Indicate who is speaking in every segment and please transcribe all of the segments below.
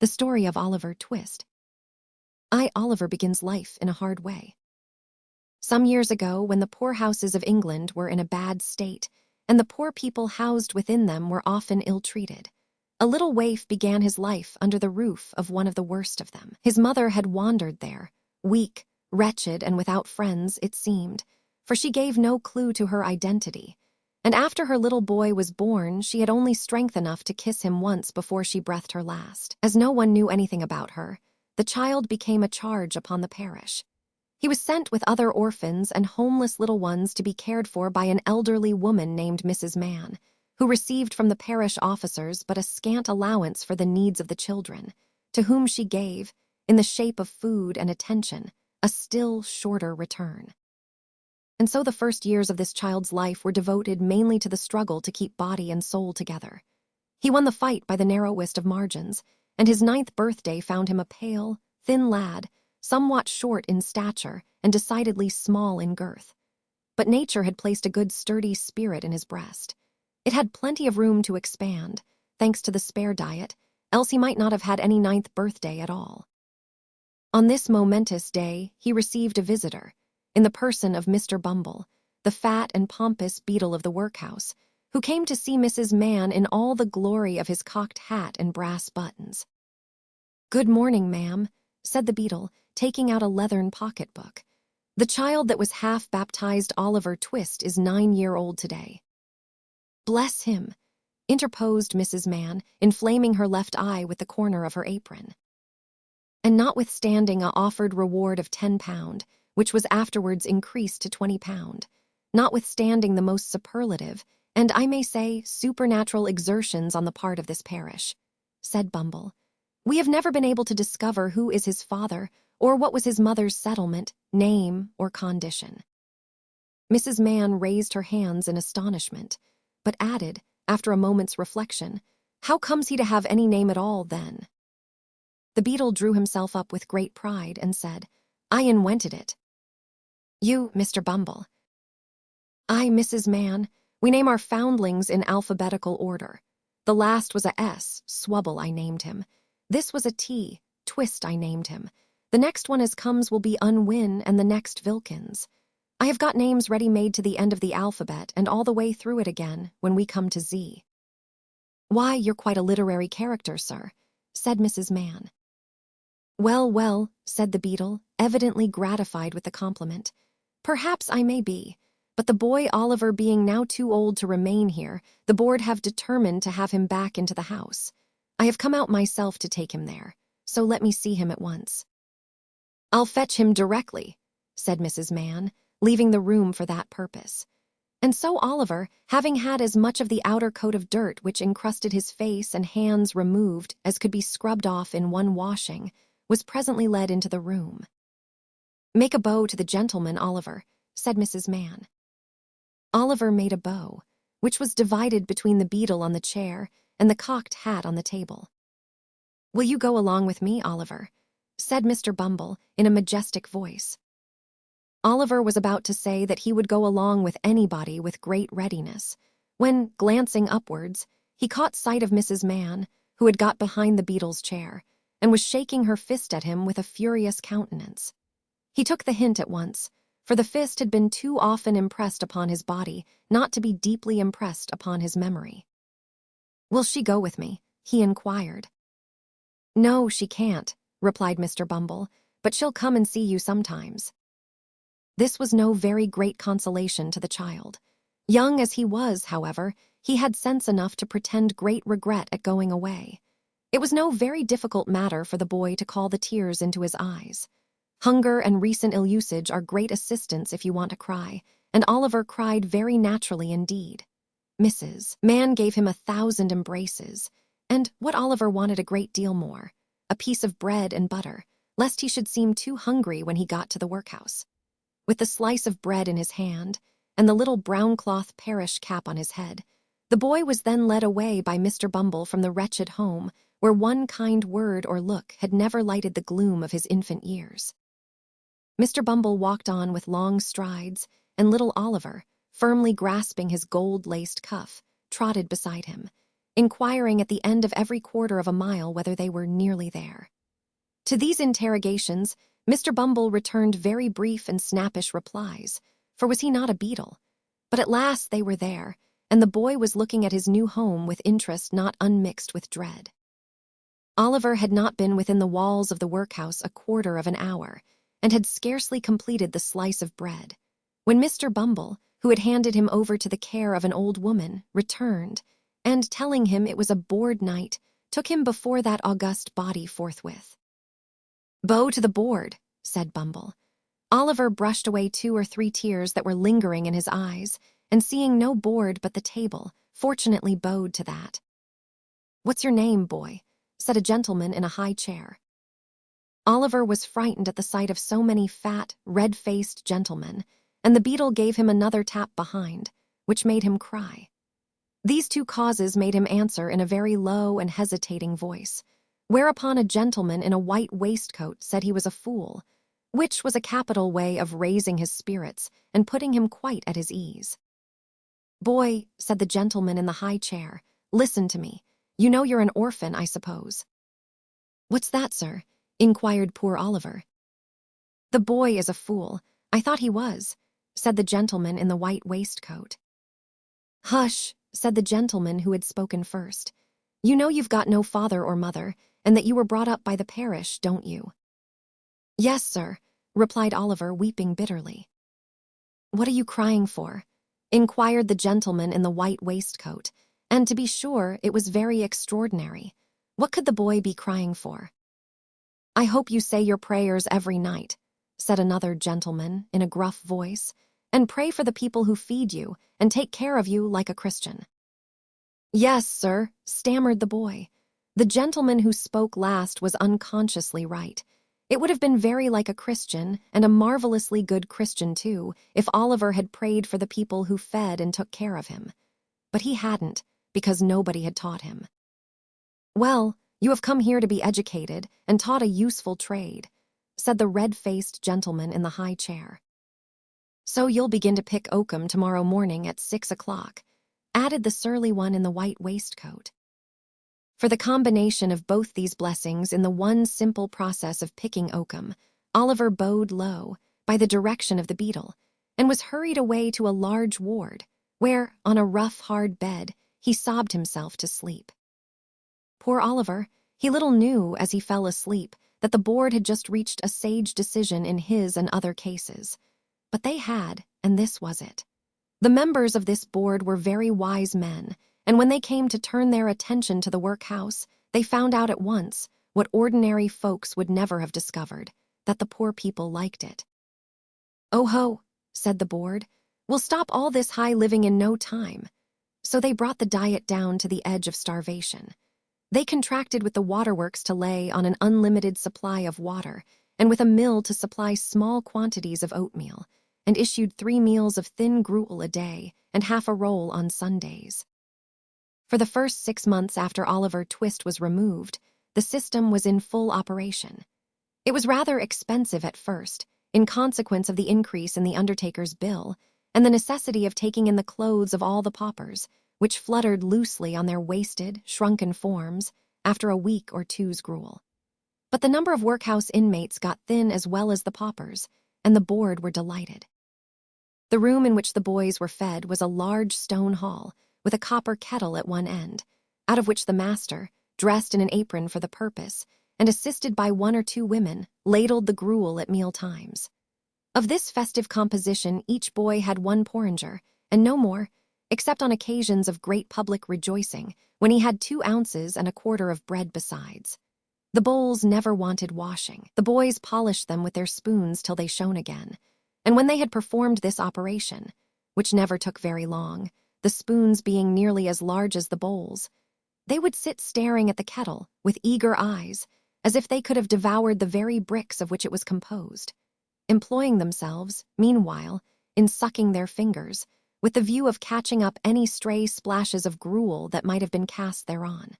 Speaker 1: The story of Oliver Twist. Oliver begins life in a hard way. Some years ago, when the poorhouses of England were in a bad state, and the poor people housed within them were often ill-treated, a little waif began his life under the roof of one of the worst of them. His mother had wandered there, weak, wretched, and without friends, it seemed, for she gave no clue to her identity. And after her little boy was born, she had only strength enough to kiss him once before she breathed her last. As no one knew anything about her, the child became a charge upon the parish. He was sent with other orphans and homeless little ones to be cared for by an elderly woman named Mrs. Mann, who received from the parish officers but a scant allowance for the needs of the children, to whom she gave, in the shape of food and attention, a still shorter return. And so the first years of this child's life were devoted mainly to the struggle to keep body and soul together. He won the fight by the narrowest of margins, and his 9th birthday found him a pale, thin lad, somewhat short in stature and decidedly small in girth. But nature had placed a good sturdy spirit in his breast. It had plenty of room to expand, thanks to the spare diet, else he might not have had any 9th birthday at all. On this momentous day, he received a visitor, in the person of Mr. Bumble, the fat and pompous beadle of the workhouse, who came to see Mrs. Mann in all the glory of his cocked hat and brass buttons. "Good morning, ma'am," said the beadle, taking out a leathern pocketbook. "The child that was half-baptized Oliver Twist is 9-year-old today." "Bless him," interposed Mrs. Mann, inflaming her left eye with the corner of her apron. And notwithstanding a offered reward of £10, which was afterwards increased to £20, notwithstanding the most superlative, and I may say supernatural exertions on the part of this parish, said Bumble, "we have never been able to discover who is his father, or what was his mother's settlement, name, or condition." Mrs. Mann raised her hands in astonishment, but added, after a moment's reflection, "How comes he to have any name at all, then?" The beadle drew himself up with great pride and said, "I inwented it." "You, Mr. Bumble." "I, Mrs. Mann. We name our foundlings in alphabetical order. The last was a S, Swubble I named him. This was a T, Twist I named him. The next one as comes will be Unwin, and the next Vilkins. I have got names ready-made to the end of the alphabet and all the way through it again when we come to Z." "Why, you're quite a literary character, sir," said Mrs. Mann. "Well, well," said the beadle, evidently gratified with the compliment. "Perhaps I may be, but the boy Oliver being now too old to remain here, the board have determined to have him back into the house. I have come out myself to take him there, so let me see him at once." "I'll fetch him directly," said Mrs. Mann, leaving the room for that purpose. And so Oliver, having had as much of the outer coat of dirt which encrusted his face and hands removed as could be scrubbed off in one washing, was presently led into the room. "Make a bow to the gentleman, Oliver," said Mrs. Mann. Oliver made a bow, which was divided between the beadle on the chair and the cocked hat on the table. "Will you go along with me, Oliver?" said Mr. Bumble in a majestic voice. Oliver was about to say that he would go along with anybody with great readiness, when, glancing upwards, he caught sight of Mrs. Mann, who had got behind the beadle's chair, and was shaking her fist at him with a furious countenance. He took the hint at once, for the fist had been too often impressed upon his body not to be deeply impressed upon his memory. "Will she go with me?" he inquired. "No, she can't," replied Mr. Bumble, "but she'll come and see you sometimes." This was no very great consolation to the child. Young as he was, however, he had sense enough to pretend great regret at going away. It was no very difficult matter for the boy to call the tears into his eyes. Hunger and recent ill-usage are great assistants if you want to cry, and Oliver cried very naturally indeed. Mrs. Mann gave him 1,000 embraces, and, what Oliver wanted a great deal more, a piece of bread and butter, lest he should seem too hungry when he got to the workhouse. With the slice of bread in his hand, and the little brown-cloth parish cap on his head, the boy was then led away by Mr. Bumble from the wretched home where one kind word or look had never lighted the gloom of his infant years. Mr. Bumble walked on with long strides, and little Oliver, firmly grasping his gold-laced cuff, trotted beside him. inquiring at the end of every quarter of a mile whether they were nearly there. To these interrogations, Mr. Bumble returned very brief and snappish replies, for was he not a beetle? But at last they were there, and the boy was looking at his new home with interest not unmixed with dread. Oliver had not been within the walls of the workhouse a quarter of an hour, and had scarcely completed the slice of bread, when Mr. Bumble, who had handed him over to the care of an old woman, returned, and, telling him it was a board night, took him before that august body forthwith. "Bow to the board," said Bumble. Oliver brushed away 2 or 3 tears that were lingering in his eyes, and seeing no board but the table, fortunately bowed to that. "What's your name, boy?" said a gentleman in a high chair. Oliver was frightened at the sight of so many fat, red-faced gentlemen, and the beadle gave him another tap behind, which made him cry. These 2 causes made him answer in a very low and hesitating voice, whereupon a gentleman in a white waistcoat said he was a fool, which was a capital way of raising his spirits and putting him quite at his ease. "Boy," said the gentleman in the high chair, "listen to me. You know you're an orphan, I suppose." "What's that, sir?" inquired poor Oliver. "The boy is a fool. I thought he was," said the gentleman in the white waistcoat. "Hush," said the gentleman who had spoken first. "You know you've got no father or mother, and that you were brought up by the parish, don't you?" "Yes, sir," replied Oliver, weeping bitterly. "What are you crying for?" inquired the gentleman in the white waistcoat, and to be sure it was very extraordinary. What could the boy be crying for? "I hope you say your prayers every night," said another gentleman in a gruff voice, "and pray for the people who feed you and take care of you like a Christian." "Yes, sir," stammered the boy. The gentleman who spoke last was unconsciously right. It would have been very like a Christian, and a marvelously good Christian too, if Oliver had prayed for the people who fed and took care of him. But he hadn't, because nobody had taught him. "Well, you have come here to be educated and taught a useful trade," said the red-faced gentleman in the high chair. "So you'll begin to pick oakum tomorrow morning at 6 o'clock, added the surly one in the white waistcoat. For the combination of both these blessings in the one simple process of picking oakum, Oliver bowed low, by the direction of the beadle, and was hurried away to a large ward, where, on a rough, hard bed, he sobbed himself to sleep. Poor Oliver, he little knew, as he fell asleep, that the board had just reached a sage decision in his and other cases. But they had, and this was it. The members of this board were very wise men, and when they came to turn their attention to the workhouse, they found out at once, what ordinary folks would never have discovered, that the poor people liked it. "Oh ho," said the board, "we'll stop all this high living in no time." So they brought the diet down to the edge of starvation. They contracted with the waterworks to lay on an unlimited supply of water, and with a mill to supply small quantities of oatmeal, and issued 3 meals of thin gruel a day and half a roll on Sundays. For the first 6 months after Oliver Twist was removed, the system was in full operation. It was rather expensive at first, in consequence of the increase in the undertaker's bill, and the necessity of taking in the clothes of all the paupers, which fluttered loosely on their wasted, shrunken forms after a week or two's gruel. But the number of workhouse inmates got thin as well as the paupers, and the board were delighted. The room in which the boys were fed was a large stone hall, with a copper kettle at one end, out of which the master, dressed in an apron for the purpose, and assisted by 1 or 2 women, ladled the gruel at meal times. Of this festive composition each boy had 1 porringer, and no more, except on occasions of great public rejoicing, when he had 2 ounces and a quarter of bread besides. The bowls never wanted washing. The boys polished them with their spoons till they shone again, and when they had performed this operation, which never took very long, the spoons being nearly as large as the bowls, they would sit staring at the kettle with eager eyes, as if they could have devoured the very bricks of which it was composed, employing themselves, meanwhile, in sucking their fingers, with the view of catching up any stray splashes of gruel that might have been cast thereon.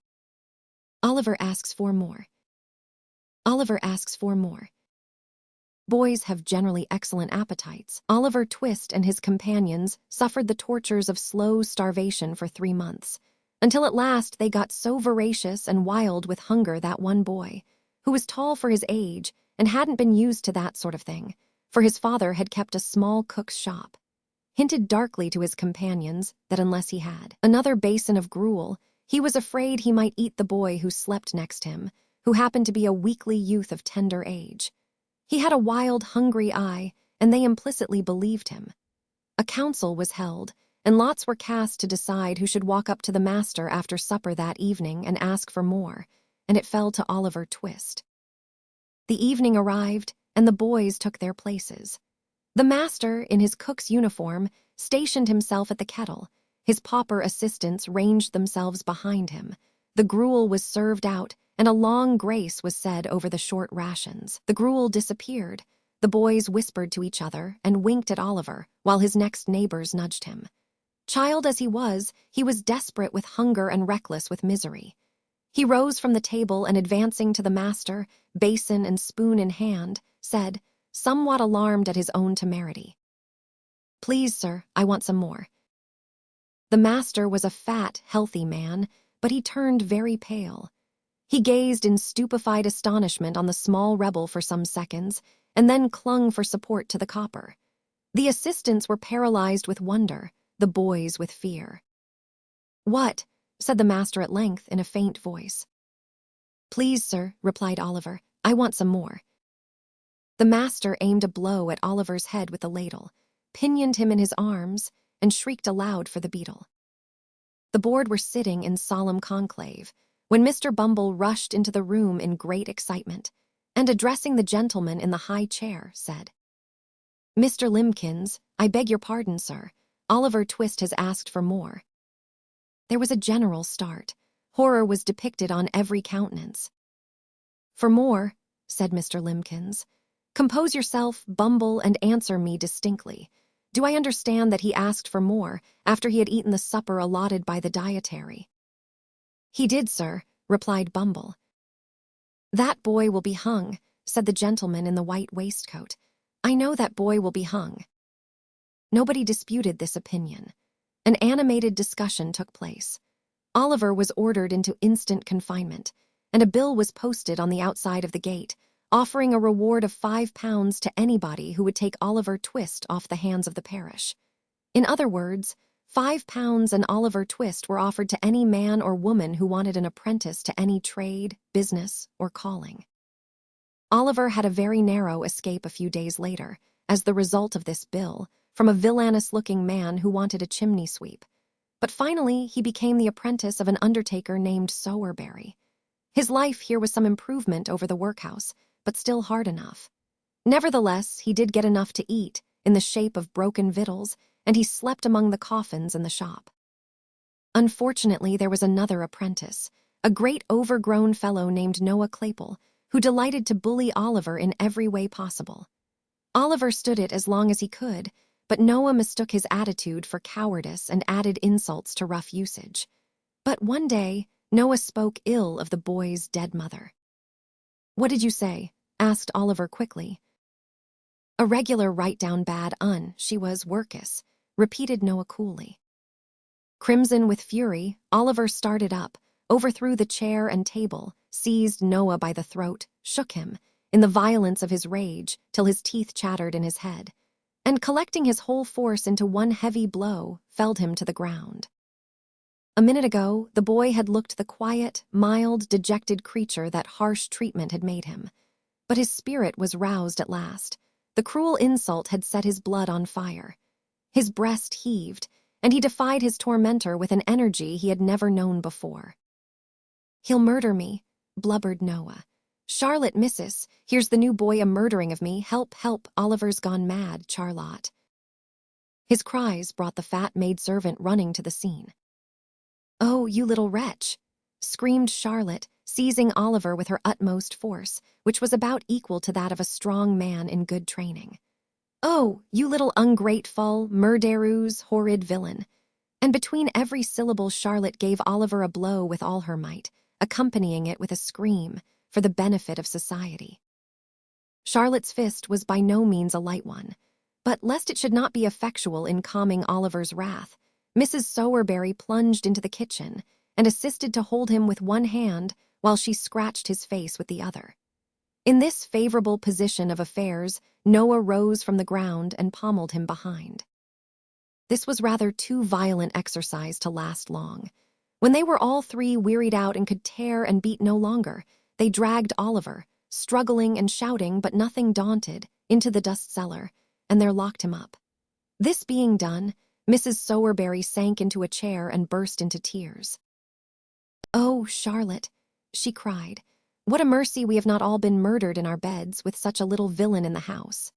Speaker 1: Oliver asks for more. Boys have generally excellent appetites. Oliver Twist and his companions suffered the tortures of slow starvation for 3 months, until at last they got so voracious and wild with hunger that one boy, who was tall for his age and hadn't been used to that sort of thing, for his father had kept a small cook's shop, hinted darkly to his companions that unless he had another basin of gruel, he was afraid he might eat the boy who slept next him, who happened to be a weakly youth of tender age. He had a wild, hungry eye, and they implicitly believed him. A council was held, and lots were cast to decide who should walk up to the master after supper that evening and ask for more, and it fell to Oliver Twist. The evening arrived, and the boys took their places. The master, in his cook's uniform, stationed himself at the kettle. His pauper assistants ranged themselves behind him. The gruel was served out, and a long grace was said over the short rations. The gruel disappeared. The boys whispered to each other and winked at Oliver, while his next neighbors nudged him. Child as he was desperate with hunger and reckless with misery. He rose from the table and, advancing to the master, basin and spoon in hand, said, somewhat alarmed at his own temerity, "Please, sir, I want some more." The master was a fat, healthy man, but he turned very pale. He gazed in stupefied astonishment on the small rebel for some seconds, and then clung for support to the copper. The assistants were paralyzed with wonder, the boys with fear. "What?" said the master at length in a faint voice. "Please, sir," replied Oliver, "I want some more." The master aimed a blow at Oliver's head with the ladle, pinioned him in his arms, and shrieked aloud for the beetle. The board were sitting in solemn conclave, when Mr. Bumble rushed into the room in great excitement, and addressing the gentleman in the high chair, said, "Mr. Limbkins, I beg your pardon, sir. Oliver Twist has asked for more." There was a general start. Horror was depicted on every countenance. "For more," said Mr. Limbkins. "Compose yourself, Bumble, and answer me distinctly. Do I understand that he asked for more after he had eaten the supper allotted by the dietary?" "He did, sir," replied Bumble. "That boy will be hung," said the gentleman in the white waistcoat. "I know that boy will be hung." Nobody disputed this opinion. An animated discussion took place. Oliver was ordered into instant confinement, and a bill was posted on the outside of the gate, offering a reward of £5 to anybody who would take Oliver Twist off the hands of the parish. In other words, £5 and Oliver Twist were offered to any man or woman who wanted an apprentice to any trade, business, or calling. Oliver had a very narrow escape a few days later, as the result of this bill, from a villainous-looking man who wanted a chimney sweep. But finally he became the apprentice of an undertaker named Sowerberry. His life here was some improvement over the workhouse, but still hard enough. Nevertheless, he did get enough to eat, in the shape of broken victuals, and he slept among the coffins in the shop. Unfortunately, there was another apprentice, a great overgrown fellow named Noah Claypole, who delighted to bully Oliver in every way possible. Oliver stood it as long as he could, but Noah mistook his attitude for cowardice and added insults to rough usage. But one day, Noah spoke ill of the boy's dead mother. "What did you say?" asked Oliver quickly. "A regular right-down bad un, she was workus," repeated Noah coolly. Crimson with fury, Oliver started up, overthrew the chair and table, seized Noah by the throat, shook him, in the violence of his rage, till his teeth chattered in his head, and collecting his whole force into one heavy blow, felled him to the ground. A minute ago, the boy had looked the quiet, mild, dejected creature that harsh treatment had made him. But his spirit was roused at last. The cruel insult had set his blood on fire. His breast heaved, and he defied his tormentor with an energy he had never known before. "He'll murder me," blubbered Noah. "Charlotte, missus, here's the new boy a-murdering of me. Help, help, Oliver's gone mad, Charlotte." His cries brought the fat maidservant running to the scene. "Oh, you little wretch!" screamed Charlotte, seizing Oliver with her utmost force, which was about equal to that of a strong man in good training. "Oh, you little ungrateful, murderous, horrid villain!" And between every syllable Charlotte gave Oliver a blow with all her might, accompanying it with a scream, for the benefit of society. Charlotte's fist was by no means a light one, but lest it should not be effectual in calming Oliver's wrath, Mrs. Sowerberry plunged into the kitchen, and assisted to hold him with one hand while she scratched his face with the other. In this favorable position of affairs, Noah rose from the ground and pommeled him behind. This was rather too violent exercise to last long. When they were all three wearied out and could tear and beat no longer, they dragged Oliver, struggling and shouting but nothing daunted, into the dust cellar, and there locked him up. This being done, Mrs. Sowerberry sank into a chair and burst into tears. "Oh, Charlotte," she cried, "what a mercy we have not all been murdered in our beds with such a little villain in the house."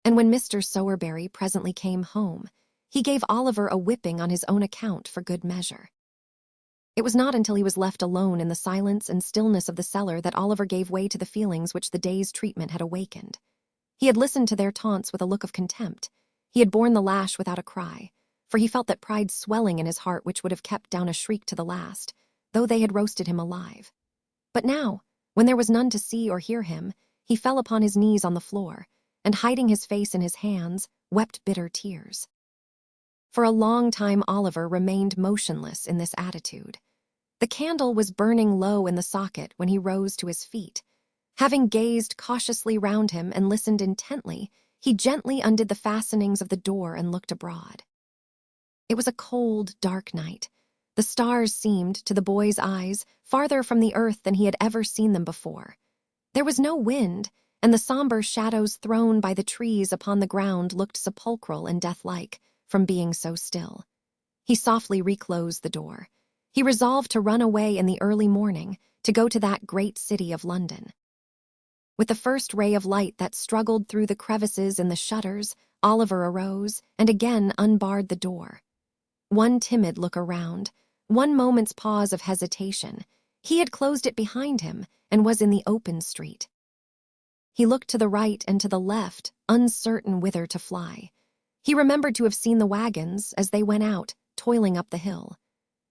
Speaker 1: And when Mr. Sowerberry presently came home, he gave Oliver a whipping on his own account for good measure. It was not until he was left alone in the silence and stillness of the cellar that Oliver gave way to the feelings which the day's treatment had awakened. He had listened to their taunts with a look of contempt. He had borne the lash without a cry, for he felt that pride swelling in his heart which would have kept down a shriek to the last, though they had roasted him alive. But now, when there was none to see or hear him, he fell upon his knees on the floor, and hiding his face in his hands, wept bitter tears. For a long time Oliver remained motionless in this attitude. The candle was burning low in the socket when he rose to his feet. Having gazed cautiously round him and listened intently, he gently undid the fastenings of the door and looked abroad. It was a cold, dark night. The stars seemed, to the boy's eyes, farther from the earth than he had ever seen them before. There was no wind, and the somber shadows thrown by the trees upon the ground looked sepulchral and deathlike from being so still. He softly reclosed the door. He resolved to run away in the early morning, to go to that great city of London. With the first ray of light that struggled through the crevices in the shutters, Oliver arose and again unbarred the door. One timid look around, one moment's pause of hesitation. He had closed it behind him and was in the open street. He looked to the right and to the left, uncertain whither to fly. He remembered to have seen the wagons, as they went out, toiling up the hill.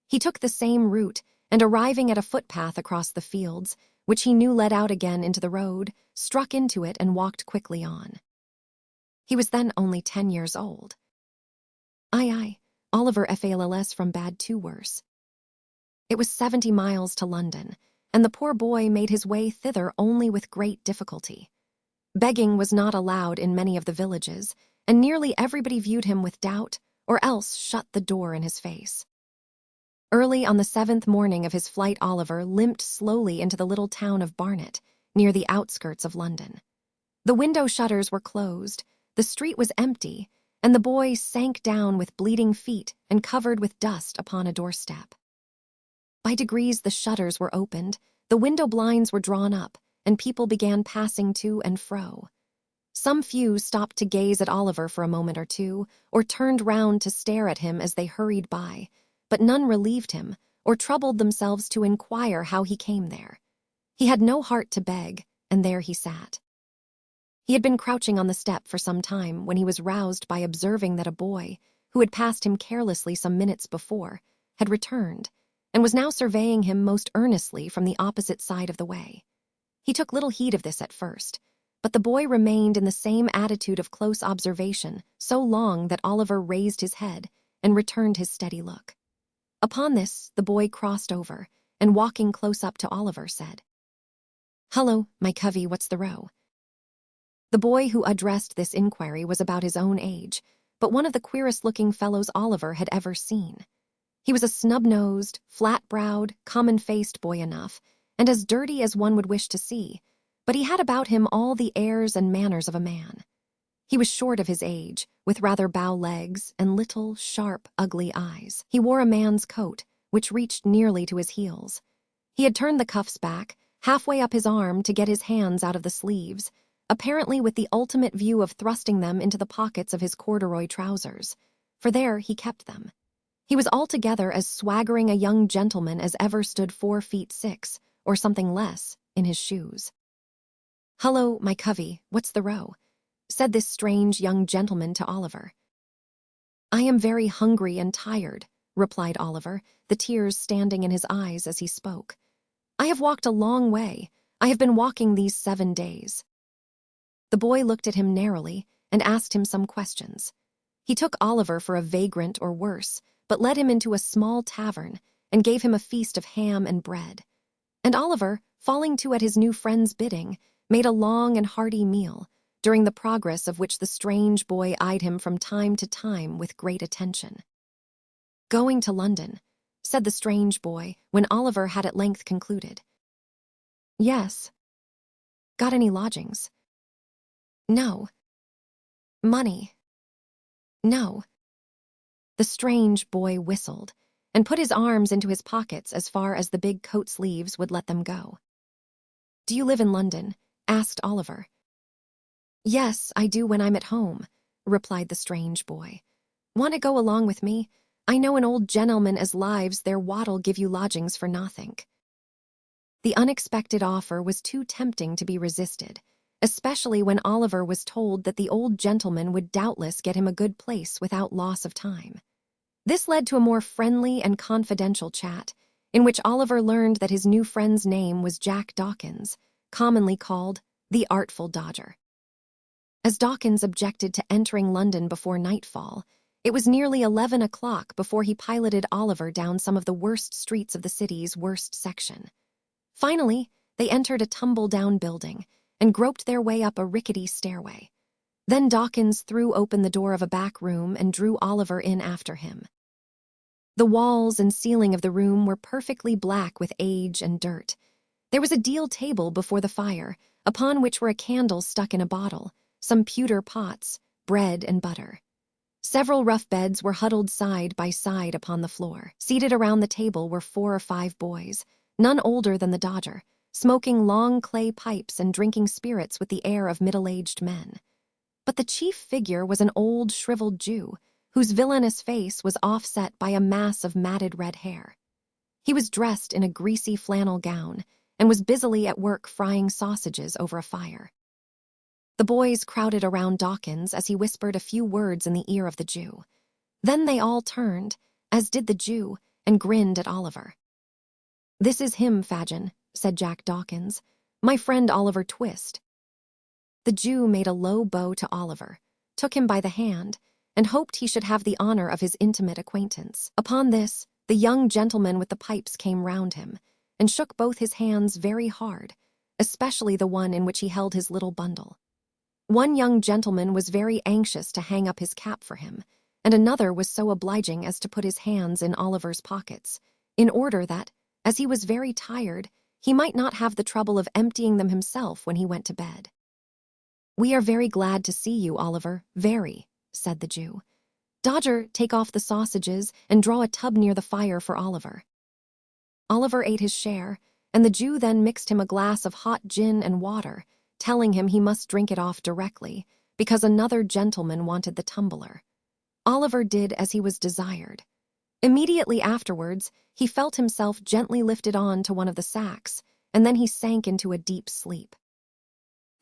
Speaker 1: He took the same route, and arriving at a footpath across the fields, which he knew led out again into the road, struck into it and walked quickly on. He was then only 10 years old. Aye, Oliver falls from bad to worse. It was 70 miles to London, and the poor boy made his way thither only with great difficulty. Begging was not allowed in many of the villages, and nearly everybody viewed him with doubt, or else shut the door in his face. Early on the 7th morning of his flight, Oliver limped slowly into the little town of Barnet, near the outskirts of London. The window shutters were closed, the street was empty, and the boy sank down with bleeding feet and covered with dust upon a doorstep. By degrees the shutters were opened, the window blinds were drawn up, and people began passing to and fro. Some few stopped to gaze at Oliver for a moment or two, or turned round to stare at him as they hurried by, but none relieved him, or troubled themselves to inquire how he came there. He had no heart to beg, and there he sat. He had been crouching on the step for some time when he was roused by observing that a boy, who had passed him carelessly some minutes before, had returned, and was now surveying him most earnestly from the opposite side of the way. He took little heed of this at first, but the boy remained in the same attitude of close observation so long that Oliver raised his head and returned his steady look. Upon this, the boy crossed over, and walking close up to Oliver, said, "Hullo, my covey, what's the row?" The boy who addressed this inquiry was about his own age, but one of the queerest-looking fellows Oliver had ever seen. He was a snub-nosed, flat-browed, common-faced boy enough, and as dirty as one would wish to see, but he had about him all the airs and manners of a man. He was short of his age, with rather bow legs and little, sharp, ugly eyes. He wore a man's coat, which reached nearly to his heels. He had turned the cuffs back, halfway up his arm to get his hands out of the sleeves, apparently with the ultimate view of thrusting them into the pockets of his corduroy trousers, for there he kept them. He was altogether as swaggering a young gentleman as ever stood 4 feet 6, or something less, in his shoes. "Hullo, my covey, what's the row?" said this strange young gentleman to Oliver. "I am very hungry and tired," replied Oliver, the tears standing in his eyes as he spoke. "I have walked a long way. I have been walking these 7 days. The boy looked at him narrowly and asked him some questions. He took Oliver for a vagrant or worse, but led him into a small tavern, and gave him a feast of ham and bread. And Oliver, falling to at his new friend's bidding, made a long and hearty meal, during the progress of which the strange boy eyed him from time to time with great attention. "Going to London," said the strange boy, when Oliver had at length concluded. "Yes." "Got any lodgings?" "No." "Money?" "No." The strange boy whistled, and put his arms into his pockets as far as the big coat sleeves would let them go. "Do you live in London?" asked Oliver. "Yes, I do when I'm at home," replied the strange boy. "Want to go along with me? I know an old gentleman as lives there what'll give you lodgings for nothink." The unexpected offer was too tempting to be resisted, especially when Oliver was told that the old gentleman would doubtless get him a good place without loss of time. This led to a more friendly and confidential chat, in which Oliver learned that his new friend's name was Jack Dawkins, commonly called the Artful Dodger. As Dawkins objected to entering London before nightfall, it was nearly 11 o'clock before he piloted Oliver down some of the worst streets of the city's worst section. Finally, they entered a tumble-down building and groped their way up a rickety stairway. Then Dawkins threw open the door of a back room and drew Oliver in after him. The walls and ceiling of the room were perfectly black with age and dirt. There was a deal table before the fire, upon which were a candle stuck in a bottle, some pewter pots, bread and butter. Several rough beds were huddled side by side upon the floor. Seated around the table were 4 or 5 boys, none older than the Dodger, smoking long clay pipes and drinking spirits with the air of middle-aged men. But the chief figure was an old, shriveled Jew, whose villainous face was offset by a mass of matted red hair. He was dressed in a greasy flannel gown and was busily at work frying sausages over a fire. The boys crowded around Dawkins as he whispered a few words in the ear of the Jew. Then they all turned, as did the Jew, and grinned at Oliver. "This is him, Fagin," said Jack Dawkins. "My friend Oliver Twist." The Jew made a low bow to Oliver, took him by the hand, and hoped he should have the honor of his intimate acquaintance. Upon this, the young gentleman with the pipes came round him, and shook both his hands very hard, especially the one in which he held his little bundle. One young gentleman was very anxious to hang up his cap for him, and another was so obliging as to put his hands in Oliver's pockets, in order that, as he was very tired, he might not have the trouble of emptying them himself when he went to bed. "We are very glad to see you, Oliver, very," said the Jew. "Dodger, take off the sausages and draw a tub near the fire for Oliver." Oliver ate his share, and the Jew then mixed him a glass of hot gin and water, telling him he must drink it off directly, because another gentleman wanted the tumbler. Oliver did as he was desired. Immediately afterwards, he felt himself gently lifted on to one of the sacks, and then he sank into a deep sleep.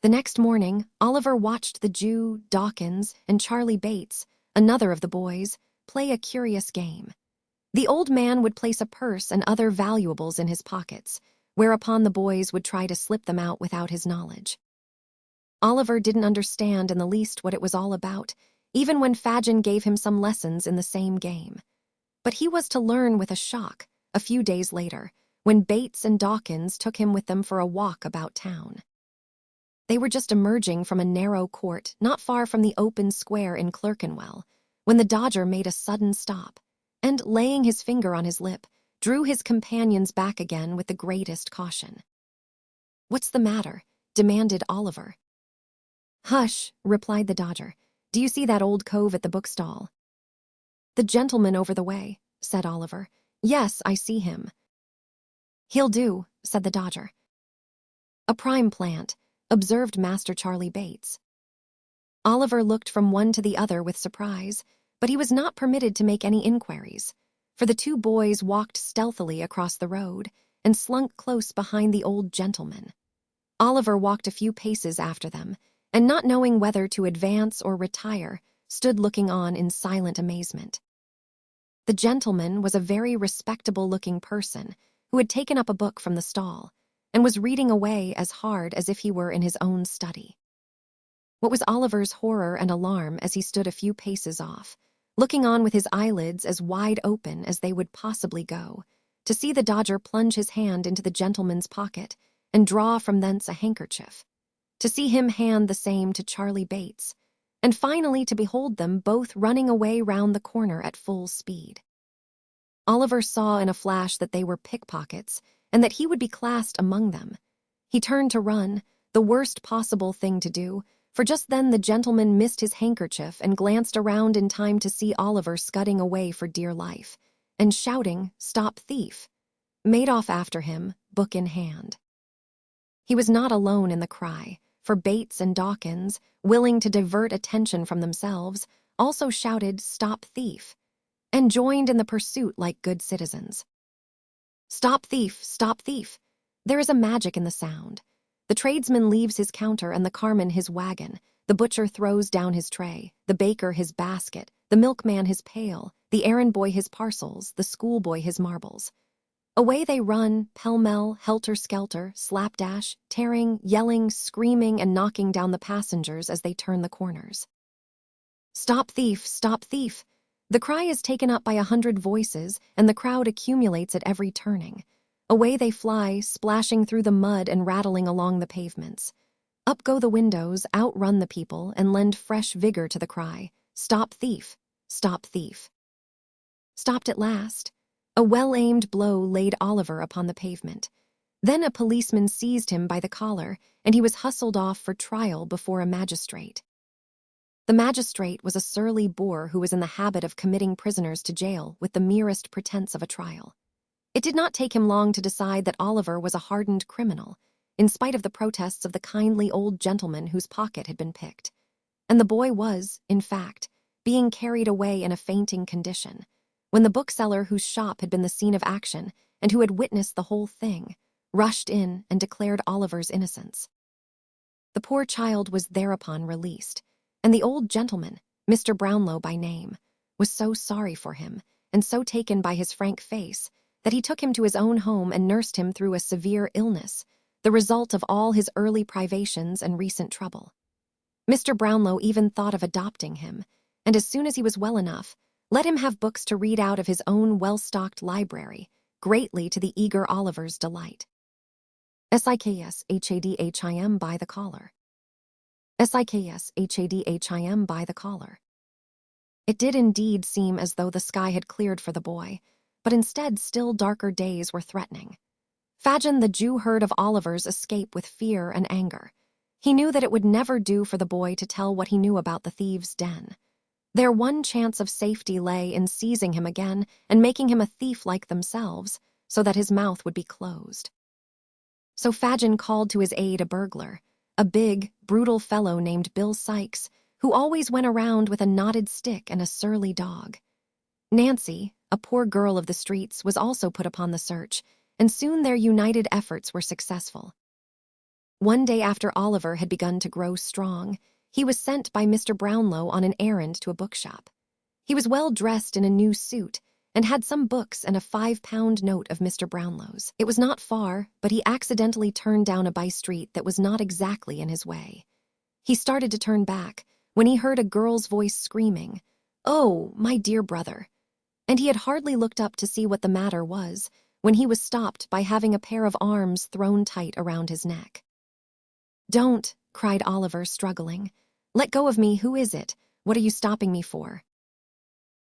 Speaker 1: The next morning, Oliver watched the Jew, Dawkins, and Charlie Bates, another of the boys, play a curious game. The old man would place a purse and other valuables in his pockets, whereupon the boys would try to slip them out without his knowledge. Oliver didn't understand in the least what it was all about, even when Fagin gave him some lessons in the same game. But he was to learn with a shock, a few days later, when Bates and Dawkins took him with them for a walk about town. They were just emerging from a narrow court not far from the open square in Clerkenwell, when the Dodger made a sudden stop, and, laying his finger on his lip, drew his companions back again with the greatest caution. "What's the matter?" demanded Oliver. "Hush," replied the Dodger. "Do you see that old cove at the bookstall?" "The gentleman over the way," said Oliver. "Yes, I see him." "He'll do," said the Dodger. "A prime plant," observed Master Charlie Bates. Oliver looked from one to the other with surprise, but he was not permitted to make any inquiries, for the two boys walked stealthily across the road and slunk close behind the old gentleman. Oliver walked a few paces after them, and not knowing whether to advance or retire, stood looking on in silent amazement. The gentleman was a very respectable-looking person who had taken up a book from the stall and was reading away as hard as if he were in his own study. What was Oliver's horror and alarm as he stood a few paces off, looking on with his eyelids as wide open as they would possibly go, to see the dodger plunge his hand into the gentleman's pocket and draw from thence a handkerchief, to see him hand the same to Charlie Bates, and finally to behold them both running away round the corner at full speed. Oliver saw in a flash that they were pickpockets and that he would be classed among them. He turned to run, the worst possible thing to do, for just then the gentleman missed his handkerchief and glanced around in time to see Oliver scudding away for dear life, and shouting, "Stop thief!" made off after him, book in hand. He was not alone in the cry, for Bates and Dawkins, willing to divert attention from themselves, also shouted, "Stop thief!" and joined in the pursuit like good citizens. Stop thief! Stop thief! There is a magic in the sound. The tradesman leaves his counter and the carman his wagon. The butcher throws down his tray, the baker his basket, the milkman his pail, the errand boy his parcels, the schoolboy his marbles. Away they run, pell-mell, helter-skelter, slapdash, tearing, yelling, screaming, and knocking down the passengers as they turn the corners. Stop thief! Stop thief! The cry is taken up by 100 voices, and the crowd accumulates at every turning. Away they fly, splashing through the mud and rattling along the pavements. Up go the windows, outrun the people, and lend fresh vigor to the cry, "Stop thief! Stop thief!" Stopped at last. A well-aimed blow laid Oliver upon the pavement. Then a policeman seized him by the collar, and he was hustled off for trial before a magistrate. The magistrate was a surly boor who was in the habit of committing prisoners to jail with the merest pretense of a trial. It did not take him long to decide that Oliver was a hardened criminal, in spite of the protests of the kindly old gentleman whose pocket had been picked. And the boy was, in fact, being carried away in a fainting condition, when the bookseller whose shop had been the scene of action and who had witnessed the whole thing, rushed in and declared Oliver's innocence. The poor child was thereupon released, and the old gentleman, Mr. Brownlow by name, was so sorry for him and so taken by his frank face that he took him to his own home and nursed him through a severe illness, the result of all his early privations and recent trouble. Mr. Brownlow even thought of adopting him, and as soon as he was well enough, let him have books to read out of his own well-stocked library, greatly to the eager Oliver's delight. Sikhshadhim by the collar. Sikhshadhim by the collar. It did indeed seem as though the sky had cleared for the boy, but instead still darker days were threatening. Fagin the Jew heard of Oliver's escape with fear and anger. He knew that it would never do for the boy to tell what he knew about the thieves' den. Their one chance of safety lay in seizing him again and making him a thief like themselves, so that his mouth would be closed. So Fagin called to his aid a burglar, a big, brutal fellow named Bill Sykes, who always went around with a knotted stick and a surly dog. Nancy, a poor girl of the streets, was also put upon the search, and soon their united efforts were successful. One day after Oliver had begun to grow strong, he was sent by Mr. Brownlow on an errand to a bookshop. He was well dressed in a new suit, and had some books and a 5-pound note of Mr. Brownlow's. It was not far, but he accidentally turned down a by-street that was not exactly in his way. He started to turn back, when he heard a girl's voice screaming, "Oh, my dear brother!" And he had hardly looked up to see what the matter was, when he was stopped by having a pair of arms thrown tight around his neck. "Don't," cried Oliver, struggling. "Let go of me, who is it? What are you stopping me for?"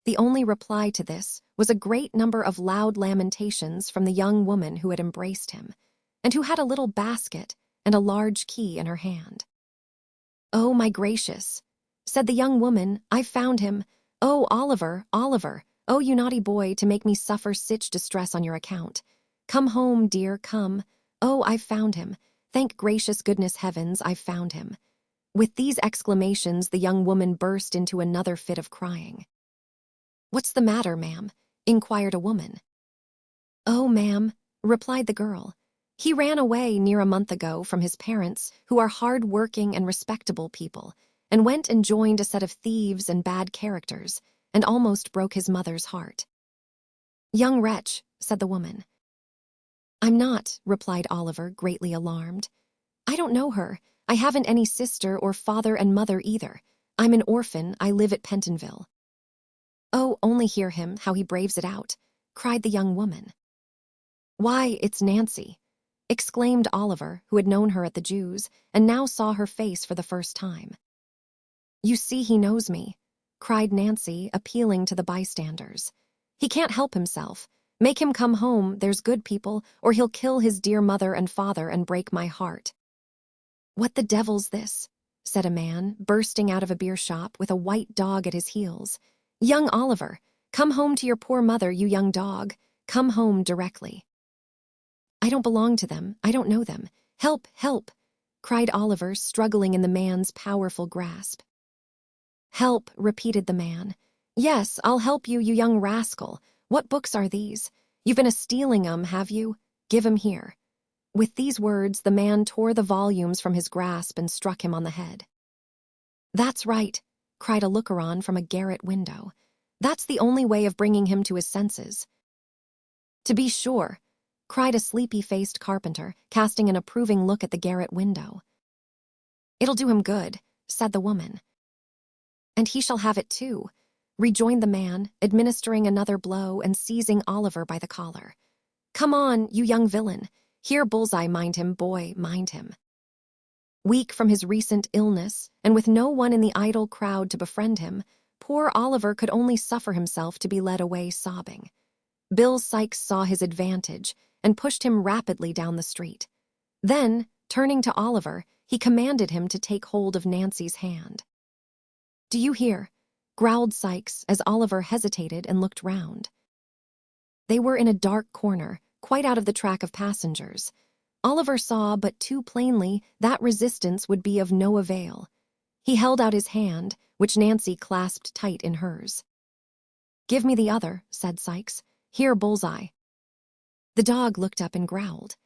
Speaker 1: The only reply to this was a great number of loud lamentations from the young woman who had embraced him, and who had a little basket and a large key in her hand. "Oh, my gracious," said the young woman, "I've found him. Oh, Oliver, Oliver, oh, you naughty boy, to make me suffer sich distress on your account. Come home, dear, come. Oh, I've found him. Thank gracious goodness heavens, I've found him." With these exclamations, the young woman burst into another fit of crying. "What's the matter, ma'am?" inquired a woman. "Oh, ma'am," replied the girl, "he ran away near a month ago from his parents, who are hard-working and respectable people, and went and joined a set of thieves and bad characters, and almost broke his mother's heart." "Young wretch," said the woman. "I'm not," replied Oliver, greatly alarmed. "I don't know her. I haven't any sister or father and mother either. I'm an orphan. I live at Pentonville." "Oh, only hear him, how he braves it out," cried the young woman. "Why, it's Nancy," exclaimed Oliver, who had known her at the Jew's and now saw her face for the first time. "You see he knows me," cried Nancy, appealing to the bystanders. "He can't help himself. Make him come home, there's good people, or he'll kill his dear mother and father and break my heart." "What the devil's this?" said a man, bursting out of a beer shop with a white dog at his heels. "Young Oliver, come home to your poor mother, you young dog. Come home directly." "I don't belong to them. I don't know them. Help, help," cried Oliver, struggling in the man's powerful grasp. "Help," repeated the man. "Yes, I'll help you, you young rascal. What books are these? You've been a-stealing 'em, have you? Give 'em here." With these words, the man tore the volumes from his grasp and struck him on the head. "That's right," cried a looker-on from a garret window. "That's the only way of bringing him to his senses." "To be sure," cried a sleepy-faced carpenter, casting an approving look at the garret window. "It'll do him good," said the woman. "And he shall have it too," rejoined the man, administering another blow and seizing Oliver by the collar. "Come on, you young villain. Here, Bullseye, mind him, boy, mind him." Weak from his recent illness, and with no one in the idle crowd to befriend him, poor Oliver could only suffer himself to be led away sobbing. Bill Sikes saw his advantage and pushed him rapidly down the street. Then, turning to Oliver, he commanded him to take hold of Nancy's hand. "Do you hear?" growled Sikes as Oliver hesitated and looked round. They were in a dark corner, quite out of the track of passengers. Oliver saw but too plainly that resistance would be of no avail. He held out his hand, which Nancy clasped tight in hers. "Give me the other," said Sikes. "Here, Bullseye." The dog looked up and growled.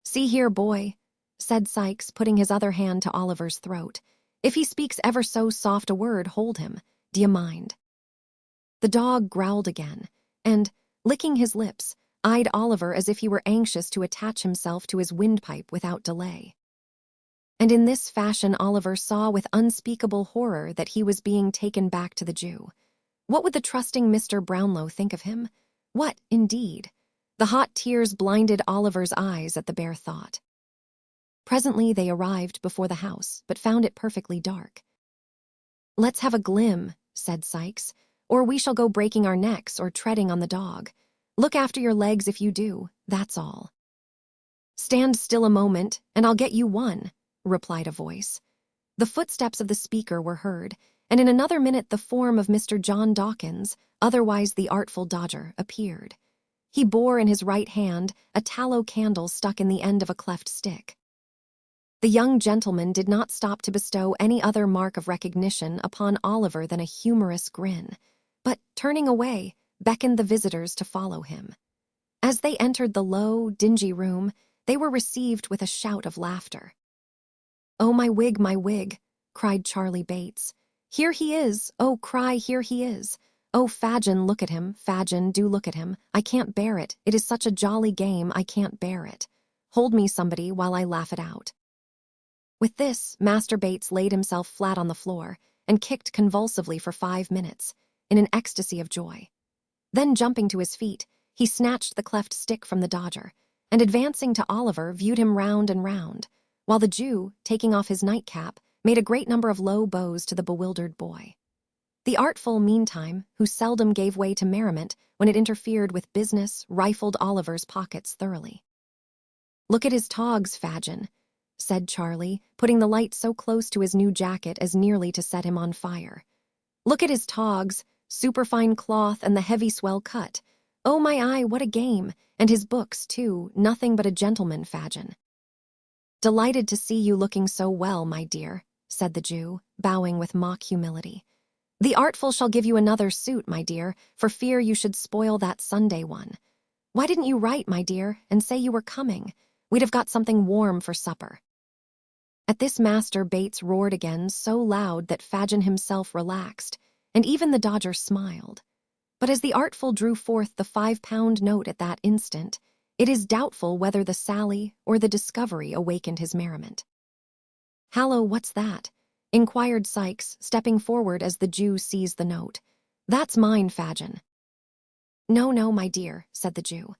Speaker 1: "See here, boy," said Sikes, putting his other hand to Oliver's throat. "If he speaks ever so soft a word, hold him. D'ye mind?" The dog growled again, and, licking his lips, eyed Oliver as if he were anxious to attach himself to his windpipe without delay. And in this fashion Oliver saw with unspeakable horror that he was being taken back to the Jew. What would the trusting Mr. Brownlow think of him? What, indeed? The hot tears blinded Oliver's eyes at the bare thought. Presently they arrived before the house, but found it perfectly dark. "Let's have a glim," said Sikes, "or we shall go breaking our necks or treading on the dog. Look after your legs if you do, that's all." "Stand still a moment, and I'll get you one," replied a voice. The footsteps of the speaker were heard, and in another minute the form of Mr. John Dawkins, otherwise the Artful Dodger, appeared. He bore in his right hand a tallow candle stuck in the end of a cleft stick. The young gentleman did not stop to bestow any other mark of recognition upon Oliver than a humorous grin, but, turning away, beckoned the visitors to follow him. As they entered the low, dingy room, they were received with a shout of laughter. "Oh, my wig," cried Charlie Bates. "Here he is! Oh, cry, here he is! Oh, Fagin, look at him, Fagin, do look at him. I can't bear it. It is such a jolly game, I can't bear it. Hold me, somebody, while I laugh it out." With this, Master Bates laid himself flat on the floor and kicked convulsively for 5 minutes, in an ecstasy of joy. Then, jumping to his feet, he snatched the cleft stick from the Dodger, and advancing to Oliver, viewed him round and round, while the Jew, taking off his nightcap, made a great number of low bows to the bewildered boy. The Artful, meantime, who seldom gave way to merriment when it interfered with business, rifled Oliver's pockets thoroughly. "Look at his togs, Fagin," said Charlie, putting the light so close to his new jacket as nearly to set him on fire. "Look at his togs, superfine cloth and the heavy swell cut. Oh, my eye, what a game! And his books, too, nothing but a gentleman, Fagin." "Delighted to see you looking so well, my dear," said the Jew, bowing with mock humility. "The Artful shall give you another suit, my dear, for fear you should spoil that Sunday one. Why didn't you write, my dear, and say you were coming? We'd have got something warm for supper." At this Master Bates roared again so loud that Fagin himself relaxed, and even the Dodger smiled. But as the Artful drew forth the 5-pound note at that instant, it is doubtful whether the sally or the discovery awakened his merriment. "Hallo, what's that?" inquired Sikes, stepping forward as the Jew seized the note. "That's mine, Fagin." No, my dear," said the Jew.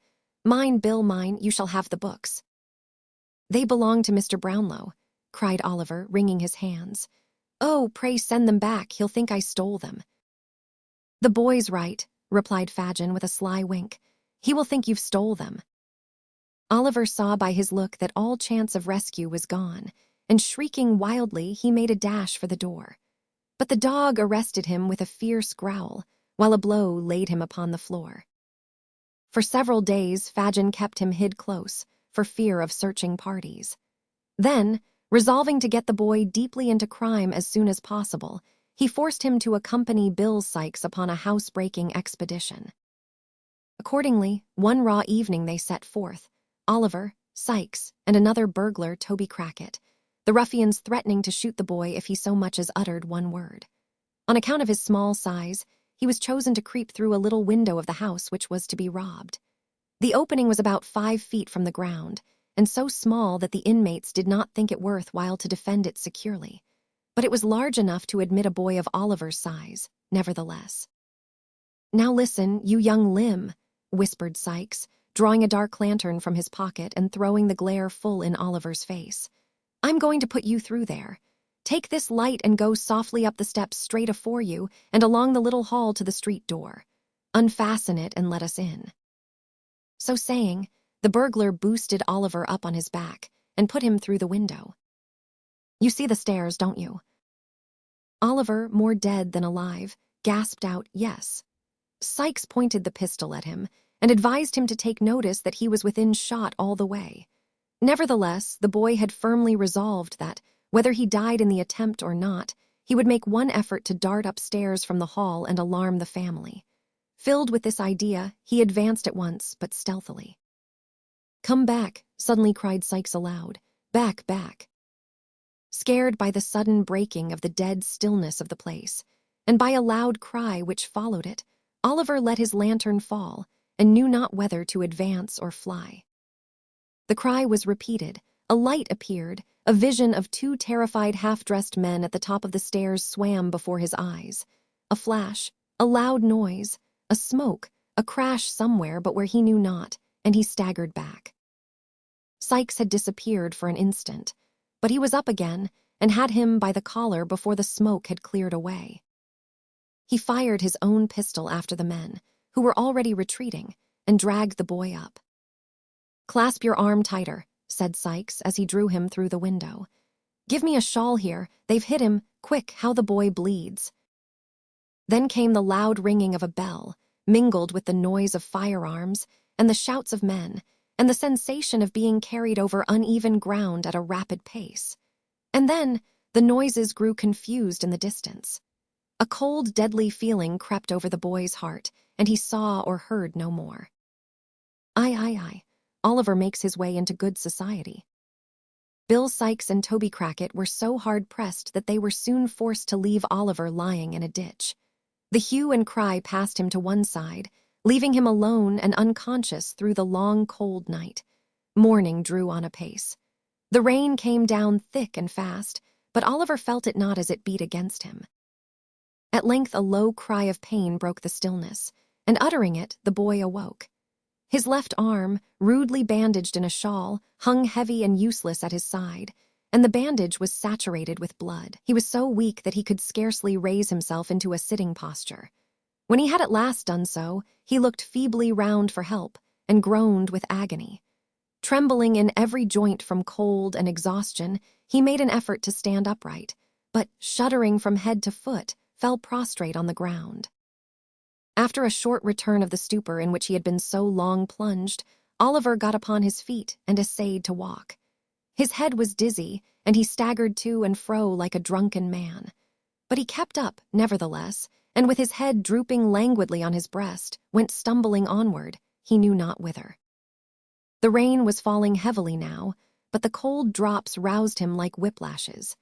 Speaker 1: "Mine, Bill, mine, you shall have the books." "They belong to Mr. Brownlow," cried Oliver, wringing his hands. "Oh, pray send them back, he'll think I stole them." "The boy's right," replied Fagin with a sly wink. "He will think you've stole them." Oliver saw by his look that all chance of rescue was gone, and shrieking wildly, he made a dash for the door. But the dog arrested him with a fierce growl, while a blow laid him upon the floor. For several days, Fagin kept him hid close, for fear of searching parties. Then, resolving to get the boy deeply into crime as soon as possible, he forced him to accompany Bill Sikes upon a housebreaking expedition. Accordingly, one raw evening they set forth, Oliver, Sikes, and another burglar, Toby Crackit, the ruffians threatening to shoot the boy if he so much as uttered one word. On account of his small size, he was chosen to creep through a little window of the house which was to be robbed. The opening was about 5 feet from the ground, and so small that the inmates did not think it worth while to defend it securely. But it was large enough to admit a boy of Oliver's size, nevertheless. "Now listen, you young limb," whispered Sikes, drawing a dark lantern from his pocket and throwing the glare full in Oliver's face. "I'm going to put you through there. Take this light and go softly up the steps straight afore you and along the little hall to the street door. Unfasten it and let us in." So saying, the burglar boosted Oliver up on his back and put him through the window. "You see the stairs, don't you?" Oliver, more dead than alive, gasped out, "Yes." Sikes pointed the pistol at him and advised him to take notice that he was within shot all the way. Nevertheless, the boy had firmly resolved that, whether he died in the attempt or not, he would make one effort to dart upstairs from the hall and alarm the family. Filled with this idea, he advanced at once, but stealthily. "Come back," suddenly cried Sikes aloud. "Back, back." Scared by the sudden breaking of the dead stillness of the place, and by a loud cry which followed it, Oliver let his lantern fall, and knew not whether to advance or fly. The cry was repeated, a light appeared, a vision of 2 terrified half-dressed men at the top of the stairs swam before his eyes. A flash, a loud noise, a smoke, a crash somewhere but where he knew not, and he staggered back. Sikes had disappeared for an instant, but he was up again and had him by the collar before the smoke had cleared away. He fired his own pistol after the men, who were already retreating, and dragged the boy up. "Clasp your arm tighter," said Sikes as he drew him through the window. "Give me a shawl here, they've hit him, quick, how the boy bleeds." Then came the loud ringing of a bell, mingled with the noise of firearms, and the shouts of men, and the sensation of being carried over uneven ground at a rapid pace. And then the noises grew confused in the distance. A cold, deadly feeling crept over the boy's heart, and he saw or heard no more. Aye. Oliver makes his way into good society. Bill Sikes and Toby Crackit were so hard-pressed that they were soon forced to leave Oliver lying in a ditch. The hue and cry passed him to one side, leaving him alone and unconscious through the long, cold night. Morning drew on apace. The rain came down thick and fast, but Oliver felt it not as it beat against him. At length a low cry of pain broke the stillness, and uttering it, the boy awoke. His left arm, rudely bandaged in a shawl, hung heavy and useless at his side, and the bandage was saturated with blood. He was so weak that he could scarcely raise himself into a sitting posture. When he had at last done so, he looked feebly round for help, and groaned with agony. Trembling in every joint from cold and exhaustion, he made an effort to stand upright, but, shuddering from head to foot, fell prostrate on the ground. After a short return of the stupor in which he had been so long plunged, Oliver got upon his feet and essayed to walk. His head was dizzy, and he staggered to and fro like a drunken man. But he kept up, nevertheless, and with his head drooping languidly on his breast, went stumbling onward, he knew not whither. The rain was falling heavily now, but the cold drops roused him like whiplashes.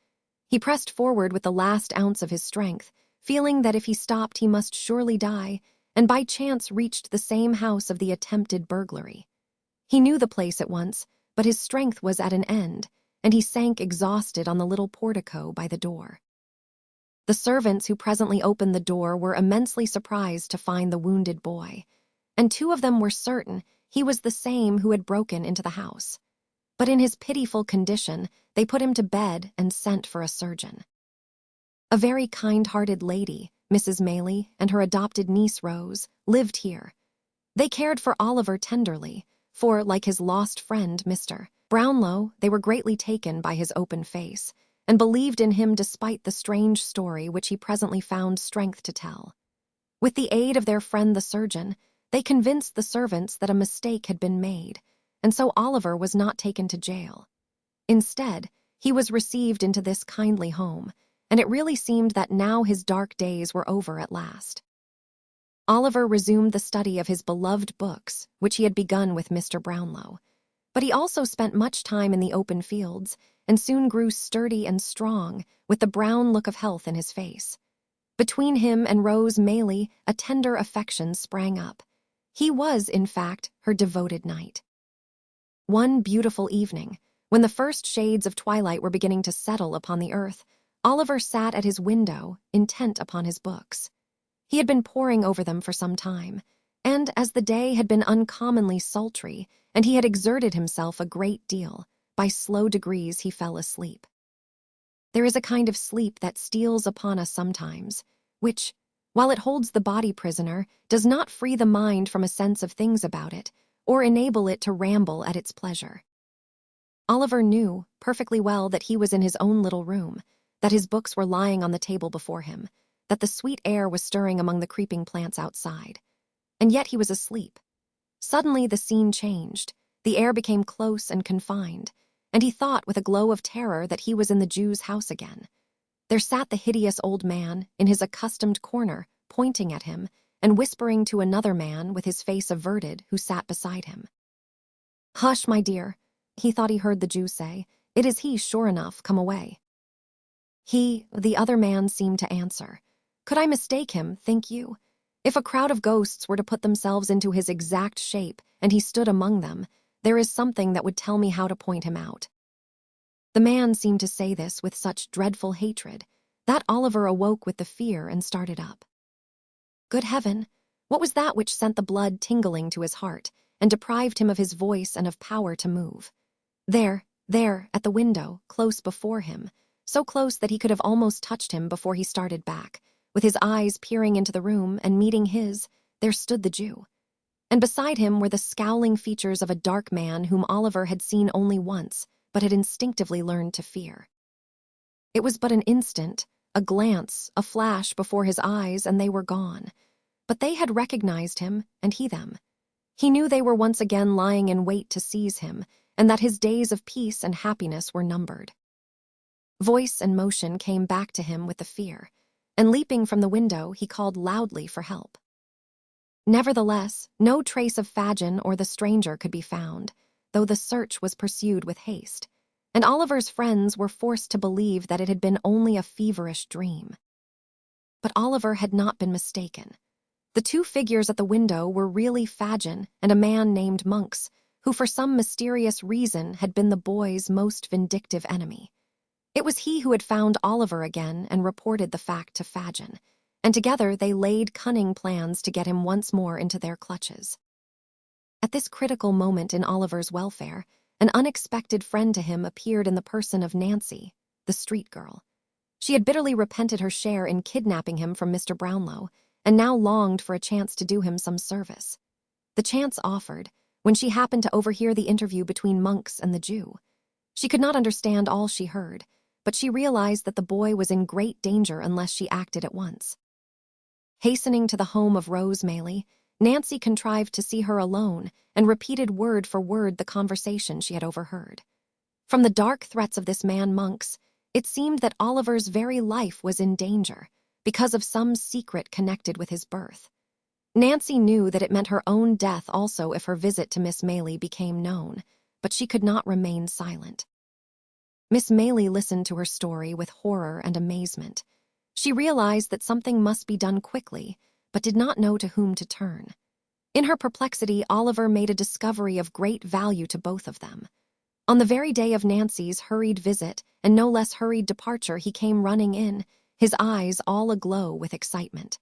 Speaker 1: He pressed forward with the last ounce of his strength, feeling that if he stopped he must surely die, and by chance reached the same house of the attempted burglary. He knew the place at once, but his strength was at an end, and he sank exhausted on the little portico by the door. The servants who presently opened the door were immensely surprised to find the wounded boy, and 2 of them were certain he was the same who had broken into the house. But in his pitiful condition, they put him to bed and sent for a surgeon. A very kind-hearted lady, Mrs. Maylie, and her adopted niece Rose, lived here. They cared for Oliver tenderly, for, like his lost friend, Mr. Brownlow, they were greatly taken by his open face, and believed in him despite the strange story which he presently found strength to tell. With the aid of their friend the surgeon, they convinced the servants that a mistake had been made, and so Oliver was not taken to jail. Instead, he was received into this kindly home, and it really seemed that now his dark days were over at last. Oliver resumed the study of his beloved books, which he had begun with Mr. Brownlow. But he also spent much time in the open fields, and soon grew sturdy and strong, with the brown look of health in his face. Between him and Rose Maylie, a tender affection sprang up. He was, in fact, her devoted knight. One beautiful evening, when the first shades of twilight were beginning to settle upon the earth, Oliver sat at his window, intent upon his books. He had been poring over them for some time, and as the day had been uncommonly sultry, and he had exerted himself a great deal, by slow degrees he fell asleep. There is a kind of sleep that steals upon us sometimes, which, while it holds the body prisoner, does not free the mind from a sense of things about it, or enable it to ramble at its pleasure. Oliver knew perfectly well that he was in his own little room, that his books were lying on the table before him, that the sweet air was stirring among the creeping plants outside. And yet he was asleep. Suddenly the scene changed, the air became close and confined, and he thought with a glow of terror that he was in the Jew's house again. There sat the hideous old man in his accustomed corner, pointing at him, and whispering to another man with his face averted who sat beside him. "Hush, my dear," he thought he heard the Jew say. "It is he, sure enough, come away." The other man seemed to answer. "Could I mistake him, think you? If a crowd of ghosts were to put themselves into his exact shape, and he stood among them, there is something that would tell me how to point him out." The man seemed to say this with such dreadful hatred, that Oliver awoke with the fear and started up. Good heaven, what was that which sent the blood tingling to his heart, and deprived him of his voice and of power to move? There, at the window, close before him, so close that he could have almost touched him before he started back, with his eyes peering into the room, and meeting his, there stood the Jew. And beside him were the scowling features of a dark man whom Oliver had seen only once, but had instinctively learned to fear. It was but an instant, a glance, a flash before his eyes, and they were gone. But they had recognized him, and he them. He knew they were once again lying in wait to seize him, and that his days of peace and happiness were numbered. Voice and motion came back to him with the fear, and leaping from the window, he called loudly for help. Nevertheless, no trace of Fagin or the stranger could be found, though the search was pursued with haste, and Oliver's friends were forced to believe that it had been only a feverish dream. But Oliver had not been mistaken. The two figures at the window were really Fagin and a man named Monks, who for some mysterious reason had been the boy's most vindictive enemy. It was he who had found Oliver again and reported the fact to Fagin, and together they laid cunning plans to get him once more into their clutches. At this critical moment in Oliver's welfare, an unexpected friend to him appeared in the person of Nancy, the street girl. She had bitterly repented her share in kidnapping him from Mr. Brownlow, and now longed for a chance to do him some service. The chance offered, when she happened to overhear the interview between Monks and the Jew. She could not understand all she heard, but she realized that the boy was in great danger unless she acted at once. Hastening to the home of Rose Maylie, Nancy contrived to see her alone and repeated word for word the conversation she had overheard. From the dark threats of this man Monks, it seemed that Oliver's very life was in danger, because of some secret connected with his birth. Nancy knew that it meant her own death also if her visit to Miss Maylie became known, but she could not remain silent. Miss Maylie listened to her story with horror and amazement. She realized that something must be done quickly, but did not know to whom to turn. In her perplexity, Oliver made a discovery of great value to both of them. On the very day of Nancy's hurried visit and no less hurried departure, he came running in, his eyes all aglow with excitement.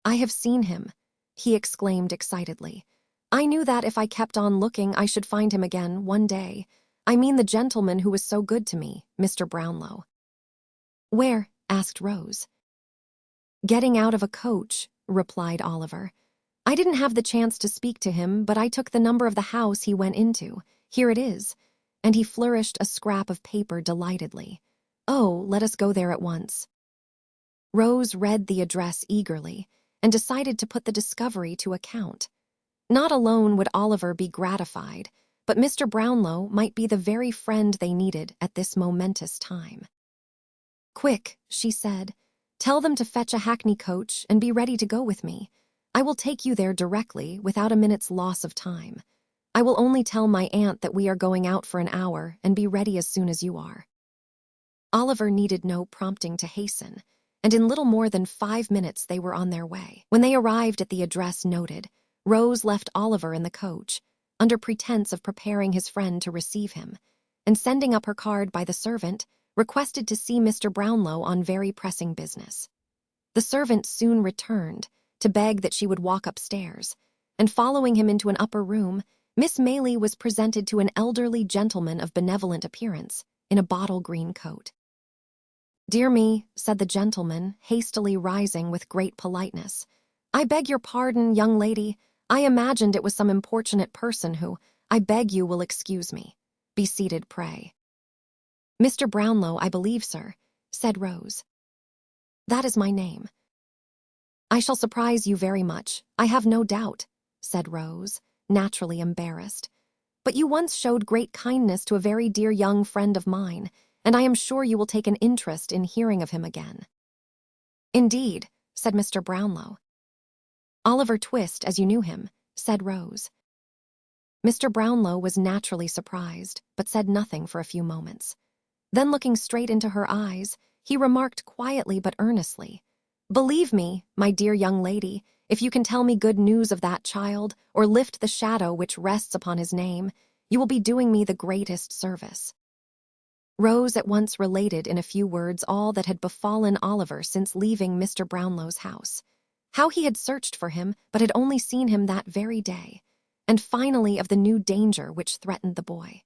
Speaker 1: "I have seen him," he exclaimed excitedly. I knew that if I kept on looking, I should find him again one day. I mean the gentleman who was so good to me, Mr. Brownlow." "Where?" asked Rose. "Getting out of a coach," replied Oliver. "I didn't have the chance to speak to him, but I took the number of the house he went into. Here it is." And he flourished a scrap of paper delightedly. "Oh, let us go there at once." Rose read the address eagerly and decided to put the discovery to account. Not alone would Oliver be gratified, but Mr. Brownlow might be the very friend they needed at this momentous time. "Quick," she said, "tell them to fetch a hackney coach and be ready to go with me. I will take you there directly without a minute's loss of time. I will only tell my aunt that we are going out for an hour and be ready as soon as you are." Oliver needed no prompting to hasten, and in little more than 5 minutes they were on their way. When they arrived at the address noted, Rose left Oliver in the coach, under pretense of preparing his friend to receive him, and sending up her card by the servant, requested to see Mr. Brownlow on very pressing business. The servant soon returned to beg that she would walk upstairs, and following him into an upper room, Miss Maylie was presented to an elderly gentleman of benevolent appearance in a bottle-green coat. "Dear me," said the gentleman, hastily rising with great politeness, "I beg your pardon, young lady. I imagined it was some importunate person who, I beg you will excuse me. Be seated, pray." "Mr. Brownlow, I believe, sir," said Rose. "That is my name." "I shall surprise you very much, I have no doubt," said Rose, naturally embarrassed. "But you once showed great kindness to a very dear young friend of mine, and I am sure you will take an interest in hearing of him again." "Indeed," said Mr. Brownlow. "Oliver Twist, as you knew him," said Rose. Mr. Brownlow was naturally surprised, but said nothing for a few moments. Then, looking straight into her eyes, he remarked quietly but earnestly, "Believe me, my dear young lady, if you can tell me good news of that child, or lift the shadow which rests upon his name, you will be doing me the greatest service." Rose at once related in a few words all that had befallen Oliver since leaving Mr. Brownlow's house, how he had searched for him but had only seen him that very day, and finally of the new danger which threatened the boy.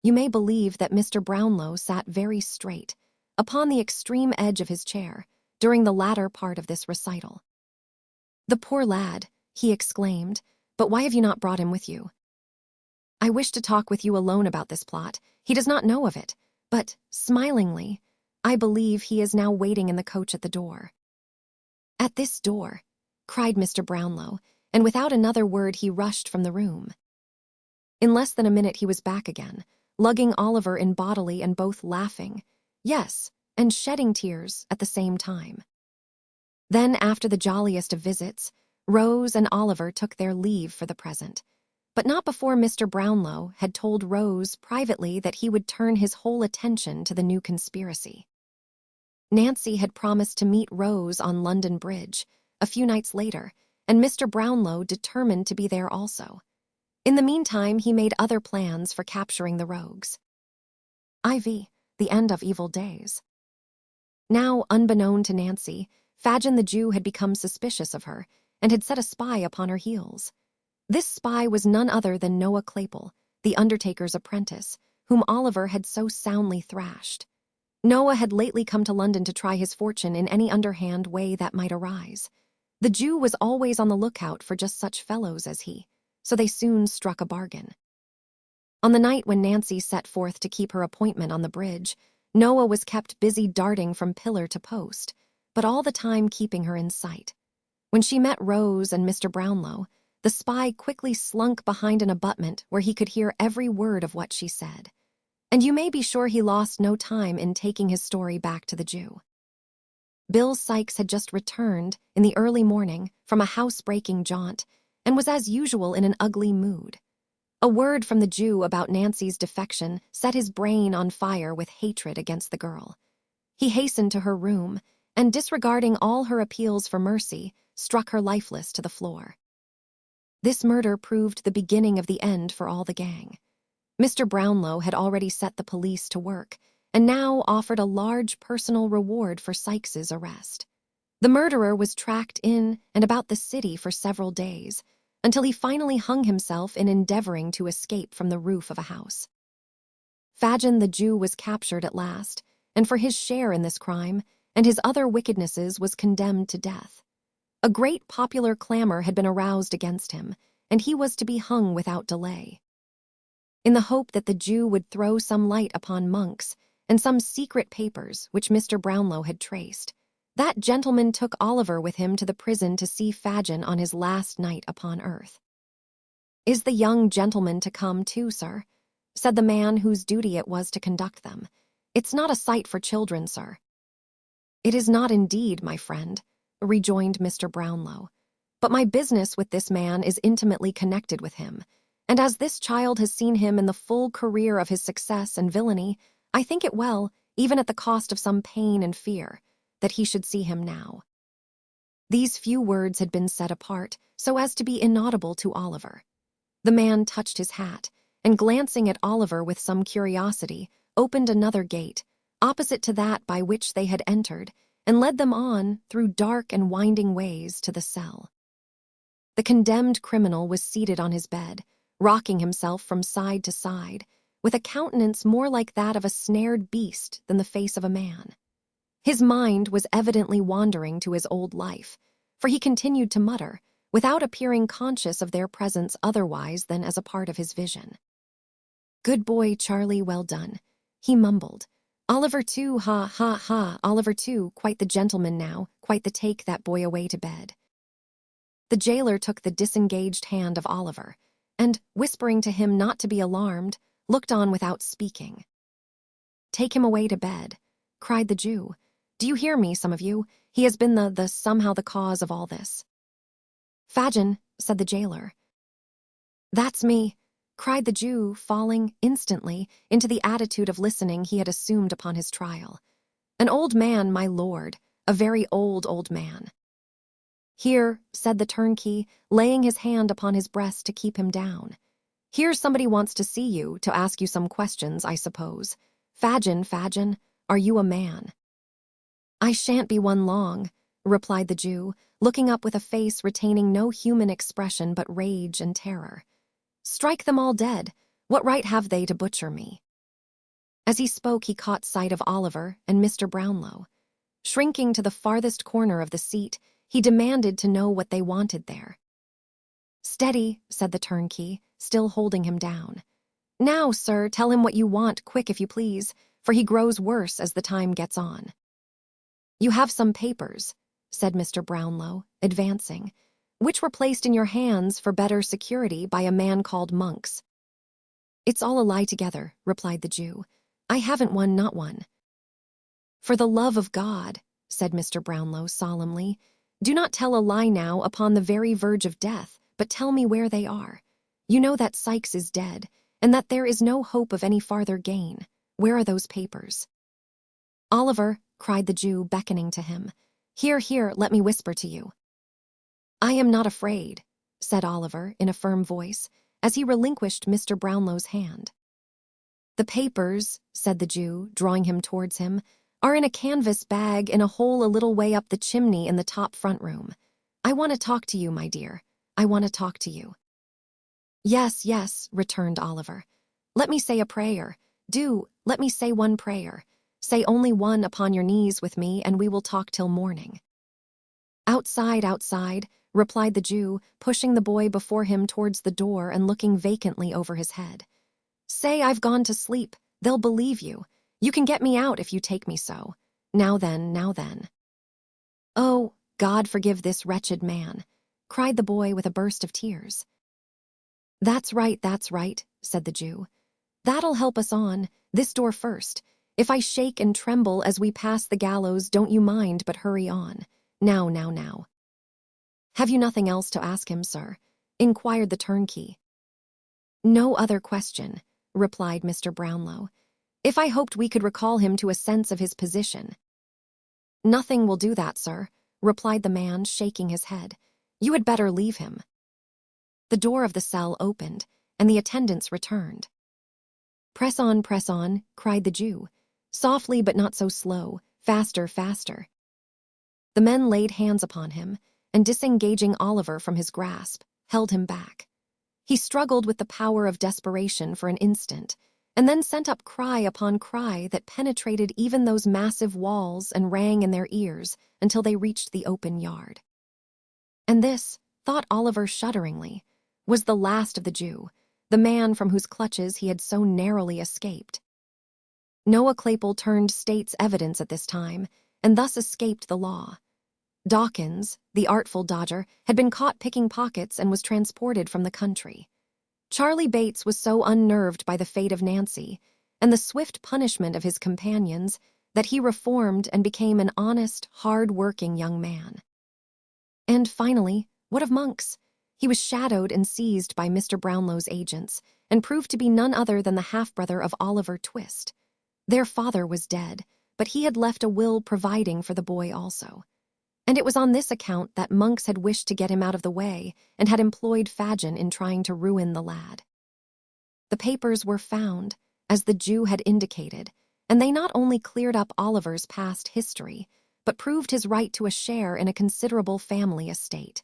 Speaker 1: You may believe that Mr. Brownlow sat very straight, upon the extreme edge of his chair, during the latter part of this recital. "The poor lad," he exclaimed, "but why have you not brought him with you? I wish to talk with you alone about this plot. He does not know of it, but, smilingly, I believe he is now waiting in the coach at the door." "At this door?" cried Mr. Brownlow, and without another word he rushed from the room. In less than a minute he was back again, lugging Oliver in bodily and both laughing, yes, and shedding tears at the same time. Then, after the jolliest of visits, Rose and Oliver took their leave for the present, but not before Mr. Brownlow had told Rose privately that he would turn his whole attention to the new conspiracy. Nancy had promised to meet Rose on London Bridge a few nights later, and Mr. Brownlow determined to be there also. In the meantime, he made other plans for capturing the rogues. IV. The end of evil days. Now, unbeknown to Nancy, Fagin the Jew had become suspicious of her and had set a spy upon her heels. This spy was none other than Noah Claypole, the undertaker's apprentice, whom Oliver had so soundly thrashed. Noah had lately come to London to try his fortune in any underhand way that might arise. The Jew was always on the lookout for just such fellows as he, so they soon struck a bargain. On the night when Nancy set forth to keep her appointment on the bridge, Noah was kept busy darting from pillar to post, but all the time keeping her in sight. When she met Rose and Mr. Brownlow, the spy quickly slunk behind an abutment where he could hear every word of what she said. And you may be sure he lost no time in taking his story back to the Jew. Bill Sykes had just returned, in the early morning, from a house-breaking jaunt, and was as usual in an ugly mood. A word from the Jew about Nancy's defection set his brain on fire with hatred against the girl. He hastened to her room, and disregarding all her appeals for mercy, struck her lifeless to the floor. This murder proved the beginning of the end for all the gang. Mr. Brownlow had already set the police to work, and now offered a large personal reward for Sykes's arrest. The murderer was tracked in and about the city for several days, until he finally hung himself in endeavoring to escape from the roof of a house. Fagin the Jew was captured at last, and for his share in this crime and his other wickednesses was condemned to death. A great popular clamor had been aroused against him, and he was to be hung without delay. In the hope that the Jew would throw some light upon Monks and some secret papers which Mr. Brownlow had traced, that gentleman took Oliver with him to the prison to see Fagin on his last night upon earth. "Is the young gentleman to come too, sir?" said the man whose duty it was to conduct them. "It's not a sight for children, sir." "It is not indeed, my friend," rejoined Mr. Brownlow. "But my business with this man is intimately connected with him, and as this child has seen him in the full career of his success and villainy, I think it well, even at the cost of some pain and fear, that he should see him now." These few words had been said apart, so as to be inaudible to Oliver. The man touched his hat, and glancing at Oliver with some curiosity, opened another gate, opposite to that by which they had entered, and led them on, through dark and winding ways, to the cell. The condemned criminal was seated on his bed, rocking himself from side to side, with a countenance more like that of a snared beast than the face of a man. His mind was evidently wandering to his old life, for he continued to mutter, without appearing conscious of their presence otherwise than as a part of his vision. "Good boy, Charlie, well done," he mumbled. "Oliver too, ha, ha, ha, Oliver too, quite the gentleman now, quite the take that boy away to bed." The jailer took the disengaged hand of Oliver, and, whispering to him not to be alarmed, looked on without speaking. "Take him away to bed," cried the Jew. "Do you hear me, some of you? He has been somehow the cause of all this." "Fagin," said the jailer. "That's me," cried the Jew, falling instantly into the attitude of listening he had assumed upon his trial. "An old man, my lord, a very old man." "Here," said the turnkey, laying his hand upon his breast to keep him down. "Here somebody wants to see you, to ask you some questions, I suppose. Fagin, are you a man?" "I shan't be one long," replied the Jew, looking up with a face retaining no human expression but rage and terror. "Strike them all dead. What right have they to butcher me?" As he spoke, he caught sight of Oliver and Mr. Brownlow. Shrinking to the farthest corner of the seat, he demanded to know what they wanted there. "Steady," said the turnkey, still holding him down. "Now, sir, tell him what you want, quick if you please, for he grows worse as the time gets on." "You have some papers," said Mr. Brownlow, advancing, "which were placed in your hands for better security by a man called Monks." "It's all a lie together," replied the Jew. "I haven't one, not one." "For the love of God," said Mr. Brownlow solemnly, "do not tell a lie now upon the very verge of death, but tell me where they are. You know that Sykes is dead, and that there is no hope of any farther gain. Where are those papers?" "Oliver," cried the Jew, beckoning to him. Here, let me whisper to you." "I am not afraid," said Oliver in a firm voice, as he relinquished Mr. Brownlow's hand. "The papers," said the Jew, drawing him towards him, "are in a canvas bag in a hole a little way up the chimney in the top front room. I want to talk to you, my dear. I want to talk to you." Yes, returned Oliver. "Let me say a prayer. Do, let me say one prayer. Say only one upon your knees with me, and we will talk till morning." Outside, replied the Jew, pushing the boy before him towards the door and looking vacantly over his head. "Say I've gone to sleep. They'll believe you. You can get me out if you take me so. Now then. "Oh, God forgive this wretched man," cried the boy with a burst of tears. That's right, said the Jew. "That'll help us on. This door first. If I shake and tremble as we pass the gallows, don't you mind, but hurry on. Now. "Have you nothing else to ask him, sir?" inquired the turnkey. "No other question," replied Mr. Brownlow. "If I hoped we could recall him to a sense of his position." "Nothing will do that, sir," replied the man, shaking his head. "You had better leave him." The door of the cell opened, and the attendants returned. Press on, cried the Jew. "Softly, but not so slow. Faster." The men laid hands upon him, and disengaging Oliver from his grasp, held him back. He struggled with the power of desperation for an instant, and then sent up cry upon cry that penetrated even those massive walls and rang in their ears until they reached the open yard. And this, thought Oliver shudderingly, was the last of the Jew, the man from whose clutches he had so narrowly escaped. Noah Claypole turned state's evidence at this time, and thus escaped the law. Dawkins, the artful dodger, had been caught picking pockets and was transported from the country. Charlie Bates was so unnerved by the fate of Nancy and the swift punishment of his companions that he reformed and became an honest, hard-working young man. And finally, what of Monks? He was shadowed and seized by Mr. Brownlow's agents and proved to be none other than the half-brother of Oliver Twist. Their father was dead, but he had left a will providing for the boy also. And it was on this account that Monks had wished to get him out of the way and had employed Fagin in trying to ruin the lad. The papers were found, as the Jew had indicated, and they not only cleared up Oliver's past history, but proved his right to a share in a considerable family estate.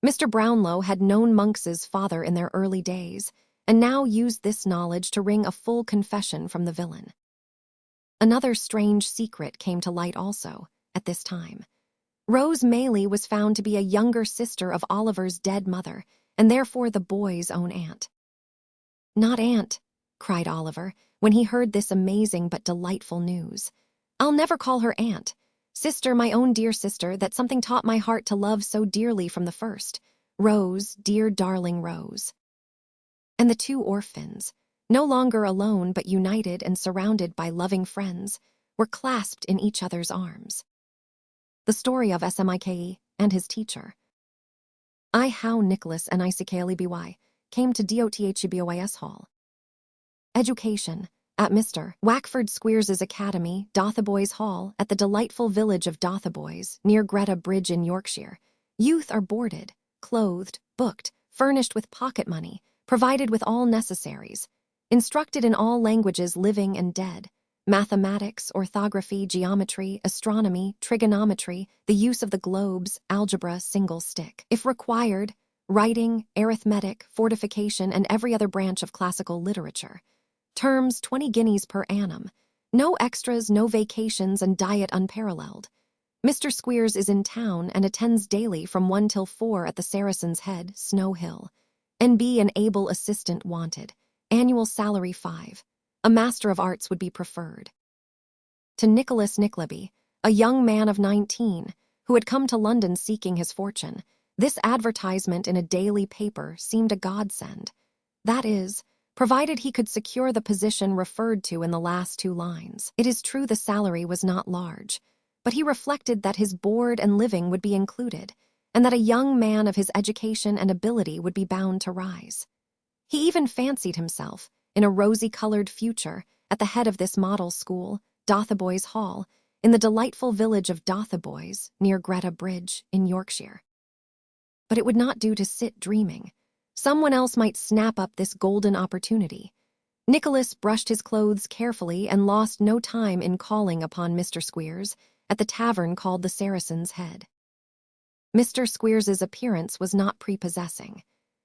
Speaker 1: Mr. Brownlow had known Monks's father in their early days, and now used this knowledge to wring a full confession from the villain. Another strange secret came to light also, at this time. Rose Maylie was found to be a younger sister of Oliver's dead mother, and therefore the boy's own aunt. "Not aunt," cried Oliver, when he heard this amazing but delightful news. "I'll never call her aunt. Sister, my own dear sister, that something taught my heart to love so dearly from the first. Rose, dear darling Rose." And the two orphans, no longer alone but united and surrounded by loving friends, were clasped in each other's arms. The story of Smike and his teacher. I how Nicholas and Ickby came to Dotboys Hall. Education at Mr. Wackford Squeers's Academy, Dotheboys Hall, at the delightful village of Dotheboys, near Greta Bridge in Yorkshire. Youth are boarded, clothed, booked, furnished with pocket money, provided with all necessaries, instructed in all languages living and dead, mathematics, orthography, geometry, astronomy, trigonometry, the use of the globes, algebra, single stick. If required, writing, arithmetic, fortification, and every other branch of classical literature. Terms 20 guineas per annum. No extras, no vacations, and diet unparalleled. Mr. Squeers is in town and attends daily from 1 till 4 at the Saracen's Head, Snow Hill. N.B. an able assistant wanted. Annual salary 5. A Master of Arts would be preferred. To Nicholas Nickleby, a young man of 19, who had come to London seeking his fortune, this advertisement in a daily paper seemed a godsend. That is, provided he could secure the position referred to in the last 2 lines. It is true the salary was not large, but he reflected that his board and living would be included, and that a young man of his education and ability would be bound to rise. He even fancied himself, in a rosy-colored future, at the head of this model school, Dotheboys Hall, in the delightful village of Dotheboys, near Greta Bridge, in Yorkshire. But it would not do to sit dreaming. Someone else might snap up this golden opportunity. Nicholas brushed his clothes carefully and lost no time in calling upon Mr. Squeers at the tavern called the Saracen's Head. Mr. Squeers's appearance was not prepossessing.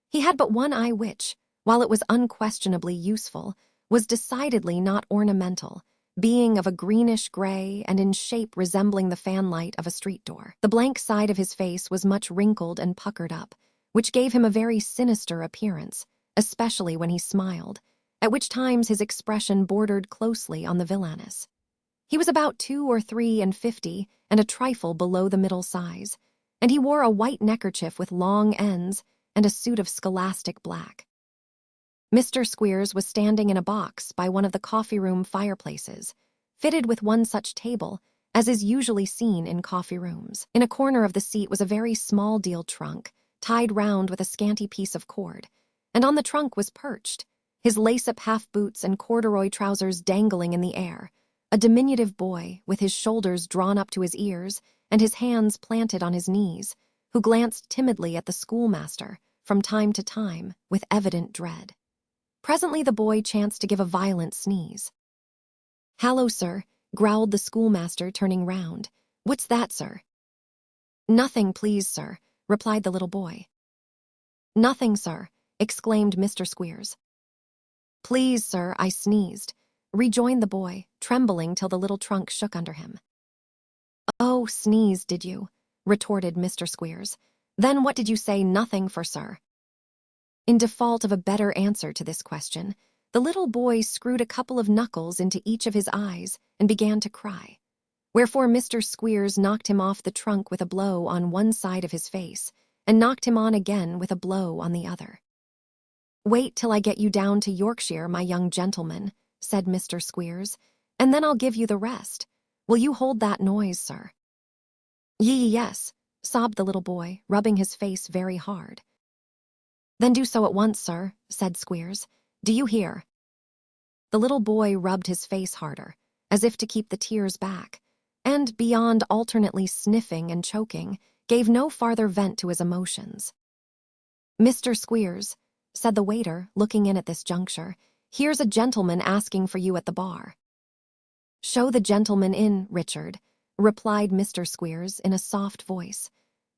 Speaker 1: He had but one eye which, while it was unquestionably useful, was decidedly not ornamental, being of a greenish-gray and in shape resembling the fanlight of a street door. The blank side of his face was much wrinkled and puckered up, which gave him a very sinister appearance, especially when he smiled, at which times his expression bordered closely on the villainous. He was about 2 or 3 and 50 and a trifle below the middle size, and he wore a white neckerchief with long ends and a suit of scholastic black. Mr. Squeers was standing in a box by one of the coffee-room fireplaces, fitted with one such table as is usually seen in coffee-rooms. In a corner of the seat was a very small deal trunk, tied round with a scanty piece of cord, and on the trunk was perched, his lace-up half-boots and corduroy trousers dangling in the air, a diminutive boy with his shoulders drawn up to his ears and his hands planted on his knees, who glanced timidly at the schoolmaster from time to time with evident dread. Presently the boy chanced to give a violent sneeze. "Hallo, sir," growled the schoolmaster, turning round. "What's that, sir?" "Nothing, please, sir," replied the little boy. "Nothing, sir," exclaimed Mr. Squeers. "Please, sir, I sneezed," rejoined the boy, trembling till the little trunk shook under him. "Oh, sneezed, did you?" retorted Mr. Squeers. "Then what did you say nothing for, sir?" In default of a better answer to this question, the little boy screwed a couple of knuckles into each of his eyes and began to cry, wherefore Mr. Squeers knocked him off the trunk with a blow on one side of his face and knocked him on again with a blow on the other. "Wait till I get you down to Yorkshire, my young gentleman," said Mr. Squeers, "and then I'll give you the rest. Will you hold that noise, sir?" Yes," sobbed the little boy, rubbing his face very hard. "Then do so at once, sir," said Squeers. "Do you hear?" The little boy rubbed his face harder, as if to keep the tears back, and, beyond alternately sniffing and choking, gave no farther vent to his emotions. "Mr. Squeers," said the waiter, looking in at this juncture, "here's a gentleman asking for you at the bar." "Show the gentleman in, Richard," replied Mr. Squeers in a soft voice.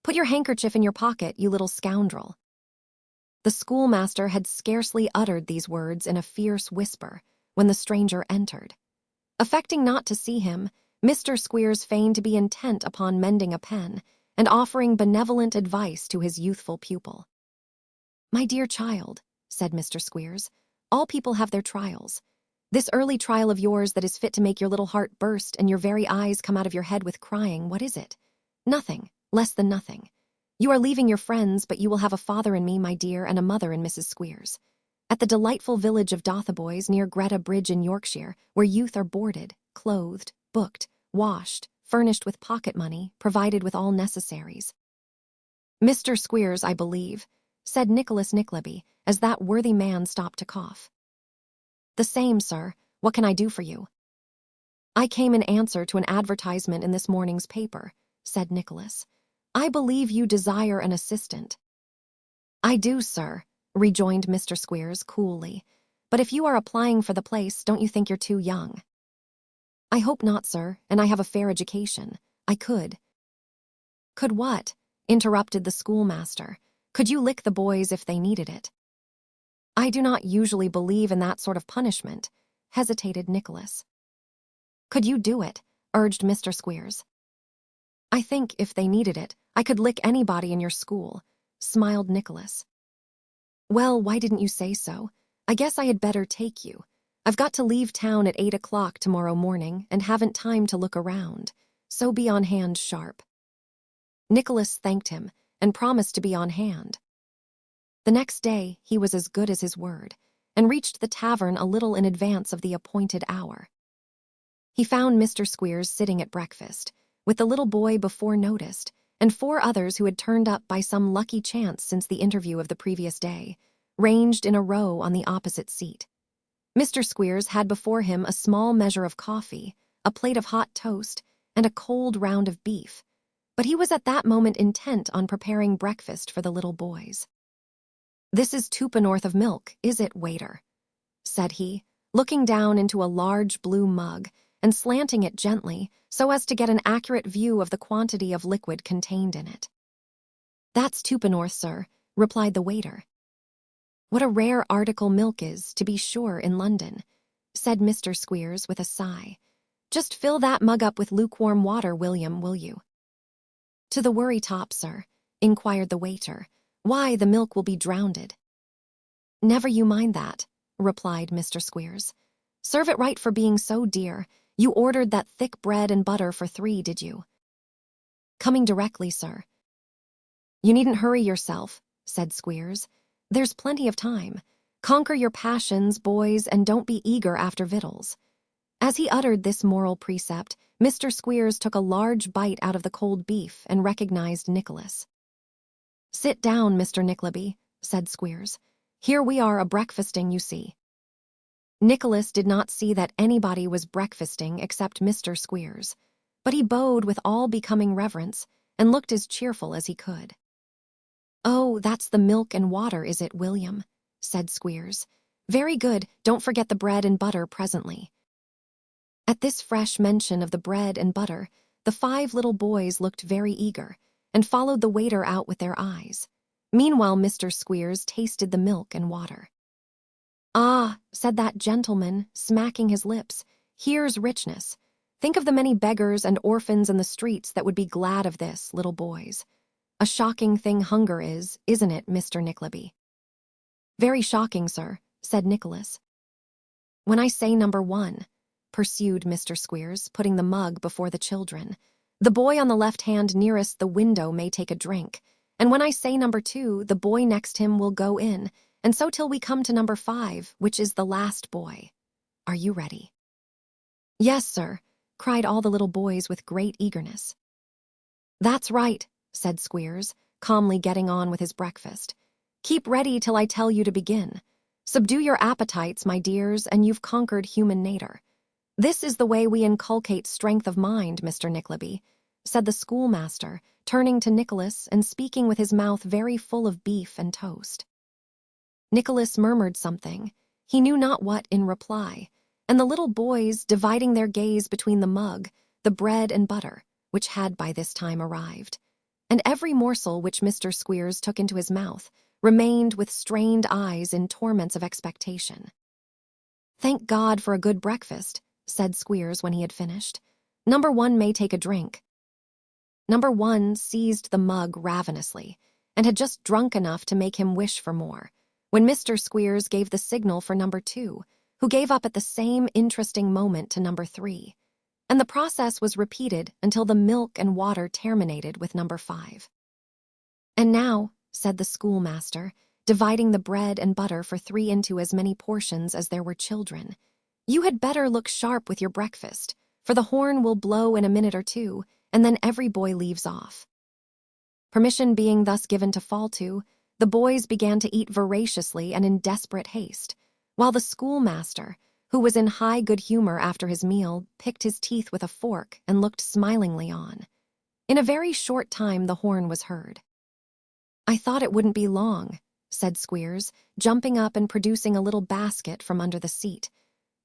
Speaker 1: "Put your handkerchief in your pocket, you little scoundrel." The schoolmaster had scarcely uttered these words in a fierce whisper when the stranger entered. Affecting not to see him, Mr. Squeers feigned to be intent upon mending a pen and offering benevolent advice to his youthful pupil. "My dear child," said Mr. Squeers, "all people have their trials. This early trial of yours that is fit to make your little heart burst and your very eyes come out of your head with crying, what is it? Nothing, less than nothing. You are leaving your friends, but you will have a father in me, my dear, and a mother in Mrs. Squeers. At the delightful village of Dotheboys, near Greta Bridge in Yorkshire, where youth are boarded, clothed, booked, washed, furnished with pocket money, provided with all necessaries." "Mr. Squeers, I believe," said Nicholas Nickleby, as that worthy man stopped to cough. "The same, sir. What can I do for you?" "I came in answer to an advertisement in this morning's paper," said Nicholas. "I believe you desire an assistant." "I do, sir," rejoined Mr. Squeers coolly. "But if you are applying for the place, don't you think you're too young?" "I hope not, sir, and I have a fair education. I could." "Could what?" interrupted the schoolmaster. "Could you lick the boys if they needed it?" "I do not usually believe in that sort of punishment," hesitated Nicholas. "Could you do it?" urged Mr. Squeers. "I think, if they needed it, I could lick anybody in your school," smiled Nicholas. "Well, why didn't you say so? I guess I had better take you. I've got to leave town at 8 o'clock tomorrow morning and haven't time to look around, so be on hand sharp." Nicholas thanked him and promised to be on hand. The next day he was as good as his word, and reached the tavern a little in advance of the appointed hour. He found Mr. Squeers sitting at breakfast, with the little boy before noticed, and 4 others who had turned up by some lucky chance since the interview of the previous day, ranged in a row on the opposite seat. Mr. Squeers had before him a small measure of coffee, a plate of hot toast, and a cold round of beef, but he was at that moment intent on preparing breakfast for the little boys. "This is 2 of milk, is it, waiter?" said he, looking down into a large blue mug and slanting it gently so as to get an accurate view of the quantity of liquid contained in it. "That's 2, sir," replied the waiter. "What a rare article milk is, to be sure, in London," said Mr. Squeers with a sigh. "Just fill that mug up with lukewarm water, William, will you?" "To the worry top, sir?" inquired the waiter. "Why, the milk will be drowned." "Never you mind that," replied Mr. Squeers. "Serve it right for being so dear. You ordered that thick bread and butter for 3, did you?" "Coming directly, sir." "You needn't hurry yourself," said Squeers. "There's plenty of time. Conquer your passions, boys, and don't be eager after victuals." As he uttered this moral precept, Mr. Squeers took a large bite out of the cold beef and recognized Nicholas. "Sit down, Mr. Nickleby," said Squeers. "Here we are a-breakfasting, you see." Nicholas did not see that anybody was breakfasting except Mr. Squeers, but he bowed with all becoming reverence and looked as cheerful as he could. "Oh, that's the milk and water, is it, William?" said Squeers. "Very good, don't forget the bread and butter presently." At this fresh mention of the bread and butter, the 5 little boys looked very eager, and followed the waiter out with their eyes. Meanwhile, Mr. Squeers tasted the milk and water. "Ah," said that gentleman, smacking his lips, "here's richness. Think of the many beggars and orphans in the streets that would be glad of this, little boys. A shocking thing hunger is, isn't it, Mr. Nickleby?" "Very shocking, sir," said Nicholas. "When I say number one," pursued Mr. Squeers, putting the mug before the children, "the boy on the left hand nearest the window may take a drink, and when I say number two, the boy next him will go in, and so till we come to number five, which is the last boy. Are you ready?" "Yes, sir," cried all the little boys with great eagerness. "That's right," said Squeers, calmly getting on with his breakfast. "Keep ready till I tell you to begin. Subdue your appetites, my dears, and you've conquered human nature. This is the way we inculcate strength of mind, Mr. Nickleby," said the schoolmaster, turning to Nicholas and speaking with his mouth very full of beef and toast. Nicholas murmured something, he knew not what, in reply, and the little boys, dividing their gaze between the mug, the bread and butter, which had by this time arrived, and every morsel which Mr. Squeers took into his mouth, remained with strained eyes in torments of expectation. "Thank God for a good breakfast," said Squeers when he had finished. "Number one may take a drink." Number one seized the mug ravenously, and had just drunk enough to make him wish for more, when Mr. Squeers gave the signal for number two, who gave up at the same interesting moment to number three, and the process was repeated until the milk and water terminated with number five. "And now," said the schoolmaster, dividing the bread and butter for three into as many portions as there were children, "you had better look sharp with your breakfast, for the horn will blow in a minute or two, and then every boy leaves off." Permission being thus given to fall to, the boys began to eat voraciously and in desperate haste, while the schoolmaster, who was in high good humor after his meal, picked his teeth with a fork and looked smilingly on. In a very short time the horn was heard. "I thought it wouldn't be long," said Squeers, jumping up and producing a little basket from under the seat.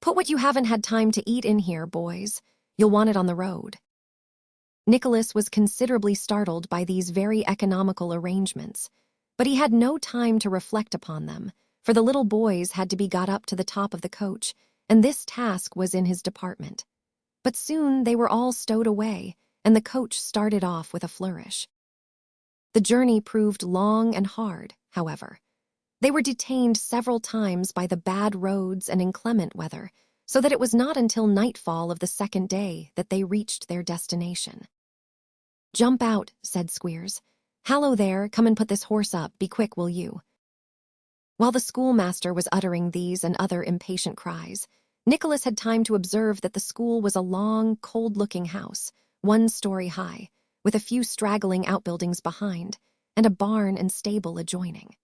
Speaker 1: "Put what you haven't had time to eat in here, boys. You'll want it on the road." Nicholas was considerably startled by these very economical arrangements, but he had no time to reflect upon them, for the little boys had to be got up to the top of the coach, and this task was in his department. But soon they were all stowed away, and the coach started off with a flourish. The journey proved long and hard, however. They were detained several times by the bad roads and inclement weather, so that it was not until nightfall of the second day that they reached their destination. "Jump out," said Squeers. "Hallo there, come and put this horse up, be quick, will you?" While the schoolmaster was uttering these and other impatient cries, Nicholas had time to observe that the school was a long, cold-looking house, 1 story high, with a few straggling outbuildings behind, and a barn and stable adjoining.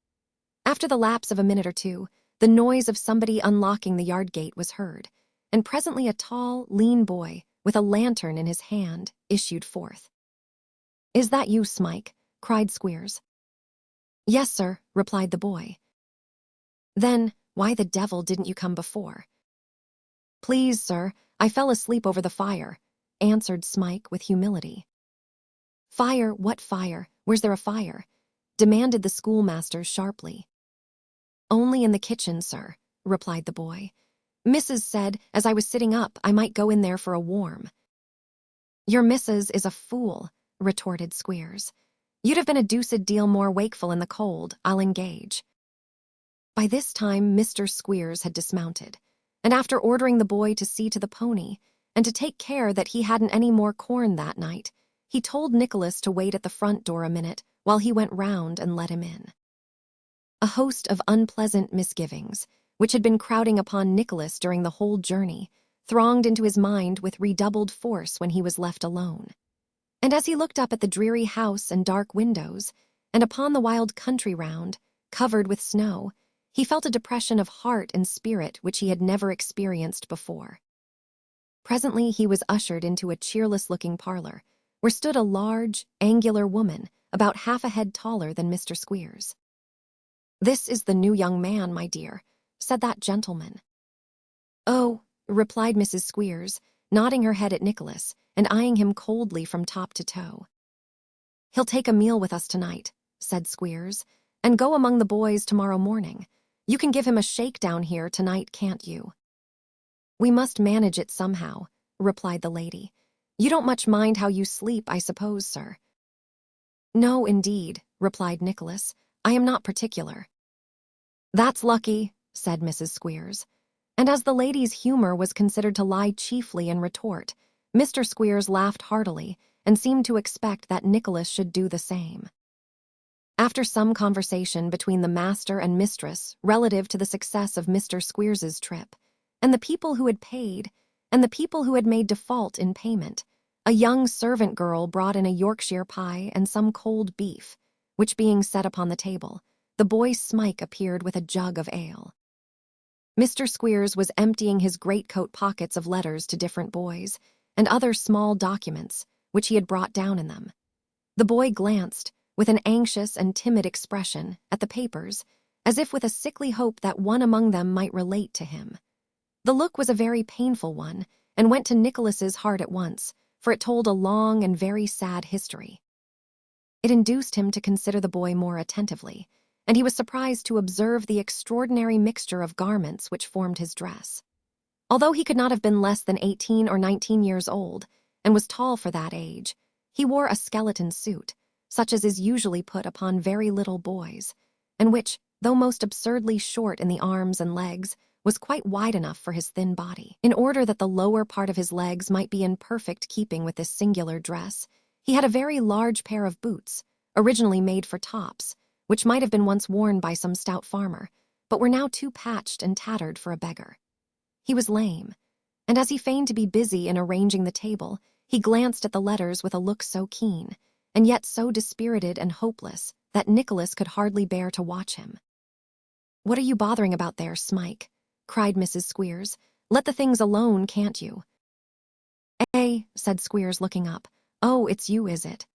Speaker 1: After the lapse of a minute or two, the noise of somebody unlocking the yard gate was heard, and presently a tall, lean boy, with a lantern in his hand, issued forth. "Is that you, Smike?" cried Squeers. "Yes, sir," replied the boy. "Then, why the devil didn't you come before?" "Please, sir, I fell asleep over the fire," answered Smike with humility. "Fire? What fire? Where's there a fire?" demanded the schoolmaster sharply. "Only in the kitchen, sir," replied the boy. "Missus said, as I was sitting up, I might go in there for a warm." "Your missus is a fool," retorted Squeers. "You'd have been a deuced deal more wakeful in the cold, I'll engage." By this time Mr. Squeers had dismounted, and after ordering the boy to see to the pony, and to take care that he hadn't any more corn that night, he told Nicholas to wait at the front door a minute while he went round and let him in. A host of unpleasant misgivings, which had been crowding upon Nicholas during the whole journey, thronged into his mind with redoubled force when he was left alone. And as he looked up at the dreary house and dark windows, and upon the wild country round, covered with snow, he felt a depression of heart and spirit which he had never experienced before. Presently he was ushered into a cheerless-looking parlor, where stood a large, angular woman, about half a head taller than Mr. Squeers. "This is the new young man, my dear," said that gentleman. "Oh," replied Mrs. Squeers, nodding her head at Nicholas, and eyeing him coldly from top to toe. "He'll take a meal with us tonight," said Squeers, and go among the boys tomorrow morning. You can give him a shakedown here tonight, can't you?" "We must manage it somehow," replied the lady. "You don't much mind how you sleep, I suppose, sir?" "No, indeed," replied Nicholas. "I am not particular." "That's lucky," said Mrs. Squeers. And as the lady's humor was considered to lie chiefly in retort, Mr. Squeers laughed heartily and seemed to expect that Nicholas should do the same. After some conversation between the master and mistress relative to the success of Mr. Squeers's trip, and the people who had paid, and the people who had made default in payment, a young servant girl brought in a Yorkshire pie and some cold beef, which being set upon the table, the boy Smike appeared with a jug of ale. Mr. Squeers was emptying his greatcoat pockets of letters to different boys, and other small documents, which he had brought down in them. The boy glanced, with an anxious and timid expression, at the papers, as if with a sickly hope that one among them might relate to him. The look was a very painful one, and went to Nicholas's heart at once, for it told a long and very sad history. It induced him to consider the boy more attentively, and he was surprised to observe the extraordinary mixture of garments which formed his dress. Although he could not have been less than 18 or 19 years old, and was tall for that age, he wore a skeleton suit, such as is usually put upon very little boys, and which, though most absurdly short in the arms and legs, was quite wide enough for his thin body. In order that the lower part of his legs might be in perfect keeping with this singular dress, he had a very large pair of boots, originally made for tops, which might have been once worn by some stout farmer, but were now too patched and tattered for a beggar. He was lame, and as he feigned to be busy in arranging the table, he glanced at the letters with a look so keen, and yet so dispirited and hopeless, that Nicholas could hardly bear to watch him. "What are you bothering about there, Smike?" cried Mrs. Squeers. "Let the things alone, can't you?" "Eh," said Squeers, looking up. "Oh, it's you, is it?"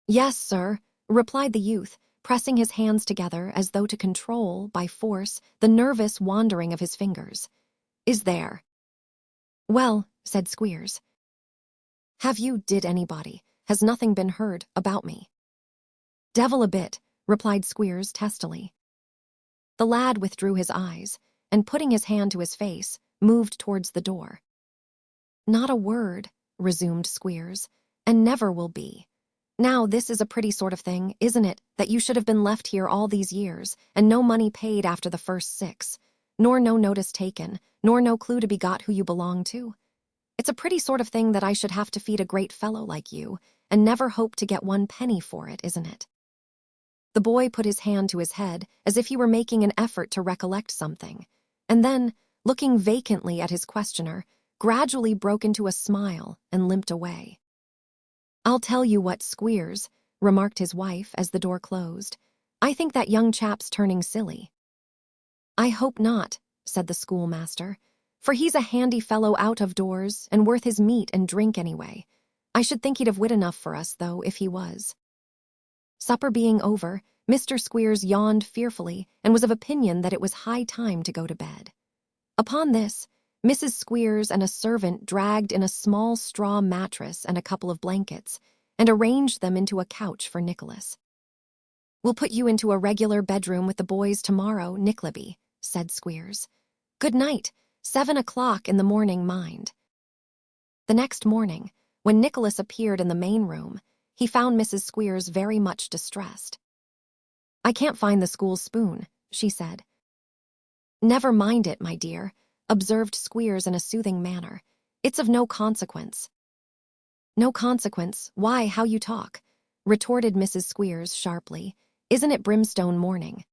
Speaker 1: "Yes, sir," replied the youth, pressing his hands together as though to control, by force, the nervous wandering of his fingers. "Is there?" "Well," said Squeers. Did anybody, has nothing been heard about me?" "Devil a bit," replied Squeers testily. The lad withdrew his eyes, and putting his hand to his face, moved towards the door. "Not a word," resumed Squeers, "and never will be. Now, this is a pretty sort of thing, isn't it, that you should have been left here all these years, and no money paid after the first 6, nor no notice taken, nor no clue to be got who you belong to? It's a pretty sort of thing that I should have to feed a great fellow like you, and never hope to get 1 penny for it, isn't it?" The boy put his hand to his head, as if he were making an effort to recollect something, and then, looking vacantly at his questioner, gradually broke into a smile and limped away. "I'll tell you what, Squeers," remarked his wife as the door closed. "I think that young chap's turning silly." "I hope not," said the schoolmaster, "for he's a handy fellow out of doors and worth his meat and drink anyway. I should think he'd have wit enough for us, though, if he was." Supper being over, Mr. Squeers yawned fearfully and was of opinion that it was high time to go to bed. Upon this, Mrs. Squeers and a servant dragged in a small straw mattress and a couple of blankets, and arranged them into a couch for Nicholas. "We'll put you into a regular bedroom with the boys tomorrow, Nickleby," said Squeers. "Good night. 7 o'clock in the morning, mind." The next morning, when Nicholas appeared in the main room, he found Mrs. Squeers very much distressed. "I can't find the school spoon," she said. "Never mind it, my dear," observed Squeers in a soothing manner. "It's of no consequence." "No consequence? Why, how you talk," retorted Mrs. Squeers sharply. "Isn't it brimstone morning?"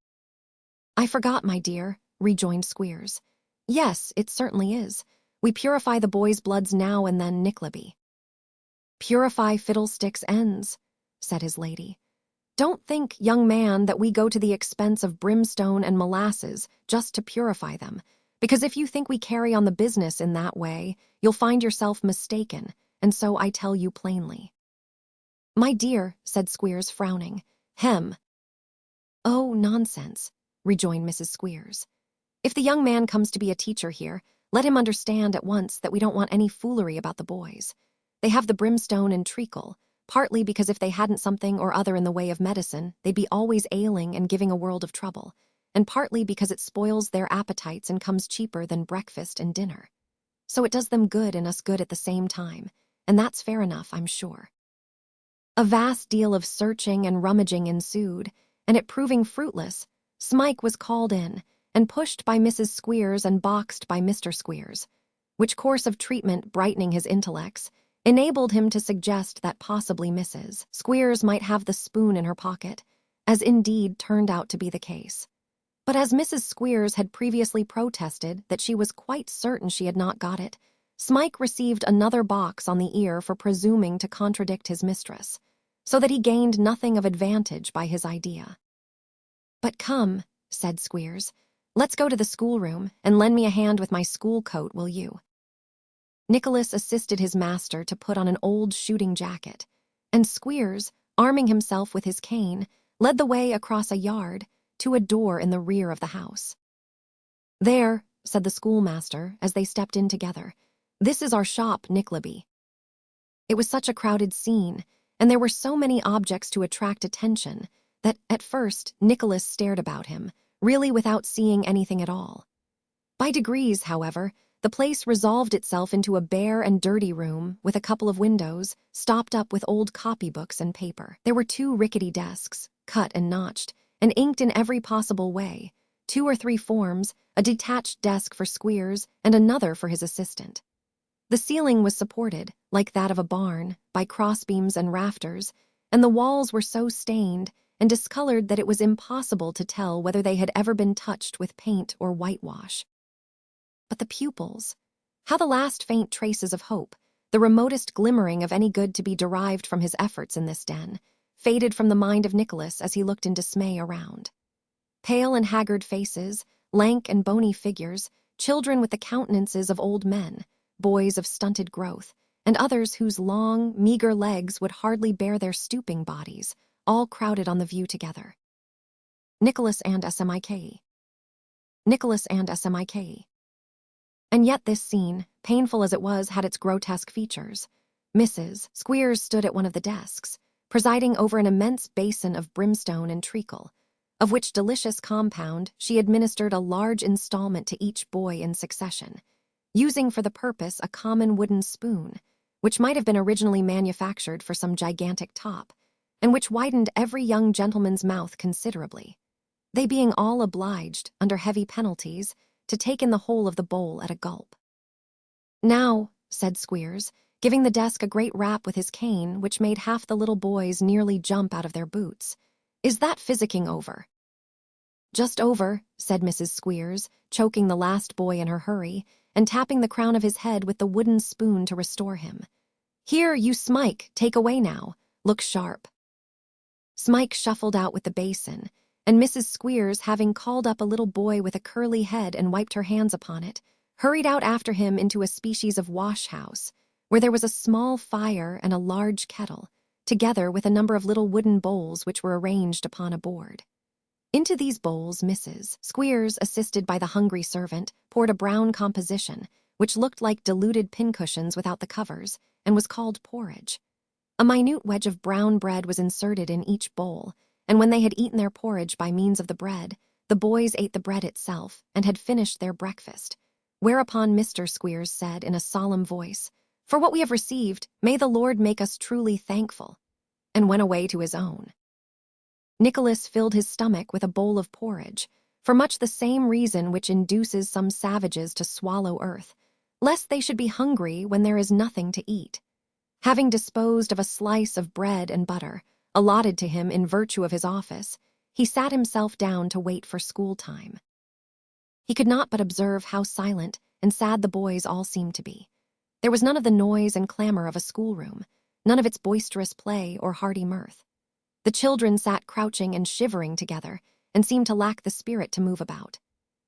Speaker 1: "I forgot, my dear," rejoined Squeers. "Yes, it certainly is. We purify the boys' bloods now and then, Nickleby." "Purify fiddlesticks' ends," said his lady. "Don't think, young man, that we go to the expense of brimstone and molasses just to purify them, because if you think we carry on the business in that way, you'll find yourself mistaken, and so I tell you plainly." "My dear," said Squeers, frowning. "Hem." "Oh, nonsense," rejoined Mrs. Squeers. "If the young man comes to be a teacher here, let him understand at once that we don't want any foolery about the boys. They have the brimstone and treacle, partly because if they hadn't something or other in the way of medicine, they'd be always ailing and giving a world of trouble, and partly because it spoils their appetites and comes cheaper than breakfast and dinner. So it does them good and us good at the same time, and that's fair enough, I'm sure. A vast deal of searching and rummaging ensued, and it proving fruitless, Smike was called in and pushed by Mrs. Squeers and boxed by Mr. Squeers, which course of treatment, brightening his intellects, enabled him to suggest that possibly Mrs. Squeers might have the spoon in her pocket, as indeed turned out to be the case. But as Mrs. Squeers had previously protested that she was quite certain she had not got it, Smike received another box on the ear for presuming to contradict his mistress, so that he gained nothing of advantage by his idea. "But come," said Squeers, "let's go to the schoolroom and lend me a hand with my school coat, will you?" Nicholas assisted his master to put on an old shooting jacket, and Squeers, arming himself with his cane, led the way across a yard to a door in the rear of the house. "There," said the schoolmaster as they stepped in together, "this is our shop, Nickleby." It was such a crowded scene, and there were so many objects to attract attention, that, at first, Nicholas stared about him, really without seeing anything at all. By degrees, however, the place resolved itself into a bare and dirty room with a couple of windows, stopped up with old copybooks and paper. There were 2 rickety desks, cut and notched, and inked in every possible way, 2 or 3 forms, a detached desk for Squeers and another for his assistant. The ceiling was supported, like that of a barn, by crossbeams and rafters, and the walls were so stained and discolored that it was impossible to tell whether they had ever been touched with paint or whitewash. But the pupils, how the last faint traces of hope, the remotest glimmering of any good to be derived from his efforts in this den, faded from the mind of Nicholas as he looked in dismay around. Pale and haggard faces, lank and bony figures, children with the countenances of old men, boys of stunted growth, and others whose long, meager legs would hardly bear their stooping bodies, all crowded on the view together. Nicholas and Smike. Nicholas and Smike. And yet this scene, painful as it was, had its grotesque features. Mrs. Squeers stood at one of the desks, presiding over an immense basin of brimstone and treacle, of which delicious compound she administered a large installment to each boy in succession, using for the purpose a common wooden spoon, which might have been originally manufactured for some gigantic top, and which widened every young gentleman's mouth considerably, they being all obliged, under heavy penalties, to take in the whole of the bowl at a gulp. "Now," said Squeers, giving the desk a great rap with his cane which made half the little boys nearly jump out of their boots, "is that physicking over?" "Just over," said Mrs. Squeers, choking the last boy in her hurry, and tapping the crown of his head with the wooden spoon to restore him. "Here, you Smike, take away now. Look sharp." Smike shuffled out with the basin, and Mrs. Squeers, having called up a little boy with a curly head and wiped her hands upon it, hurried out after him into a species of wash-house, where there was a small fire and a large kettle, together with a number of little wooden bowls which were arranged upon a board. Into these bowls Mrs. Squeers, assisted by the hungry servant, poured a brown composition, which looked like diluted pincushions without the covers, and was called porridge. A minute wedge of brown bread was inserted in each bowl, and when they had eaten their porridge by means of the bread, the boys ate the bread itself and had finished their breakfast, whereupon Mr. Squeers said in a solemn voice, "For what we have received, may the Lord make us truly thankful," and went away to his own. Nicholas filled his stomach with a bowl of porridge, for much the same reason which induces some savages to swallow earth, lest they should be hungry when there is nothing to eat. Having disposed of a slice of bread and butter, allotted to him in virtue of his office, he sat himself down to wait for school time. He could not but observe how silent and sad the boys all seemed to be. There was none of the noise and clamor of a schoolroom, none of its boisterous play or hearty mirth. The children sat crouching and shivering together, and seemed to lack the spirit to move about.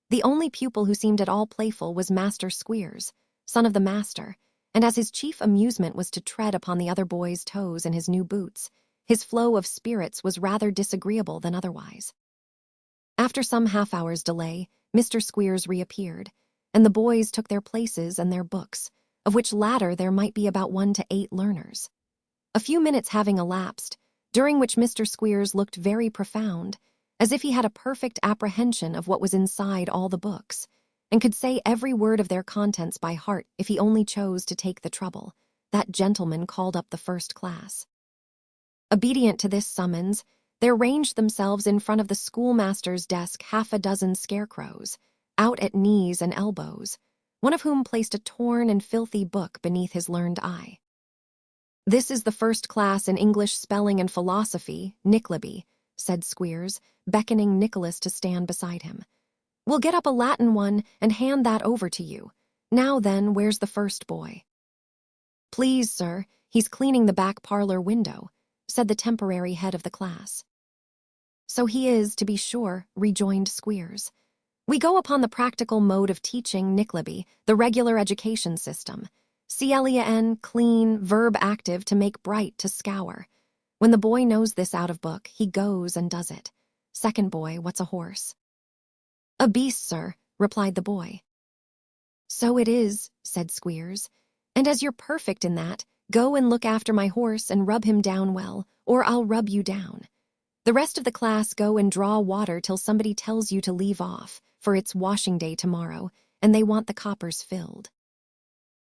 Speaker 1: The only pupil who seemed at all playful was Master Squeers, son of the master, and as his chief amusement was to tread upon the other boys' toes in his new boots, his flow of spirits was rather disagreeable than otherwise. After some half-hour's delay, Mr. Squeers reappeared, and the boys took their places and their books, of which latter there might be about 1 to 8 learners. A few minutes having elapsed, during which Mr. Squeers looked very profound, as if he had a perfect apprehension of what was inside all the books, and could say every word of their contents by heart if he only chose to take the trouble, that gentleman called up the first class. Obedient to this summons, there ranged themselves in front of the schoolmaster's desk half a dozen scarecrows, out at knees and elbows, one of whom placed a torn and filthy book beneath his learned eye. "This is the first class in English spelling and philosophy, Nickleby," said Squeers, beckoning Nicholas to stand beside him. "We'll get up a Latin one and hand that over to you. Now then, where's the first boy?" "Please, sir, he's cleaning the back parlor window," said the temporary head of the class. "So he is, to be sure," rejoined Squeers. "We go upon the practical mode of teaching, Nickleby, the regular education system. CLEN, clean, verb active, to make bright, to scour. When the boy knows this out of book, he goes and does it. Second boy, what's a horse?" "A beast, sir," replied the boy. "So it is," said Squeers. "And as you're perfect in that, go and look after my horse and rub him down well, or I'll rub you down. The rest of the class go and draw water till somebody tells you to leave off, for it's washing day tomorrow, and they want the coppers filled."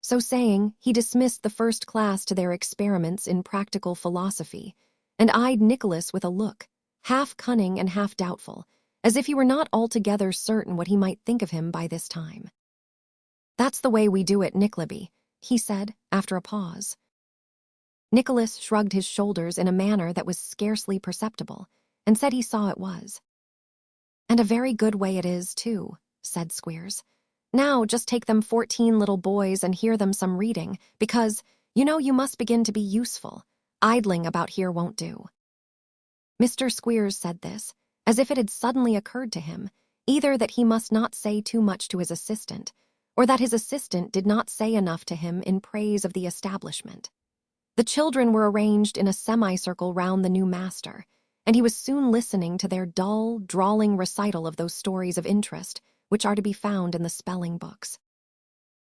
Speaker 1: So saying, he dismissed the first class to their experiments in practical philosophy, and eyed Nicholas with a look, half cunning and half doubtful, as if he were not altogether certain what he might think of him by this time. "That's the way we do it, Nickleby," he said, after a pause. Nicholas shrugged his shoulders in a manner that was scarcely perceptible, and said he saw it was. "And a very good way it is, too," said Squeers. "Now just take them 14 little boys and hear them some reading, because, you know, you must begin to be useful. Idling about here won't do." Mr. Squeers said this, as if it had suddenly occurred to him, either that he must not say too much to his assistant, or that his assistant did not say enough to him in praise of the establishment. The children were arranged in a semicircle round the new master, and he was soon listening to their dull, drawling recital of those stories of interest which are to be found in the spelling books.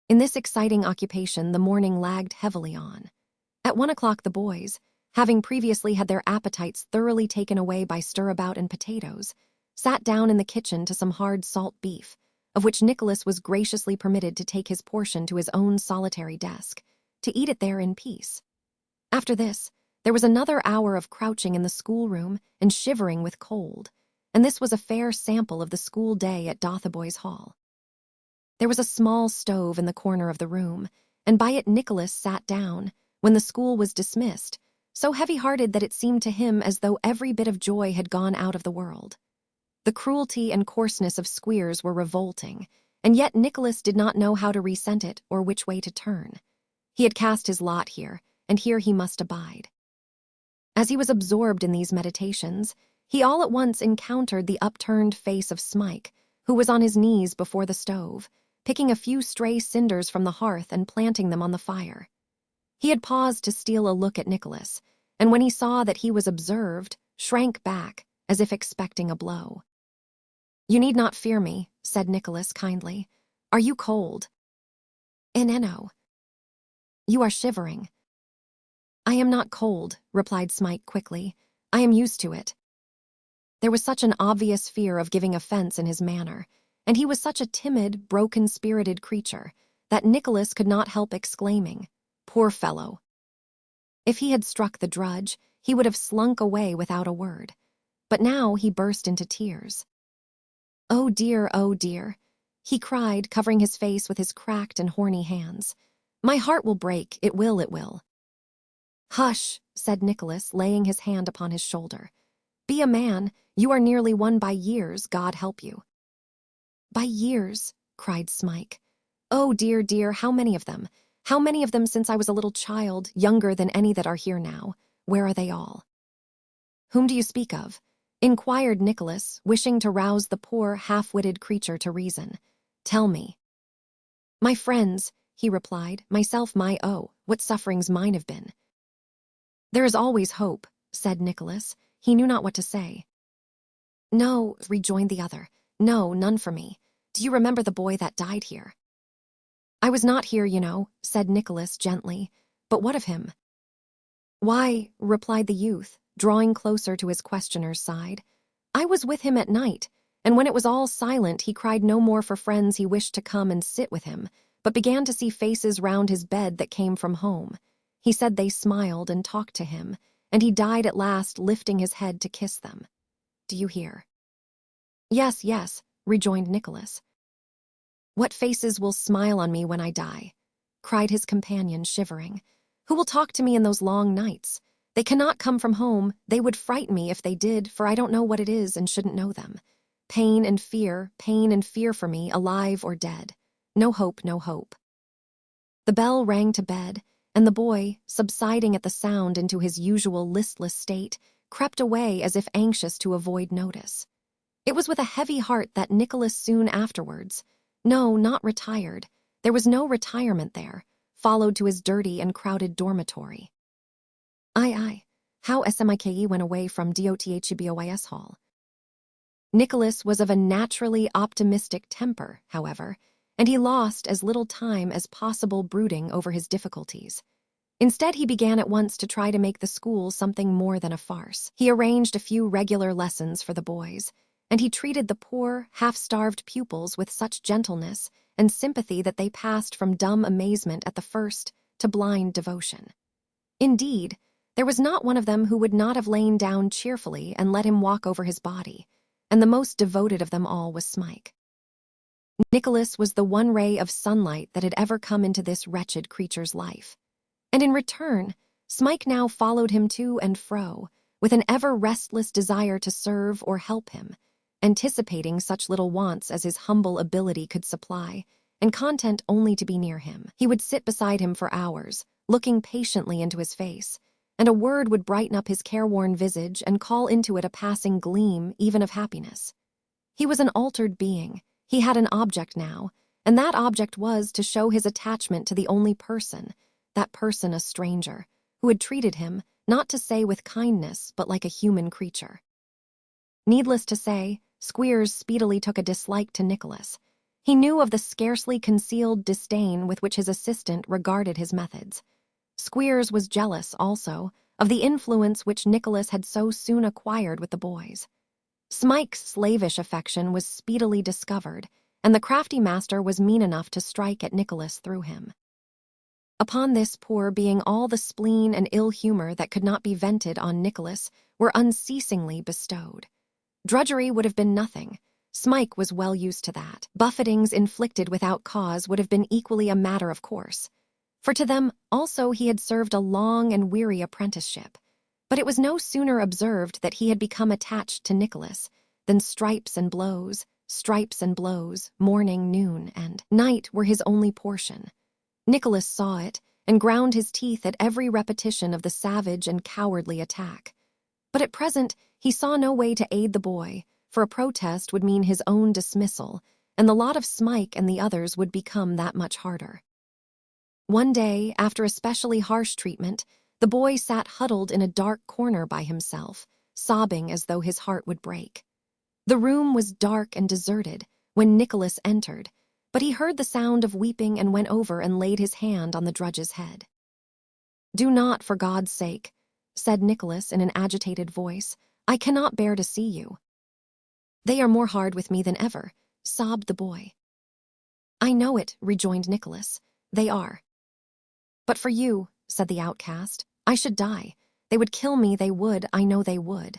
Speaker 1: In this exciting occupation the morning lagged heavily on. At 1 o'clock the boys, having previously had their appetites thoroughly taken away by stirabout and potatoes, sat down in the kitchen to some hard salt beef, of which Nicholas was graciously permitted to take his portion to his own solitary desk, to eat it there in peace. After this, there was another hour of crouching in the schoolroom and shivering with cold, and this was a fair sample of the school day at Dotheboys Hall. There was a small stove in the corner of the room, and by it Nicholas sat down, when the school was dismissed, so heavy-hearted that it seemed to him as though every bit of joy had gone out of the world. The cruelty and coarseness of Squeers were revolting, and yet Nicholas did not know how to resent it or which way to turn. He had cast his lot here, and here he must abide. As he was absorbed in these meditations, he all at once encountered the upturned face of Smike, who was on his knees before the stove, picking a few stray cinders from the hearth and planting them on the fire. He had paused to steal a look at Nicholas, and when he saw that he was observed, shrank back, as if expecting a blow. "You need not fear me," said Nicholas kindly. "Are you cold?" "Ineno." "You are shivering." "I am not cold," replied Smike quickly. "I am used to it." There was such an obvious fear of giving offense in his manner, and he was such a timid, broken-spirited creature, that Nicholas could not help exclaiming, "Poor fellow!" If he had struck the drudge, he would have slunk away without a word, but now he burst into tears. "Oh dear," he cried, covering his face with his cracked and horny hands. "My heart will break, it will, it will." "Hush," said Nicholas, laying his hand upon his shoulder. "Be a man, you are nearly one by years, God help you." "By years," cried Smike. "Oh dear, how many of them? How many of them since I was a little child, younger than any that are here now? Where are they all?" "Whom do you speak of?" inquired Nicholas, wishing to rouse the poor, half-witted creature to reason. "Tell me." "My friends," he replied, "myself, what sufferings mine have been." "There is always hope," said Nicholas. He knew not what to say. "No," rejoined the other. "No, none for me. Do you remember the boy that died here?" "I was not here, you know," said Nicholas gently. "But what of him?" "Why," replied the youth, drawing closer to his questioner's side, "I was with him at night, and when it was all silent he cried no more for friends he wished to come and sit with him, but began to see faces round his bed that came from home. He said they smiled and talked to him, and he died at last lifting his head to kiss them. Do you hear?" "Yes, yes," rejoined Nicholas. "What faces will smile on me when I die?" cried his companion, shivering. "Who will talk to me in those long nights? They cannot come from home. They would frighten me if they did, for I don't know what it is and shouldn't know them. Pain and fear for me, alive or dead. No hope, no hope." The bell rang to bed, and the boy, subsiding at the sound into his usual listless state, crept away as if anxious to avoid notice. It was with a heavy heart that Nicholas soon afterwards, no, not retired, there was no retirement there, followed to his dirty and crowded dormitory. How Smike went away from Dotbois Hall. Nicholas was of a naturally optimistic temper, however, and he lost as little time as possible brooding over his difficulties. Instead, he began at once to try to make the school something more than a farce. He arranged a few regular lessons for the boys, and he treated the poor, half-starved pupils with such gentleness and sympathy that they passed from dumb amazement at the first to blind devotion. Indeed, there was not one of them who would not have lain down cheerfully and let him walk over his body, and the most devoted of them all was Smike. Nicholas was the one ray of sunlight that had ever come into this wretched creature's life, and in return, Smike now followed him to and fro, with an ever-restless desire to serve or help him, anticipating such little wants as his humble ability could supply, and content only to be near him. He would sit beside him for hours, looking patiently into his face, and a word would brighten up his careworn visage and call into it a passing gleam even of happiness. He was an altered being. He had an object now, and that object was to show his attachment to the only person, that person a stranger, who had treated him, not to say with kindness, but like a human creature. Needless to say, Squeers speedily took a dislike to Nicholas. He knew of the scarcely concealed disdain with which his assistant regarded his methods. Squeers was jealous, also, of the influence which Nicholas had so soon acquired with the boys. Smike's slavish affection was speedily discovered, and the crafty master was mean enough to strike at Nicholas through him. Upon this poor being all the spleen and ill humor that could not be vented on Nicholas were unceasingly bestowed. Drudgery would have been nothing. Smike was well used to that. Buffetings inflicted without cause would have been equally a matter of course, for to them also he had served a long and weary apprenticeship. But it was no sooner observed that he had become attached to Nicholas than stripes and blows, morning, noon, and night were his only portion. Nicholas saw it and ground his teeth at every repetition of the savage and cowardly attack. But at present he saw no way to aid the boy, for a protest would mean his own dismissal, and the lot of Smike and the others would become that much harder. One day, after especially harsh treatment, the boy sat huddled in a dark corner by himself, sobbing as though his heart would break. The room was dark and deserted when Nicholas entered, but he heard the sound of weeping and went over and laid his hand on the drudge's head. "Do not, for God's sake," said Nicholas in an agitated voice. "I cannot bear to see you." "They are more hard with me than ever," sobbed the boy. "I know it," rejoined Nicholas. "They are. But for you," said the outcast, "I should die. They would kill me, they would, I know they would."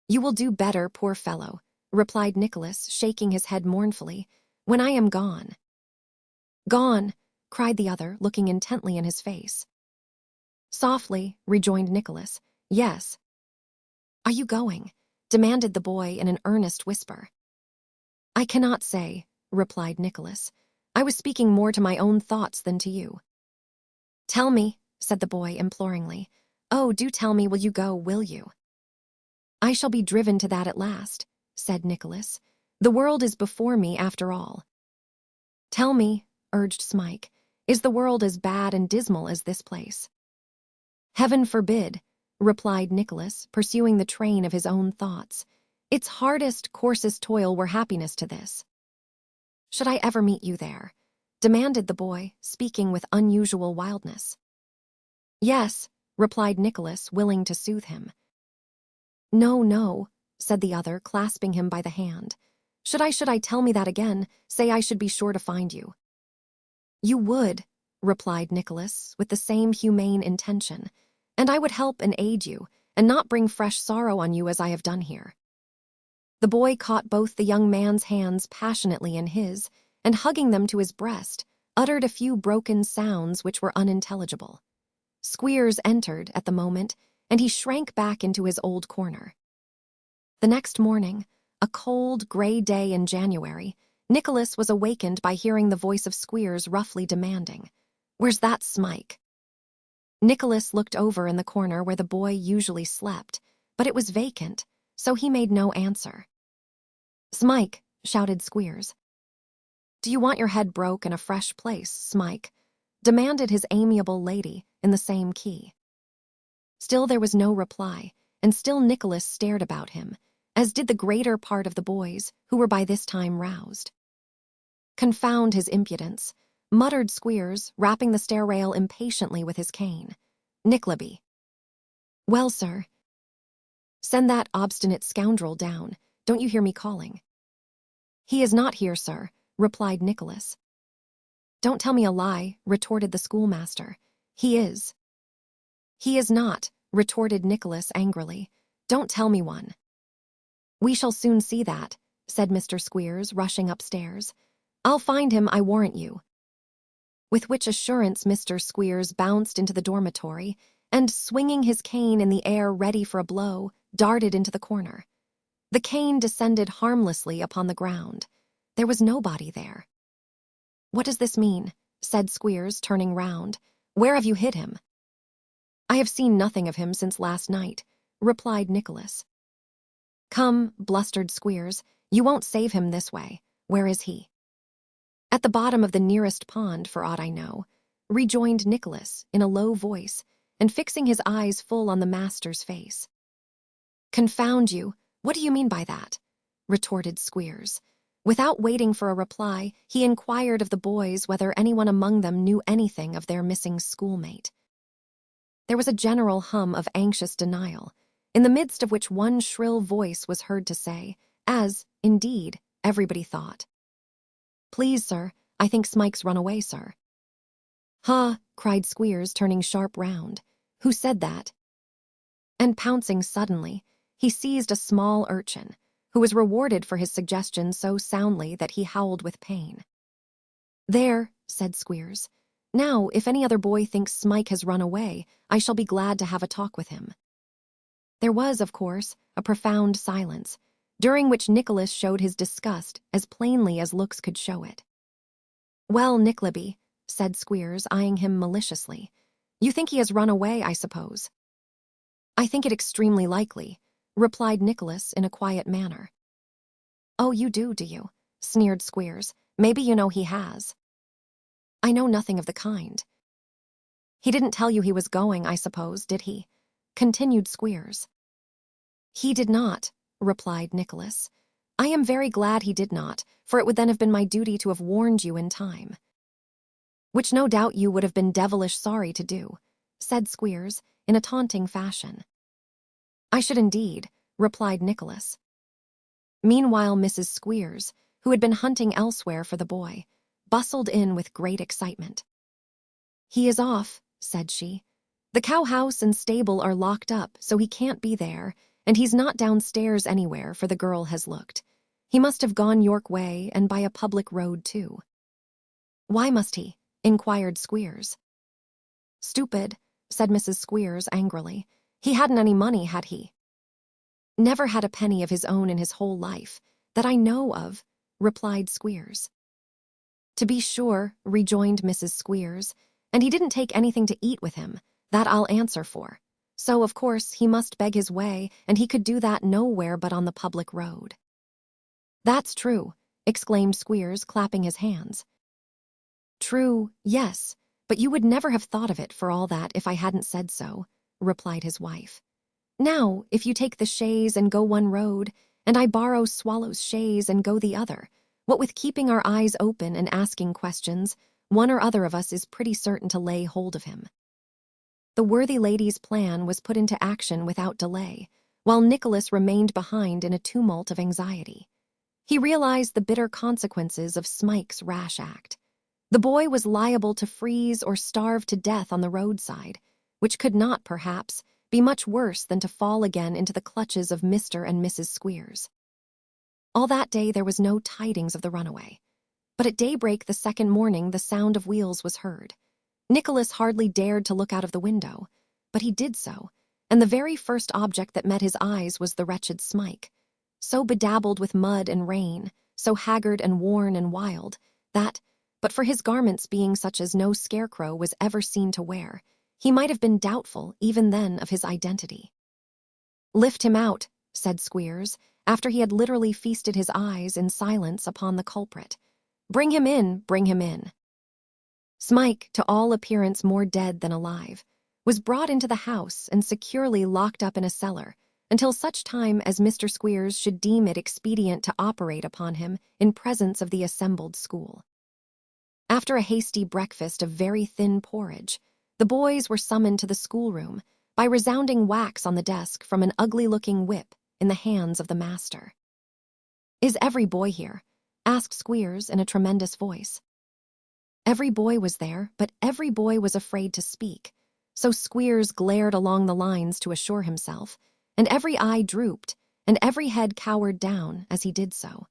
Speaker 1: "You will do better, poor fellow," replied Nicholas, shaking his head mournfully, "when I am gone." "Gone," cried the other, looking intently in his face. "Softly," rejoined Nicholas. "Yes." "Are you going?" demanded the boy in an earnest whisper. "I cannot say," replied Nicholas. "I was speaking more to my own thoughts than to you." "Tell me," said the boy imploringly. "Oh, do tell me, will you go, will you?" "I shall be driven to that at last," said Nicholas. "The world is before me after all." "Tell me," urged Smike, "is the world as bad and dismal as this place?" "Heaven forbid," replied Nicholas, pursuing the train of his own thoughts. "Its hardest, coarsest toil were happiness to this." "Should I ever meet you there?" demanded the boy, speaking with unusual wildness. "Yes," replied Nicholas, willing to soothe him. No, no, said the other, clasping him by the hand. Should I tell me that again, say I should be sure to find you. You would, replied Nicholas, with the same humane intention, and I would help and aid you, and not bring fresh sorrow on you as I have done here. The boy caught both the young man's hands passionately in his, and hugging them to his breast, uttered a few broken sounds which were unintelligible. Squeers entered at the moment, and he shrank back into his old corner. The next morning, a cold, gray day in January, Nicholas was awakened by hearing the voice of Squeers roughly demanding, "Where's that Smike?" Nicholas looked over in the corner where the boy usually slept, but it was vacant, so he made no answer. "Smike," shouted Squeers. "Do you want your head broke in a fresh place, Smike?" demanded his amiable lady in the same key. Still there was no reply, and still Nicholas stared about him, as did the greater part of the boys, who were by this time roused. "Confound his impudence," muttered Squeers, rapping the stair rail impatiently with his cane. "Nickleby." "Well, sir." "Send that obstinate scoundrel down. Don't you hear me calling?" "He is not here, sir," replied Nicholas. "Don't tell me a lie," retorted the schoolmaster. "He is." "He is not," retorted Nicholas angrily. "Don't tell me one." "We shall soon see that," said Mr. Squeers, rushing upstairs. "I'll find him, I warrant you." With which assurance Mr. Squeers bounced into the dormitory, and, swinging his cane in the air ready for a blow, darted into the corner. The cane descended harmlessly upon the ground. There was nobody there. "What does this mean?" said Squeers, turning round. "Where have you hid him?" "I have seen nothing of him since last night," replied Nicholas. "Come," blustered Squeers, "you won't save him this way. Where is he?" "At the bottom of the nearest pond, for aught I know," rejoined Nicholas in a low voice, and fixing his eyes full on the master's face. "Confound you, what do you mean by that?" retorted Squeers. Without waiting for a reply, he inquired of the boys whether anyone among them knew anything of their missing schoolmate. There was a general hum of anxious denial, in the midst of which one shrill voice was heard to say, as, indeed, everybody thought, "Please, sir, I think Smike's run away, sir." "Ha!" cried Squeers, turning sharp round. "Who said that?" And pouncing suddenly, he seized a small urchin, who was rewarded for his suggestion so soundly that he howled with pain. "There," said Squeers. "Now, if any other boy thinks Smike has run away, I shall be glad to have a talk with him." There was, of course, a profound silence, during which Nicholas showed his disgust as plainly as looks could show it. "Well, Nickleby," said Squeers, eyeing him maliciously, "you think he has run away, I suppose?" "I think it extremely likely," replied Nicholas in a quiet manner. "Oh, you do you?" sneered Squeers. "Maybe you know he has." "I know nothing of the kind." "He didn't tell you he was going, I suppose, did he?" continued Squeers. "He did not," replied Nicholas. "I am very glad he did not, for it would then have been my duty to have warned you in time." "Which no doubt you would have been devilish sorry to do," said Squeers, in a taunting fashion. "I should indeed," replied Nicholas. Meanwhile Mrs. Squeers, who had been hunting elsewhere for the boy, bustled in with great excitement. "He is off," said she. "The cow-house and stable are locked up, so he can't be there, and he's not downstairs anywhere, for the girl has looked. He must have gone York way, and by a public road, too." "Why must he?" inquired Squeers. "Stupid," said Mrs. Squeers angrily. "He hadn't any money, had he?" "Never had a penny of his own in his whole life, that I know of," replied Squeers. "To be sure," rejoined Mrs. Squeers, "and he didn't take anything to eat with him, that I'll answer for. So, of course, he must beg his way, and he could do that nowhere but on the public road." "That's true," exclaimed Squeers, clapping his hands. "True, yes, but you would never have thought of it for all that if I hadn't said so," replied his wife. "Now, if you take the chaise and go one road, and I borrow Swallow's chaise and go the other, what with keeping our eyes open and asking questions, one or other of us is pretty certain to lay hold of him." The worthy lady's plan was put into action without delay, while Nicholas remained behind in a tumult of anxiety. He realized the bitter consequences of Smike's rash act. The boy was liable to freeze or starve to death on the roadside, which could not, perhaps, be much worse than to fall again into the clutches of Mr. and Mrs. Squeers. All that day there was no tidings of the runaway. But at daybreak the second morning the sound of wheels was heard. Nicholas hardly dared to look out of the window, but he did so, and the very first object that met his eyes was the wretched Smike, so bedabbled with mud and rain, so haggard and worn and wild, that, but for his garments being such as no scarecrow was ever seen to wear, he might have been doubtful, even then, of his identity. "Lift him out," said Squeers, after he had literally feasted his eyes in silence upon the culprit. "Bring him in, bring him in." Smike, to all appearance more dead than alive, was brought into the house and securely locked up in a cellar, until such time as Mr. Squeers should deem it expedient to operate upon him in presence of the assembled school. After a hasty breakfast of very thin porridge, the boys were summoned to the schoolroom by resounding whacks on the desk from an ugly-looking whip in the hands of the master. "Is every boy here?" asked Squeers in a tremendous voice. Every boy was there, but every boy was afraid to speak, so Squeers glared along the lines to assure himself, and every eye drooped, and every head cowered down as he did so.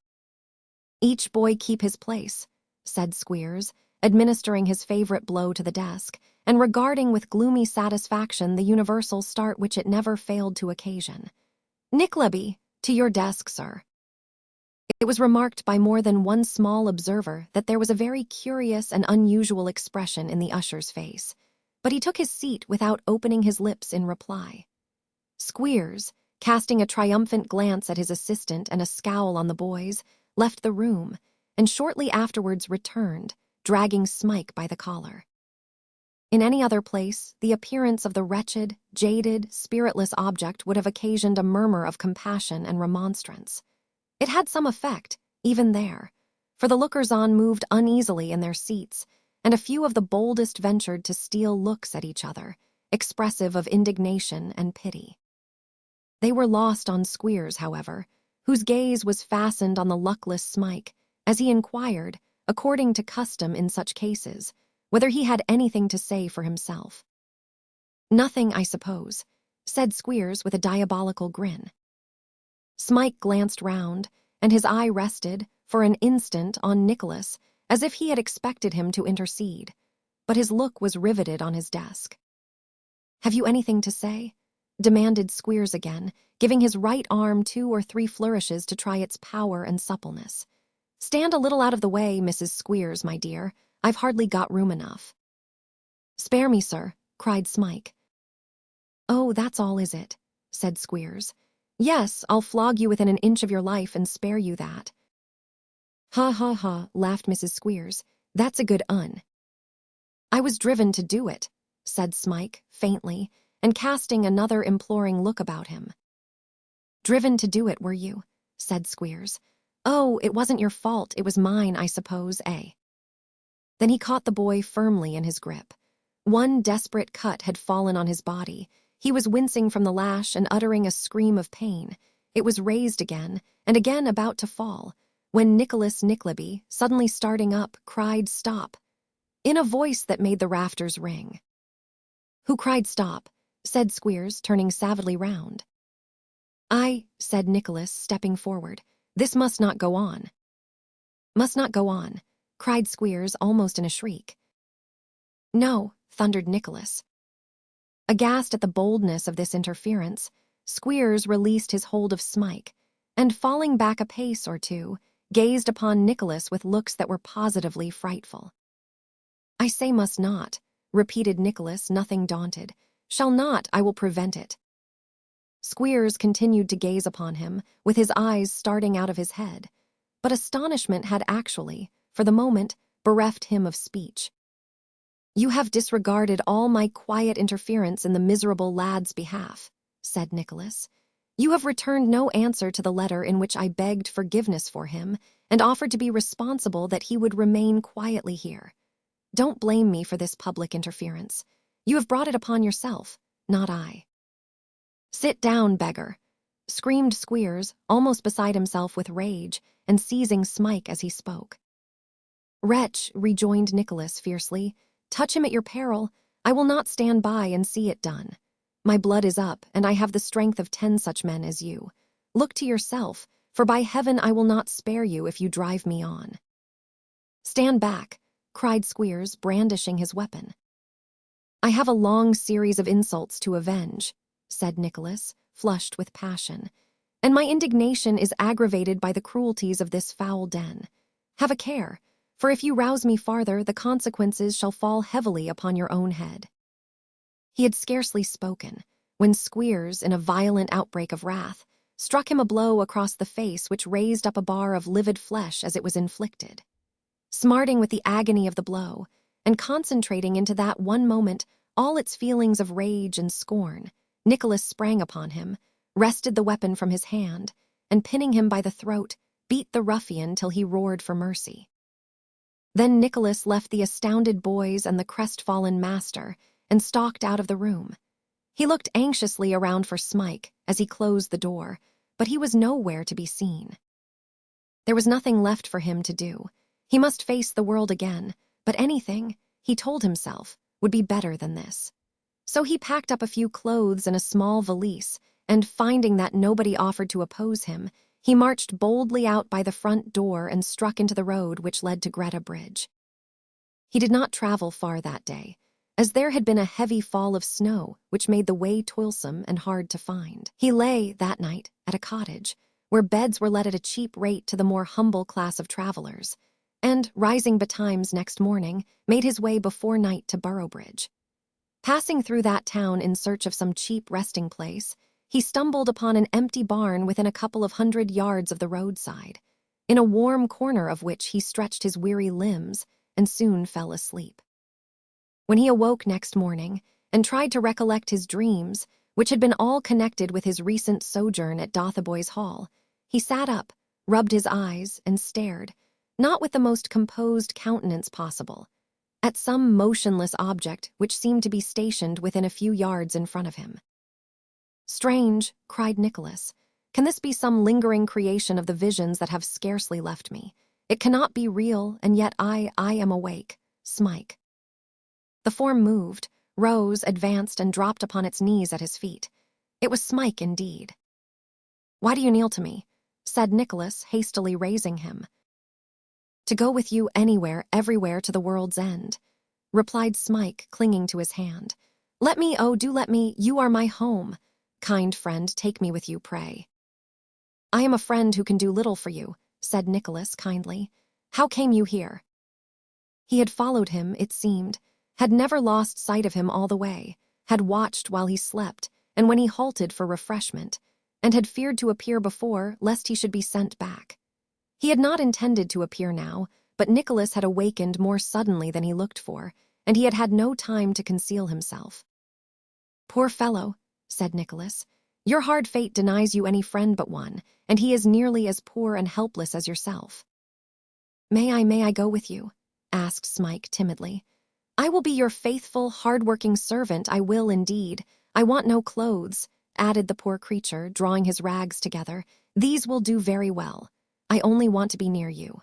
Speaker 1: "Each boy keep his place," said Squeers, administering his favorite blow to the desk, and regarding with gloomy satisfaction the universal start which it never failed to occasion. "Nickleby, to your desk, sir." It was remarked by more than one small observer that there was a very curious and unusual expression in the usher's face, but he took his seat without opening his lips in reply. Squeers, casting a triumphant glance at his assistant and a scowl on the boys, left the room, and shortly afterwards returned, dragging Smike by the collar. In any other place, the appearance of the wretched, jaded, spiritless object would have occasioned a murmur of compassion and remonstrance. It had some effect, even there, for the lookers-on moved uneasily in their seats, and a few of the boldest ventured to steal looks at each other, expressive of indignation and pity. They were lost on Squeers, however, whose gaze was fastened on the luckless Smike, as he inquired, according to custom in such cases, whether he had anything to say for himself. "Nothing, I suppose," said Squeers with a diabolical grin. Smike glanced round, and his eye rested, for an instant, on Nicholas, as if he had expected him to intercede, but his look was riveted on his desk. "Have you anything to say?" demanded Squeers again, giving his right arm 2 or 3 flourishes to try its power and suppleness. "Stand a little out of the way, Mrs. Squeers, my dear. I've hardly got room enough." "Spare me, sir," cried Smike. "Oh, that's all, is it?" said Squeers. "Yes, I'll flog you within an inch of your life and spare you that." "Ha, ha, ha," laughed Mrs. Squeers. "That's a good un." "I was driven to do it," said Smike, faintly, and casting another imploring look about him. "Driven to do it, were you?" said Squeers. "Oh, it wasn't your fault, it was mine, I suppose, eh?" Then he caught the boy firmly in his grip. One desperate cut had fallen on his body. He was wincing from the lash and uttering a scream of pain. It was raised again, and again about to fall, when Nicholas Nickleby, suddenly starting up, cried "Stop!" in a voice that made the rafters ring. "Who cried stop?" said Squeers, turning savagely round. "I," said Nicholas, stepping forward. "This must not go on." "Must not go on," cried Squeers almost in a shriek. "No," thundered Nicholas. Aghast at the boldness of this interference, Squeers released his hold of Smike, and falling back a pace or two, gazed upon Nicholas with looks that were positively frightful. "I say must not," repeated Nicholas, nothing daunted. "Shall not, I will prevent it." Squeers continued to gaze upon him, with his eyes starting out of his head, but astonishment had actually, for the moment, bereft him of speech. "You have disregarded all my quiet interference in the miserable lad's behalf," said Nicholas. "You have returned no answer to the letter in which I begged forgiveness for him and offered to be responsible that he would remain quietly here. Don't blame me for this public interference. You have brought it upon yourself, not I." "Sit down, beggar," screamed Squeers, almost beside himself with rage, and seizing Smike as he spoke. "Wretch," rejoined Nicholas fiercely, "touch him at your peril. I will not stand by and see it done. My blood is up, and I have the strength of 10 such men as you. Look to yourself, for by heaven I will not spare you if you drive me on." "Stand back," cried Squeers, brandishing his weapon. "I have a long series of insults to avenge," said Nicholas, flushed with passion, "and my indignation is aggravated by the cruelties of this foul den. Have a care, for if you rouse me farther, the consequences shall fall heavily upon your own head." He had scarcely spoken, when Squeers, in a violent outbreak of wrath, struck him a blow across the face which raised up a bar of livid flesh as it was inflicted. Smarting with the agony of the blow, and concentrating into that one moment all its feelings of rage and scorn, Nicholas sprang upon him, wrested the weapon from his hand, and pinning him by the throat, beat the ruffian till he roared for mercy. Then Nicholas left the astounded boys and the crestfallen master and stalked out of the room. He looked anxiously around for Smike as he closed the door, but he was nowhere to be seen. There was nothing left for him to do. He must face the world again, but anything, he told himself, would be better than this. So he packed up a few clothes and a small valise, and finding that nobody offered to oppose him, he marched boldly out by the front door and struck into the road which led to Greta Bridge. He did not travel far that day, as there had been a heavy fall of snow which made the way toilsome and hard to find. He lay, that night, at a cottage, where beds were let at a cheap rate to the more humble class of travelers, and, rising betimes next morning, made his way before night to Boroughbridge. Passing through that town in search of some cheap resting place, he stumbled upon an empty barn within a couple of 100 yards of the roadside, in a warm corner of which he stretched his weary limbs and soon fell asleep. When he awoke next morning and tried to recollect his dreams, which had been all connected with his recent sojourn at Dotheboys Hall, he sat up, rubbed his eyes, and stared, not with the most composed countenance possible, at some motionless object which seemed to be stationed within a few yards in front of him. "Strange," cried Nicholas. "Can this be some lingering creation of the visions that have scarcely left me? It cannot be real, and yet I am awake. Smike." The form moved, rose, advanced, and dropped upon its knees at his feet. It was Smike indeed. "Why do you kneel to me?" said Nicholas, hastily raising him. "To go with you anywhere, everywhere, to the world's end," replied Smike, clinging to his hand. "Let me, oh, do let me, you are my home. Kind friend, take me with you, pray." "I am a friend who can do little for you," said Nicholas kindly. "How came you here?" He had followed him, it seemed, had never lost sight of him all the way, had watched while he slept, and when he halted for refreshment, and had feared to appear before, lest he should be sent back. He had not intended to appear now, but Nicholas had awakened more suddenly than he looked for, and he had had no time to conceal himself. "Poor fellow," said Nicholas, "your hard fate denies you any friend but one, and he is nearly as poor and helpless as yourself." May I go with you?" asked Smike timidly. "I will be your faithful, hard-working servant, I will indeed. I want no clothes," added the poor creature, drawing his rags together. "These will do very well. I only want to be near you."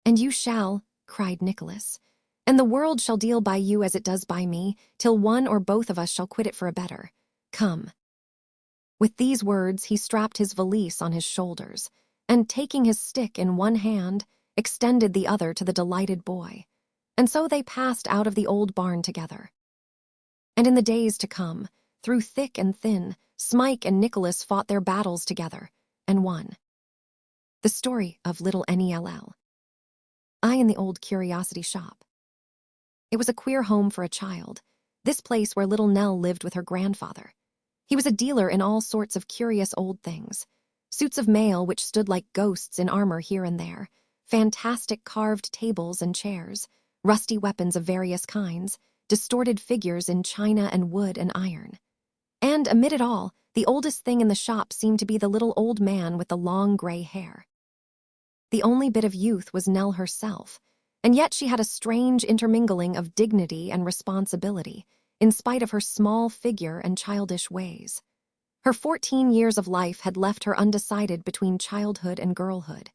Speaker 1: "And you shall," cried Nicholas, "and the world shall deal by you as it does by me, till one or both of us shall quit it for a better. Come." With these words he strapped his valise on his shoulders, and taking his stick in one hand, extended the other to the delighted boy, and so they passed out of the old barn together. And in the days to come, through thick and thin, Smike and Nicholas fought their battles together, and won. The story of Little Nell. I in the Old Curiosity Shop. It was a queer home for a child, this place where little Nell lived with her grandfather. He was a dealer in all sorts of curious old things, suits of mail which stood like ghosts in armor here and there, fantastic carved tables and chairs, rusty weapons of various kinds, distorted figures in china and wood and iron. And amid it all, the oldest thing in the shop seemed to be the little old man with the long gray hair. The only bit of youth was Nell herself, and yet she had a strange intermingling of dignity and responsibility, in spite of her small figure and childish ways. Her 14 years of life had left her undecided between childhood and girlhood.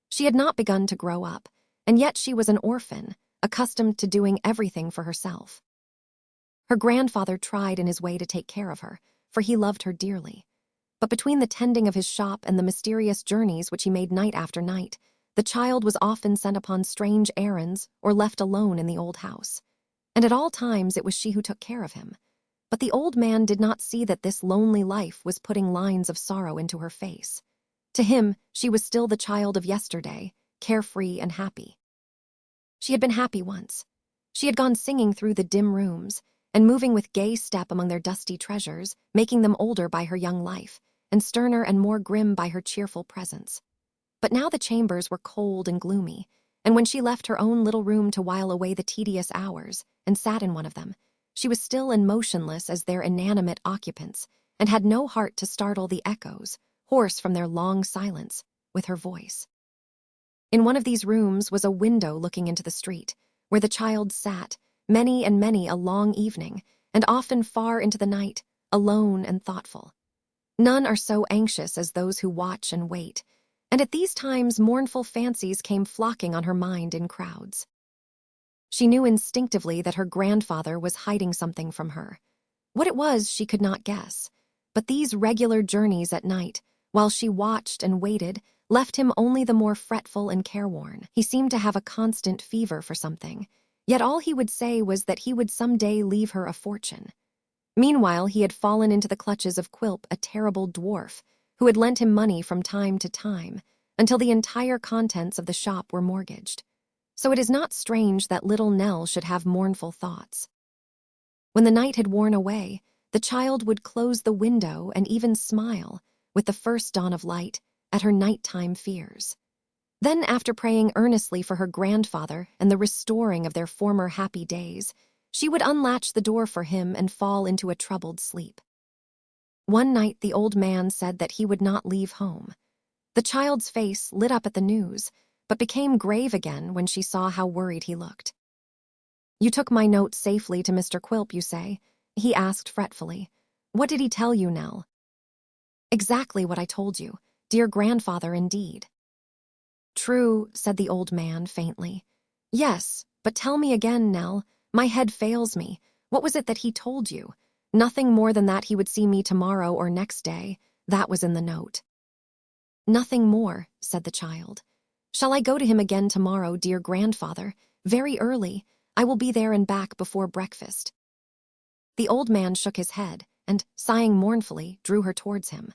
Speaker 1: She had not begun to grow up, and yet she was an orphan, accustomed to doing everything for herself. Her grandfather tried in his way to take care of her, for he loved her dearly. But between the tending of his shop and the mysterious journeys which he made night after night, the child was often sent upon strange errands or left alone in the old house. And at all times it was she who took care of him. But the old man did not see that this lonely life was putting lines of sorrow into her face. To him, she was still the child of yesterday, carefree and happy. She had been happy once. She had gone singing through the dim rooms, and moving with gay step among their dusty treasures, making them older by her young life, and sterner and more grim by her cheerful presence. But now the chambers were cold and gloomy, and when she left her own little room to while away the tedious hours, and sat in one of them, she was still and motionless as their inanimate occupants, and had no heart to startle the echoes, hoarse from their long silence, with her voice. In one of these rooms was a window looking into the street, where the child sat, many and many a long evening, and often far into the night, alone and thoughtful. None are so anxious as those who watch and wait, and at these times mournful fancies came flocking on her mind in crowds. She knew instinctively that her grandfather was hiding something from her. What it was she could not guess, but these regular journeys at night, while she watched and waited, left him only the more fretful and careworn. He seemed to have a constant fever for something, yet all he would say was that he would some day leave her a fortune. Meanwhile, he had fallen into the clutches of Quilp, a terrible dwarf, who had lent him money from time to time, until the entire contents of the shop were mortgaged. So it is not strange that little Nell should have mournful thoughts. When the night had worn away, the child would close the window and even smile, with the first dawn of light, at her nighttime fears. Then, after praying earnestly for her grandfather and the restoring of their former happy days, she would unlatch the door for him and fall into a troubled sleep. One night the old man said that he would not leave home. The child's face lit up at the news, but became grave again when she saw how worried he looked. "You took my note safely to Mr. Quilp, you say?" he asked fretfully. "What did he tell you, Nell?" "Exactly what I told you. Dear grandfather, indeed." "True," said the old man faintly. "Yes, but tell me again, Nell. My head fails me. What was it that he told you?" "Nothing more than that he would see me tomorrow or next day. That was in the note." "Nothing more," said the child. "Shall I go to him again tomorrow, dear grandfather? Very early. I will be there and back before breakfast." The old man shook his head, and, sighing mournfully, drew her towards him.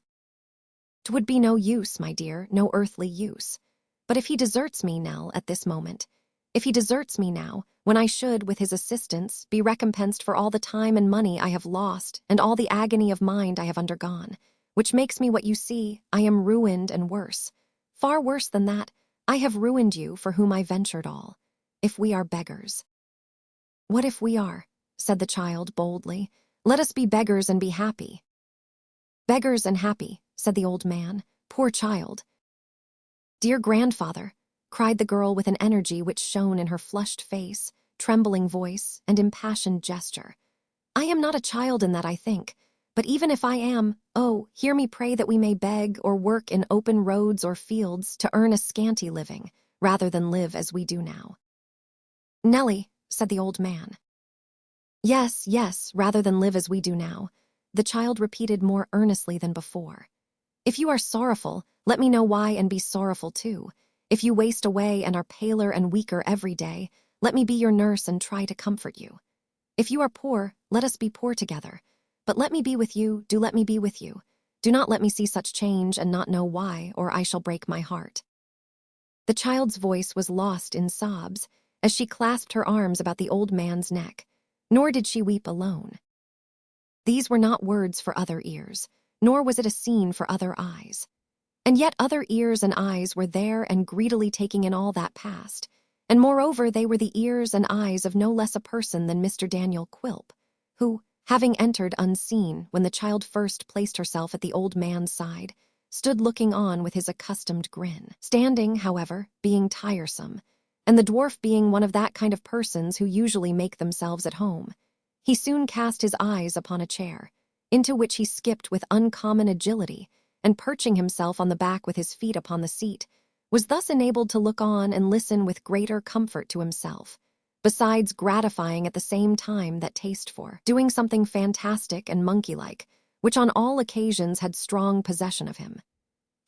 Speaker 1: "'Twould be no use, my dear, no earthly use. But if he deserts me, Nell, at this moment, if he deserts me now, when I should, with his assistance, be recompensed for all the time and money I have lost and all the agony of mind I have undergone, which makes me what you see, I am ruined and worse. Far worse than that, I have ruined you for whom I ventured all. If we are beggars." "What if we are?" said the child boldly. "Let us be beggars and be happy." "Beggars and happy," said the old man. "Poor child." "Dear grandfather," cried the girl with an energy which shone in her flushed face, trembling voice, and impassioned gesture. "I am not a child in that, I think. But even if I am, oh, hear me pray that we may beg or work in open roads or fields to earn a scanty living, rather than live as we do now." "Nellie," said the old man. "Yes, yes, rather than live as we do now," the child repeated more earnestly than before. "If you are sorrowful, let me know why and be sorrowful too. If you waste away and are paler and weaker every day, let me be your nurse and try to comfort you. If you are poor, let us be poor together. But let me be with you, do let me be with you. Do not let me see such change and not know why, or I shall break my heart." The child's voice was lost in sobs as she clasped her arms about the old man's neck, nor did she weep alone. These were not words for other ears, nor was it a scene for other eyes. And yet other ears and eyes were there and greedily taking in all that passed, and moreover they were the ears and eyes of no less a person than Mr. Daniel Quilp, who, having entered unseen when the child first placed herself at the old man's side, stood looking on with his accustomed grin, standing, however, being tiresome, and the dwarf being one of that kind of persons who usually make themselves at home. He soon cast his eyes upon a chair, into which he skipped with uncommon agility, and perching himself on the back with his feet upon the seat, was thus enabled to look on and listen with greater comfort to himself, besides gratifying at the same time that taste for doing something fantastic and monkey-like, which on all occasions had strong possession of him.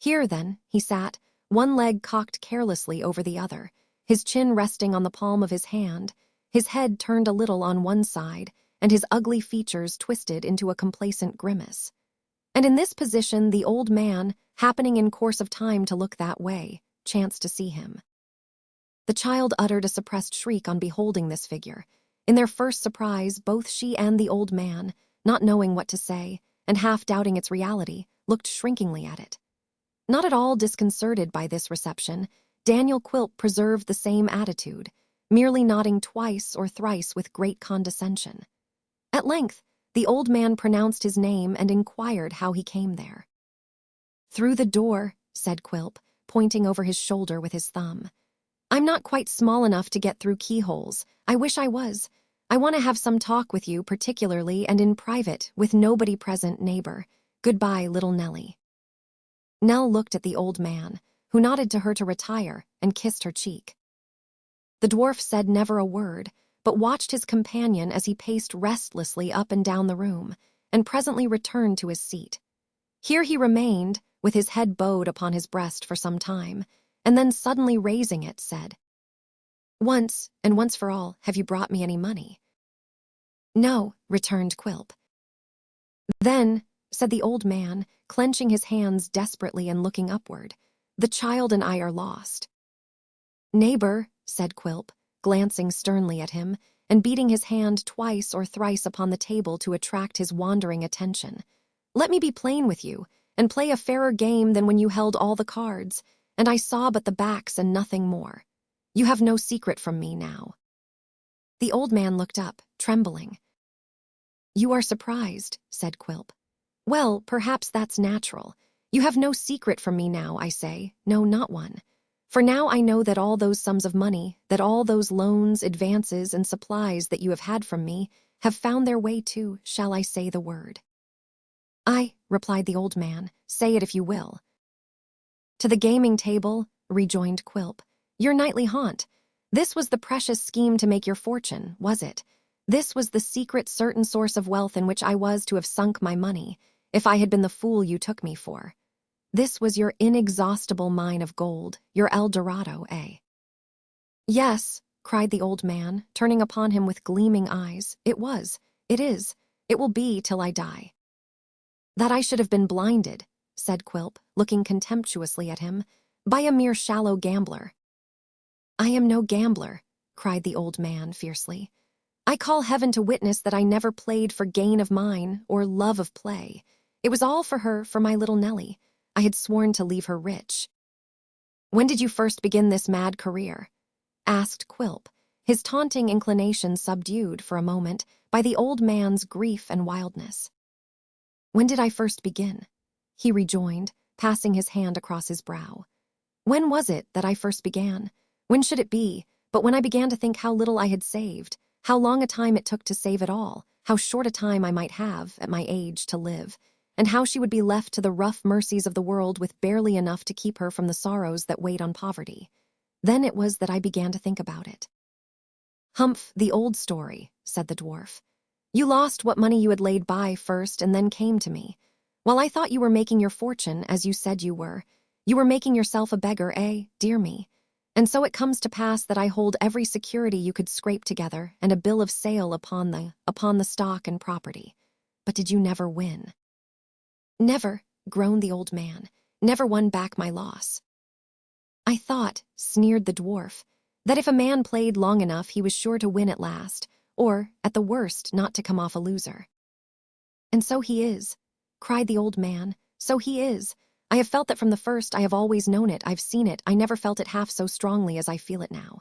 Speaker 1: Here, then, he sat, one leg cocked carelessly over the other, his chin resting on the palm of his hand, his head turned a little on one side, and his ugly features twisted into a complacent grimace. And in this position the old man, happening in course of time to look that way, chanced to see him. The child uttered a suppressed shriek on beholding this figure. In their first surprise, both she and the old man, not knowing what to say, and half doubting its reality, looked shrinkingly at it. Not at all disconcerted by this reception, Daniel Quilp preserved the same attitude, merely nodding twice or thrice with great condescension. At length, the old man pronounced his name and inquired how he came there. "Through the door," said Quilp, pointing over his shoulder with his thumb. "I'm not quite small enough to get through keyholes. I wish I was. I want to have some talk with you, particularly and in private, with nobody present, neighbor. Goodbye, little Nellie." Nell looked at the old man, who nodded to her to retire, and kissed her cheek. The dwarf said never a word, but watched his companion as he paced restlessly up and down the room, and presently returned to his seat. Here he remained, with his head bowed upon his breast for some time, and then suddenly raising it, said, "Once, and once for all, have you brought me any money?" "No," returned Quilp. "Then," said the old man, clenching his hands desperately and looking upward, "the child and I are lost." "Neighbor," said Quilp, glancing sternly at him, and beating his hand twice or thrice upon the table to attract his wandering attention, "let me be plain with you, and play a fairer game than when you held all the cards, and I saw but the backs and nothing more. You have no secret from me now." The old man looked up, trembling. "You are surprised," said Quilp. "Well, perhaps that's natural. You have no secret from me now, I say, no, not one. For now I know that all those sums of money, that all those loans, advances, and supplies that you have had from me, have found their way to, shall I say the word?" "Aye," replied the old man, "say it if you will." "To the gaming table," rejoined Quilp, "your nightly haunt. This was the precious scheme to make your fortune, was it? This was the secret certain source of wealth in which I was to have sunk my money, if I had been the fool you took me for. This was your inexhaustible mine of gold, your El Dorado, eh?" "Yes," cried the old man, turning upon him with gleaming eyes, "it was, it is, it will be till I die." "That I should have been blinded," said Quilp, looking contemptuously at him, "by a mere shallow gambler." "I am no gambler," cried the old man fiercely. "I call heaven to witness that I never played for gain of mine or love of play. It was all for her, for my little Nellie. I had sworn to leave her rich." "When did you first begin this mad career?" asked Quilp, his taunting inclination subdued for a moment by the old man's grief and wildness. "When did I first begin?" he rejoined, passing his hand across his brow. "When was it that I first began? When should it be, but when I began to think how little I had saved, how long a time it took to save it all, how short a time I might have, at my age, to live, and how she would be left to the rough mercies of the world with barely enough to keep her from the sorrows that wait on poverty. Then it was that I began to think about it." "Humph, the old story," said the dwarf. "You lost what money you had laid by first and then came to me. While I thought you were making your fortune, as you said you were making yourself a beggar, eh, dear me? And so it comes to pass that I hold every security you could scrape together and a bill of sale upon the stock and property. But did you never win?" "Never," groaned the old man, "never won back my loss." "I thought," sneered the dwarf, "that if a man played long enough he was sure to win at last, or, at the worst, not to come off a loser." "And so he is," cried the old man, "so he is. I have felt that from the first. I have always known it, I've seen it. I never felt it half so strongly as I feel it now.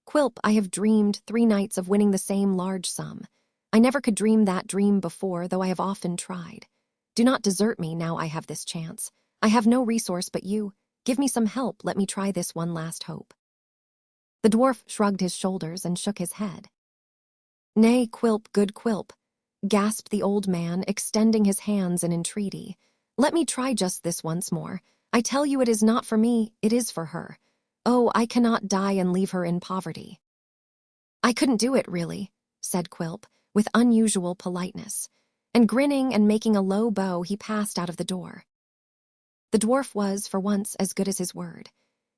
Speaker 1: Quilp, I have dreamed 3 nights of winning the same large sum. I never could dream that dream before, though I have often tried. Do not desert me now I have this chance. I have no resource but you. Give me some help, let me try this one last hope." The dwarf shrugged his shoulders and shook his head. "Nay, Quilp, good Quilp," gasped the old man, extending his hands in entreaty. "Let me try just this once more. I tell you it is not for me, it is for her. Oh, I cannot die and leave her in poverty." "I couldn't do it, really," said Quilp, with unusual politeness, and grinning and making a low bow, he passed out of the door. The dwarf was, for once, as good as his word.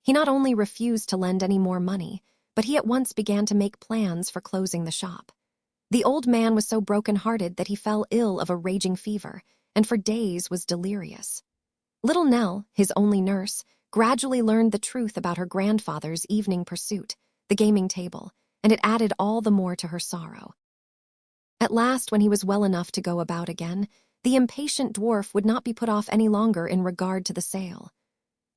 Speaker 1: He not only refused to lend any more money, but he at once began to make plans for closing the shop. The old man was so broken-hearted that he fell ill of a raging fever, and for days was delirious. Little Nell, his only nurse, gradually learned the truth about her grandfather's evening pursuit, the gaming table, and it added all the more to her sorrow. At last, when he was well enough to go about again, the impatient dwarf would not be put off any longer in regard to the sale.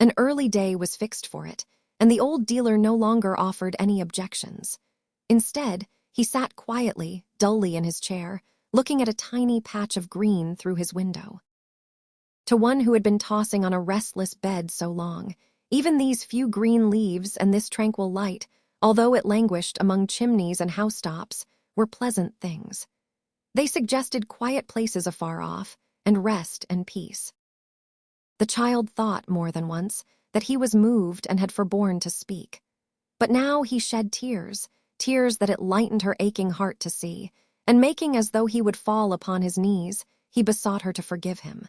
Speaker 1: An early day was fixed for it, and the old dealer no longer offered any objections. Instead, he sat quietly, dully in his chair, looking at a tiny patch of green through his window. To one who had been tossing on a restless bed so long, even these few green leaves and this tranquil light, although it languished among chimneys and housetops, were pleasant things. They suggested quiet places afar off, and rest and peace. The child thought more than once that he was moved and had forborne to speak. But now he shed tears, tears that it lightened her aching heart to see, and making as though he would fall upon his knees, he besought her to forgive him.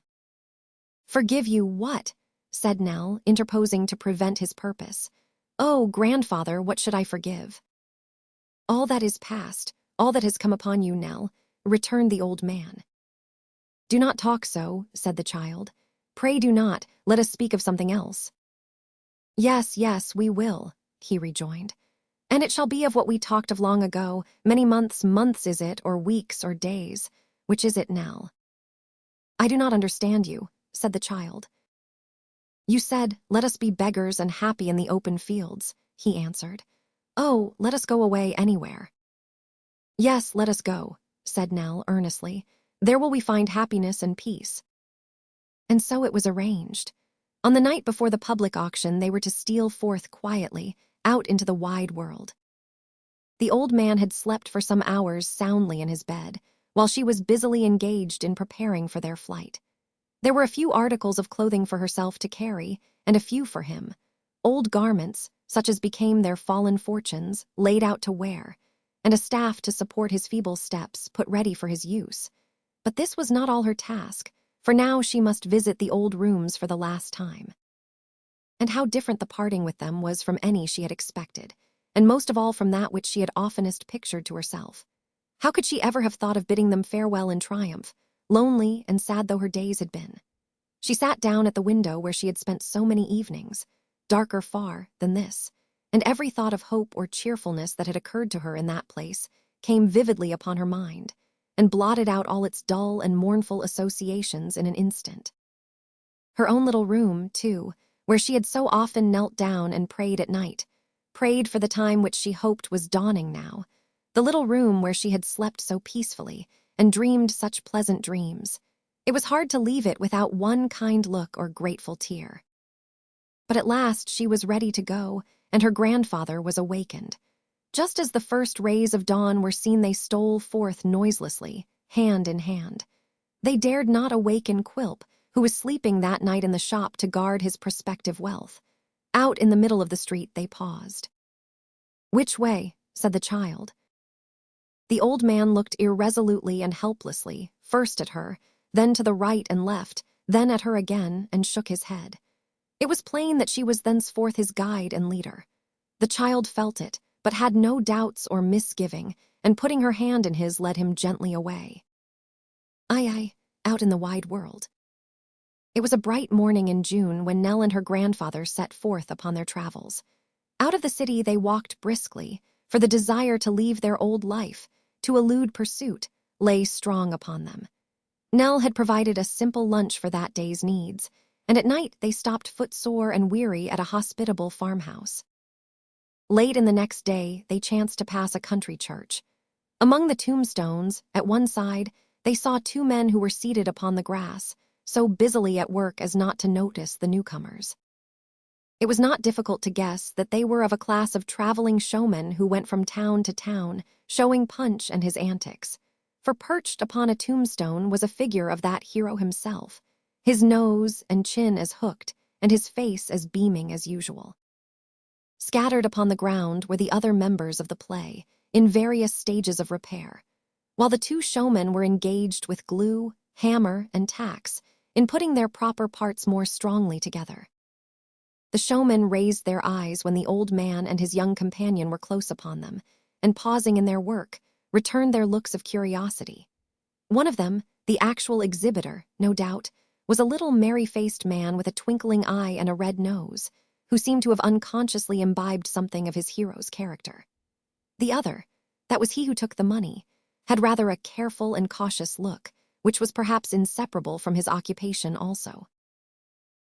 Speaker 1: "Forgive you what?" said Nell, interposing to prevent his purpose. "Oh, grandfather, what should I forgive?" "All that is past, all that has come upon you, Nell," returned the old man. "Do not talk so," said the child. "Pray do not, let us speak of something else." "Yes, yes, we will," he rejoined. "And it shall be of what we talked of long ago, many months is it, or weeks, or days? Which is it, Nell?" "I do not understand you," said the child. "You said, 'Let us be beggars and happy in the open fields,'" he answered. "Oh, let us go away anywhere." "Yes, let us go," said Nell earnestly. "There will we find happiness and peace." And so it was arranged. On the night before the public auction, they were to steal forth quietly, out into the wide world. The old man had slept for some hours soundly in his bed, while she was busily engaged in preparing for their flight. There were a few articles of clothing for herself to carry, and a few for him. Old garments, such as became their fallen fortunes, laid out to wear, and a staff to support his feeble steps, put ready for his use. But this was not all her task, for now she must visit the old rooms for the last time. And how different the parting with them was from any she had expected, and most of all from that which she had oftenest pictured to herself. How could she ever have thought of bidding them farewell in triumph, lonely and sad though her days had been? She sat down at the window where she had spent so many evenings, darker far than this, and every thought of hope or cheerfulness that had occurred to her in that place came vividly upon her mind, and blotted out all its dull and mournful associations in an instant. Her own little room, too, where she had so often knelt down and prayed at night, prayed for the time which she hoped was dawning now, the little room where she had slept so peacefully and dreamed such pleasant dreams. It was hard to leave it without one kind look or grateful tear. But at last she was ready to go, and her grandfather was awakened. Just as the first rays of dawn were seen, they stole forth noiselessly, hand in hand. They dared not awaken Quilp, who was sleeping that night in the shop to guard his prospective wealth. Out in the middle of the street they paused. "Which way?" said the child. The old man looked irresolutely and helplessly, first at her, then to the right and left, then at her again, and shook his head. It was plain that she was thenceforth his guide and leader. The child felt it, but had no doubts or misgiving, and putting her hand in his led him gently away. Aye, out in the wide world. It was a bright morning in June when Nell and her grandfather set forth upon their travels. Out of the city they walked briskly, for the desire to leave their old life, to elude pursuit, lay strong upon them. Nell had provided a simple lunch for that day's needs, and at night they stopped footsore and weary at a hospitable farmhouse. Late in the next day, they chanced to pass a country church. Among the tombstones, at one side, they saw two men who were seated upon the grass, so busily at work as not to notice the newcomers. It was not difficult to guess that they were of a class of traveling showmen who went from town to town, showing Punch and his antics. For perched upon a tombstone was a figure of that hero himself, his nose and chin as hooked, and his face as beaming as usual. Scattered upon the ground were the other members of the play, in various stages of repair, while the two showmen were engaged with glue, hammer, and tacks in putting their proper parts more strongly together. The showmen raised their eyes when the old man and his young companion were close upon them, and pausing in their work, returned their looks of curiosity. One of them, the actual exhibitor, no doubt, was a little merry-faced man with a twinkling eye and a red nose, who seemed to have unconsciously imbibed something of his hero's character. The other, that was he who took the money, had rather a careful and cautious look, which was perhaps inseparable from his occupation also.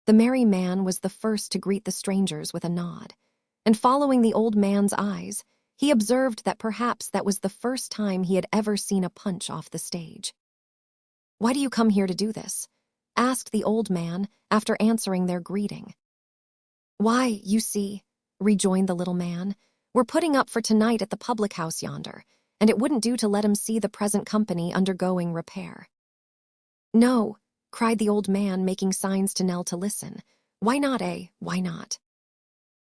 Speaker 1: The merry man was the first to greet the strangers with a nod, and following the old man's eyes, he observed that perhaps that was the first time he had ever seen a Punch off the stage. "Why do you come here to do this?" asked the old man after answering their greeting. "Why, you see," rejoined the little man, "we're putting up for tonight at the public house yonder, and it wouldn't do to let 'em see the present company undergoing repair." "No," cried the old man, making signs to Nell to listen. "Why not, eh? Why not?"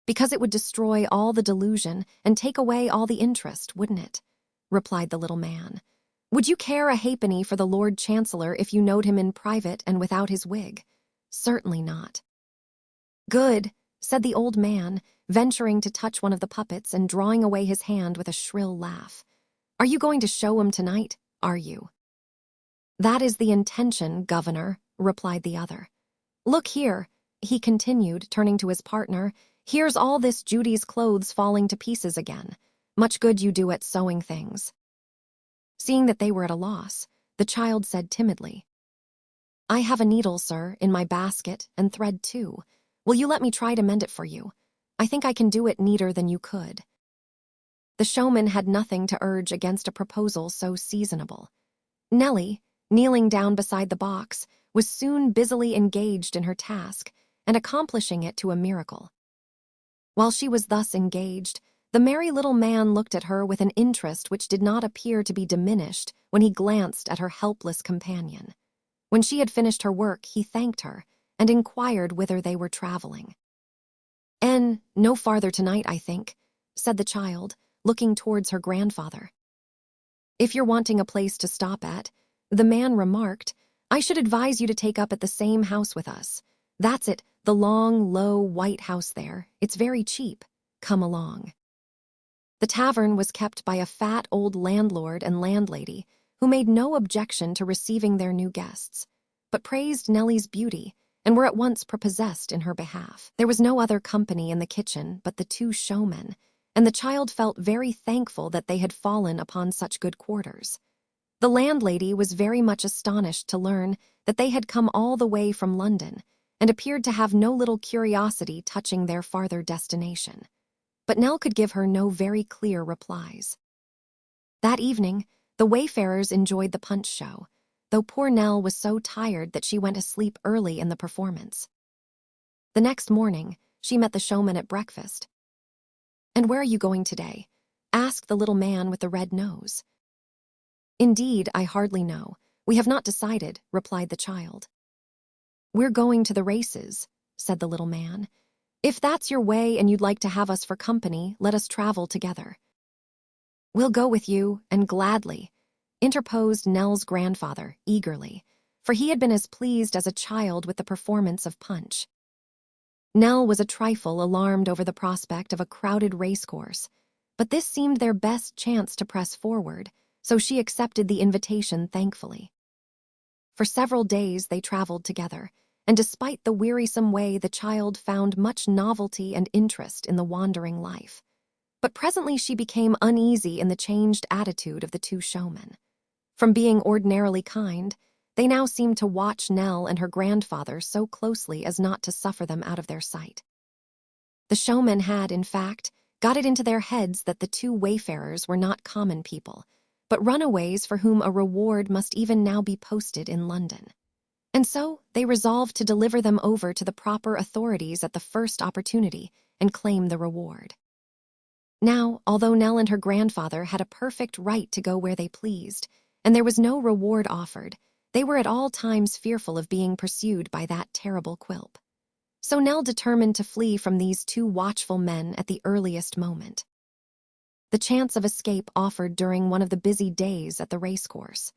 Speaker 1: "Because it would destroy all the delusion and take away all the interest, wouldn't it?" replied the little man. "Would you care a halfpenny for the Lord Chancellor if you knowed him in private and without his wig? Certainly not." "Good," said the old man, venturing to touch one of the puppets and drawing away his hand with a shrill laugh. "Are you going to show 'em tonight, are you?" "That is the intention, Governor," replied the other. "Look here," he continued, turning to his partner, "here's all this Judy's clothes falling to pieces again. Much good you do at sewing things." Seeing that they were at a loss, the child said timidly, "I have a needle, sir, in my basket, and thread too. Will you let me try to mend it for you? I think I can do it neater than you could." The showman had nothing to urge against a proposal so seasonable. Nellie, kneeling down beside the box, was soon busily engaged in her task and accomplishing it to a miracle. While she was thus engaged, the merry little man looked at her with an interest which did not appear to be diminished when he glanced at her helpless companion. When she had finished her work, he thanked her and inquired whither they were traveling. "No farther tonight, I think," said the child, looking towards her grandfather. "If you're wanting a place to stop at," the man remarked, "I should advise you to take up at the same house with us. That's it, the long, low, white house there. It's very cheap. Come along." The tavern was kept by a fat old landlord and landlady who made no objection to receiving their new guests, but praised Nellie's beauty and were at once prepossessed in her behalf. There was no other company in the kitchen but the two showmen, and the child felt very thankful that they had fallen upon such good quarters. The landlady was very much astonished to learn that they had come all the way from London, and appeared to have no little curiosity touching their farther destination. But Nell could give her no very clear replies. That evening, the wayfarers enjoyed the Punch show, though poor Nell was so tired that she went to sleep early in the performance. The next morning, she met the showman at breakfast. "And where are you going today?" asked the little man with the red nose. "Indeed, I hardly know. We have not decided," replied the child. "We're going to the races," said the little man. "If that's your way and you'd like to have us for company, let us travel together." "We'll go with you, and gladly," interposed Nell's grandfather eagerly, for he had been as pleased as a child with the performance of Punch. Nell was a trifle alarmed over the prospect of a crowded racecourse, but this seemed their best chance to press forward, so she accepted the invitation thankfully. For several days they traveled together, and despite the wearisome way, the child found much novelty and interest in the wandering life. But presently she became uneasy in the changed attitude of the two showmen. From being ordinarily kind, they now seemed to watch Nell and her grandfather so closely as not to suffer them out of their sight. The showmen had, in fact, got it into their heads that the two wayfarers were not common people, but runaways for whom a reward must even now be posted in London. And so they resolved to deliver them over to the proper authorities at the first opportunity and claim the reward. Now, although Nell and her grandfather had a perfect right to go where they pleased, and there was no reward offered, they were at all times fearful of being pursued by that terrible Quilp. So Nell determined to flee from these two watchful men at the earliest moment. The chance of escape offered during one of the busy days at the racecourse.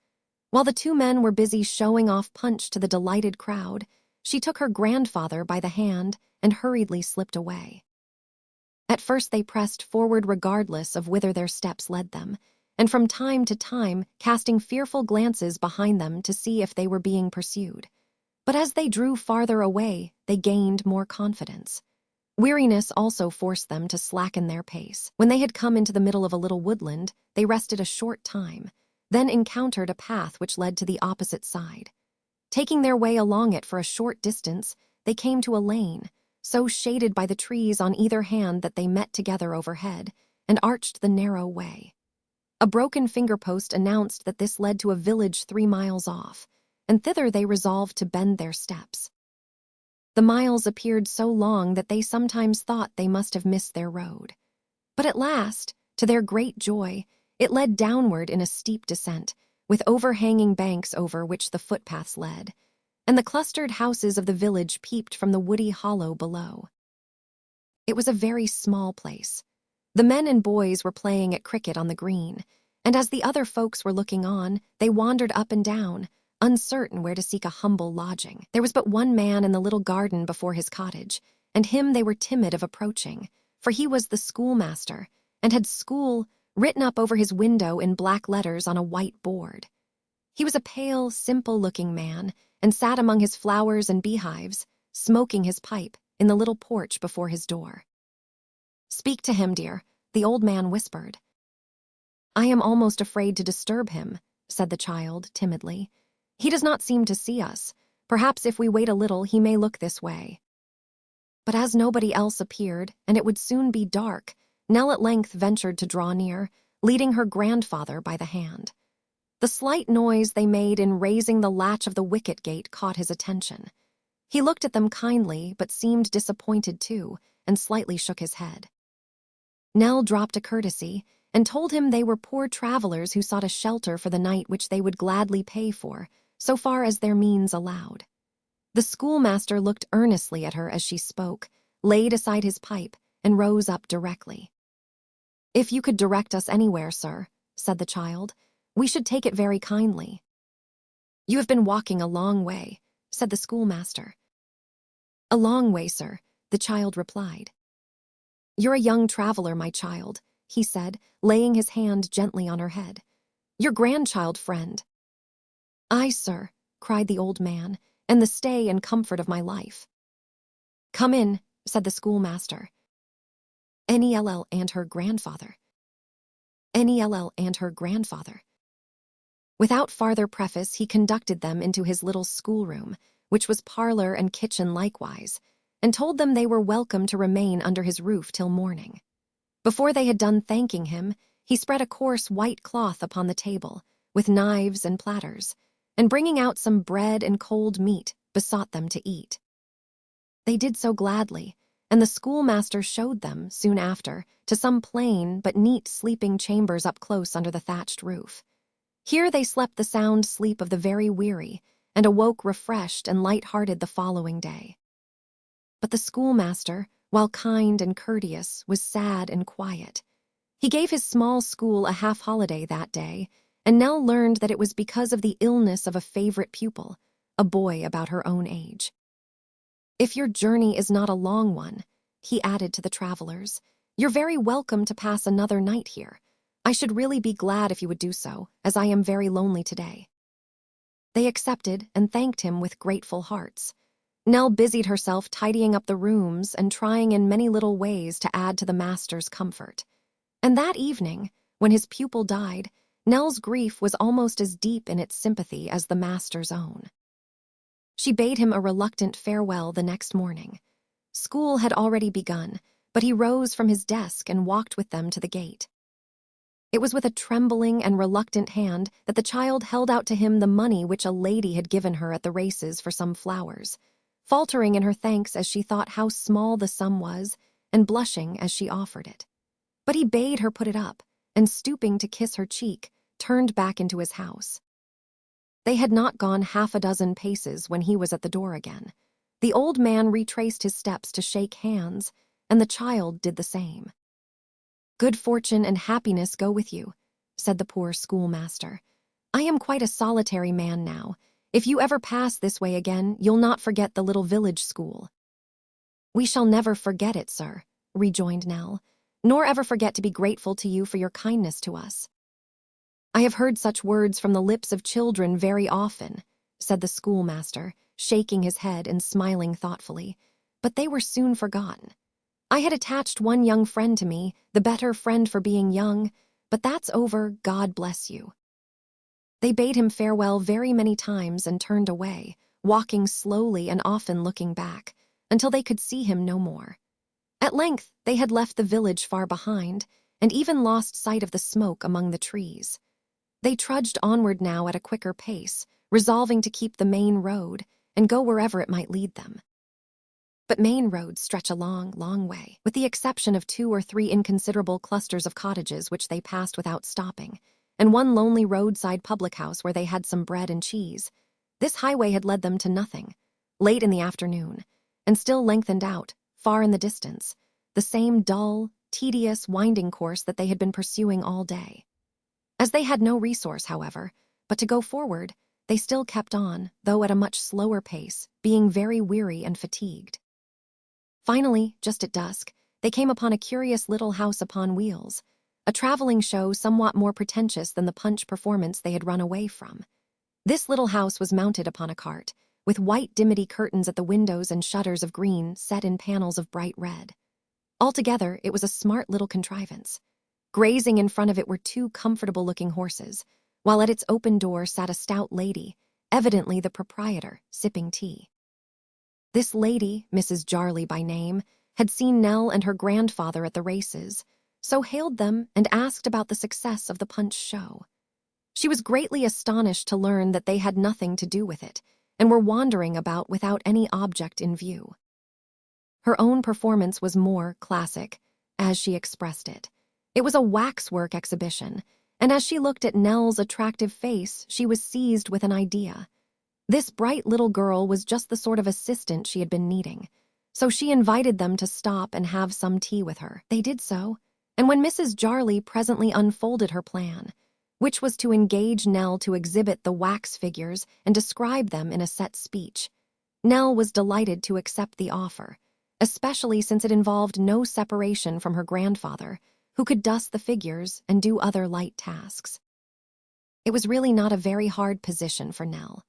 Speaker 1: While the two men were busy showing off Punch to the delighted crowd, she took her grandfather by the hand and hurriedly slipped away. At first they pressed forward regardless of whither their steps led them, and from time to time casting fearful glances behind them to see if they were being pursued. But as they drew farther away, they gained more confidence. Weariness also forced them to slacken their pace. When they had come into the middle of a little woodland, they rested a short time, then encountered a path which led to the opposite side. Taking their way along it for a short distance, they came to a lane, so shaded by the trees on either hand that they met together overhead and arched the narrow way. A broken finger-post announced that this led to a village 3 miles off, and thither they resolved to bend their steps. The miles appeared so long that they sometimes thought they must have missed their road. But at last, to their great joy, it led downward in a steep descent, with overhanging banks over which the footpaths led, and the clustered houses of the village peeped from the woody hollow below. It was a very small place. The men and boys were playing at cricket on the green, and as the other folks were looking on, they wandered up and down, uncertain where to seek a humble lodging. There was but one man in the little garden before his cottage, and him they were timid of approaching, for he was the schoolmaster, and had school written up over his window in black letters on a white board. He was a pale, simple-looking man, and sat among his flowers and beehives, smoking his pipe in the little porch before his door. "Speak to him, dear," the old man whispered. "I am almost afraid to disturb him," said the child timidly. "He does not seem to see us. Perhaps if we wait a little he may look this way." But as nobody else appeared, and it would soon be dark, Nell at length ventured to draw near, leading her grandfather by the hand. The slight noise they made in raising the latch of the wicket gate caught his attention. He looked at them kindly, but seemed disappointed too, and slightly shook his head. Nell dropped a courtesy, and told him they were poor travelers who sought a shelter for the night which they would gladly pay for, so far as their means allowed. The schoolmaster looked earnestly at her as she spoke, laid aside his pipe, and rose up directly. "If you could direct us anywhere, sir," said the child, "we should take it very kindly." "You have been walking a long way," said the schoolmaster. "A long way, sir," the child replied. "You're a young traveler, my child," he said, laying his hand gently on her head. "Your grandchild friend." "Aye, sir," cried the old man, "and the stay and comfort of my life." "Come in," said the schoolmaster. Nell and her grandfather. Nell and her grandfather. Without farther preface, he conducted them into his little schoolroom, which was parlor and kitchen likewise, and told them they were welcome to remain under his roof till morning. Before they had done thanking him, he spread a coarse white cloth upon the table, with knives and platters, and bringing out some bread and cold meat, besought them to eat. They did so gladly, and the schoolmaster showed them, soon after, to some plain but neat sleeping chambers up close under the thatched roof. Here they slept the sound sleep of the very weary, and awoke refreshed and light-hearted the following day. But the schoolmaster, while kind and courteous, was sad and quiet. He gave his small school a half-holiday that day, and Nell learned that it was because of the illness of a favorite pupil, a boy about her own age. "If your journey is not a long one," he added to the travelers, "you're very welcome to pass another night here. I should really be glad if you would do so, as I am very lonely today." They accepted and thanked him with grateful hearts. Nell busied herself tidying up the rooms and trying in many little ways to add to the master's comfort. And that evening, when his pupil died, Nell's grief was almost as deep in its sympathy as the master's own. She bade him a reluctant farewell the next morning. School had already begun, but he rose from his desk and walked with them to the gate. It was with a trembling and reluctant hand that the child held out to him the money which a lady had given her at the races for some flowers, faltering in her thanks as she thought how small the sum was, and blushing as she offered it. But he bade her put it up, and stooping to kiss her cheek, turned back into his house. They had not gone half a dozen paces when he was at the door again. The old man retraced his steps to shake hands, and the child did the same. "Good fortune and happiness go with you," said the poor schoolmaster. "I am quite a solitary man now. If you ever pass this way again, you'll not forget the little village school." "We shall never forget it, sir," rejoined Nell, "nor ever forget to be grateful to you for your kindness to us." "I have heard such words from the lips of children very often," said the schoolmaster, shaking his head and smiling thoughtfully, "but they were soon forgotten. I had attached one young friend to me, the better friend for being young, but that's over, God bless you." They bade him farewell very many times and turned away, walking slowly and often looking back, until they could see him no more. At length they had left the village far behind, and even lost sight of the smoke among the trees. They trudged onward now at a quicker pace, resolving to keep the main road and go wherever it might lead them. But main roads stretch a long, long way, with the exception of 2 or 3 inconsiderable clusters of cottages which they passed without stopping, and one lonely roadside public house where they had some bread and cheese. This highway had led them to nothing, late in the afternoon, and still lengthened out, far in the distance, the same dull, tedious, winding course that they had been pursuing all day. As they had no resource, however, but to go forward, they still kept on, though at a much slower pace, being very weary and fatigued. Finally, just at dusk, they came upon a curious little house upon wheels, a traveling show somewhat more pretentious than the Punch performance they had run away from. This little house was mounted upon a cart, with white dimity curtains at the windows and shutters of green set in panels of bright red. Altogether, it was a smart little contrivance. Grazing in front of it were 2 comfortable-looking horses, while at its open door sat a stout lady, evidently the proprietor, sipping tea. This lady, Mrs. Jarley by name, had seen Nell and her grandfather at the races, so hailed them and asked about the success of the Punch show. She was greatly astonished to learn that they had nothing to do with it, and were wandering about without any object in view. Her own performance was more classic, as she expressed it. It was a waxwork exhibition, and as she looked at Nell's attractive face, she was seized with an idea. This bright little girl was just the sort of assistant she had been needing, so she invited them to stop and have some tea with her. They did so, and when Mrs. Jarley presently unfolded her plan, which was to engage Nell to exhibit the wax figures and describe them in a set speech, Nell was delighted to accept the offer, especially since it involved no separation from her grandfather, who could dust the figures and do other light tasks. It was really not a very hard position for Nell.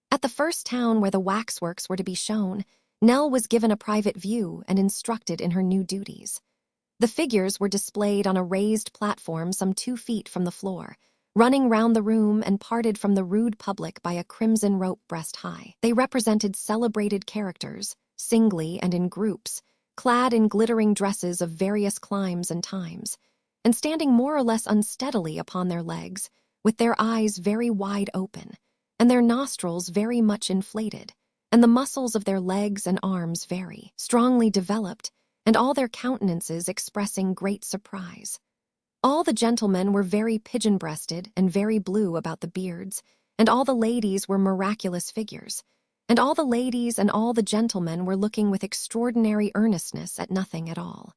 Speaker 1: At the first town where the waxworks were to be shown, Nell was given a private view and instructed in her new duties. The figures were displayed on a raised platform some 2 feet from the floor, running round the room and parted from the rude public by a crimson rope breast high. They represented celebrated characters, singly and in groups, clad in glittering dresses of various climes and times, and standing more or less unsteadily upon their legs, with their eyes very wide open, and their nostrils very much inflated, and the muscles of their legs and arms very strongly developed, and all their countenances expressing great surprise. All the gentlemen were very pigeon-breasted and very blue about the beards, and all the ladies were miraculous figures, and all the ladies and all the gentlemen were looking with extraordinary earnestness at nothing at all.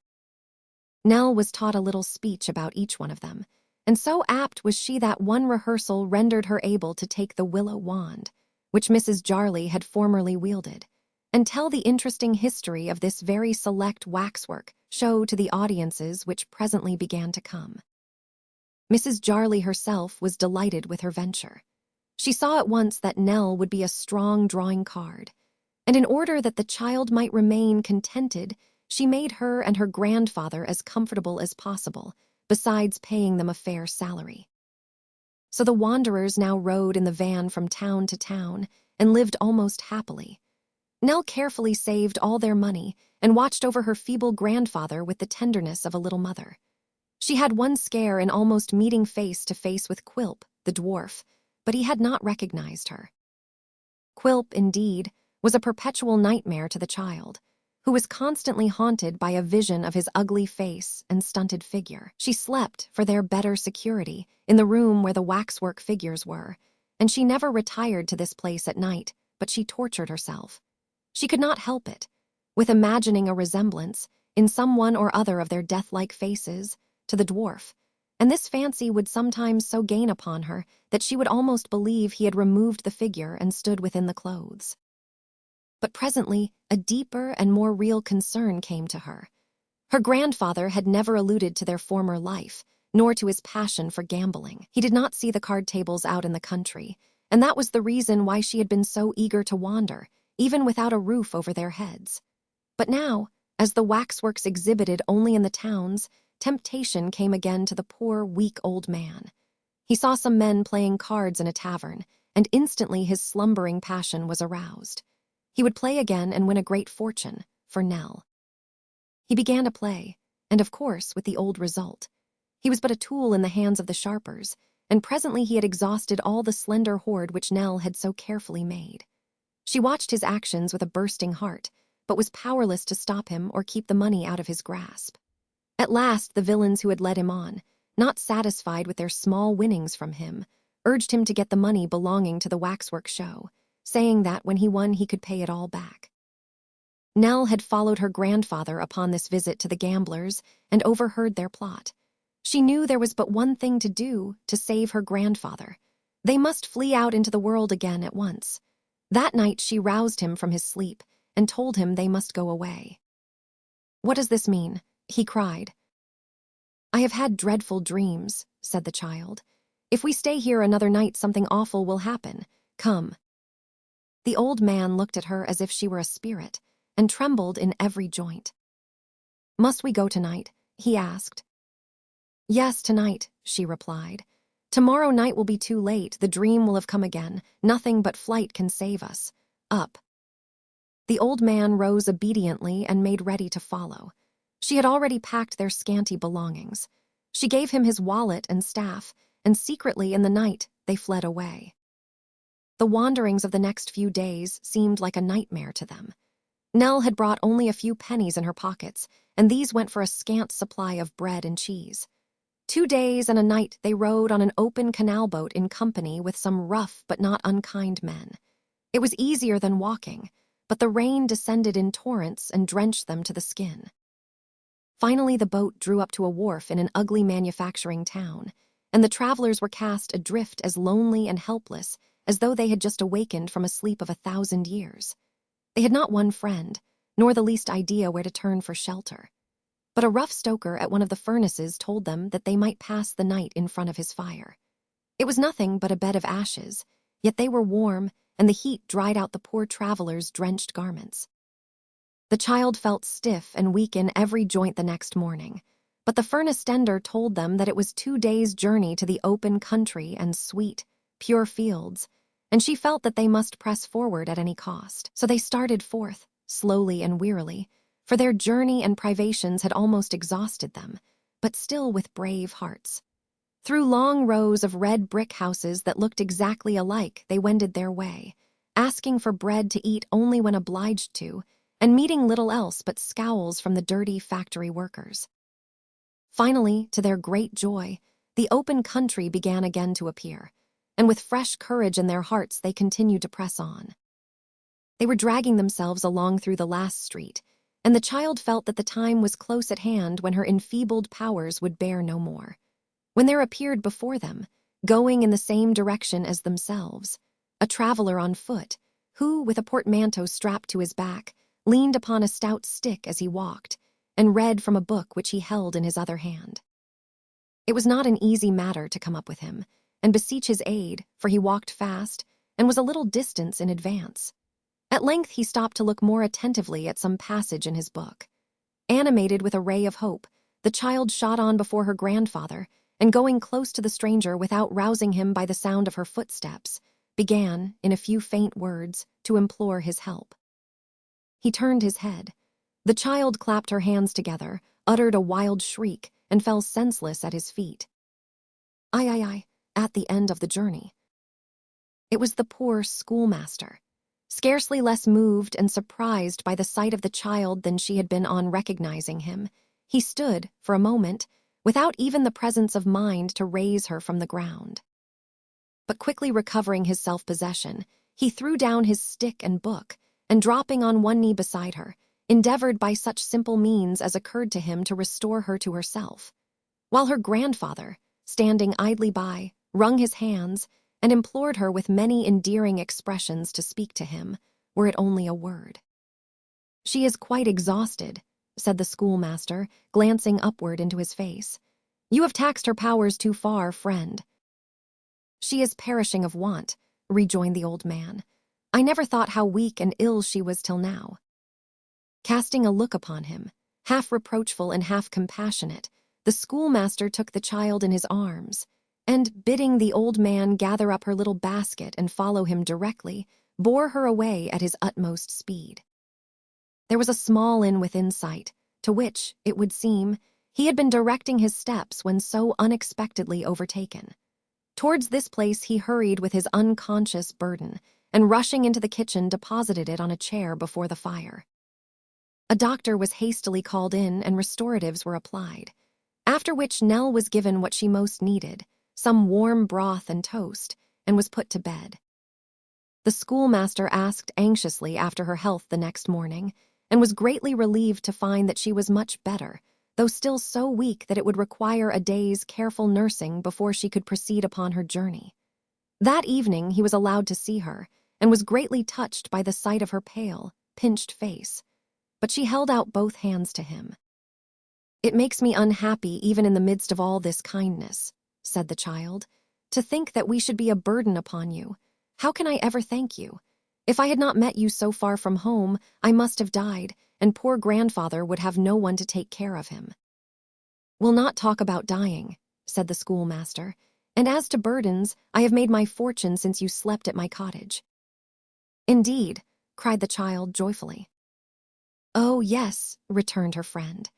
Speaker 1: Nell was taught a little speech about each one of them, and so apt was she that one rehearsal rendered her able to take the willow wand, which Mrs. Jarley had formerly wielded, and tell the interesting history of this very select waxwork show to the audiences which presently began to come. Mrs. Jarley herself was delighted with her venture. She saw at once that Nell would be a strong drawing card, and in order that the child might remain contented, she made her and her grandfather as comfortable as possible, besides paying them a fair salary. So the wanderers now rode in the van from town to town and lived almost happily. Nell carefully saved all their money and watched over her feeble grandfather with the tenderness of a little mother. She had one scare in almost meeting face to face with Quilp, the dwarf, but he had not recognized her. Quilp, indeed, was a perpetual nightmare to the child, who was constantly haunted by a vision of his ugly face and stunted figure. She slept, for their better security, in the room where the waxwork figures were, and she never retired to this place at night, but she tortured herself. She could not help it, with imagining a resemblance, in some one or other of their death-like faces, to the dwarf, and this fancy would sometimes so gain upon her that she would almost believe he had removed the figure and stood within the clothes. But presently, a deeper and more real concern came to her. Her grandfather had never alluded to their former life, nor to his passion for gambling. He did not see the card tables out in the country, and that was the reason why she had been so eager to wander, even without a roof over their heads. But now, as the waxworks exhibited only in the towns, temptation came again to the poor, weak old man. He saw some men playing cards in a tavern, and instantly his slumbering passion was aroused. He would play again and win a great fortune, for Nell. He began to play, and of course with the old result. He was but a tool in the hands of the sharpers, and presently he had exhausted all the slender hoard which Nell had so carefully made. She watched his actions with a bursting heart, but was powerless to stop him or keep the money out of his grasp. At last the villains who had led him on, not satisfied with their small winnings from him, urged him to get the money belonging to the waxwork show, saying that when he won he could pay it all back. Nell had followed her grandfather upon this visit to the gamblers and overheard their plot. She knew there was but one thing to do to save her grandfather. They must flee out into the world again at once. That night she roused him from his sleep and told him they must go away. "What does this mean?" he cried. "I have had dreadful dreams," said the child. "If we stay here another night something awful will happen. Come." The old man looked at her as if she were a spirit, and trembled in every joint. "Must we go tonight?" he asked. "Yes, tonight," she replied. "Tomorrow night will be too late, the dream will have come again. Nothing but flight can save us. Up." The old man rose obediently and made ready to follow. She had already packed their scanty belongings. She gave him his wallet and staff, and secretly in the night they fled away. The wanderings of the next few days seemed like a nightmare to them. Nell had brought only a few pennies in her pockets, and these went for a scant supply of bread and cheese. 2 days and a night they rowed on an open canal boat in company with some rough but not unkind men. It was easier than walking, but the rain descended in torrents and drenched them to the skin. Finally the boat drew up to a wharf in an ugly manufacturing town, and the travelers were cast adrift as lonely and helpless as though they had just awakened from a sleep of 1,000 years. They had not one friend, nor the least idea where to turn for shelter. But a rough stoker at one of the furnaces told them that they might pass the night in front of his fire. It was nothing but a bed of ashes, yet they were warm, and the heat dried out the poor travelers' drenched garments. The child felt stiff and weak in every joint the next morning, but the furnace tender told them that it was 2 days' journey to the open country and sweet, pure fields, and she felt that they must press forward at any cost. So they started forth, slowly and wearily, for their journey and privations had almost exhausted them, but still with brave hearts. Through long rows of red brick houses that looked exactly alike they wended their way, asking for bread to eat only when obliged to, and meeting little else but scowls from the dirty factory workers. Finally, to their great joy, the open country began again to appear, and with fresh courage in their hearts they continued to press on. They were dragging themselves along through the last street, and the child felt that the time was close at hand when her enfeebled powers would bear no more. When there appeared before them, going in the same direction as themselves, a traveler on foot, who, with a portmanteau strapped to his back, leaned upon a stout stick as he walked, and read from a book which he held in his other hand. It was not an easy matter to come up with him, and beseech his aid, for he walked fast, and was a little distance in advance. At length he stopped to look more attentively at some passage in his book. Animated with a ray of hope, the child shot on before her grandfather, and going close to the stranger without rousing him by the sound of her footsteps, began, in a few faint words, to implore his help. He turned his head. The child clapped her hands together, uttered a wild shriek, and fell senseless at his feet. I, at the end of the journey. It was the poor schoolmaster, scarcely less moved and surprised by the sight of the child than she had been on recognizing him. He stood, for a moment, without even the presence of mind to raise her from the ground. But quickly recovering his self-possession, he threw down his stick and book, and dropping on one knee beside her, endeavored by such simple means as occurred to him to restore her to herself, while her grandfather, standing idly by, wrung his hands and implored her with many endearing expressions to speak to him, were it only a word. "She is quite exhausted," said the schoolmaster, glancing upward into his face. "You have taxed her powers too far, friend." "She is perishing of want," rejoined the old man. "I never thought how weak and ill she was till now." Casting a look upon him, half reproachful and half compassionate, the schoolmaster took the child in his arms, and, bidding the old man gather up her little basket and follow him directly, bore her away at his utmost speed. There was a small inn within sight, to which, it would seem, he had been directing his steps when so unexpectedly overtaken. Towards this place he hurried with his unconscious burden, and rushing into the kitchen deposited it on a chair before the fire. A doctor was hastily called in and restoratives were applied, after which Nell was given what she most needed, some warm broth and toast, and was put to bed. The schoolmaster asked anxiously after her health the next morning, and was greatly relieved to find that she was much better, though still so weak that it would require a day's careful nursing before she could proceed upon her journey. That evening he was allowed to see her, and was greatly touched by the sight of her pale, pinched face, but she held out both hands to him. "It makes me unhappy even in the midst of all this kindness," said the child, "to think that we should be a burden upon you. How can I ever thank you? If I had not met you so far from home, I must have died, and poor grandfather would have no one to take care of him." "We'll not talk about dying," said the schoolmaster, "and as to burdens, I have made my fortune since you slept at my cottage." "Indeed," cried the child joyfully. "Oh, yes," returned her friend.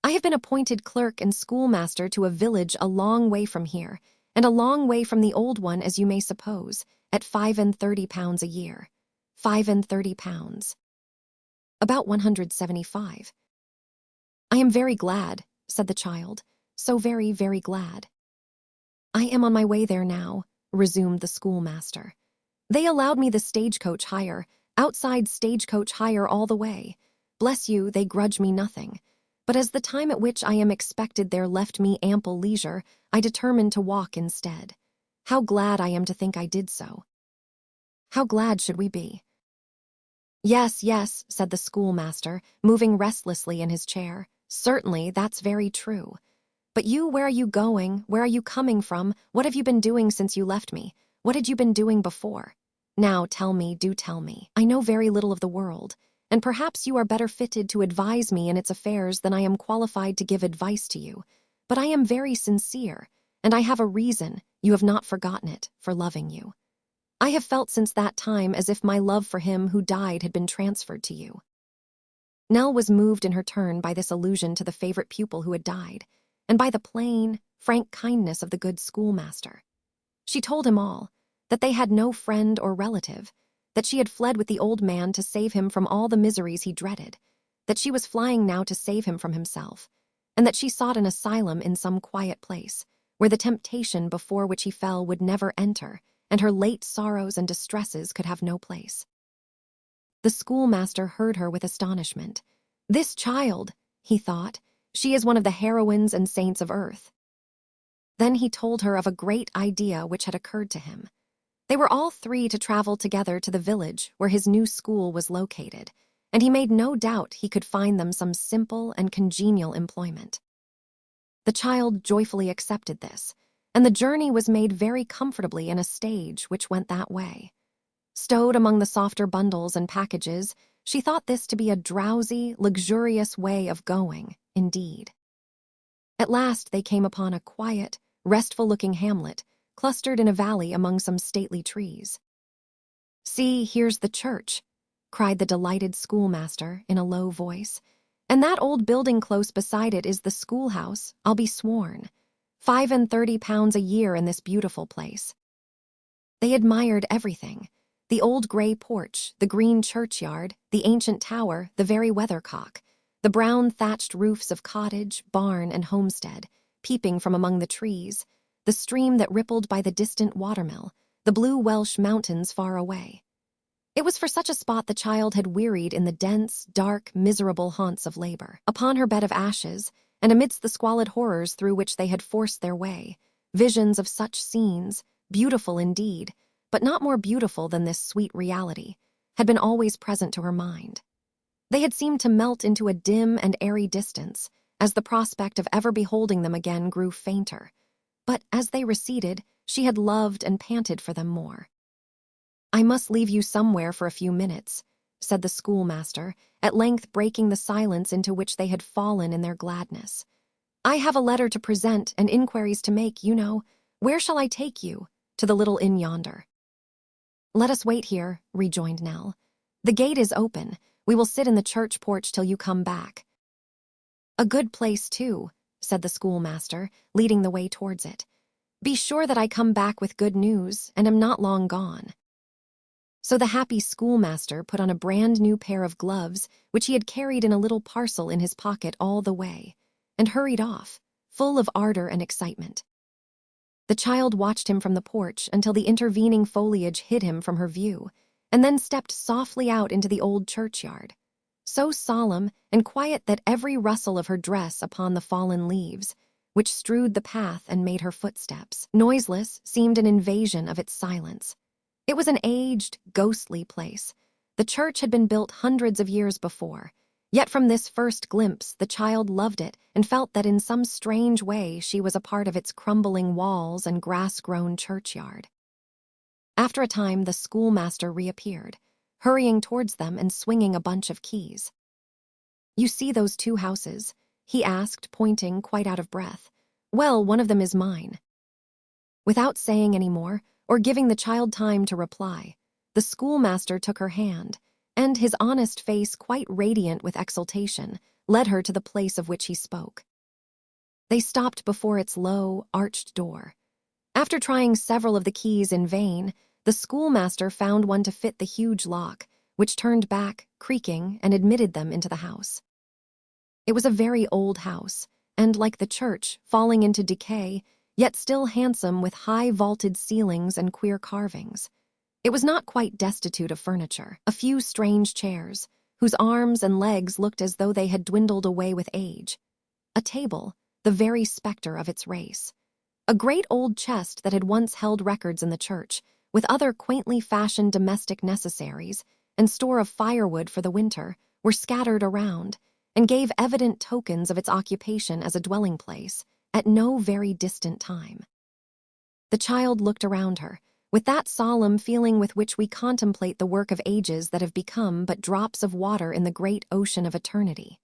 Speaker 1: "I have been appointed clerk and schoolmaster to a village a long way from here, and a long way from the old one, as you may suppose, at £35 a year. £35. About 175. "I am very glad," said the child, "so very, very glad." "I am on my way there now," resumed the schoolmaster. "They allowed me the stagecoach hire, outside stagecoach hire all the way. Bless you, they grudge me nothing. But as the time at which I am expected there left me ample leisure, I determined to walk instead. How glad I am to think I did so." "How glad should we be?" "Yes, yes," said the schoolmaster, moving restlessly in his chair. "Certainly, that's very true. But you, where are you going? Where are you coming from? What have you been doing since you left me? What had you been doing before? Now, tell me, do tell me. I know very little of the world, and perhaps you are better fitted to advise me in its affairs than I am qualified to give advice to you. But I am very sincere, and I have a reason, you have not forgotten it, for loving you. I have felt since that time as if my love for him who died had been transferred to you." Nell was moved in her turn by this allusion to the favorite pupil who had died, and by the plain, frank kindness of the good schoolmaster. She told him all, that they had no friend or relative, that she had fled with the old man to save him from all the miseries he dreaded, that she was flying now to save him from himself, and that she sought an asylum in some quiet place, where the temptation before which he fell would never enter, and her late sorrows and distresses could have no place. The schoolmaster heard her with astonishment. "This child," he thought, "she is one of the heroines and saints of earth." Then he told her of a great idea which had occurred to him. They were all three to travel together to the village where his new school was located, and he made no doubt he could find them some simple and congenial employment. The child joyfully accepted this, and the journey was made very comfortably in a stage which went that way. Stowed among the softer bundles and packages, she thought this to be a drowsy, luxurious way of going, indeed. At last they came upon a quiet, restful-looking hamlet, clustered in a valley among some stately trees. "See, here's the church," cried the delighted schoolmaster in a low voice, And that old building close beside it is the schoolhouse, I'll be sworn. £35 a year in this beautiful place. They admired everything. The old grey porch, the green churchyard, the ancient tower, the very weathercock, the brown thatched roofs of cottage, barn, and homestead, peeping from among the trees, the stream that rippled by the distant watermill, the blue Welsh mountains far away. It was for such a spot the child had wearied in the dense, dark, miserable haunts of labor. Upon her bed of ashes, and amidst the squalid horrors through which they had forced their way, visions of such scenes, beautiful indeed, but not more beautiful than this sweet reality, had been always present to her mind. They had seemed to melt into a dim and airy distance, as the prospect of ever beholding them again grew fainter. But as they receded, she had loved and panted for them more. "I must leave you somewhere for a few minutes," said the schoolmaster, at length breaking the silence into which they had fallen in their gladness. "I have a letter to present and inquiries to make, you know. Where shall I take you? To the little inn yonder." "Let us wait here," rejoined Nell. "The gate is open. We will sit in the church porch till you come back." "A good place, too," said the schoolmaster, leading the way towards it. "Be sure that I come back with good news, and am not long gone." So the happy schoolmaster put on a brand-new pair of gloves, which he had carried in a little parcel in his pocket all the way, and hurried off, full of ardor and excitement. The child watched him from the porch until the intervening foliage hid him from her view, and then stepped softly out into the old churchyard, so solemn and quiet that every rustle of her dress upon the fallen leaves, which strewed the path and made her footsteps noiseless, seemed an invasion of its silence. It was an aged, ghostly place. The church had been built hundreds of years before, yet from this first glimpse the child loved it and felt that in some strange way she was a part of its crumbling walls and grass-grown churchyard. After a time the schoolmaster reappeared, hurrying towards them and swinging a bunch of keys. "You see those two houses?" he asked, pointing, quite out of breath. "Well, one of them is mine." Without saying any more, or giving the child time to reply, the schoolmaster took her hand, and, his honest face quite radiant with exultation, led her to the place of which he spoke. They stopped before its low, arched door. After trying several of the keys in vain, the schoolmaster found one to fit the huge lock, which turned back, creaking, and admitted them into the house. It was a very old house, and, like the church, falling into decay, yet still handsome with high vaulted ceilings and queer carvings. It was not quite destitute of furniture. A few strange chairs, whose arms and legs looked as though they had dwindled away with age. A table, the very spectre of its race. A great old chest that had once held records in the church, with other quaintly fashioned domestic necessaries, and store of firewood for the winter, were scattered around, and gave evident tokens of its occupation as a dwelling place, at no very distant time. The child looked around her, with that solemn feeling with which we contemplate the work of ages that have become but drops of water in the great ocean of eternity.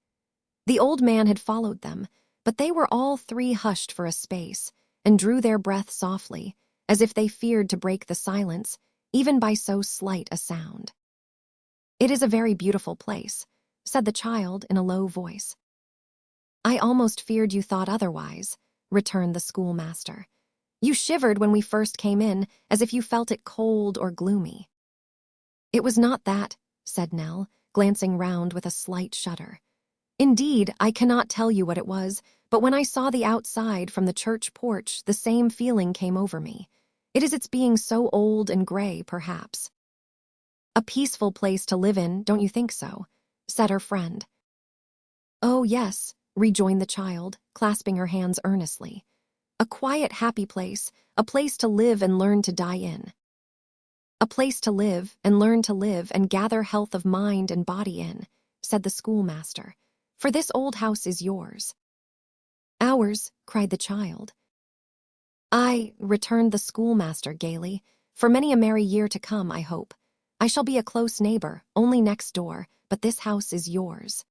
Speaker 1: The old man had followed them, but they were all three hushed for a space, and drew their breath softly, as if they feared to break the silence, even by so slight a sound. "It is a very beautiful place," said the child in a low voice. "I almost feared you thought otherwise," returned the schoolmaster. "You shivered when we first came in, as if you felt it cold or gloomy." "It was not that," said Nell, glancing round with a slight shudder. "Indeed, I cannot tell you what it was, but when I saw the outside from the church porch, the same feeling came over me. It is its being so old and gray, perhaps." "A peaceful place to live in, don't you think so?" said her friend. "Oh, yes," rejoined the child, clasping her hands earnestly. "A quiet, happy place, a place to live and learn to die in." "A place to live and learn to live and gather health of mind and body in," said the schoolmaster, "for this old house is yours." "Ours," cried the child. "Aye," returned the schoolmaster gaily, "for many a merry year to come, I hope. I shall be a close neighbor, only next door, but this house is yours."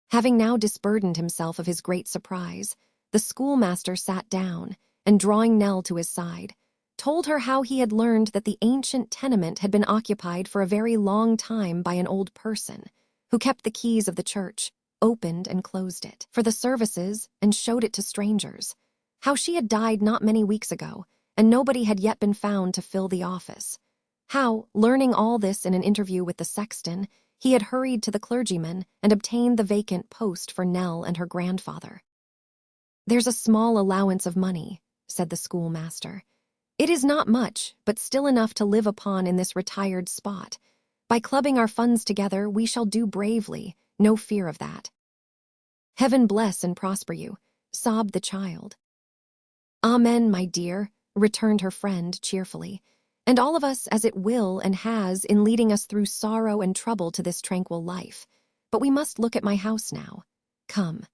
Speaker 1: Having now disburdened himself of his great surprise, the schoolmaster sat down, and drawing Nell to his side, told her how he had learned that the ancient tenement had been occupied for a very long time by an old person, who kept the keys of the church, opened and closed it for the services and showed it to strangers. How she had died not many weeks ago, and nobody had yet been found to fill the office. How, learning all this in an interview with the sexton, he had hurried to the clergyman and obtained the vacant post for Nell and her grandfather. "There's a small allowance of money," said the schoolmaster. "It is not much, but still enough to live upon in this retired spot. By clubbing our funds together, we shall do bravely, no fear of that." "Heaven bless and prosper you," sobbed the child. "Amen, my dear," returned her friend cheerfully, "and all of us as it will and has in leading us through sorrow and trouble to this tranquil life. But we must look at my house now. Come."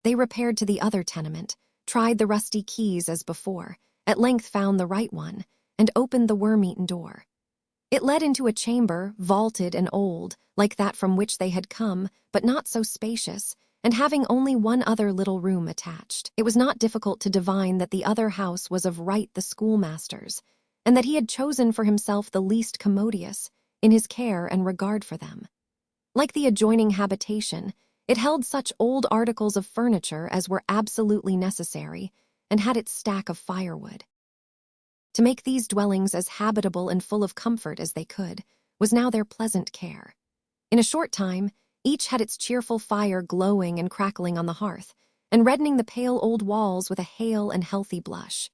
Speaker 1: They repaired to the other tenement, tried the rusty keys as before, at length found the right one, and opened the worm-eaten door. It led into a chamber, vaulted and old, like that from which they had come, but not so spacious, and having only one other little room attached. It was not difficult to divine that the other house was of right the schoolmaster's, and that he had chosen for himself the least commodious, in his care and regard for them. Like the adjoining habitation, it held such old articles of furniture as were absolutely necessary, and had its stack of firewood. To make these dwellings as habitable and full of comfort as they could was now their pleasant care. In a short time, each had its cheerful fire glowing and crackling on the hearth, and reddening the pale old walls with a hale and healthy blush.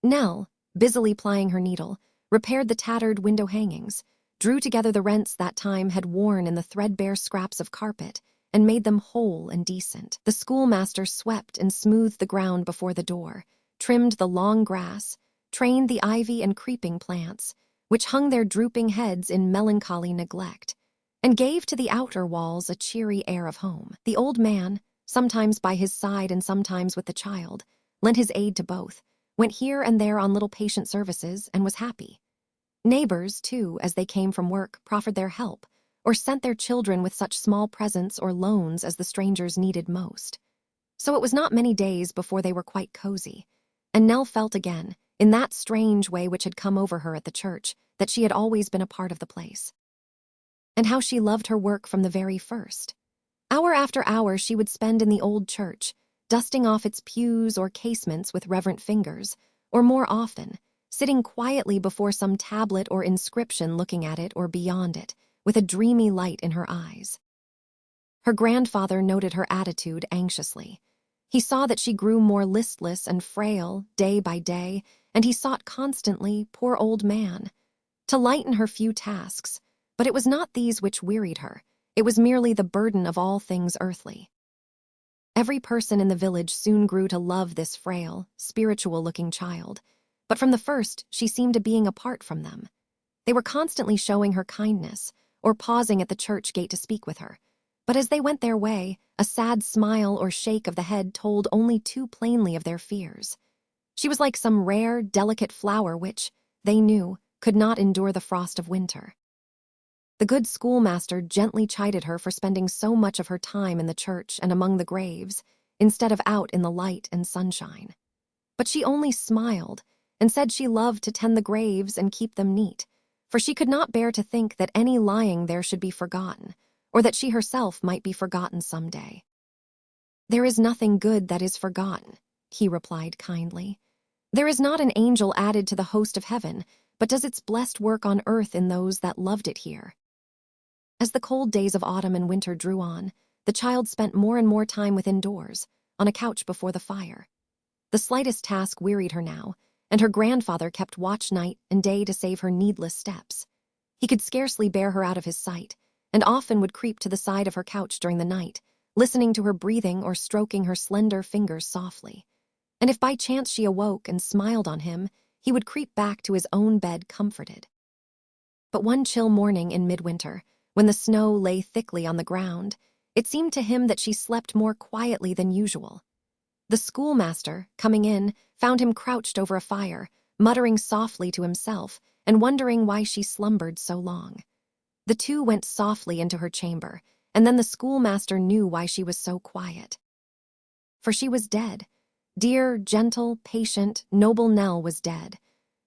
Speaker 1: Nell, busily plying her needle, repaired the tattered window hangings, drew together the rents that time had worn in the threadbare scraps of carpet, and made them whole and decent. The schoolmaster swept and smoothed the ground before the door, trimmed the long grass, trained the ivy and creeping plants, which hung their drooping heads in melancholy neglect, and gave to the outer walls a cheery air of home. The old man, sometimes by his side and sometimes with the child, lent his aid to both, went here and there on little patient services, and was happy. Neighbors, too, as they came from work, proffered their help, or sent their children with such small presents or loans as the strangers needed most. So it was not many days before they were quite cozy, and Nell felt again, in that strange way which had come over her at the church, that she had always been a part of the place. And how she loved her work from the very first. Hour after hour she would spend in the old church, dusting off its pews or casements with reverent fingers, or more often, sitting quietly before some tablet or inscription looking at it or beyond it, with a dreamy light in her eyes. Her grandfather noted her attitude anxiously. He saw that she grew more listless and frail day by day, and he sought constantly, poor old man, to lighten her few tasks, but it was not these which wearied her. It was merely the burden of all things earthly. Every person in the village soon grew to love this frail, spiritual-looking child, but from the first she seemed a being apart from them. They were constantly showing her kindness, or pausing at the church gate to speak with her, but as they went their way, a sad smile or shake of the head told only too plainly of their fears. She was like some rare, delicate flower which, they knew, could not endure the frost of winter. The good schoolmaster gently chided her for spending so much of her time in the church and among the graves, instead of out in the light and sunshine. But she only smiled, and said she loved to tend the graves and keep them neat, for she could not bear to think that any lying there should be forgotten, or that she herself might be forgotten some day. "There is nothing good that is forgotten," he replied kindly. "There is not an angel added to the host of heaven, but does its blessed work on earth in those that loved it here." As the cold days of autumn and winter drew on, the child spent more and more time within doors, on a couch before the fire. The slightest task wearied her now, and her grandfather kept watch night and day to save her needless steps. He could scarcely bear her out of his sight, and often would creep to the side of her couch during the night, listening to her breathing or stroking her slender fingers softly. And if by chance she awoke and smiled on him, he would creep back to his own bed comforted. But one chill morning in midwinter, when the snow lay thickly on the ground, it seemed to him that she slept more quietly than usual. The schoolmaster, coming in, found him crouched over a fire, muttering softly to himself and wondering why she slumbered so long. The two went softly into her chamber, and then the schoolmaster knew why she was so quiet. For she was dead. Dear, gentle, patient, noble Nell was dead.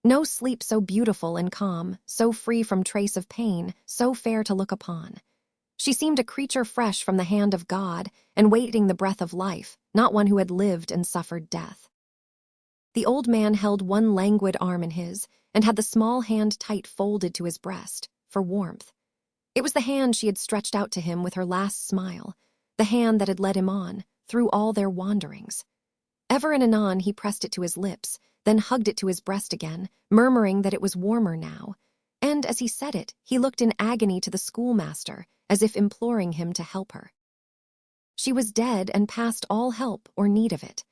Speaker 1: No sleep so beautiful and calm, so free from trace of pain, so fair to look upon. She seemed a creature fresh from the hand of God and waiting the breath of life, not one who had lived and suffered death. The old man held one languid arm in his and had the small hand tight folded to his breast, for warmth. It was the hand she had stretched out to him with her last smile, the hand that had led him on, through all their wanderings. Ever and anon he pressed it to his lips, then hugged it to his breast again, murmuring that it was warmer now. And as he said it, he looked in agony to the schoolmaster, as if imploring him to help her. She was dead and past all help or need of it.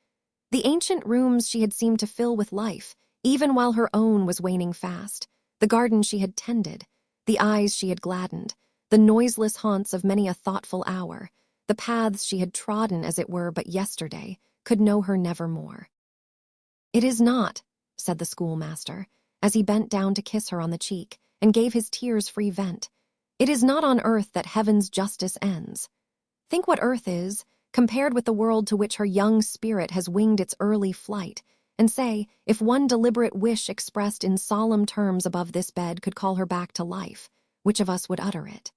Speaker 1: The ancient rooms she had seemed to fill with life, even while her own was waning fast, the garden she had tended, the eyes she had gladdened, the noiseless haunts of many a thoughtful hour, the paths she had trodden as it were but yesterday, could know her nevermore. "It is not," said the schoolmaster, as he bent down to kiss her on the cheek and gave his tears free vent. "It is not on earth that heaven's justice ends. Think what earth is, compared with the world to which her young spirit has winged its early flight, and say, if one deliberate wish expressed in solemn terms above this bed could call her back to life, which of us would utter it?"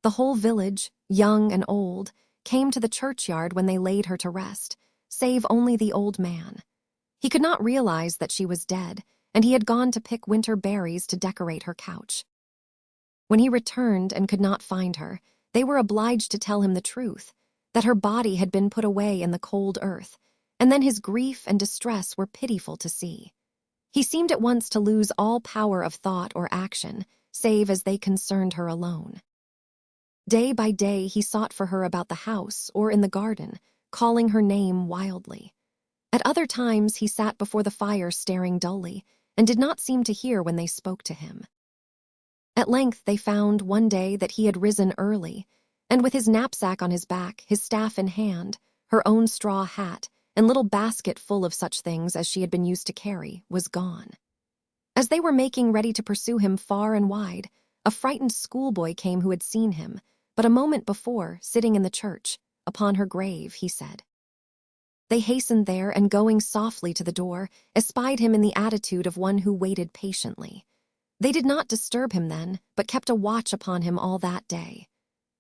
Speaker 1: The whole village, young and old, came to the churchyard when they laid her to rest, save only the old man. He could not realize that she was dead, and he had gone to pick winter berries to decorate her couch. When he returned and could not find her, they were obliged to tell him the truth, that her body had been put away in the cold earth, and then his grief and distress were pitiful to see. He seemed at once to lose all power of thought or action, save as they concerned her alone. Day by day he sought for her about the house or in the garden, calling her name wildly. At other times he sat before the fire staring dully, and did not seem to hear when they spoke to him. At length they found one day that he had risen early, and with his knapsack on his back, his staff in hand, her own straw hat, and little basket full of such things as she had been used to carry, was gone. As they were making ready to pursue him far and wide, a frightened schoolboy came who had seen him, but a moment before, sitting in the church, upon her grave, he said. They hastened there, and going softly to the door, espied him in the attitude of one who waited patiently. They did not disturb him then, but kept a watch upon him all that day.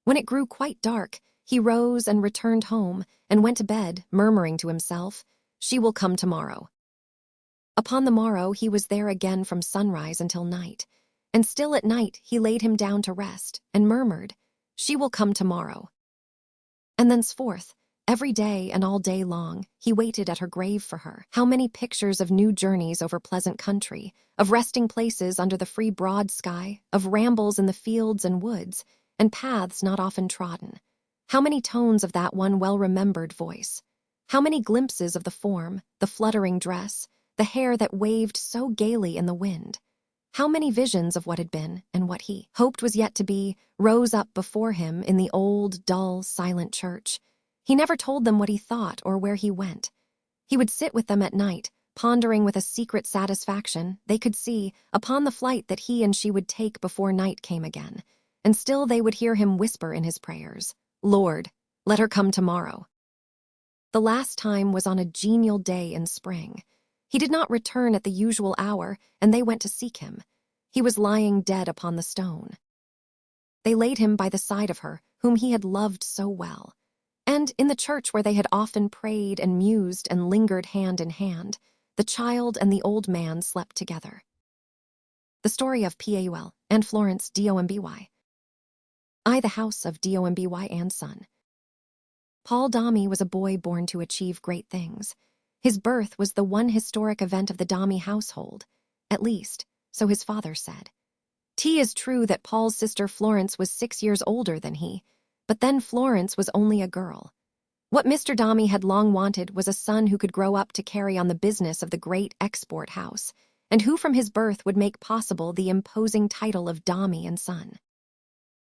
Speaker 1: When it grew quite dark, he rose and returned home, and went to bed, murmuring to himself, "She will come tomorrow." Upon the morrow he was there again from sunrise until night, and still at night he laid him down to rest, and murmured, "She will come tomorrow." And thenceforth, every day and all day long, he waited at her grave for her. How many pictures of new journeys over pleasant country, of resting places under the free broad sky, of rambles in the fields and woods, and paths not often trodden. How many tones of that one well-remembered voice. How many glimpses of the form, the fluttering dress, the hair that waved so gaily in the wind. How many visions of what had been, and what he hoped was yet to be, rose up before him in the old, dull, silent church. He never told them what he thought or where he went. He would sit with them at night, pondering with a secret satisfaction they could see upon the flight that he and she would take before night came again, and still they would hear him whisper in his prayers, "Lord, let her come tomorrow." The last time was on a genial day in spring. He did not return at the usual hour, and they went to seek him. He was lying dead upon the stone. They laid him by the side of her, whom he had loved so well. And in the church where they had often prayed and mused and lingered hand in hand, the child and the old man slept together. The story of Paul and Florence Domby. I, the house of Domby and son. Paul Domy was a boy born to achieve great things. His birth was the one historic event of the Domy household, at least, so his father said. 'Tis true that Paul's sister Florence was 6 years older than he, but then Florence was only a girl. What Mr. Domy had long wanted was a son who could grow up to carry on the business of the great export house, and who from his birth would make possible the imposing title of Domy and son.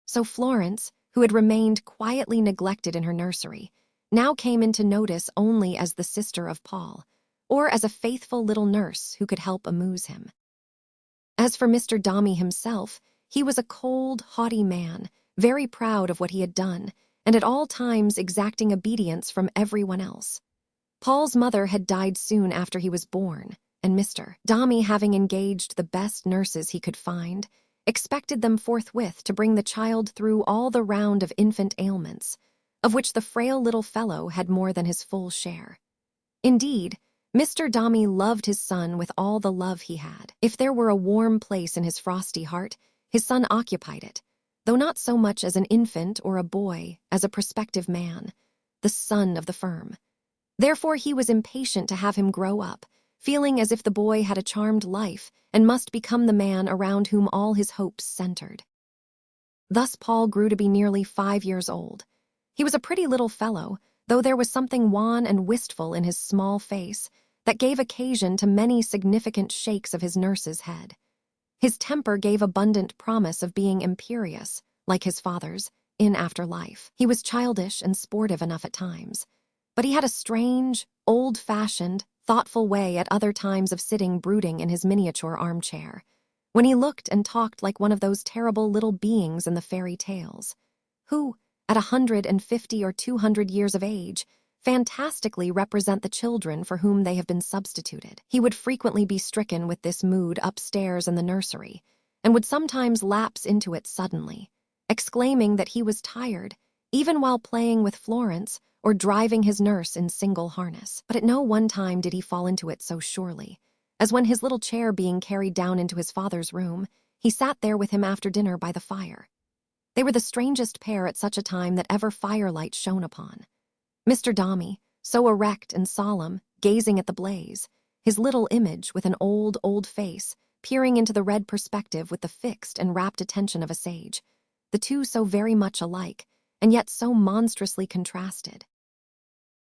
Speaker 1: So Florence, who had remained quietly neglected in her nursery, now came into notice only as the sister of Paul, or as a faithful little nurse who could help amuse him. As for Mr. Domy himself, he was a cold, haughty man, very proud of what he had done, and at all times exacting obedience from everyone else. Paul's mother had died soon after he was born, and Mr. Domy, having engaged the best nurses he could find, expected them forthwith to bring the child through all the round of infant ailments, of which the frail little fellow had more than his full share. Indeed, Mr. Domy loved his son with all the love he had. If there were a warm place in his frosty heart, his son occupied it, though not so much as an infant or a boy as a prospective man, the son of the firm. Therefore he was impatient to have him grow up, feeling as if the boy had a charmed life and must become the man around whom all his hopes centered. Thus Paul grew to be nearly 5 years old. He was a pretty little fellow, though there was something wan and wistful in his small face that gave occasion to many significant shakes of his nurse's head. His temper gave abundant promise of being imperious, like his father's, in after life. He was childish and sportive enough at times, but he had a strange, old-fashioned, thoughtful way at other times of sitting brooding in his miniature armchair, when he looked and talked like one of those terrible little beings in the fairy tales, who, at 150 or 200 years of age, fantastically represent the children for whom they have been substituted. He would frequently be stricken with this mood upstairs in the nursery, and would sometimes lapse into it suddenly, exclaiming that he was tired, even while playing with Florence or driving his nurse in single harness. But at no one time did he fall into it so surely, as when his little chair being carried down into his father's room, he sat there with him after dinner by the fire. They were the strangest pair at such a time that ever firelight shone upon. Mr. Domy, so erect and solemn, gazing at the blaze, his little image with an old, old face, peering into the red perspective with the fixed and rapt attention of a sage, the two so very much alike, and yet so monstrously contrasted.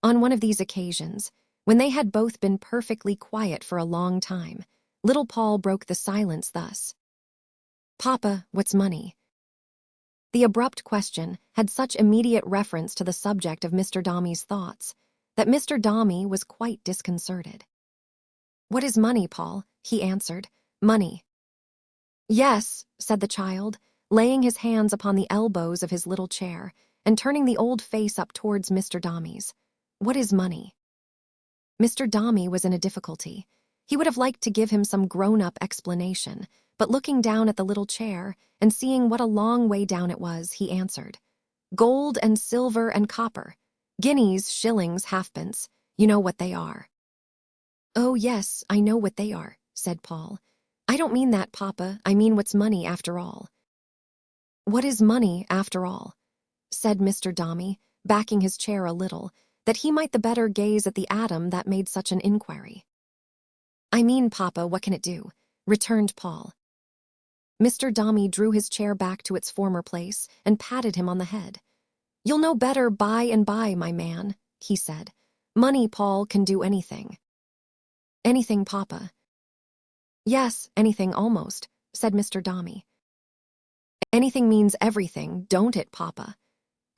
Speaker 1: On one of these occasions, when they had both been perfectly quiet for a long time, little Paul broke the silence thus. "Papa, what's money?" The abrupt question had such immediate reference to the subject of Mr. Domy's thoughts that Mr. Domy was quite disconcerted. "What is money, Paul?" he answered. "Money." "Yes," said the child, laying his hands upon the elbows of his little chair and turning the old face up towards Mr. Domy's. "What is money?" Mr. Domy was in a difficulty. He would have liked to give him some grown-up explanation, but looking down at the little chair and seeing what a long way down it was, he answered, "Gold and silver and copper. Guineas, shillings, halfpence. You know what they are." "Oh, yes, I know what they are," said Paul. "I don't mean that, Papa. I mean what's money after all." "What is money after all?" said Mr. Domy, backing his chair a little, that he might the better gaze at the atom that made such an inquiry. "I mean, Papa, what can it do?" returned Paul. Mr. Domy drew his chair back to its former place and patted him on the head. "You'll know better by and by, my man," he said. "Money, Paul, can do anything." "Anything, Papa?" "Yes, anything almost," said Mr. Domy. "Anything means everything, don't it, Papa?"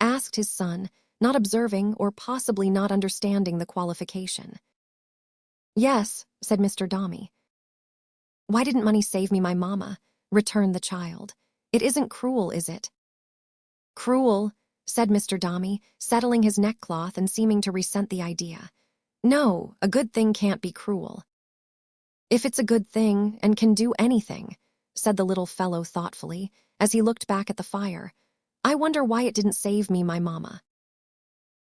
Speaker 1: asked his son, not observing or possibly not understanding the qualification. "Yes," said Mr. Domy. "Why didn't money save me my mamma?" returned the child. "It isn't cruel, is it?" "Cruel," said Mr. Domy, settling his neckcloth and seeming to resent the idea. "No, a good thing can't be cruel." "If it's a good thing and can do anything," said the little fellow thoughtfully, as he looked back at the fire, "I wonder why it didn't save me my mamma."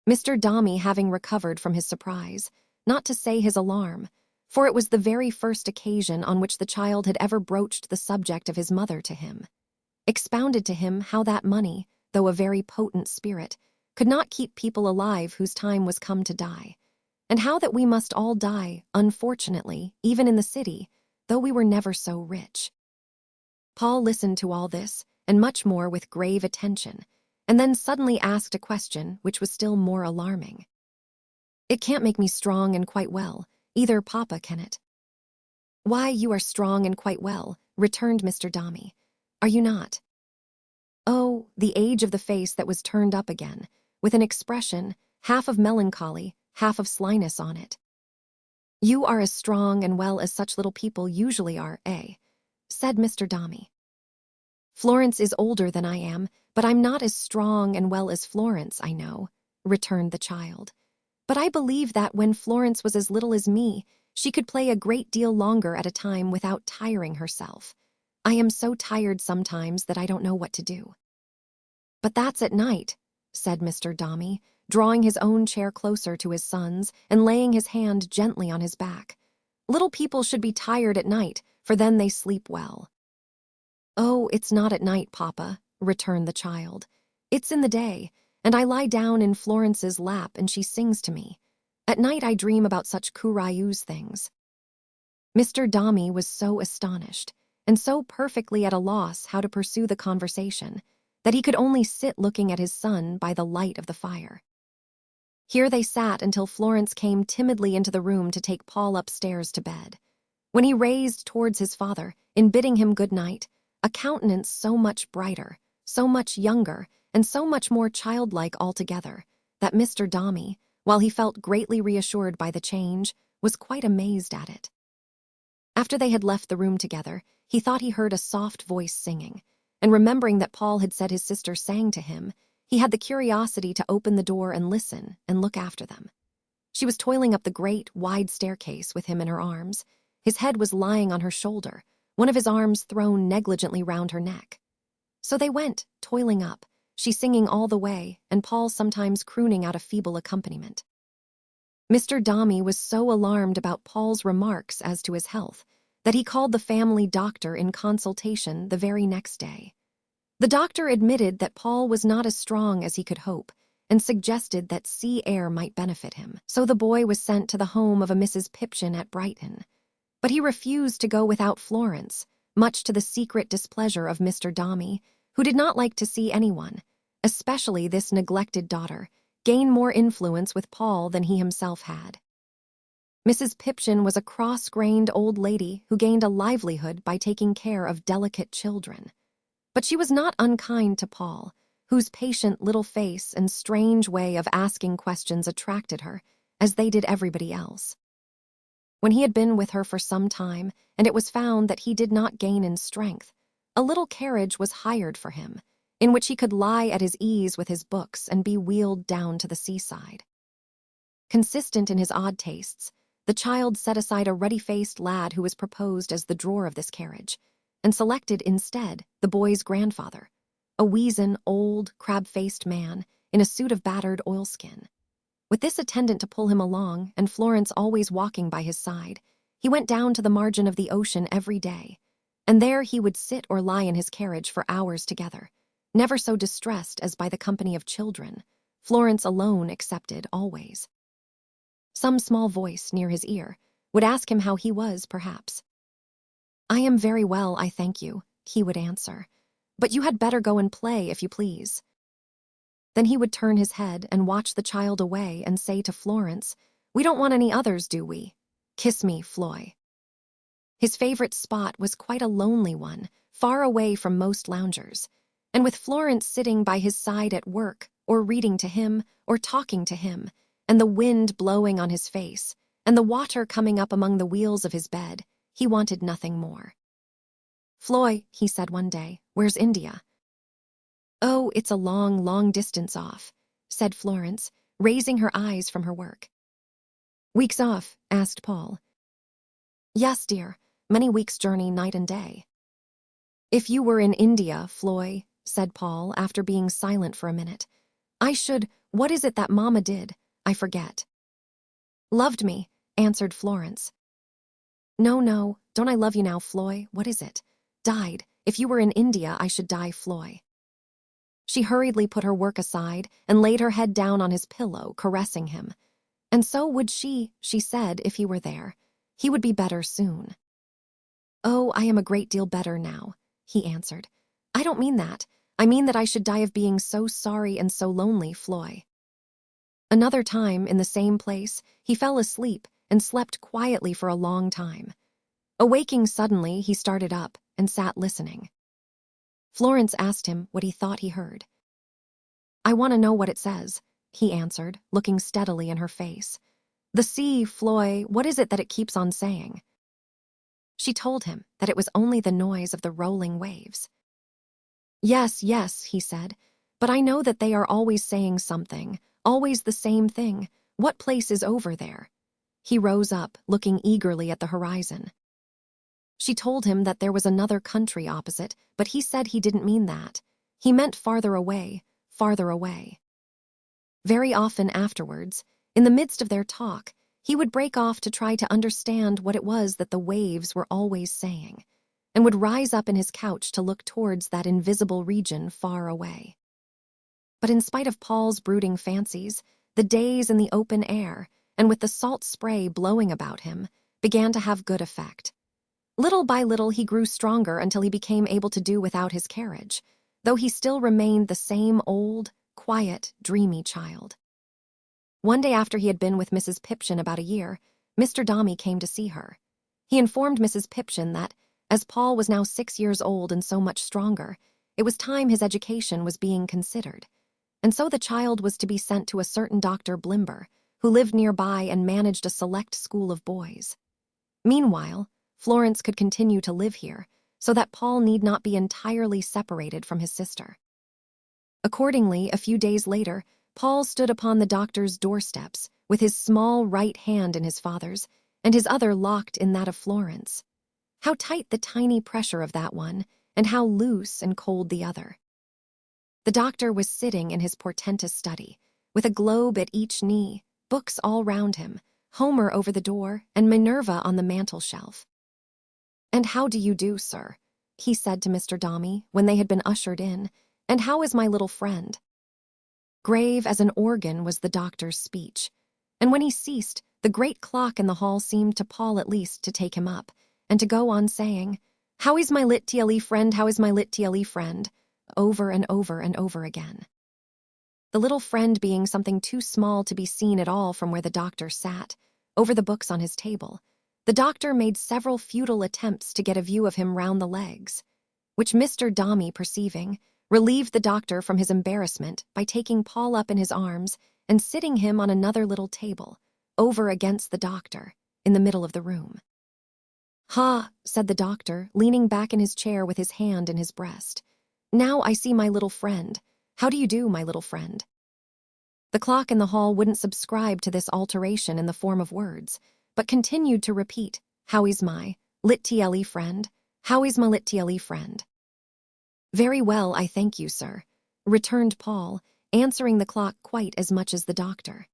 Speaker 1: Mr. Domy having recovered from his surprise, not to say his alarm, for it was the very first occasion on which the child had ever broached the subject of his mother to him, expounded to him how that money, though a very potent spirit, could not keep people alive whose time was come to die, and how that we must all die, unfortunately, even in the city, though we were never so rich. Paul listened to all this, and much more with grave attention, and then suddenly asked a question which was still more alarming. "It can't make me strong and quite well, either, Papa, can it?" "Why, you are strong and quite well," returned Mr. Domy. "Are you not?" Oh, the age of the face that was turned up again, with an expression, half of melancholy, half of slyness on it. "You are as strong and well as such little people usually are, eh?" said Mr. Domy. "Florence is older than I am, but I'm not as strong and well as Florence, I know," returned the child. "But I believe that when Florence was as little as me, she could play a great deal longer at a time without tiring herself. I am so tired sometimes that I don't know what to do." "But that's at night," said Mr. Domy, drawing his own chair closer to his son's and laying his hand gently on his back. "Little people should be tired at night, for then they sleep well." "Oh, it's not at night, Papa," returned the child. "It's in the day, and I lie down in Florence's lap and she sings to me. At night I dream about such curious things." Mr. Domy was so astonished, and so perfectly at a loss how to pursue the conversation, that he could only sit looking at his son by the light of the fire. Here they sat until Florence came timidly into the room to take Paul upstairs to bed. When he raised towards his father, in bidding him good night, a countenance so much brighter, so much younger, and so much more childlike altogether, that Mr. Domy, while he felt greatly reassured by the change, was quite amazed at it. After they had left the room together, he thought he heard a soft voice singing, and remembering that Paul had said his sister sang to him, he had the curiosity to open the door and listen and look after them. She was toiling up the great, wide staircase with him in her arms. His head was lying on her shoulder, one of his arms thrown negligently round her neck. So they went, toiling up, she singing all the way, and Paul sometimes crooning out a feeble accompaniment. Mr. Domy was so alarmed about Paul's remarks as to his health that he called the family doctor in consultation the very next day. The doctor admitted that Paul was not as strong as he could hope and suggested that sea air might benefit him, so the boy was sent to the home of a Mrs. Pipchin at Brighton. But he refused to go without Florence, much to the secret displeasure of Mr. Domy, who did not like to see anyone, especially this neglected daughter, gain more influence with Paul than he himself had. Mrs. Pipchin was a cross-grained old lady who gained a livelihood by taking care of delicate children. But she was not unkind to Paul, whose patient little face and strange way of asking questions attracted her, as they did everybody else. When he had been with her for some time, and it was found that he did not gain in strength, a little carriage was hired for him, in which he could lie at his ease with his books and be wheeled down to the seaside. Consistent in his odd tastes, the child set aside a ruddy-faced lad who was proposed as the drawer of this carriage, and selected instead the boy's grandfather, a weazen, old, crab-faced man in a suit of battered oilskin. With this attendant to pull him along, and Florence always walking by his side, he went down to the margin of the ocean every day, and there he would sit or lie in his carriage for hours together, never so distressed as by the company of children, Florence alone excepted always. Some small voice near his ear would ask him how he was, perhaps. "I am very well, I thank you," he would answer, "but you had better go and play, if you please." Then he would turn his head and watch the child away and say to Florence, "We don't want any others, do we? Kiss me, Floy." His favorite spot was quite a lonely one, far away from most loungers, and with Florence sitting by his side at work, or reading to him, or talking to him, and the wind blowing on his face, and the water coming up among the wheels of his bed, he wanted nothing more. "Floy," he said one day, "where's India?" "Oh, it's a long, long distance off," said Florence, raising her eyes from her work. "Weeks off?" asked Paul. "Yes, dear, many weeks' journey night and day." "If you were in India, Floy," said Paul, after being silent for a minute, "I should— what is it that Mamma did? I forget." "Loved me," answered Florence. "No, no, don't I love you now, Floy? What is it? Died. If you were in India, I should die, Floy." She hurriedly put her work aside and laid her head down on his pillow, caressing him. And so would she said, if he were there. He would be better soon. "Oh, I am a great deal better now," he answered. "I don't mean that. I mean that I should die of being so sorry and so lonely, Floy." Another time, in the same place, he fell asleep and slept quietly for a long time. Awaking suddenly, he started up and sat listening. Florence asked him what he thought he heard. "I want to know what it says," he answered, looking steadily in her face. "The sea, Floy, what is it that it keeps on saying?" She told him that it was only the noise of the rolling waves. "Yes, yes," he said, "but I know that they are always saying something, always the same thing. What place is over there?" He rose up, looking eagerly at the horizon. She told him that there was another country opposite, but he said he didn't mean that. He meant farther away, farther away. Very often afterwards, in the midst of their talk, he would break off to try to understand what it was that the waves were always saying, and would rise up in his couch to look towards that invisible region far away. But in spite of Paul's brooding fancies, the days in the open air, and with the salt spray blowing about him, began to have good effect. Little by little he grew stronger until he became able to do without his carriage, though he still remained the same old, quiet, dreamy child. One day after he had been with Mrs. Pipchin about a year, Mr. Domy came to see her. He informed Mrs. Pipchin that, as Paul was now 6 years old and so much stronger, it was time his education was being considered, and so the child was to be sent to a certain Dr. Blimber, who lived nearby and managed a select school of boys. Meanwhile, Florence could continue to live here, so that Paul need not be entirely separated from his sister. Accordingly, a few days later, Paul stood upon the doctor's doorsteps, with his small right hand in his father's, and his other locked in that of Florence. How tight the tiny pressure of that one, and how loose and cold the other. The doctor was sitting in his portentous study, with a globe at each knee, books all round him, Homer over the door, and Minerva on the mantel-shelf. "And how do you do, sir?" he said to Mr. Domy, when they had been ushered in, "and how is my little friend?" Grave as an organ was the doctor's speech, and when he ceased, the great clock in the hall seemed to Paul at least to take him up, and to go on saying, "How is my lit-tle friend, how is my lit-tle friend?" over and over and over again. The little friend being something too small to be seen at all from where the doctor sat, over the books on his table, the doctor made several futile attempts to get a view of him round the legs, which Mr. Domy, perceiving, relieved the doctor from his embarrassment by taking Paul up in his arms and sitting him on another little table, over against the doctor, in the middle of the room. "Ha," said the doctor, leaning back in his chair with his hand in his breast. "Now I see my little friend. How do you do, my little friend?" The clock in the hall wouldn't subscribe to this alteration in the form of words, but continued to repeat, "How's my lit-tle friend? How's my lit-tle friend?" "Very well, I thank you, sir," returned Paul, answering the clock quite as much as the doctor.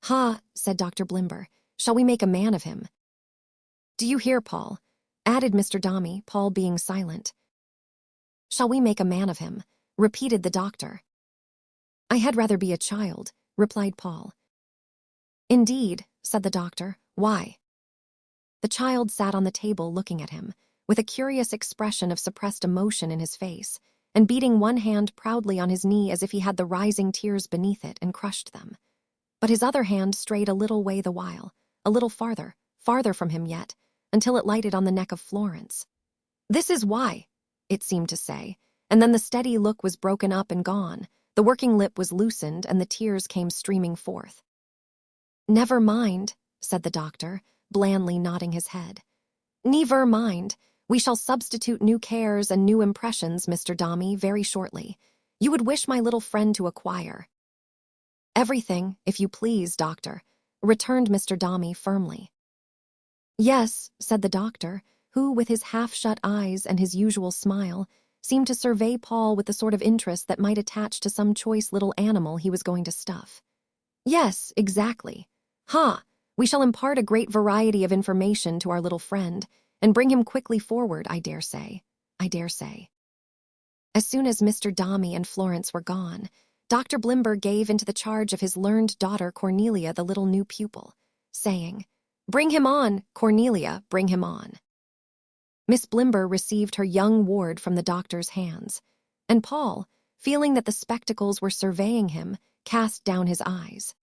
Speaker 1: "Ha," said Dr. Blimber, "shall we make a man of him?" "Do you hear, Paul?" added Mr. Domy, Paul being silent. "Shall we make a man of him?" repeated the doctor. "I had rather be a child," replied Paul. "Indeed," said the doctor. "Why?" The child sat on the table looking at him, with a curious expression of suppressed emotion in his face, and beating one hand proudly on his knee as if he had the rising tears beneath it and crushed them. But his other hand strayed a little way the while, a little farther, farther from him yet, until it lighted on the neck of Florence. "This is why," it seemed to say, and then the steady look was broken up and gone, the working lip was loosened, and the tears came streaming forth. "Never mind," said the doctor, blandly nodding his head. "Never mind. We shall substitute new cares and new impressions, Mr. Domy, very shortly. You would wish my little friend to acquire." "Everything, if you please, doctor," returned Mr. Domy firmly. "Yes," said the doctor, who, with his half-shut eyes and his usual smile, seemed to survey Paul with the sort of interest that might attach to some choice little animal he was going to stuff. "Yes, exactly. Ha! We shall impart a great variety of information to our little friend, and bring him quickly forward, I dare say. As soon as Mr. Domy and Florence were gone, Dr. Blimber gave into the charge of his learned daughter Cornelia the little new pupil, saying, "Bring him on, Cornelia, bring him on." Miss Blimber received her young ward from the doctor's hands, and Paul, feeling that the spectacles were surveying him, cast down his eyes.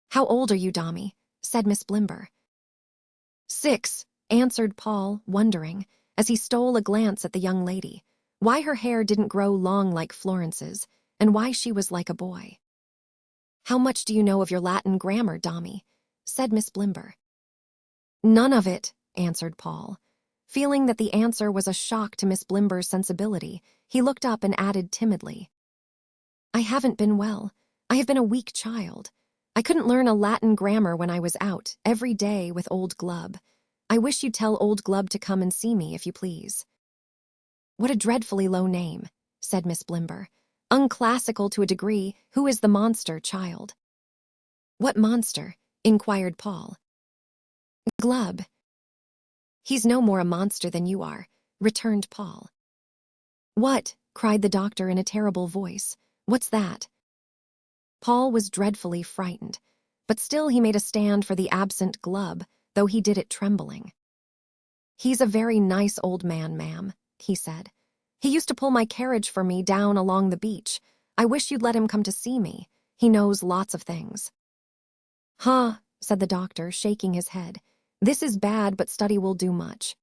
Speaker 1: "How old are you, Domy?" said Miss Blimber. "6, answered Paul, wondering, as he stole a glance at the young lady, why her hair didn't grow long like Florence's, and why she was like a boy. "How much do you know of your Latin grammar, Domy?" said Miss Blimber. "None of it," answered Paul. Feeling that the answer was a shock to Miss Blimber's sensibility, he looked up and added timidly, "I haven't been well. I have been a weak child. I couldn't learn a Latin grammar when I was out, every day with old Glubb. I wish you'd tell old Glubb to come and see me, if you please." "What a dreadfully low name," said Miss Blimber. "Unclassical to a degree. Who is the monster, child?" "What monster?" inquired Paul. "Glubb." "He's no more a monster than you are," returned Paul. "What?" cried the doctor in a terrible voice. "What's that?" Paul was dreadfully frightened, but still he made a stand for the absent Glubb, though he did it trembling. "He's a very nice old man, ma'am," he said. "He used to pull my carriage for me down along the beach. I wish you'd let him come to see me. He knows lots of things." "Huh," said the doctor, shaking his head. "This is bad, but study will do much."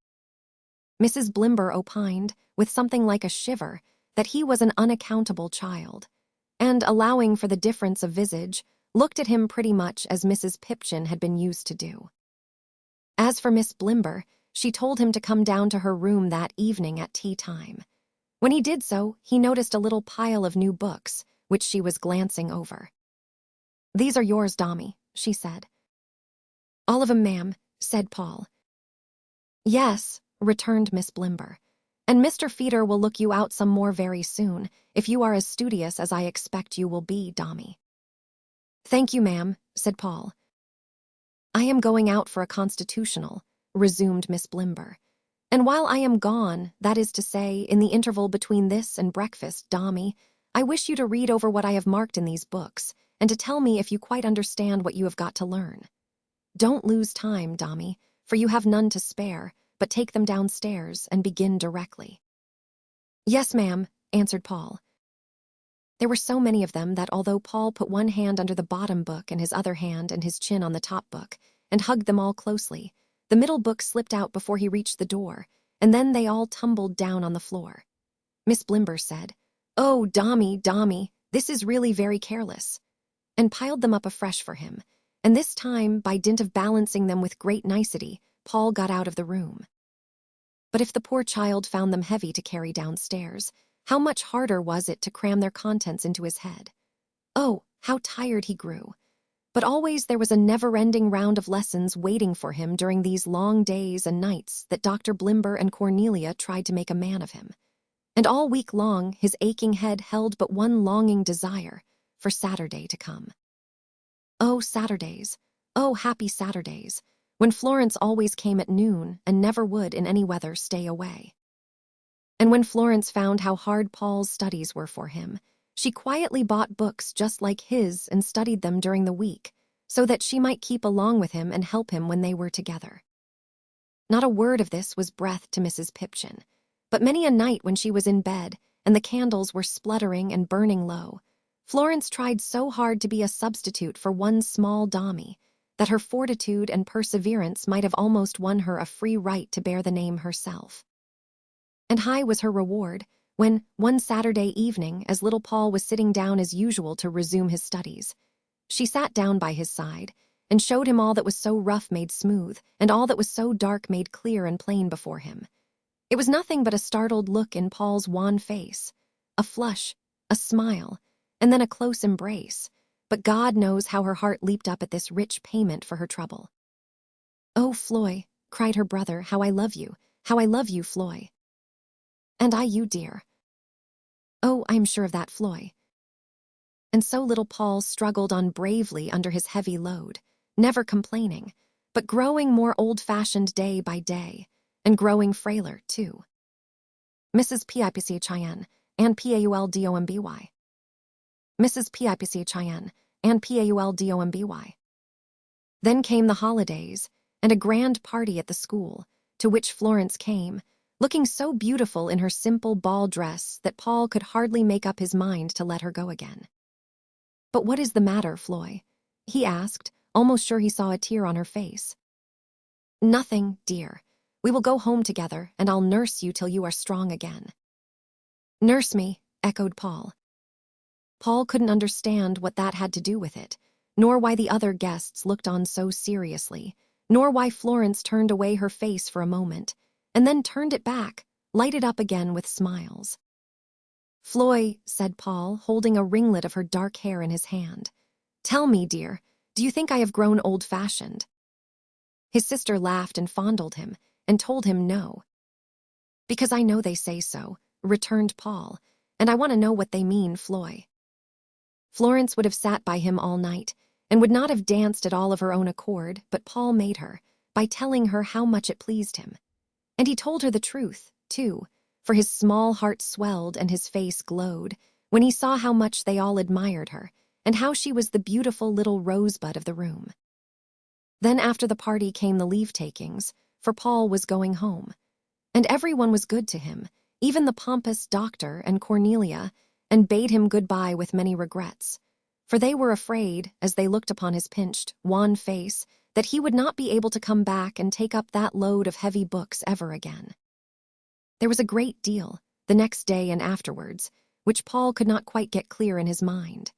Speaker 1: Mrs. Blimber opined, with something like a shiver, that he was an unaccountable child, and, allowing for the difference of visage, looked at him pretty much as Mrs. Pipchin had been used to do. As for Miss Blimber, she told him to come down to her room that evening at tea-time. When he did so, he noticed a little pile of new books, which she was glancing over. "These are yours, Dommy," she said. "All of 'em, ma'am," said Paul. "Yes," returned Miss Blimber, "and Mr. Feeder will look you out some more very soon, if you are as studious as I expect you will be, Dommy." "Thank you, ma'am," said Paul. "I am going out for a constitutional," resumed Miss Blimber. "And while I am gone, that is to say, in the interval between this and breakfast, Dommy, I wish you to read over what I have marked in these books, and to tell me if you quite understand what you have got to learn. Don't lose time, Dommy, for you have none to spare, but take them downstairs and begin directly." "Yes, ma'am," answered Paul. There were so many of them that although Paul put one hand under the bottom book and his other hand and his chin on the top book, and hugged them all closely, the middle book slipped out before he reached the door, and then they all tumbled down on the floor. Miss Blimber said, "Oh, Dommy, this is really very careless," and piled them up afresh for him, and this time, by dint of balancing them with great nicety, Paul got out of the room. But if the poor child found them heavy to carry downstairs, how much harder was it to cram their contents into his head? Oh, how tired he grew! But always there was a never-ending round of lessons waiting for him during these long days and nights that Dr. Blimber and Cornelia tried to make a man of him. And all week long his aching head held but one longing desire, for Saturday to come. Oh, Saturdays! Oh, happy Saturdays! When Florence always came at noon and never would, in any weather, stay away. And when Florence found how hard Paul's studies were for him, she quietly bought books just like his and studied them during the week, so that she might keep along with him and help him when they were together. Not a word of this was breath to Mrs. Pipchin, but many a night when she was in bed and the candles were spluttering and burning low, Florence tried so hard to be a substitute for one small Dommy that her fortitude and perseverance might have almost won her a free right to bear the name herself. And high was her reward when, one Saturday evening, as little Paul was sitting down as usual to resume his studies, she sat down by his side and showed him all that was so rough made smooth, and all that was so dark made clear and plain before him. It was nothing but a startled look in Paul's wan face, a flush, a smile, and then a close embrace, but God knows how her heart leaped up at this rich payment for her trouble. "Oh, Floy," cried her brother, how I love you, Floy." "And I you, dear." "Oh, I am sure of that, Floy." And so little Paul struggled on bravely under his heavy load, never complaining, but growing more old-fashioned day by day, and growing frailer, too. Mrs. Pipchin, and Pauldomby. Mrs. Pipchin, and Pauldomby. Then came the holidays, and a grand party at the school, to which Florence came, looking so beautiful in her simple ball dress that Paul could hardly make up his mind to let her go again. "But what is the matter, Floy?" he asked, almost sure he saw a tear on her face. "Nothing, dear. We will go home together, and I'll nurse you till you are strong again." "Nurse me," echoed Paul. Paul couldn't understand what that had to do with it, nor why the other guests looked on so seriously, nor why Florence turned away her face for a moment, and then turned it back, lighted up again with smiles. "Floy," said Paul, holding a ringlet of her dark hair in his hand, "tell me, dear, do you think I have grown old-fashioned?" His sister laughed and fondled him and told him no. "Because I know they say so," returned Paul, "and I want to know what they mean, Floy." Florence would have sat by him all night and would not have danced at all of her own accord, but Paul made her, by telling her how much it pleased him. And he told her the truth, too, for his small heart swelled and his face glowed when he saw how much they all admired her and how she was the beautiful little rosebud of the room. Then after the party came the leave-takings, for Paul was going home. And everyone was good to him, even the pompous doctor and Cornelia, and bade him goodbye with many regrets. For they were afraid, as they looked upon his pinched, wan face, that he would not be able to come back and take up that load of heavy books ever again. There was a great deal, the next day and afterwards, which Paul could not quite get clear in his mind.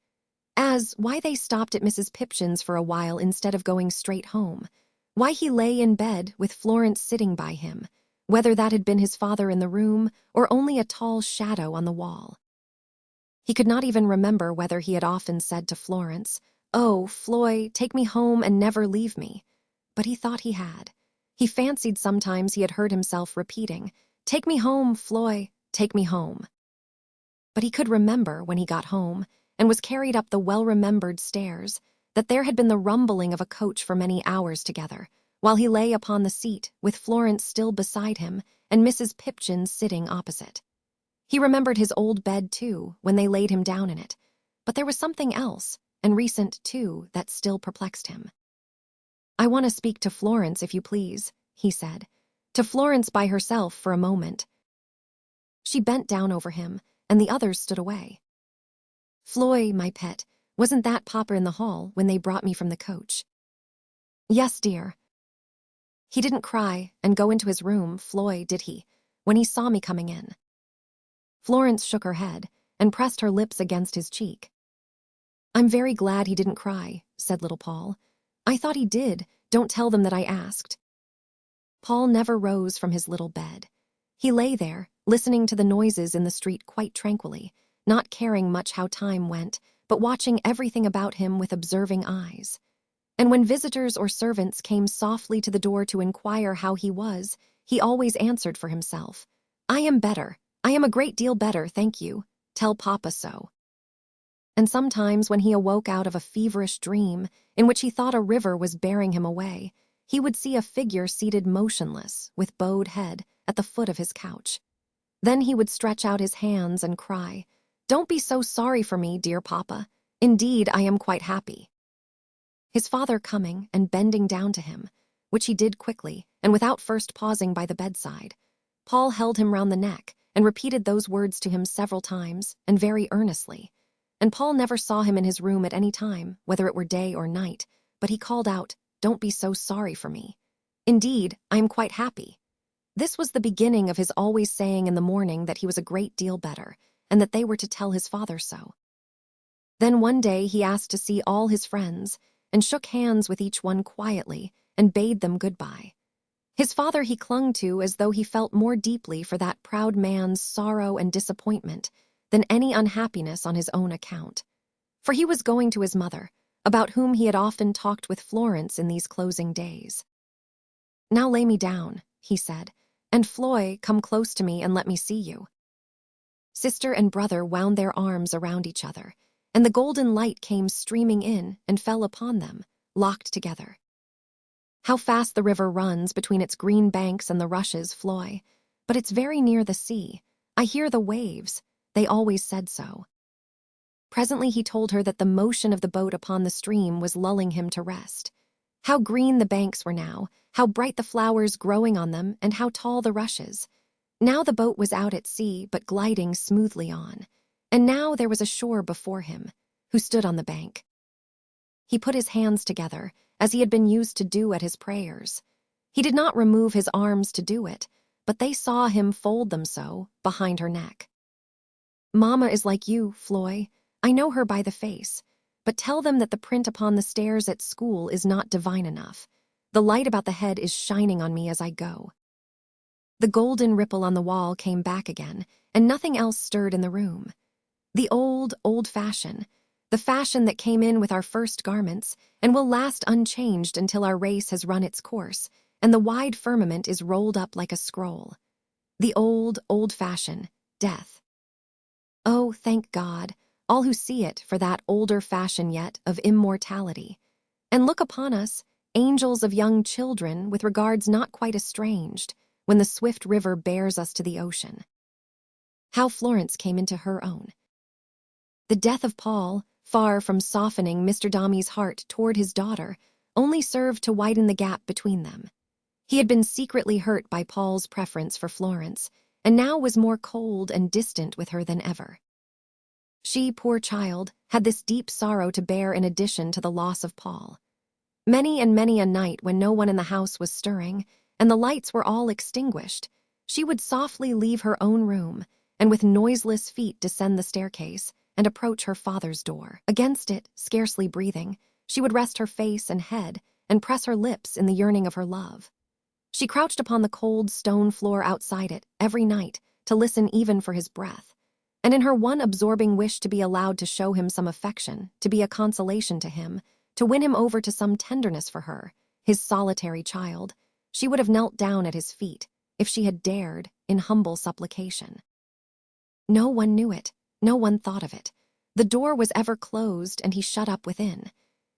Speaker 1: As why they stopped at Mrs. Pipchin's for a while instead of going straight home, why he lay in bed with Florence sitting by him, whether that had been his father in the room or only a tall shadow on the wall. He could not even remember whether he had often said to Florence, "Oh, Floy, take me home and never leave me." But he thought he had. He fancied sometimes he had heard himself repeating, "Take me home, Floy, take me home." But he could remember, when he got home and was carried up the well-remembered stairs, that there had been the rumbling of a coach for many hours together, while he lay upon the seat with Florence still beside him and Mrs. Pipchin sitting opposite. He remembered his old bed, too, when they laid him down in it, but there was something else, and recent, too, that still perplexed him. "I want to speak to Florence, if you please," he said, to Florence by herself for a moment. She bent down over him, and the others stood away. "Floy, my pet, wasn't that Papa in the hall when they brought me from the coach?" "Yes, dear." "He didn't cry and go into his room, Floy, did he, when he saw me coming in?" Florence shook her head and pressed her lips against his cheek. "I'm very glad he didn't cry," said little Paul. "I thought he did. Don't tell them that I asked." Paul never rose from his little bed. He lay there, listening to the noises in the street quite tranquilly, not caring much how time went, but watching everything about him with observing eyes. And when visitors or servants came softly to the door to inquire how he was, he always answered for himself, "I am better. I am a great deal better, thank you. Tell Papa so." And sometimes when he awoke out of a feverish dream in which he thought a river was bearing him away, he would see a figure seated motionless, with bowed head, at the foot of his couch. Then he would stretch out his hands and cry, "Don't be so sorry for me, dear Papa. Indeed, I am quite happy." His father coming and bending down to him, which he did quickly and without first pausing by the bedside, Paul held him round the neck and repeated those words to him several times and very earnestly. And Paul never saw him in his room at any time, whether it were day or night, but he called out, "Don't be so sorry for me. Indeed, I am quite happy." This was the beginning of his always saying in the morning that he was a great deal better, and that they were to tell his father so. Then one day he asked to see all his friends, and shook hands with each one quietly, and bade them goodbye. His father he clung to as though he felt more deeply for that proud man's sorrow and disappointment than any unhappiness on his own account. For he was going to his mother, about whom he had often talked with Florence in these closing days. "Now lay me down," he said, "and Floy, come close to me and let me see you." Sister and brother wound their arms around each other, and the golden light came streaming in and fell upon them, locked together. "How fast the river runs between its green banks and the rushes, Floy. But it's very near the sea. I hear the waves. They always said so." Presently he told her that the motion of the boat upon the stream was lulling him to rest. How green the banks were now, how bright the flowers growing on them, and how tall the rushes. Now the boat was out at sea, but gliding smoothly on. And now there was a shore before him, who stood on the bank. He put his hands together, as he had been used to do at his prayers. He did not remove his arms to do it, but they saw him fold them so, behind her neck. "Mamma is like you, Floy. I know her by the face. But tell them that the print upon the stairs at school is not divine enough. The light about the head is shining on me as I go." The golden ripple on the wall came back again, and nothing else stirred in the room. The old fashion, the fashion that came in with our first garments and will last unchanged until our race has run its course and the wide firmament is rolled up like a scroll. The old, old fashion, death. Oh, thank God, all who see it for that older fashion yet of immortality. And look upon us, angels of young children with regards not quite estranged, when the swift river bears us to the ocean. How Florence came into her own. The death of Paul, far from softening Mr. Dommy's heart toward his daughter, only served to widen the gap between them. He had been secretly hurt by Paul's preference for Florence, and now was more cold and distant with her than ever. She, poor child, had this deep sorrow to bear in addition to the loss of Paul. Many and many a night when no one in the house was stirring, and the lights were all extinguished, she would softly leave her own room, and with noiseless feet descend the staircase, and approach her father's door. Against it, scarcely breathing, she would rest her face and head, and press her lips in the yearning of her love. She crouched upon the cold stone floor outside it every night to listen even for his breath, and in her one absorbing wish to be allowed to show him some affection, to be a consolation to him, to win him over to some tenderness for her, his solitary child, she would have knelt down at his feet, if she had dared, in humble supplication. No one knew it, no one thought of it. The door was ever closed, and he shut up within.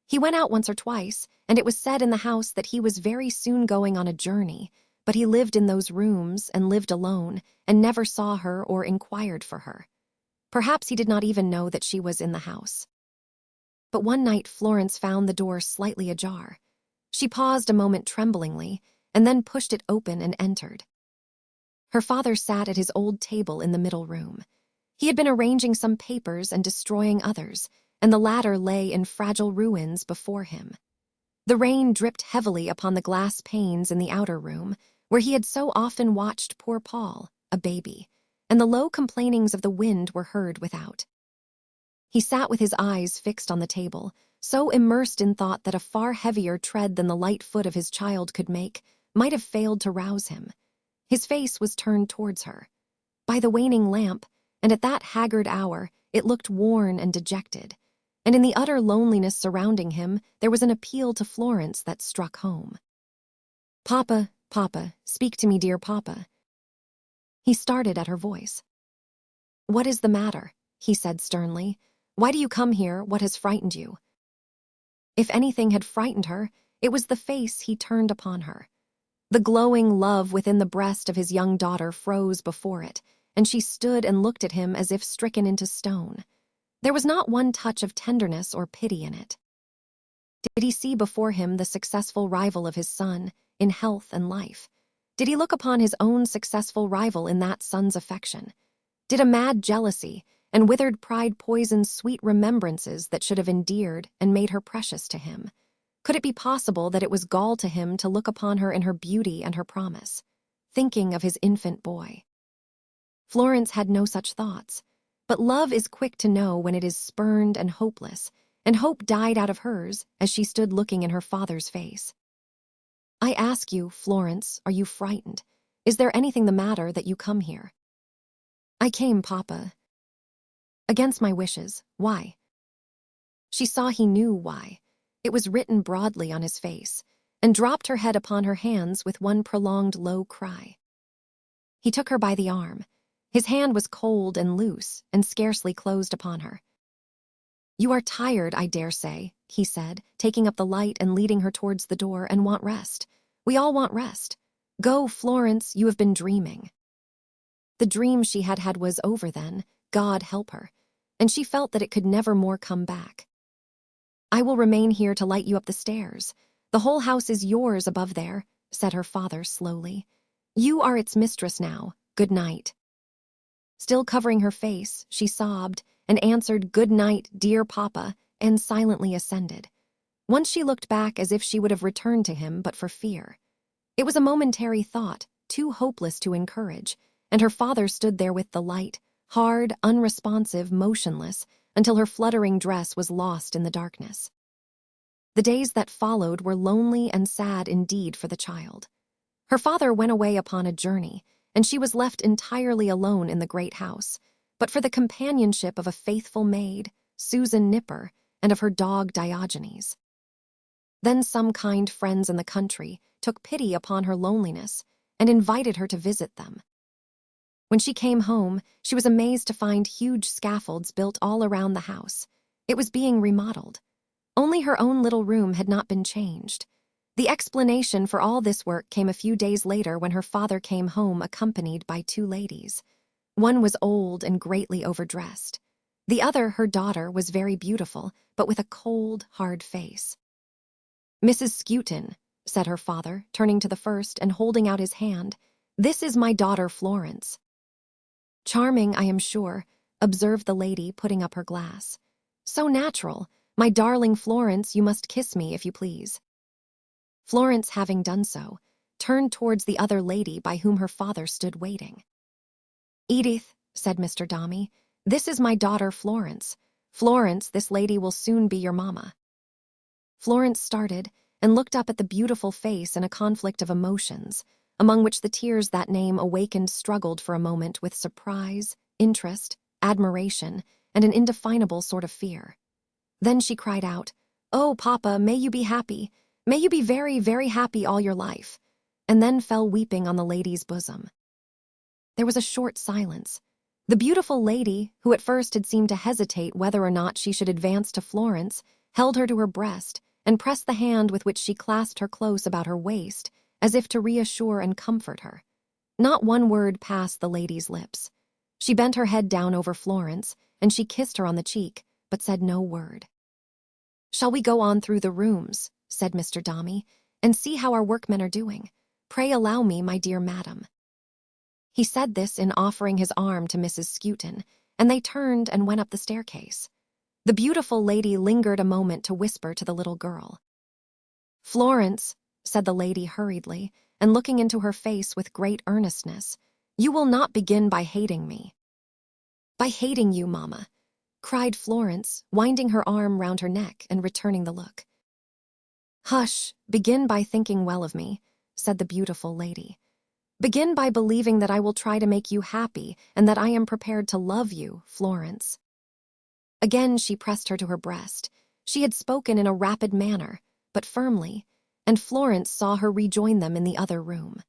Speaker 1: He went out once or twice, and it was said in the house that he was very soon going on a journey, but he lived in those rooms and lived alone, and never saw her or inquired for her. Perhaps he did not even know that she was in the house. But one night Florence found the door slightly ajar. She paused a moment tremblingly, and then pushed it open and entered. Her father sat at his old table in the middle room. He had been arranging some papers and destroying others, and the latter lay in fragile ruins before him. The rain dripped heavily upon the glass panes in the outer room, where he had so often watched poor Paul, a baby, and the low complainings of the wind were heard without. He sat with his eyes fixed on the table, so immersed in thought that a far heavier tread than the light foot of his child could make might have failed to rouse him. His face was turned towards her. By the waning lamp, and at that haggard hour, it looked worn and dejected, and in the utter loneliness surrounding him there was an appeal to Florence that struck home. "Papa, Papa, speak to me, dear Papa." He started at her voice. "What is the matter?" he said sternly. "Why do you come here? What has frightened you?" If anything had frightened her, it was the face he turned upon her. The glowing love within the breast of his young daughter froze before it, and she stood and looked at him as if stricken into stone. There was not one touch of tenderness or pity in it. Did he see before him the successful rival of his son, in health and life? Did he look upon his own successful rival in that son's affection? Did a mad jealousy and withered pride poison sweet remembrances that should have endeared and made her precious to him? Could it be possible that it was gall to him to look upon her in her beauty and her promise, thinking of his infant boy? Florence had no such thoughts, but love is quick to know when it is spurned and hopeless, and hope died out of hers as she stood looking in her father's face. "I ask you, Florence, are you frightened? Is there anything the matter that you come here?" "I came, Papa." "Against my wishes. Why?" She saw he knew why. It was written broadly on his face, and dropped her head upon her hands with one prolonged low cry. He took her by the arm. His hand was cold and loose, and scarcely closed upon her. "You are tired, I dare say," he said, taking up the light and leading her towards the door, "and want rest. We all want rest. Go, Florence, you have been dreaming." The dream she had had was over then, God help her, and she felt that it could never more come back. "I will remain here to light you up the stairs. The whole house is yours above there," said her father slowly. "You are its mistress now. Good night." Still covering her face, she sobbed, and answered, "Good night, dear Papa," and silently ascended. Once she looked back as if she would have returned to him but for fear. It was a momentary thought, too hopeless to encourage, and her father stood there with the light, hard, unresponsive, motionless, until her fluttering dress was lost in the darkness. The days that followed were lonely and sad indeed for the child. Her father went away upon a journey, and she was left entirely alone in the great house, but for the companionship of a faithful maid, Susan Nipper, and of her dog Diogenes. Then some kind friends in the country took pity upon her loneliness and invited her to visit them. When she came home, she was amazed to find huge scaffolds built all around the house. It was being remodeled. Only her own little room had not been changed. The explanation for all this work came a few days later when her father came home accompanied by two ladies. One was old and greatly overdressed. The other, her daughter, was very beautiful, but with a cold, hard face. "Mrs. Skewton," said her father, turning to the first and holding out his hand, "this is my daughter Florence." "Charming, I am sure," observed the lady, putting up her glass. "So natural. My darling Florence, you must kiss me, if you please." Florence, having done so, turned towards the other lady by whom her father stood waiting. "Edith," said Mr. Domy, "this is my daughter Florence. Florence, this lady will soon be your mamma." Florence started and looked up at the beautiful face in a conflict of emotions, among which the tears that name awakened struggled for a moment with surprise, interest, admiration, and an indefinable sort of fear. Then she cried out, "Oh, Papa, may you be happy. May you be very, very happy all your life," and then fell weeping on the lady's bosom. There was a short silence. The beautiful lady, who at first had seemed to hesitate whether or not she should advance to Florence, held her to her breast and pressed the hand with which she clasped her close about her waist, as if to reassure and comfort her. Not one word passed the lady's lips. She bent her head down over Florence, and she kissed her on the cheek, but said no word. "Shall we go on through the rooms," said Mr. Domy, "and see how our workmen are doing? Pray allow me, my dear madam." He said this in offering his arm to Mrs. Skewton, and they turned and went up the staircase. The beautiful lady lingered a moment to whisper to the little girl. "Florence," said the lady hurriedly, and looking into her face with great earnestness, "you will not begin by hating me." "By hating you, mamma," cried Florence, winding her arm round her neck and returning the look. "Hush, begin by thinking well of me," said the beautiful lady. "Begin by believing that I will try to make you happy and that I am prepared to love you, Florence." Again she pressed her to her breast. She had spoken in a rapid manner, but firmly, and Florence saw her rejoin them in the other room.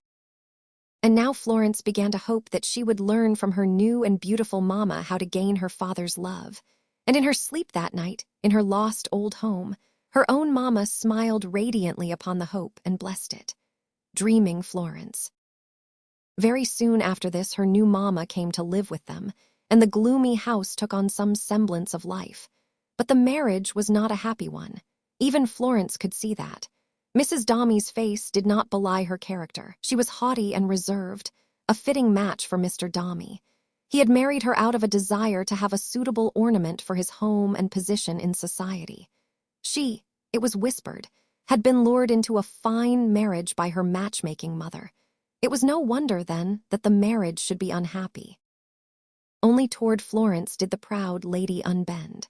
Speaker 1: And now Florence began to hope that she would learn from her new and beautiful mamma how to gain her father's love. And in her sleep that night, in her lost old home, her own mamma smiled radiantly upon the hope and blessed it. Dreaming Florence. Very soon after this, her new mamma came to live with them, and the gloomy house took on some semblance of life. But the marriage was not a happy one. Even Florence could see that. Mrs. Domy's face did not belie her character. She was haughty and reserved, a fitting match for Mr. Domy. He had married her out of a desire to have a suitable ornament for his home and position in society. She, it was whispered, had been lured into a fine marriage by her matchmaking mother. It was no wonder, then, that the marriage should be unhappy. Only toward Florence did the proud lady unbend.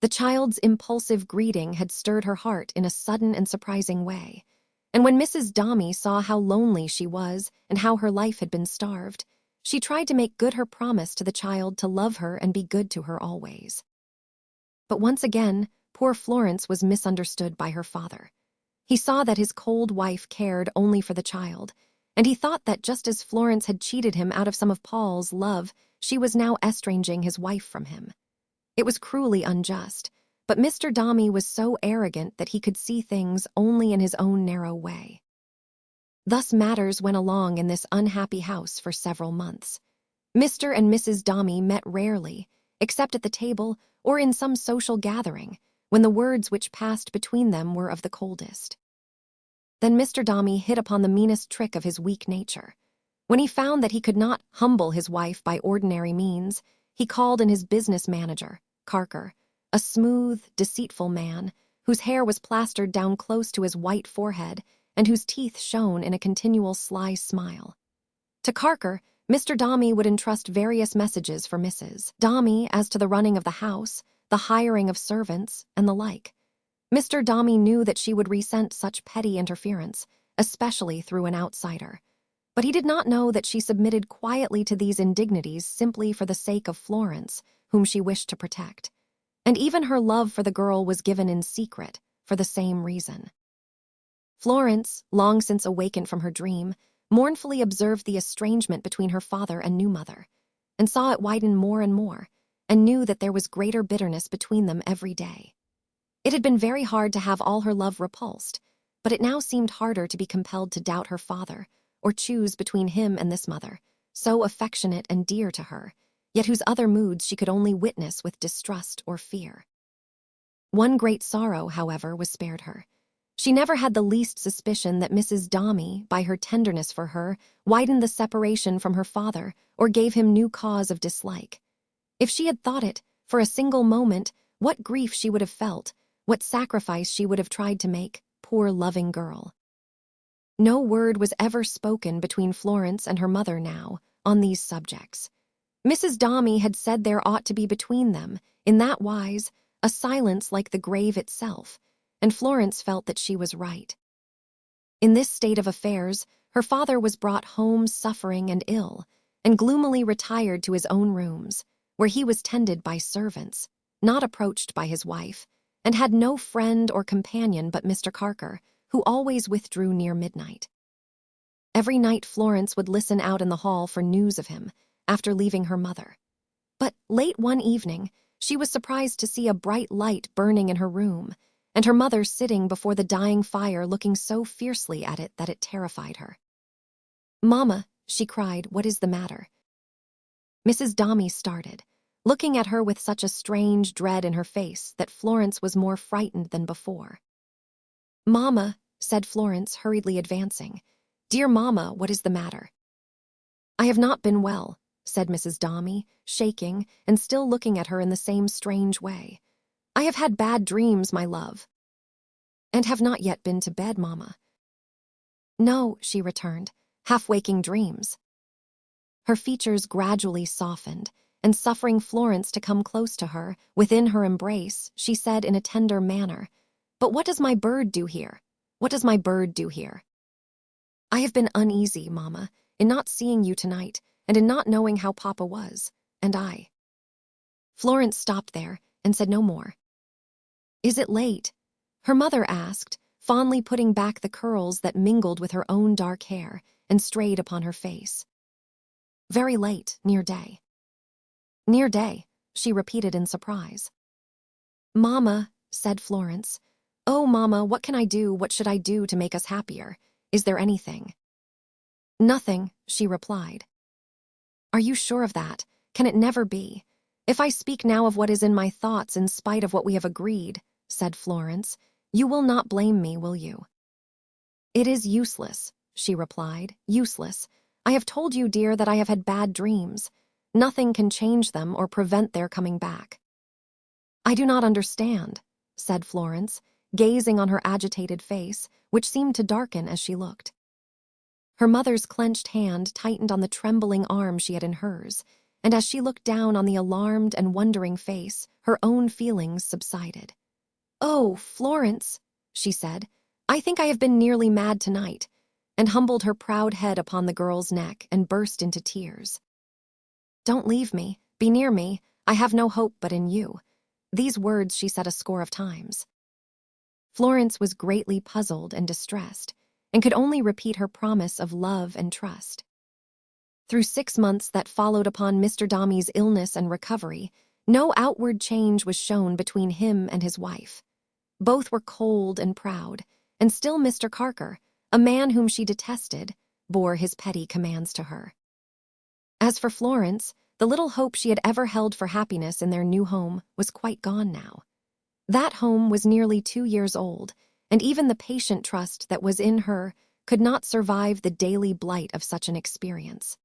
Speaker 1: The child's impulsive greeting had stirred her heart in a sudden and surprising way, and when Mrs. Domy saw how lonely she was and how her life had been starved, she tried to make good her promise to the child to love her and be good to her always. But once again, poor Florence was misunderstood by her father. He saw that his cold wife cared only for the child, and he thought that just as Florence had cheated him out of some of Paul's love, she was now estranging his wife from him. It was cruelly unjust, but Mr. Domy was so arrogant that he could see things only in his own narrow way. Thus matters went along in this unhappy house for several months. Mr. and Mrs. Domy met rarely, except at the table or in some social gathering, when the words which passed between them were of the coldest. Then Mr. Domy hit upon the meanest trick of his weak nature. When he found that he could not humble his wife by ordinary means, he called in his business manager, Carker, a smooth, deceitful man, whose hair was plastered down close to his white forehead and whose teeth shone in a continual sly smile. To Carker, Mr. Domy would entrust various messages for Mrs. Domy as to the running of the house, the hiring of servants, and the like. Mr. Domy knew that she would resent such petty interference, especially through an outsider. But he did not know that she submitted quietly to these indignities simply for the sake of Florence, whom she wished to protect. and even her love for the girl was given in secret for the same reason. Florence, long since awakened from her dream, mournfully observed the estrangement between her father and new mother, and saw it widen more and more, and knew that there was greater bitterness between them every day. It had been very hard to have all her love repulsed, but it now seemed harder to be compelled to doubt her father, or choose between him and this mother, so affectionate and dear to her, yet whose other moods she could only witness with distrust or fear. One great sorrow, however, was spared her. She never had the least suspicion that Mrs. Domy, by her tenderness for her, widened the separation from her father or gave him new cause of dislike. If she had thought it, for a single moment, what grief she would have felt, what sacrifice she would have tried to make, poor loving girl. No word was ever spoken between Florence and her mother now on these subjects. Mrs. Domy had said there ought to be between them, in that wise, a silence like the grave itself, and Florence felt that she was right. In this state of affairs, her father was brought home suffering and ill, and gloomily retired to his own rooms, where he was tended by servants, not approached by his wife, and had no friend or companion but Mr. Carker, who always withdrew near midnight. Every night Florence would listen out in the hall for news of him, after leaving her mother. But late one evening, she was surprised to see a bright light burning in her room, and her mother sitting before the dying fire looking so fiercely at it that it terrified her. "Mamma," she cried, "what is the matter?" Mrs. Domy started, looking at her with such a strange dread in her face that Florence was more frightened than before. "Mamma," said Florence, hurriedly advancing, "dear mamma, what is the matter?" "I have not been well," said Mrs. Domy, shaking and still looking at her in the same strange way. "I have had bad dreams, my love." "And have not yet been to bed, mamma." "No," she returned, "half-waking dreams." Her features gradually softened, and suffering Florence to come close to her, within her embrace, she said in a tender manner, "But what does my bird do here? What does my bird do here?" "I have been uneasy, mamma, in not seeing you tonight, and in not knowing how Papa was, and I." Florence stopped there and said no more. "Is it late?" her mother asked, fondly putting back the curls that mingled with her own dark hair and strayed upon her face. "Very late, near day." "Near day," she repeated in surprise. "Mamma," said Florence, "oh, mamma, what can I do, what should I do to make us happier? Is there anything?" "Nothing," she replied. "Are you sure of that? Can it never be? If I speak now of what is in my thoughts in spite of what we have agreed," said Florence, "you will not blame me, will you?" "It is useless," she replied, "useless. I have told you, dear, that I have had bad dreams. Nothing can change them or prevent their coming back." "I do not understand," said Florence, gazing on her agitated face, which seemed to darken as she looked. Her mother's clenched hand tightened on the trembling arm she had in hers, and as she looked down on the alarmed and wondering face, her own feelings subsided. "Oh, Florence," she said, "I think I have been nearly mad tonight," and humbled her proud head upon the girl's neck and burst into tears. "Don't leave me, be near me, I have no hope but in you." These words she said a score of times. Florence was greatly puzzled and distressed, and could only repeat her promise of love and trust. Through 6 months that followed upon Mr. Domy's illness and recovery, no outward change was shown between him and his wife. Both were cold and proud, and still Mr. Carker, a man whom she detested, bore his petty commands to her. As for Florence, the little hope she had ever held for happiness in their new home was quite gone now. That home was nearly 2 years old, and even the patient trust that was in her could not survive the daily blight of such an experience.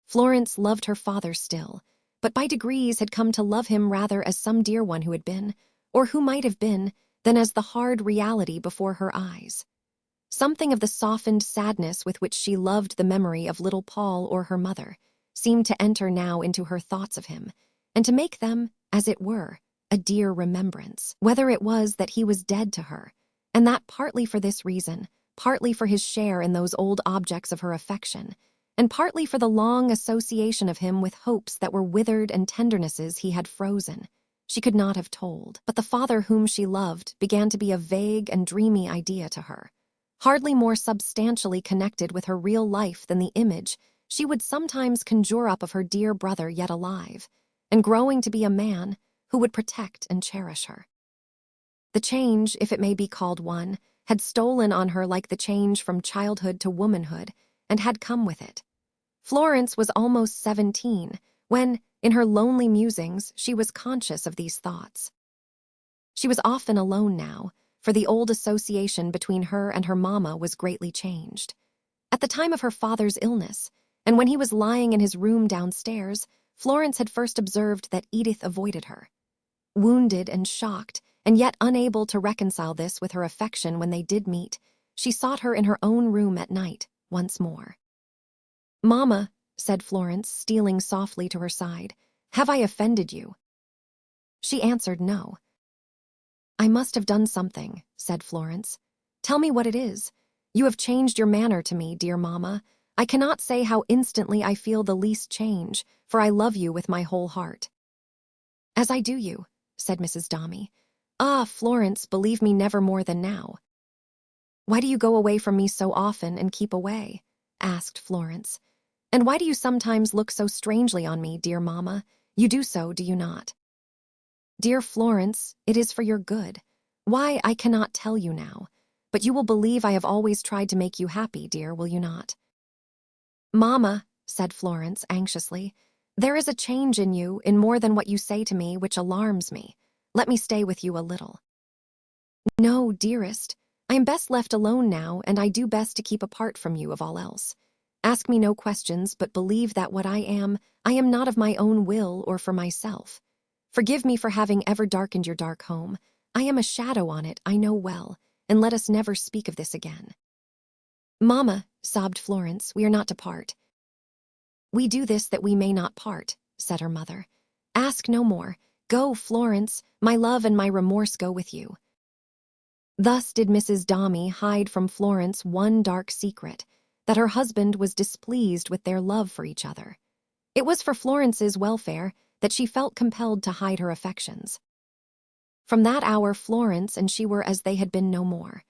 Speaker 1: Florence loved her father still, but by degrees had come to love him rather as some dear one who had been, or who might have been, than as the hard reality before her eyes. Something of the softened sadness with which she loved the memory of little Paul or her mother seemed to enter now into her thoughts of him, and to make them, as it were, a dear remembrance, whether it was that he was dead to her, and that partly for this reason, partly for his share in those old objects of her affection, and partly for the long association of him with hopes that were withered and tendernesses he had frozen. She could not have told, but the father whom she loved began to be a vague and dreamy idea to her, hardly more substantially connected with her real life than the image she would sometimes conjure up of her dear brother yet alive, and growing to be a man who would protect and cherish her. The change, if it may be called one, had stolen on her like the change from childhood to womanhood, and had come with it. Florence was almost 17 when, in her lonely musings, she was conscious of these thoughts. She was often alone now, for the old association between her and her mamma was greatly changed. At the time of her father's illness, and when he was lying in his room downstairs, Florence had first observed that Edith avoided her. Wounded and shocked, and yet unable to reconcile this with her affection when they did meet, she sought her in her own room at night once more. "Mamma," said Florence, stealing softly to her side, "have I offended you?" She answered no. "I must have done something," said Florence. "Tell me what it is. You have changed your manner to me, dear mamma. I cannot say how instantly I feel the least change, for I love you with my whole heart." "As I do you," said Mrs. Domy. "Ah, Florence, believe me never more than now." "Why do you go away from me so often and keep away?" asked Florence. "And why do you sometimes look so strangely on me, dear mamma? You do so, do you not?" "Dear Florence, it is for your good. Why, I cannot tell you now. But you will believe I have always tried to make you happy, dear, will you not?" "Mamma," said Florence anxiously, "there is a change in you, in more than what you say to me, which alarms me. Let me stay with you a little." "No, dearest. I am best left alone now, and I do best to keep apart from you of all else. Ask me no questions, but believe that what I am not of my own will or for myself. Forgive me for having ever darkened your dark home. I am a shadow on it, I know well, and let us never speak of this again." "Mamma," sobbed Florence, "we are not to part." "We do this that we may not part," said her mother. "Ask no more. Go, Florence, my love and my remorse go with you." Thus did Mrs. Domy hide from Florence one dark secret, that her husband was displeased with their love for each other. It was for Florence's welfare that she felt compelled to hide her affections. From that hour Florence and she were as they had been no more.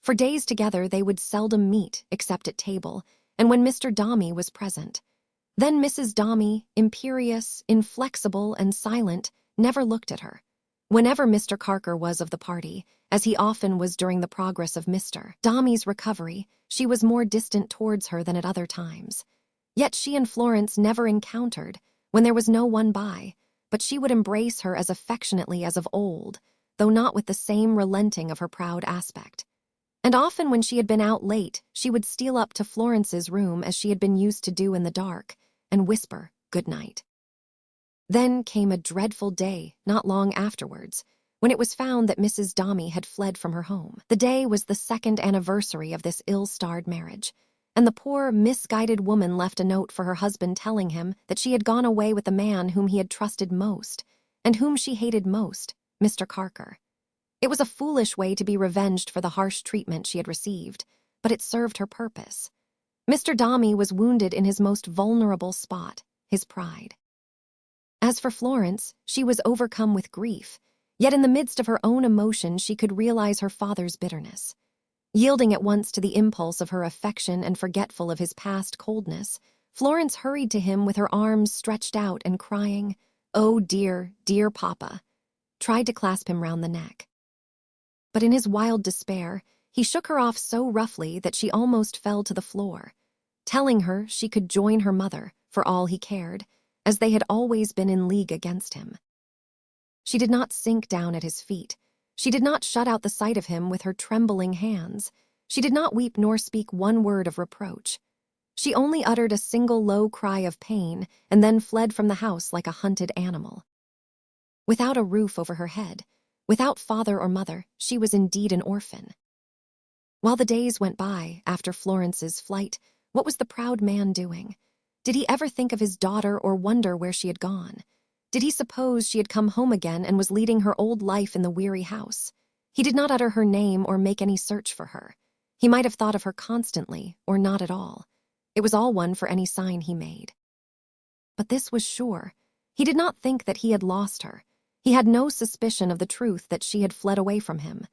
Speaker 1: For days together they would seldom meet except at table, and when Mr. Domy was present. Then Mrs. Domy, imperious, inflexible, and silent, never looked at her. Whenever Mr. Carker was of the party, as he often was during the progress of Mr. Domy's recovery, she was more distant towards her than at other times. Yet she and Florence never encountered, when there was no one by, but she would embrace her as affectionately as of old, though not with the same relenting of her proud aspect. And often when she had been out late, she would steal up to Florence's room as she had been used to do in the dark, and whisper, "Good night." Then came a dreadful day, not long afterwards, when it was found that Mrs. Domy had fled from her home. The day was the 2nd anniversary of this ill-starred marriage, and the poor, misguided woman left a note for her husband telling him that she had gone away with the man whom he had trusted most, and whom she hated most, Mr. Carker. It was a foolish way to be revenged for the harsh treatment she had received, but it served her purpose. Mr. Domy was wounded in his most vulnerable spot, his pride. As for Florence, she was overcome with grief, yet in the midst of her own emotion she could realize her father's bitterness. Yielding at once to the impulse of her affection and forgetful of his past coldness, Florence hurried to him with her arms stretched out and crying, "Oh, dear, dear papa," tried to clasp him round the neck. But in his wild despair, he shook her off so roughly that she almost fell to the floor, telling her she could join her mother, for all he cared, as they had always been in league against him. She did not sink down at his feet. She did not shut out the sight of him with her trembling hands. She did not weep nor speak one word of reproach. She only uttered a single low cry of pain and then fled from the house like a hunted animal. Without a roof over her head, without father or mother, she was indeed an orphan. While the days went by after Florence's flight, what was the proud man doing? Did he ever think of his daughter or wonder where she had gone? Did he suppose she had come home again and was leading her old life in the weary house? He did not utter her name or make any search for her. He might have thought of her constantly, or not at all. It was all one for any sign he made. But this was sure. He did not think that he had lost her. He had no suspicion of the truth that she had fled away from him.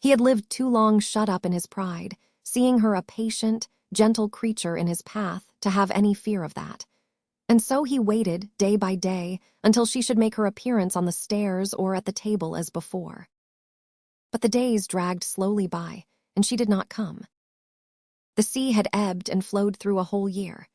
Speaker 1: He had lived too long shut up in his pride, seeing her a patient, gentle creature in his path, to have any fear of that. And so he waited, day by day, until she should make her appearance on the stairs or at the table as before. But the days dragged slowly by, and she did not come. The sea had ebbed and flowed through a whole year.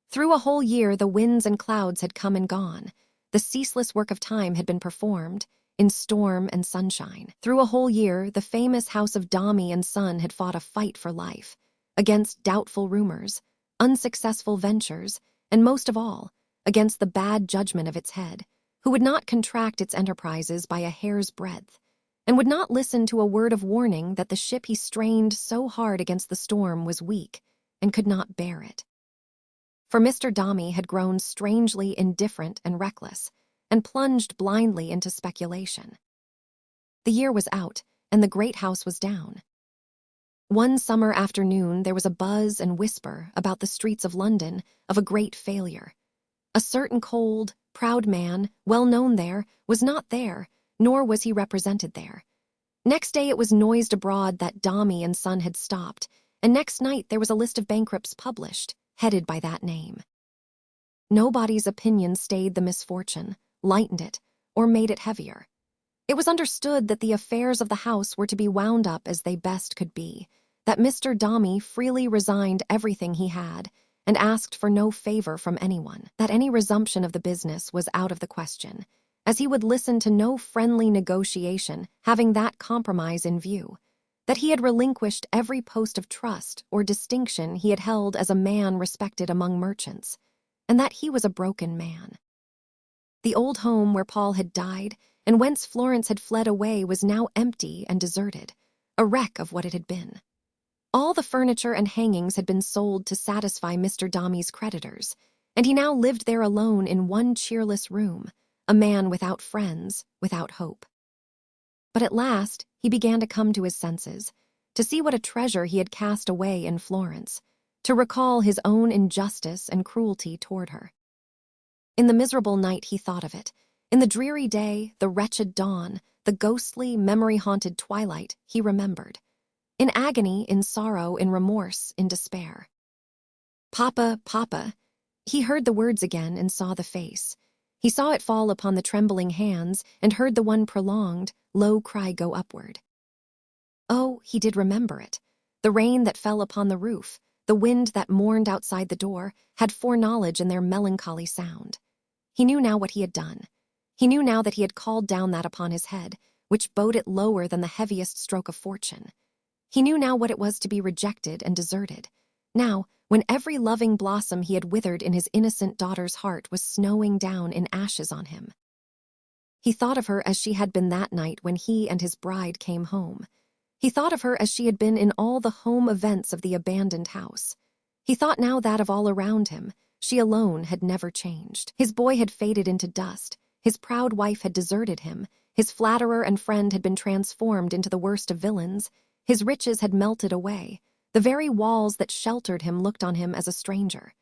Speaker 1: Through a whole year the winds and clouds had come and gone. The ceaseless work of time had been performed, in storm and sunshine. Through a whole year the famous house of Dami and Son had fought a fight for life, against doubtful rumors, unsuccessful ventures, and most of all, against the bad judgment of its head, who would not contract its enterprises by a hair's breadth, and would not listen to a word of warning that the ship he strained so hard against the storm was weak and could not bear it. For Mr. Dami had grown strangely indifferent and reckless, and plunged blindly into speculation. The year was out, and the great house was down. One summer afternoon there was a buzz and whisper about the streets of London of a great failure. A certain cold, proud man, well known there, was not there, nor was he represented there. Next day it was noised abroad that Dami and Son had stopped, and next night there was a list of bankrupts published, headed by that name. Nobody's opinion stayed the misfortune, lightened it, or made it heavier. It was understood that the affairs of the house were to be wound up as they best could be, that Mr. Dami freely resigned everything he had, and asked for no favor from anyone, that any resumption of the business was out of the question, as he would listen to no friendly negotiation having that compromise in view, that he had relinquished every post of trust or distinction he had held as a man respected among merchants, and that he was a broken man. The old home where Paul had died, and whence Florence had fled away, was now empty and deserted, a wreck of what it had been. All the furniture and hangings had been sold to satisfy Mr. Dami's creditors, and he now lived there alone in one cheerless room, a man without friends, without hope. But at last he began to come to his senses, to see what a treasure he had cast away in Florence, to recall his own injustice and cruelty toward her. In the miserable night he thought of it. In the dreary day, the wretched dawn, the ghostly, memory-haunted twilight, he remembered. In agony, in sorrow, in remorse, in despair. "Papa, Papa." He heard the words again and saw the face. He saw it fall upon the trembling hands and heard the one prolonged, low cry go upward. Oh, he did remember it. The rain that fell upon the roof, the wind that mourned outside the door, had foreknowledge in their melancholy sound. He knew now what he had done. He knew now that he had called down that upon his head, which bowed it lower than the heaviest stroke of fortune. He knew now what it was to be rejected and deserted. Now, when every loving blossom he had withered in his innocent daughter's heart was snowing down in ashes on him. He thought of her as she had been that night when he and his bride came home. He thought of her as she had been in all the home events of the abandoned house. He thought now that of all around him, she alone had never changed. His boy had faded into dust. His proud wife had deserted him. His flatterer and friend had been transformed into the worst of villains. His riches had melted away. The very walls that sheltered him looked on him as a stranger.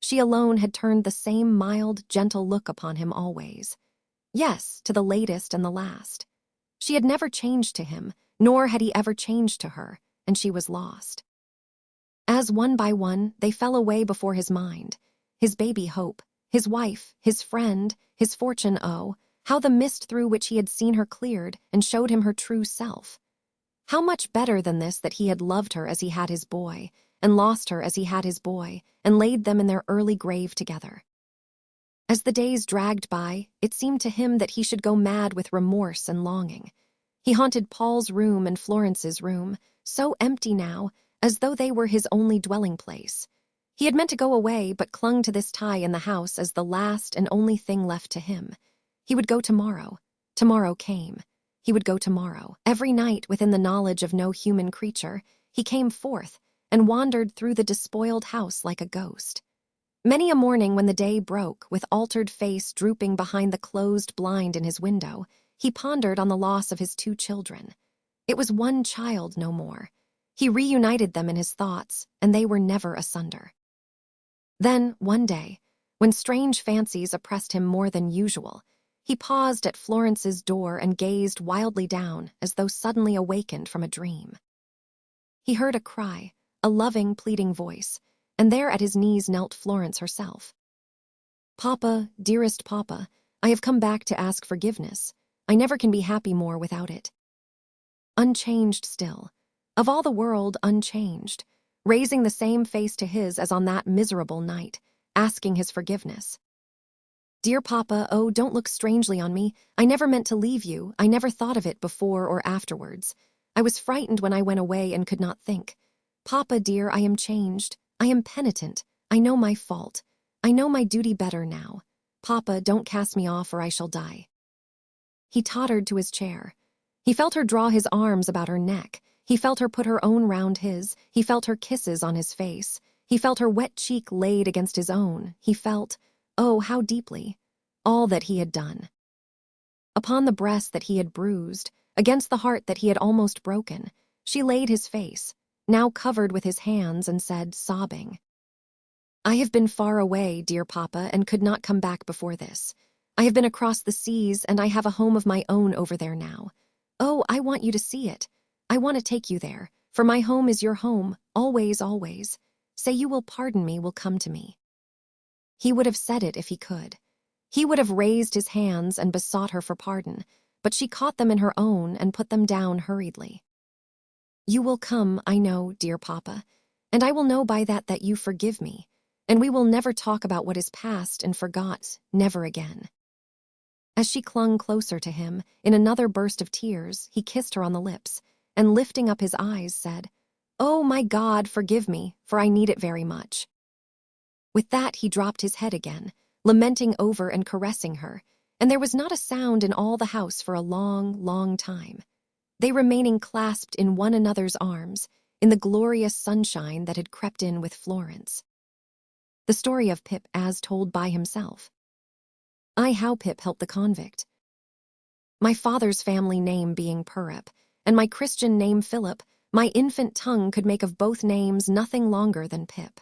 Speaker 1: She alone had turned the same mild, gentle look upon him always. Yes, to the latest and the last. She had never changed to him, nor had he ever changed to her, and she was lost. As one by one they fell away before his mind, his baby hope, his wife, his friend, his fortune, oh, how the mist through which he had seen her cleared and showed him her true self. How much better than this that he had loved her as he had his boy, and lost her as he had his boy, and laid them in their early grave together. As the days dragged by, it seemed to him that he should go mad with remorse and longing. He haunted Paul's room and Florence's room, so empty now, as though they were his only dwelling place. He had meant to go away, but clung to this tie in the house as the last and only thing left to him. He would go tomorrow. Tomorrow came. He would go tomorrow. Every night, within the knowledge of no human creature, he came forth and wandered through the despoiled house like a ghost. Many a morning when the day broke, with altered face drooping behind the closed blind in his window, he pondered on the loss of his 2 children. It was one child no more. He reunited them in his thoughts, and they were never asunder. Then, one day, when strange fancies oppressed him more than usual, He paused at Florence's door and gazed wildly down as though suddenly awakened from a dream. He heard a cry, a loving, pleading voice, and there at his knees knelt Florence herself. "Papa, dearest Papa, I have come back to ask forgiveness. I never can be happy more without it." Unchanged still, of all the world unchanged, raising the same face to his as on that miserable night, asking his forgiveness. "Dear Papa, oh, don't look strangely on me. I never meant to leave you. I never thought of it before or afterwards. I was frightened when I went away and could not think. Papa, dear, I am changed. I am penitent. I know my fault. I know my duty better now. Papa, don't cast me off or I shall die." He tottered to his chair. He felt her draw his arms about her neck. He felt her put her own round his. He felt her kisses on his face. He felt her wet cheek laid against his own. He felt, oh, how deeply, all that he had done. Upon the breast that he had bruised, against the heart that he had almost broken, she laid his face, now covered with his hands, and said, sobbing, "I have been far away, dear Papa, and could not come back before this. I have been across the seas, and I have a home of my own over there now. Oh, I want you to see it. I want to take you there, for my home is your home, always, always. Say you will pardon me, will come to me." He would have said it if he could. He would have raised his hands and besought her for pardon, but she caught them in her own and put them down hurriedly. "You will come, I know, dear Papa, and I will know by that you forgive me, and we will never talk about what is past and forgot, never again." As she clung closer to him, in another burst of tears, he kissed her on the lips, and lifting up his eyes, said, "Oh, my God, forgive me, for I need it very much." With that he dropped his head again, lamenting over and caressing her, and there was not a sound in all the house for a long, long time, they remaining clasped in one another's arms, in the glorious sunshine that had crept in with Florence. The story of Pip as told by himself. How Pip helped the convict. My father's family name being Purup, and my Christian name Philip, my infant tongue could make of both names nothing longer than Pip.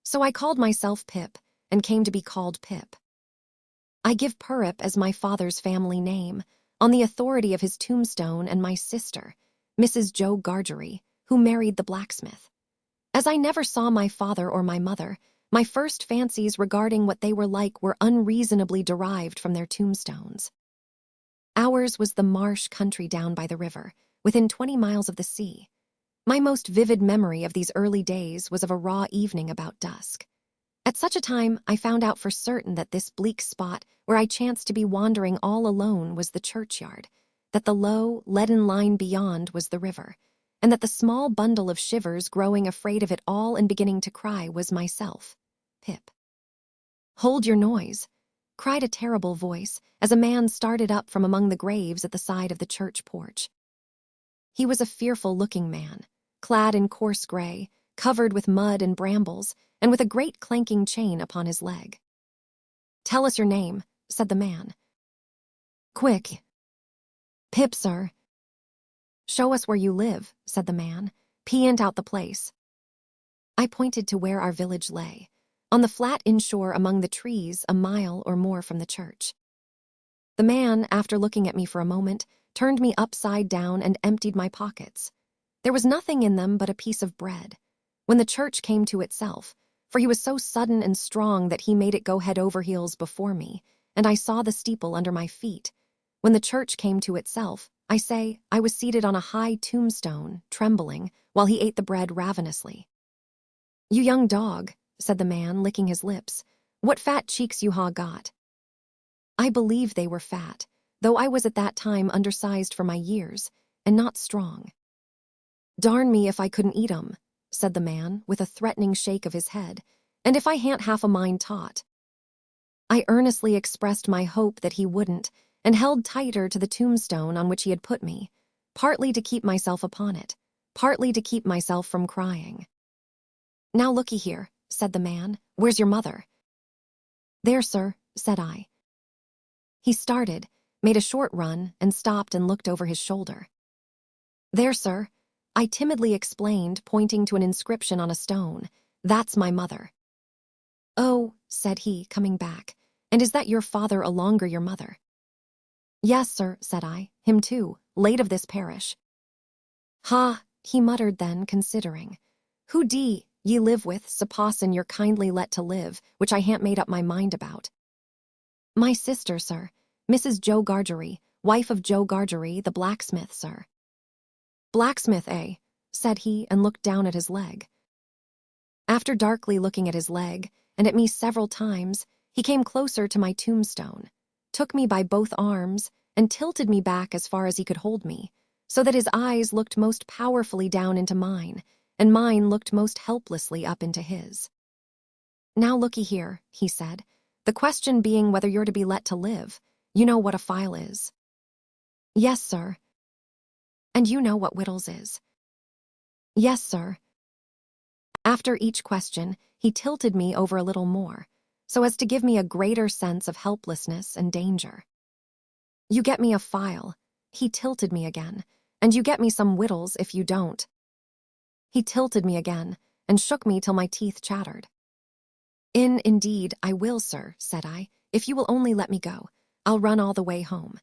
Speaker 1: So I called myself Pip, and came to be called Pip. I give Purup as my father's family name, on the authority of his tombstone and my sister, Mrs. Joe Gargery, who married the blacksmith. As I never saw my father or my mother, my first fancies regarding what they were like were unreasonably derived from their tombstones. Ours was the marsh country down by the river, within 20 miles of the sea. My most vivid memory of these early days was of a raw evening about dusk. At such a time, I found out for certain that this bleak spot where I chanced to be wandering all alone was the churchyard, that the low, leaden line beyond was the river, and that the small bundle of shivers growing afraid of it all and beginning to cry was myself, Pip. "Hold your noise," cried a terrible voice, as a man started up from among the graves at the side of the church porch. He was a fearful-looking man, clad in coarse gray, covered with mud and brambles, and with a great clanking chain upon his leg. "Tell us your name," said the man. "Quick." "Pip, sir." "Show us where you live," said the man. "P'int out the place." I pointed to where our village lay, on the flat inshore among the trees, a mile or more from the church. The man, after looking at me for a moment, turned me upside down and emptied my pockets. There was nothing in them but a piece of bread. When the church came to itself, for he was so sudden and strong that he made it go head over heels before me, and I saw the steeple under my feet. When the church came to itself, I say, I was seated on a high tombstone, trembling, while he ate the bread ravenously. "You young dog," said the man, licking his lips, "what fat cheeks you ha got." I believe they were fat, though I was at that time undersized for my years, and not strong. "Darn me if I couldn't eat 'em," said the man, with a threatening shake of his head, "and if I ha'n't half a mind taught." I earnestly expressed my hope that he wouldn't, and held tighter to the tombstone on which he had put me, partly to keep myself upon it, partly to keep myself from crying. "Now looky here," said the man, "where's your mother?" "There, sir," said I. He started, made a short run, and stopped and looked over his shoulder. "There, sir," I timidly explained, pointing to an inscription on a stone. "That's my mother." "Oh," said he, coming back, "and is that your father alonger your mother?" Yes, sir, said I, him too, late of this parish. Ha, he muttered then, considering. Who ye live with, supposin' you're kindly let to live, which I han't made up my mind about. My sister, sir, Mrs. Joe Gargery, wife of Joe Gargery, the blacksmith, sir. Blacksmith, eh? Said he, and looked down at his leg. After darkly looking at his leg, and at me several times, he came closer to my tombstone, took me by both arms, and tilted me back as far as he could hold me, so that his eyes looked most powerfully down into mine, and mine looked most helplessly up into his. Now looky here, he said, the question being whether you're to be let to live. You know what a file is. Yes, sir. And you know what whittles is. Yes, sir. After each question, he tilted me over a little more, so as to give me a greater sense of helplessness and danger. You get me a file, he tilted me again, and you get me some whittles if you don't. He tilted me again, and shook me till my teeth chattered. Indeed, I will, sir, said I, if you will only let me go. I'll run all the way home.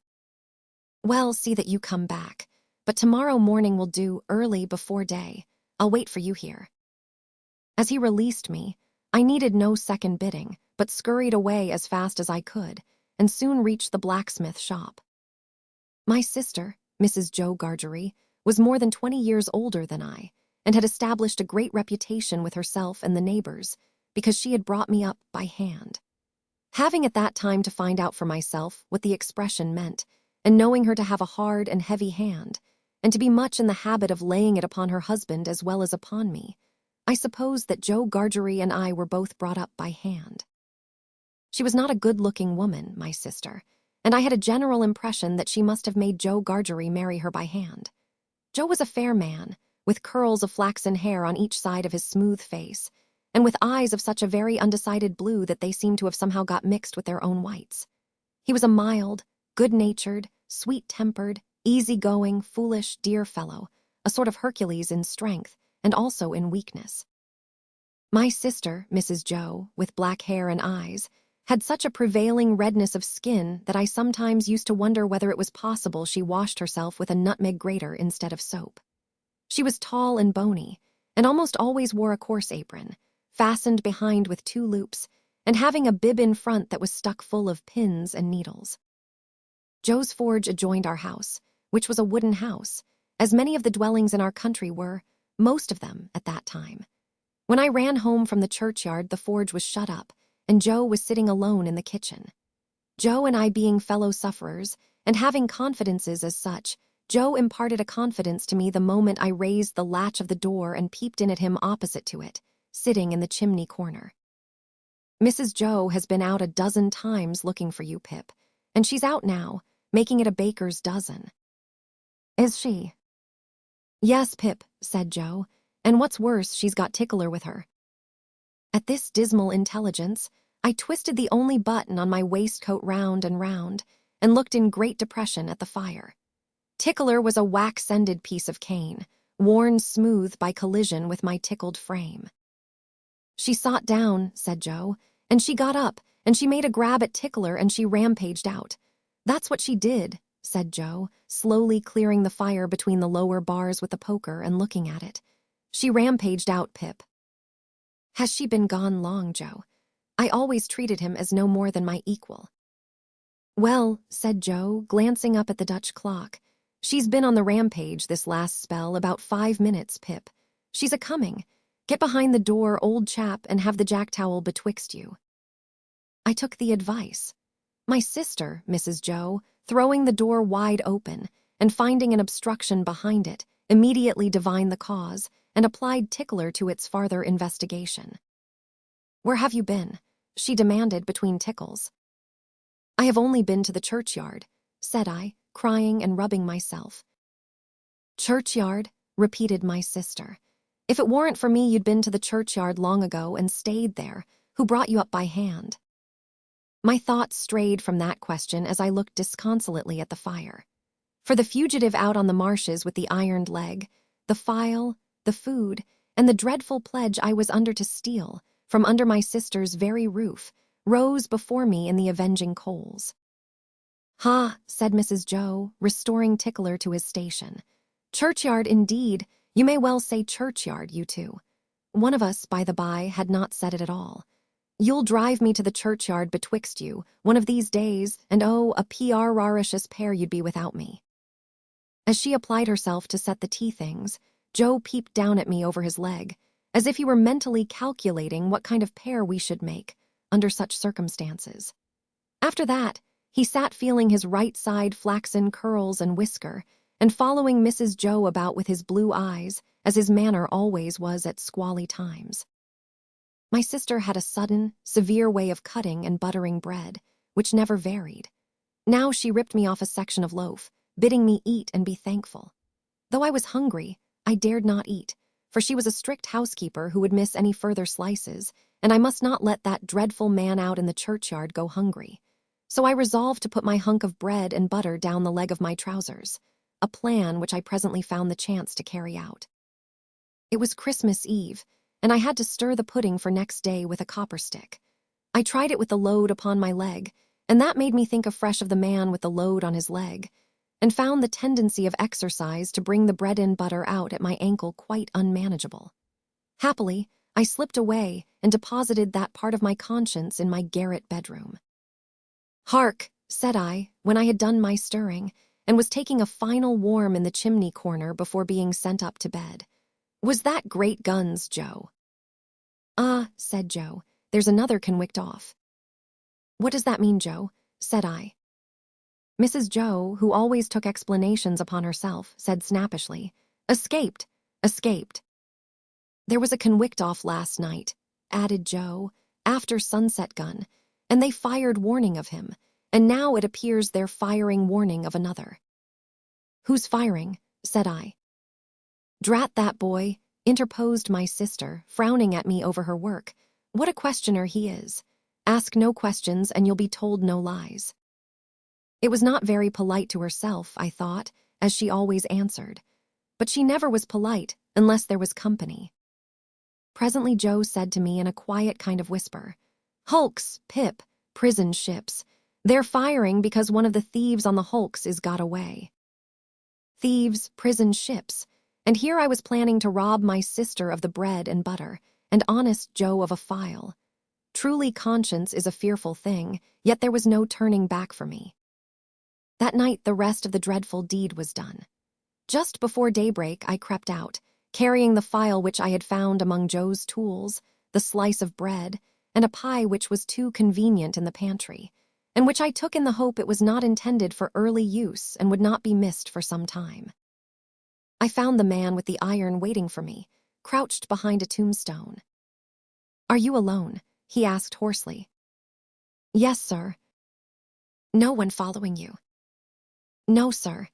Speaker 1: Well, see that you come back, but tomorrow morning will do, early before day. I'll wait for you here. As he released me, I needed no second bidding, but scurried away as fast as I could, and soon reached the blacksmith shop. My sister, Mrs. Joe Gargery, was more than 20 years older than I, and had established a great reputation with herself and the neighbors, because she had brought me up by hand. Having at that time to find out for myself what the expression meant, and knowing her to have a hard and heavy hand, and to be much in the habit of laying it upon her husband as well as upon me, I supposed that Joe Gargery and I were both brought up by hand. She was not a good-looking woman, my sister, and I had a general impression that she must have made Joe Gargery marry her by hand. Joe was a fair man, with curls of flaxen hair on each side of his smooth face, and with eyes of such a very undecided blue that they seemed to have somehow got mixed with their own whites. He was a mild, good-natured, sweet-tempered, easy-going, foolish, dear fellow, a sort of Hercules in strength, and also in weakness. My sister, Mrs. Joe, with black hair and eyes, had such a prevailing redness of skin that I sometimes used to wonder whether it was possible she washed herself with a nutmeg grater instead of soap. She was tall and bony, and almost always wore a coarse apron, fastened behind with 2 loops, and having a bib in front that was stuck full of pins and needles. Joe's forge adjoined our house, which was a wooden house, as many of the dwellings in our country were, most of them at that time. When I ran home from the churchyard, the forge was shut up, and Joe was sitting alone in the kitchen. Joe and I being fellow sufferers, and having confidences as such, Joe imparted a confidence to me the moment I raised the latch of the door and peeped in at him opposite to it, sitting in the chimney corner. Mrs. Joe has been out a dozen times looking for you, Pip, and she's out now, making it a baker's dozen. Is she? Yes, Pip, said Joe, and what's worse, she's got Tickler with her. At this dismal intelligence, I twisted the only button on my waistcoat round and looked in great depression at the fire. Tickler was a wax-ended piece of cane, worn smooth by collision with my tickled frame. She sot down, said Joe, and she got up, and she made a grab at Tickler, and she rampaged out. That's what she did, said Joe, slowly clearing the fire between the lower bars with the poker and looking at it. She rampaged out, Pip. Has she been gone long, Joe? I always treated him as no more than my equal. Well, said Joe, glancing up at the Dutch clock, she's been on the rampage this last spell about 5 minutes, Pip. She's a-coming. Get behind the door, old chap, and have the jack-towel betwixt you. I took the advice. My sister, Mrs. Joe, throwing the door wide open, and finding an obstruction behind it, immediately divined the cause, and applied Tickler to its farther investigation. Where have you been? She demanded between tickles. I have only been to the churchyard, said I, crying and rubbing myself. Churchyard, repeated my sister. If it weren't for me, you'd been to the churchyard long ago and stayed there. Who brought you up by hand? My thoughts strayed from that question as I looked disconsolately at the fire. For the fugitive out on the marshes with the ironed leg, the file, the food, and the dreadful pledge I was under to steal, from under my sister's very roof, rose before me in the avenging coals. "Ha," said Mrs. Joe, restoring Tickler to his station. "Churchyard, indeed. You may well say churchyard, you two." One of us, by the by, had not said it at all. "You'll drive me to the churchyard betwixt you, one of these days, and oh, a PR-raricious pair you'd be without me." As she applied herself to set the tea things, Joe peeped down at me over his leg, as if he were mentally calculating what kind of pair we should make under such circumstances. After that, he sat feeling his right side flaxen curls and whisker, and following Mrs. Joe about with his blue eyes, as his manner always was at squally times. My sister had a sudden, severe way of cutting and buttering bread, which never varied. Now she ripped me off a section of loaf, bidding me eat and be thankful. Though I was hungry, I dared not eat, for she was a strict housekeeper who would miss any further slices, and I must not let that dreadful man out in the churchyard go hungry. So I resolved to put my hunk of bread and butter down the leg of my trousers, a plan which I presently found the chance to carry out. It was Christmas Eve, and I had to stir the pudding for next day with a copper stick. I tried it with the load upon my leg, and that made me think afresh of the man with the load on his leg, and found the tendency of exercise to bring the bread and butter out at my ankle quite unmanageable. Happily, I slipped away and deposited that part of my conscience in my garret bedroom. "Hark," said I, when I had done my stirring, and was taking a final warm in the chimney corner before being sent up to bed. "Was that great guns, Joe?" "Ah," said Joe, "there's another conwict off." "What does that mean, Joe?" said I. Mrs. Joe, who always took explanations upon herself, said snappishly, "Escaped, escaped." "There was a conwict off last night," added Joe, "after sunset gun, and they fired warning of him, and now it appears they're firing warning of another." "Who's firing?" said I. "Drat that boy," interposed my sister, frowning at me over her work. "What a questioner he is. Ask no questions and you'll be told no lies." It was not very polite to herself, I thought, as she always answered. But she never was polite unless there was company. Presently Joe said to me in a quiet kind of whisper, "Hulks, Pip, prison ships. They're firing because one of the thieves on the hulks is got away." Thieves, prison ships, and here I was planning to rob my sister of the bread and butter, and honest Joe of a file. Truly conscience is a fearful thing, yet there was no turning back for me. That night the rest of the dreadful deed was done. Just before daybreak I crept out, carrying the file which I had found among Joe's tools, the slice of bread, and a pie which was too convenient in the pantry, and which I took in the hope it was not intended for early use and would not be missed for some time. I found the man with the iron waiting for me, crouched behind a tombstone. "Are you alone?" he asked hoarsely. "Yes, sir." "No one following you?" "No, sir."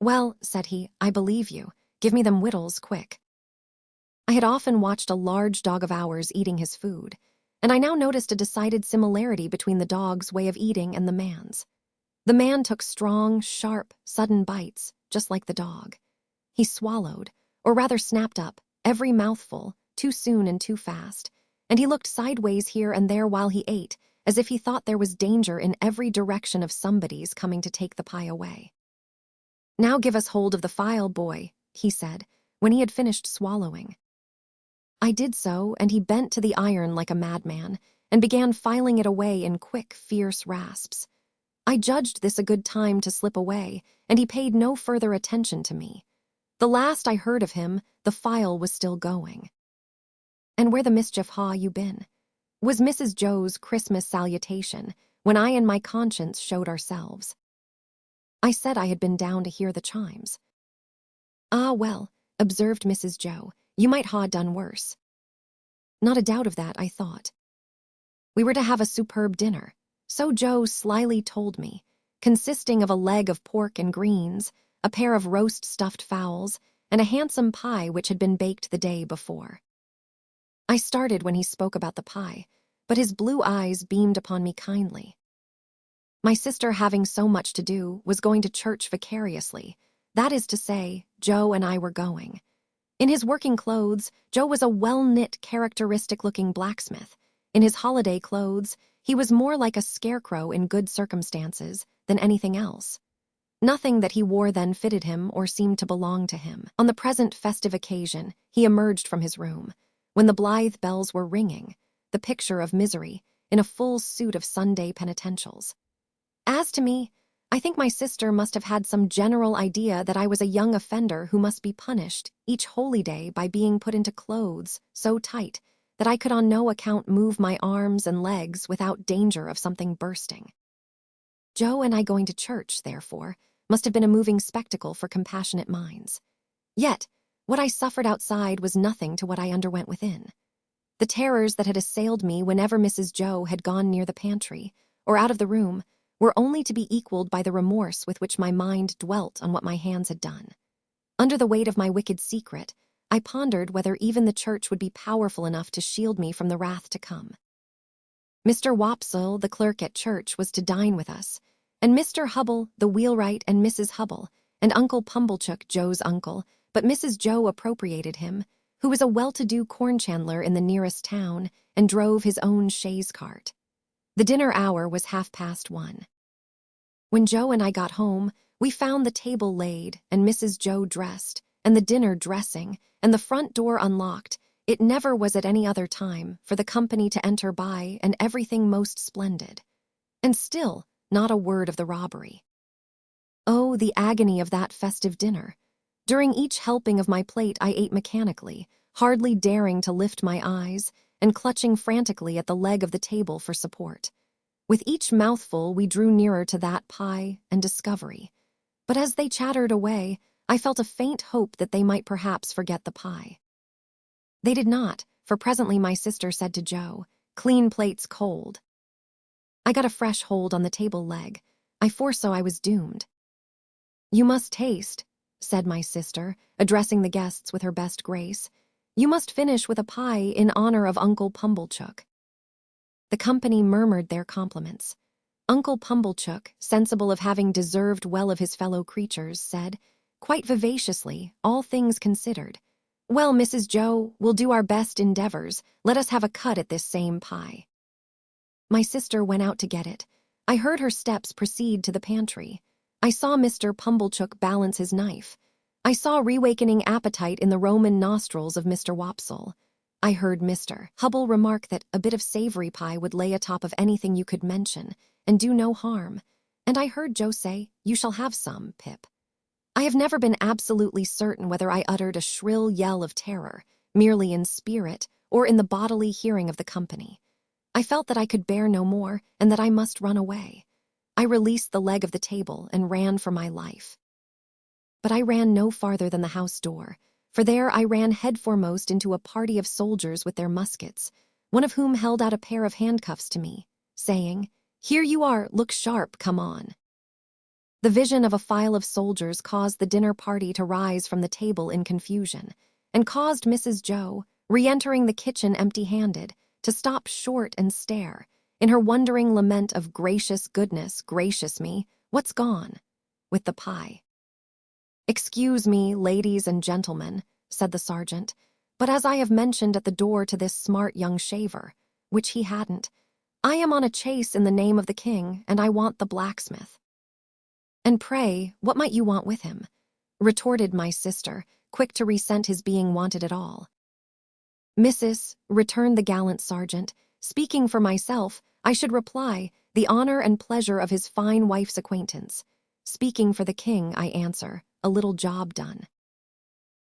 Speaker 1: "Well," said he, "I believe you. Give me them wittles, quick." I had often watched a large dog of ours eating his food, and I now noticed a decided similarity between the dog's way of eating and the man's. The man took strong, sharp, sudden bites, just like the dog. He swallowed, or rather snapped up, every mouthful, too soon and too fast, and he looked sideways here and there while he ate, as if he thought there was danger in every direction of somebody's coming to take the pie away. "Now give us hold of the file, boy," he said, when he had finished swallowing. I did so, and he bent to the iron like a madman, and began filing it away in quick, fierce rasps. I judged this a good time to slip away, and he paid no further attention to me. The last I heard of him, the file was still going. "And where the mischief ha you been?" was Mrs. Joe's Christmas salutation, when I and my conscience showed ourselves. I said I had been down to hear the chimes. "Ah, well," observed Mrs. Joe, "you might ha done worse." Not a doubt of that, I thought. We were to have a superb dinner, so Joe slyly told me, consisting of a leg of pork and greens, a pair of roast stuffed fowls, and a handsome pie which had been baked the day before. I started when he spoke about the pie, but his blue eyes beamed upon me kindly. My sister, having so much to do, was going to church vicariously. That is to say, Joe and I were going. In his working clothes, Joe was a well-knit, characteristic-looking blacksmith. In his holiday clothes, He was more like a scarecrow in good circumstances than anything else. Nothing that he wore then fitted him or seemed to belong to him. On the present festive occasion, he emerged from his room, when the blithe bells were ringing, the picture of misery, in a full suit of Sunday penitentials. As to me, I think my sister must have had some general idea that I was a young offender who must be punished each holy day by being put into clothes so tight that I could on no account move my arms and legs without danger of something bursting. Joe and I going to church, therefore, must have been a moving spectacle for compassionate minds. Yet, what I suffered outside was nothing to what I underwent within. The terrors that had assailed me whenever Mrs. Joe had gone near the pantry, or out of the room, were only to be equaled by the remorse with which my mind dwelt on what my hands had done. Under the weight of my wicked secret, I pondered whether even the church would be powerful enough to shield me from the wrath to come. Mr. Wopsle, the clerk at church, was to dine with us, and Mr. Hubble, the wheelwright, and Mrs. Hubble, and Uncle Pumblechook, Joe's uncle, but Mrs. Joe appropriated him, who was a well-to-do corn chandler in the nearest town and drove his own chaise cart. The dinner hour was 1:30. When Joe and I got home, we found the table laid and Mrs. Joe dressed, and the dinner dressing, and the front door unlocked. It never was at any other time for the company to enter by, and everything most splendid. And still, not a word of the robbery. Oh, the agony of that festive dinner! During each helping of my plate I ate mechanically, hardly daring to lift my eyes, and clutching frantically at the leg of the table for support. With each mouthful we drew nearer to that pie and discovery. But as they chattered away, I felt a faint hope that they might perhaps forget the pie. They did not, for presently my sister said to Joe, "Clean plates cold." I got a fresh hold on the table leg. I foresaw I was doomed. "You must taste," said my sister, addressing the guests with her best grace. "You must finish with a pie in honor of Uncle Pumblechook." The company murmured their compliments. Uncle Pumblechook, sensible of having deserved well of his fellow creatures, said, quite vivaciously, all things considered, "Well, Mrs. Joe, we'll do our best endeavors. Let us have a cut at this same pie." My sister went out to get it. I heard her steps proceed to the pantry. I saw Mr. Pumblechook balance his knife. I saw reawakening appetite in the Roman nostrils of Mr. Wopsle. I heard Mr. Hubble remark that a bit of savory pie would lay atop of anything you could mention, and do no harm. And I heard Joe say, "You shall have some, Pip." I have never been absolutely certain whether I uttered a shrill yell of terror, merely in spirit, or in the bodily hearing of the company. I felt that I could bear no more, and that I must run away. I released the leg of the table and ran for my life. But I ran no farther than the house door, for there I ran headforemost into a party of soldiers with their muskets, one of whom held out a pair of handcuffs to me, saying, "Here you are, look sharp, come on." The vision of a file of soldiers caused the dinner party to rise from the table in confusion, and caused Mrs. Joe, re-entering the kitchen empty-handed, to stop short and stare, in her wondering lament of "Gracious goodness, gracious me, what's gone?" with the pie. "Excuse me, ladies and gentlemen," said the sergeant, "but as I have mentioned at the door to this smart young shaver," which he hadn't, "I am on a chase in the name of the king, and I want the blacksmith." "And pray, what might you want with him?" retorted my sister, quick to resent his being wanted at all. "Missus," returned the gallant sergeant, "speaking for myself, I should reply, the honor and pleasure of his fine wife's acquaintance. Speaking for the king, I answer, a little job done."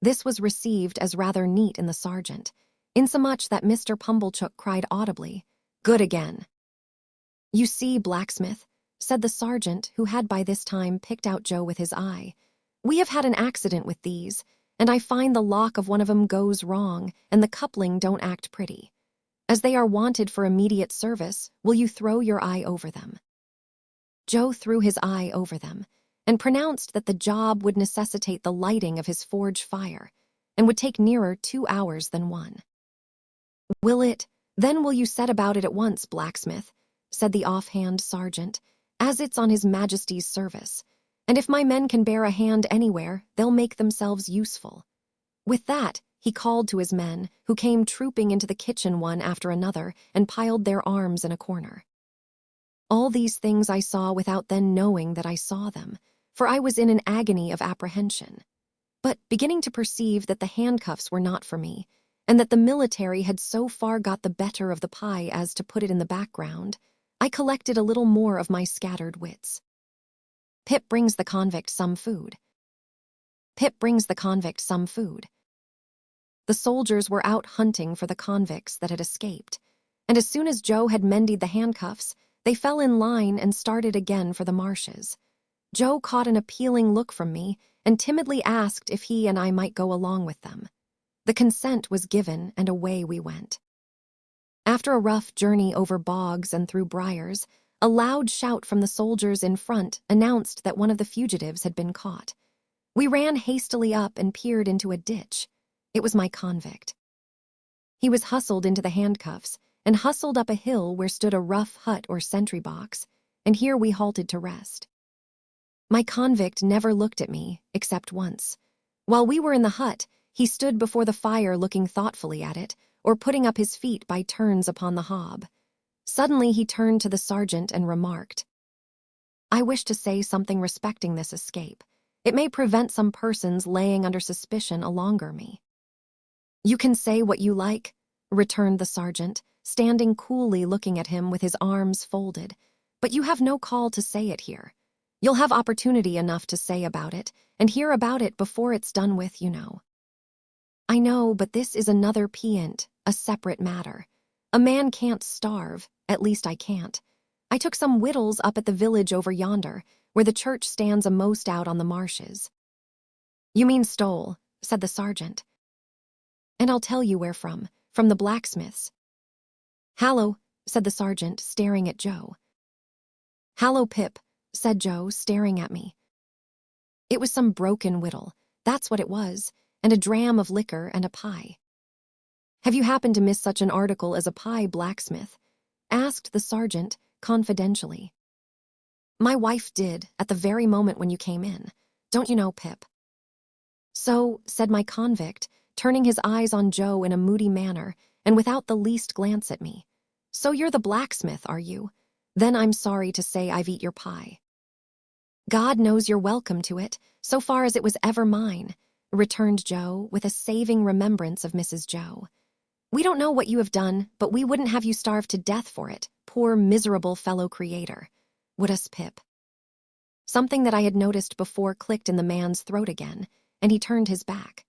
Speaker 1: This was received as rather neat in the sergeant, insomuch that Mr. Pumblechook cried audibly, "Good again." "You see, blacksmith," said the sergeant, who had by this time picked out Joe with his eye, "we have had an accident with these, and I find the lock of one of 'em goes wrong, and the coupling don't act pretty. As they are wanted for immediate service, will you throw your eye over them?" Joe threw his eye over them, and pronounced that the job would necessitate the lighting of his forge fire, and would take nearer 2 hours than 1. "Will it? Then will you set about it at once, blacksmith," said the offhand sergeant, "as it's on his Majesty's service, and if my men can bear a hand anywhere, they'll make themselves useful." With that, he called to his men, who came trooping into the kitchen one after another and piled their arms in a corner. All these things I saw without then knowing that I saw them, for I was in an agony of apprehension. But beginning to perceive that the handcuffs were not for me, and that the military had so far got the better of the pie as to put it in the background, I collected a little more of my scattered wits. Pip brings the convict some food. Pip brings the convict some food. The soldiers were out hunting for the convicts that had escaped, and as soon as Joe had mended the handcuffs, they fell in line and started again for the marshes. Joe caught an appealing look from me and timidly asked if he and I might go along with them. The consent was given, and away we went. After a rough journey over bogs and through briars, a loud shout from the soldiers in front announced that one of the fugitives had been caught. We ran hastily up and peered into a ditch. It was my convict. He was hustled into the handcuffs and hustled up a hill where stood a rough hut or sentry box, and here we halted to rest. My convict never looked at me, except once. While we were in the hut, he stood before the fire looking thoughtfully at it, or putting up his feet by turns upon the hob. Suddenly he turned to the sergeant and remarked, "I wish to say something respecting this escape. It may prevent some persons laying under suspicion alonger me." "You can say what you like," returned the sergeant, standing coolly looking at him with his arms folded, "but you have no call to say it here. You'll have opportunity enough to say about it, and hear about it before it's done with, you know." "I know, but this is another peant, a separate matter. A man can't starve, at least I can't. I took some victuals up at the village over yonder, where the church stands amost out on the marshes." "You mean stole," said the sergeant. "And I'll tell you where from the blacksmith's." "Hallo," said the sergeant, staring at Joe. "Hallo, Pip," said Joe, staring at me. "It was some broken whittle, that's what it was, and a dram of liquor and a pie." "Have you happened to miss such an article as a pie, blacksmith?" asked the sergeant, confidentially. "My wife did, at the very moment when you came in. Don't you know, Pip?" "So," said my convict, turning his eyes on Joe in a moody manner, and without the least glance at me. "So you're the blacksmith, are you? Then I'm sorry to say I've eat your pie." "God knows you're welcome to it, so far as it was ever mine," returned Joe, with a saving remembrance of Mrs. Joe. "We don't know what you have done, but we wouldn't have you starve to death for it, poor miserable fellow creator. Would us, Pip?" Something that I had noticed before clicked in the man's throat again, and he turned his back.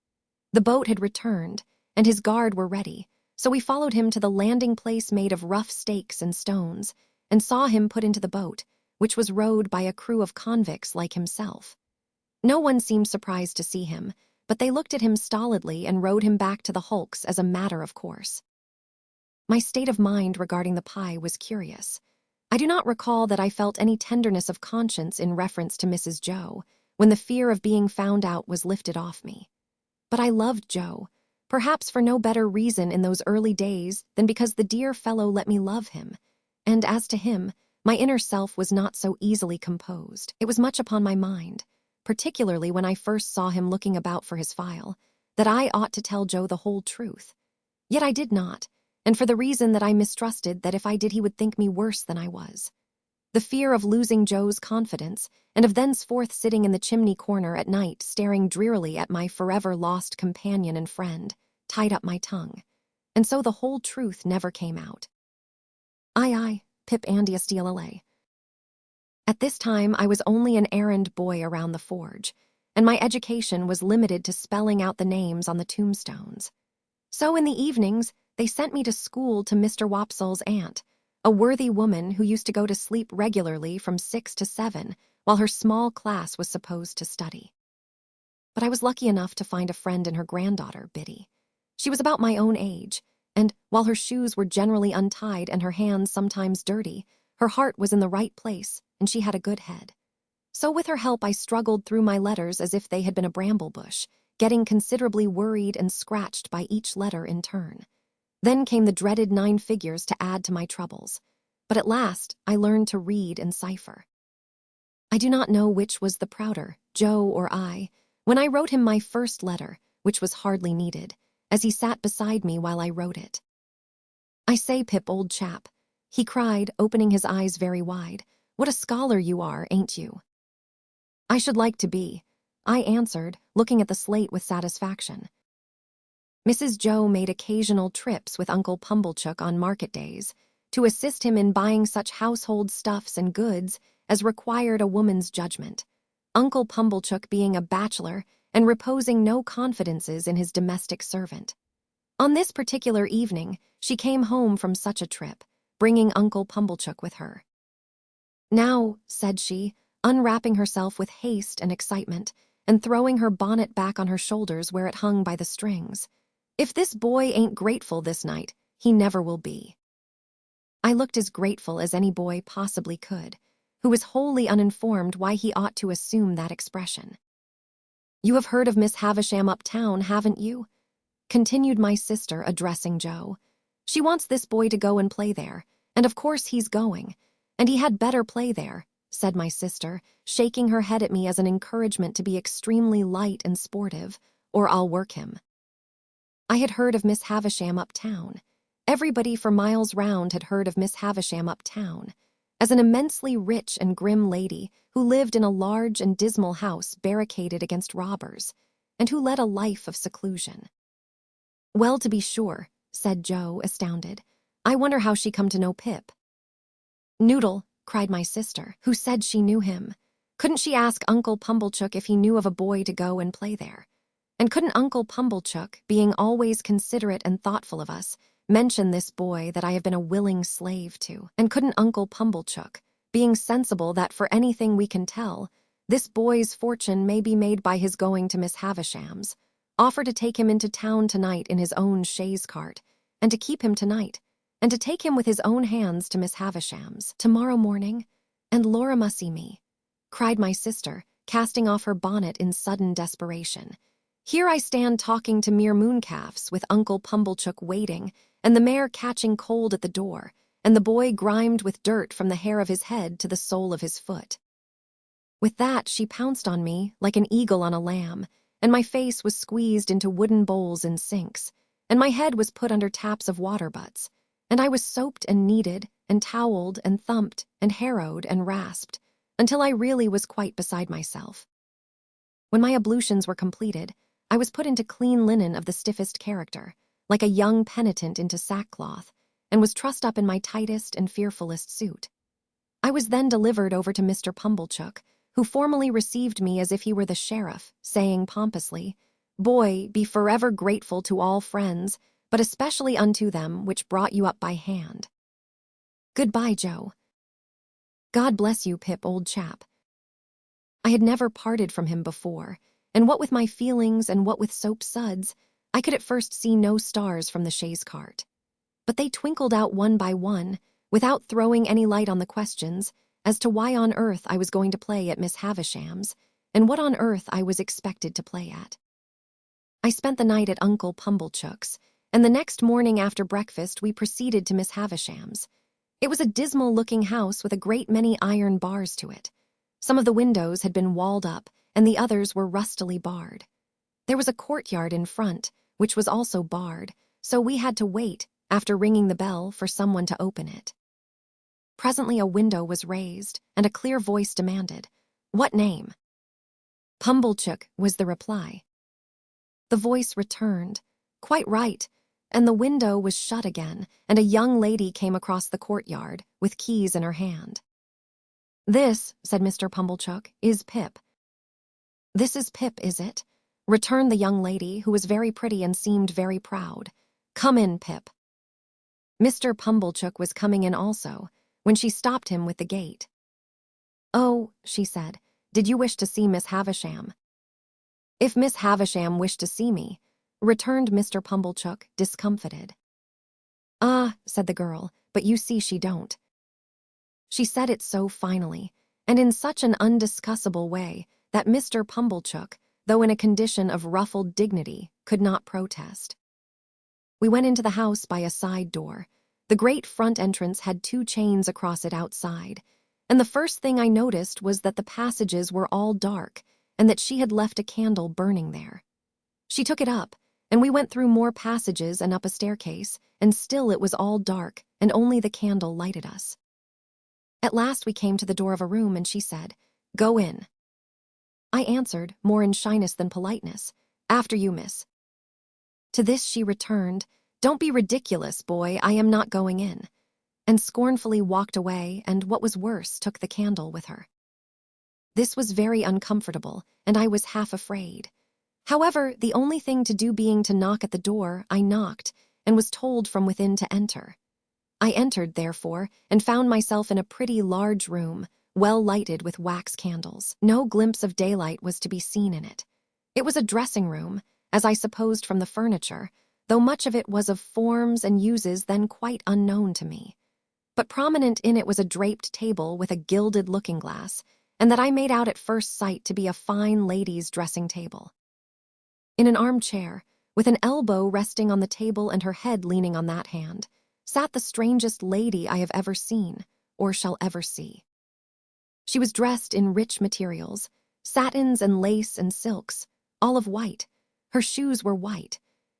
Speaker 1: The boat had returned, and his guard were ready, so we followed him to the landing place made of rough stakes and stones, and saw him put into the boat, which was rowed by a crew of convicts like himself. No one seemed surprised to see him, but they looked at him stolidly and rowed him back to the hulks as a matter of course. My state of mind regarding the pie was curious. I do not recall that I felt any tenderness of conscience in reference to Mrs. Joe, when the fear of being found out was lifted off me. But I loved Joe, perhaps for no better reason in those early days than because the dear fellow let me love him, and as to him, my inner self was not so easily composed. It was much upon my mind, particularly when I first saw him looking about for his file, that I ought to tell Joe the whole truth. Yet I did not, and for the reason that I mistrusted that if I did he would think me worse than I was. The fear of losing Joe's confidence, and of thenceforth sitting in the chimney corner at night staring drearily at my forever lost companion and friend, tied up my tongue, and so the whole truth never came out. Aye, Pip Andia Steelale. At this time I was only an errand boy around the forge, and my education was limited to spelling out the names on the tombstones. So in the evenings, they sent me to school to Mr. Wopsel's aunt, a worthy woman who used to go to sleep regularly from 6 to 7, while her small class was supposed to study. But I was lucky enough to find a friend in her granddaughter, Biddy. She was about my own age, and while her shoes were generally untied and her hands sometimes dirty, her heart was in the right place, and she had a good head. So with her help I struggled through my letters as if they had been a bramble bush, getting considerably worried and scratched by each letter in turn. Then came the dreaded 9 figures to add to my troubles, but at last I learned to read and cipher. I do not know which was the prouder, Joe or I, when I wrote him my first letter, which was hardly needed, as he sat beside me while I wrote it. "I say, Pip, old chap, he cried, opening his eyes very wide. "What a scholar you are, ain't you?" "I should like to be," I answered, looking at the slate with satisfaction. Mrs. Joe made occasional trips with Uncle Pumblechook on market days to assist him in buying such household stuffs and goods as required a woman's judgment, Uncle Pumblechook being a bachelor and reposing no confidences in his domestic servant. On this particular evening, she came home from such a trip, bringing Uncle Pumblechook with her. "Now," said she, unwrapping herself with haste and excitement, and throwing her bonnet back on her shoulders where it hung by the strings, "if this boy ain't grateful this night, he never will be." I looked as grateful as any boy possibly could, who was wholly uninformed why he ought to assume that expression. "You have heard of Miss Havisham uptown, haven't you?" continued my sister, addressing Joe. "She wants this boy to go and play there, and of course he's going, and he had better play there," said my sister, shaking her head at me as an encouragement to be extremely light and sportive, "or I'll work him." I had heard of Miss Havisham uptown. Everybody for miles round had heard of Miss Havisham uptown, as an immensely rich and grim lady who lived in a large and dismal house barricaded against robbers, and who led a life of seclusion. "Well, to be sure," said Joe, astounded. "I wonder how she come to know Pip." "Noodle," cried my sister, who said she knew him. "Couldn't she ask Uncle Pumblechook if he knew of a boy to go and play there? And couldn't Uncle Pumblechook, being always considerate and thoughtful of us, mention this boy that I have been a willing slave to? And couldn't Uncle Pumblechook, being sensible that for anything we can tell, this boy's fortune may be made by his going to Miss Havisham's, offer to take him into town tonight in his own chaise cart, and to keep him tonight, and to take him with his own hands to Miss Havisham's tomorrow morning? And Laura mussy me," cried my sister, casting off her bonnet in sudden desperation. "Here I stand talking to mere mooncalves, with Uncle Pumblechook waiting, and the mare catching cold at the door, and the boy grimed with dirt from the hair of his head to the sole of his foot." With that, she pounced on me like an eagle on a lamb, and my face was squeezed into wooden bowls and sinks, and my head was put under taps of water butts, and I was soaped and kneaded and toweled and thumped and harrowed and rasped, until I really was quite beside myself. When my ablutions were completed, I was put into clean linen of the stiffest character, like a young penitent into sackcloth, and was trussed up in my tightest and fearfullest suit. I was then delivered over to Mr. Pumblechook, who formally received me as if he were the sheriff, saying pompously, "Boy, be forever grateful to all friends, but especially unto them which brought you up by hand. Goodbye, Joe. God bless you, Pip, old chap." I had never parted from him before, and what with my feelings and what with soap suds, I could at first see no stars from the chaise cart. But they twinkled out one by one, without throwing any light on the questions as to why on earth I was going to play at Miss Havisham's, and what on earth I was expected to play at. I spent the night at Uncle Pumblechook's, and the next morning after breakfast we proceeded to Miss Havisham's. It was a dismal-looking house with a great many iron bars to it. Some of the windows had been walled up, and the others were rustily barred. There was a courtyard in front, which was also barred, so we had to wait, after ringing the bell, for someone to open it. Presently a window was raised, and a clear voice demanded, "What name?" "Pumblechook," was the reply. The voice returned, "Quite right," and the window was shut again, and a young lady came across the courtyard, with keys in her hand. "This," said Mr. Pumblechook, "is Pip." "This is Pip, is it?" returned the young lady, who was very pretty and seemed very proud. "Come in, Pip." Mr. Pumblechook was coming in also, when she stopped him with the gate. "Oh," she said, "did you wish to see Miss Havisham?" "If Miss Havisham wished to see me," returned Mr. Pumblechook, discomfited. "Ah," said the girl, "but you see she don't." She said it so finally, and in such an undiscussable way, that Mr. Pumblechook, though in a condition of ruffled dignity, could not protest. We went into the house by a side door. The great front entrance had 2 chains across it outside, and the first thing I noticed was that the passages were all dark, and that she had left a candle burning there. She took it up, and we went through more passages and up a staircase, and still it was all dark, and only the candle lighted us. At last we came to the door of a room, and she said, "Go in." I answered, more in shyness than politeness, "After you, miss." To this she returned, "Don't be ridiculous, boy, I am not going in," and scornfully walked away, and what was worse, took the candle with her. This was very uncomfortable, and I was half afraid. However, the only thing to do being to knock at the door, I knocked, and was told from within to enter. I entered, therefore, and found myself in a pretty large room, well lighted with wax candles. No glimpse of daylight was to be seen in it. It was a dressing room, as I supposed from the furniture, though much of it was of forms and uses then quite unknown to me. But prominent in it was a draped table with a gilded looking-glass, and that I made out at first sight to be a fine lady's dressing table. In an armchair, with an elbow resting on the table and her head leaning on that hand, sat the strangest lady I have ever seen, or shall ever see. She was dressed in rich materials, satins and lace and silks, all of white. Her shoes were white,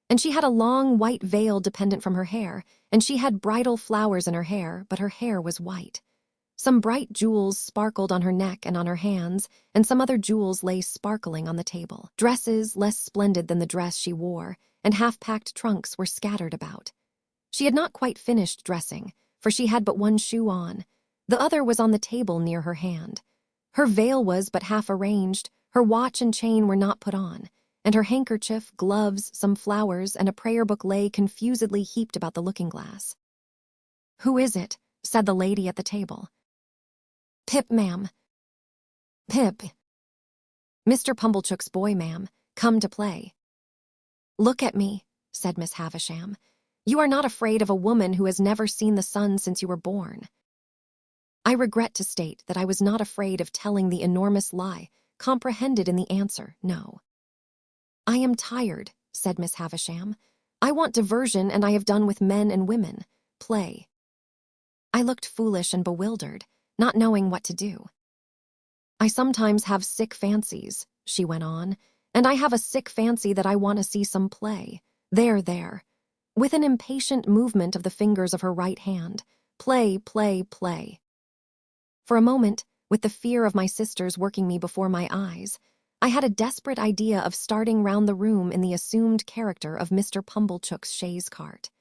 Speaker 1: and she had a long white veil dependent from her hair, and she had bridal flowers in her hair, but her hair was white. Some bright jewels sparkled on her neck and on her hands, and some other jewels lay sparkling on the table. Dresses, less splendid than the dress she wore, and half-packed trunks were scattered about. She had not quite finished dressing, for she had but one shoe on. The other was on the table near her hand. Her veil was but half arranged, her watch and chain were not put on, and her handkerchief, gloves, some flowers, and a prayer book lay confusedly heaped about the looking-glass. "Who is it?" said the lady at the table. "Pip, ma'am." "Pip." "Mr. Pumblechook's boy, ma'am, come to play." "Look at me," said Miss Havisham. "You are not afraid of a woman who has never seen the sun since you were born." I regret to state that I was not afraid of telling the enormous lie, comprehended in the answer, no. "I am tired," said Miss Havisham. "I want diversion, and I have done with men and women. Play." I looked foolish and bewildered, not knowing what to do. "I sometimes have sick fancies," she went on, "and I have a sick fancy that I want to see some play. There, there," with an impatient movement of the fingers of her right hand. "Play, play, play." For a moment, with the fear of my sisters working me before my eyes, I had a desperate idea of starting round the room in the assumed character of Mr. Pumblechook's chaise cart.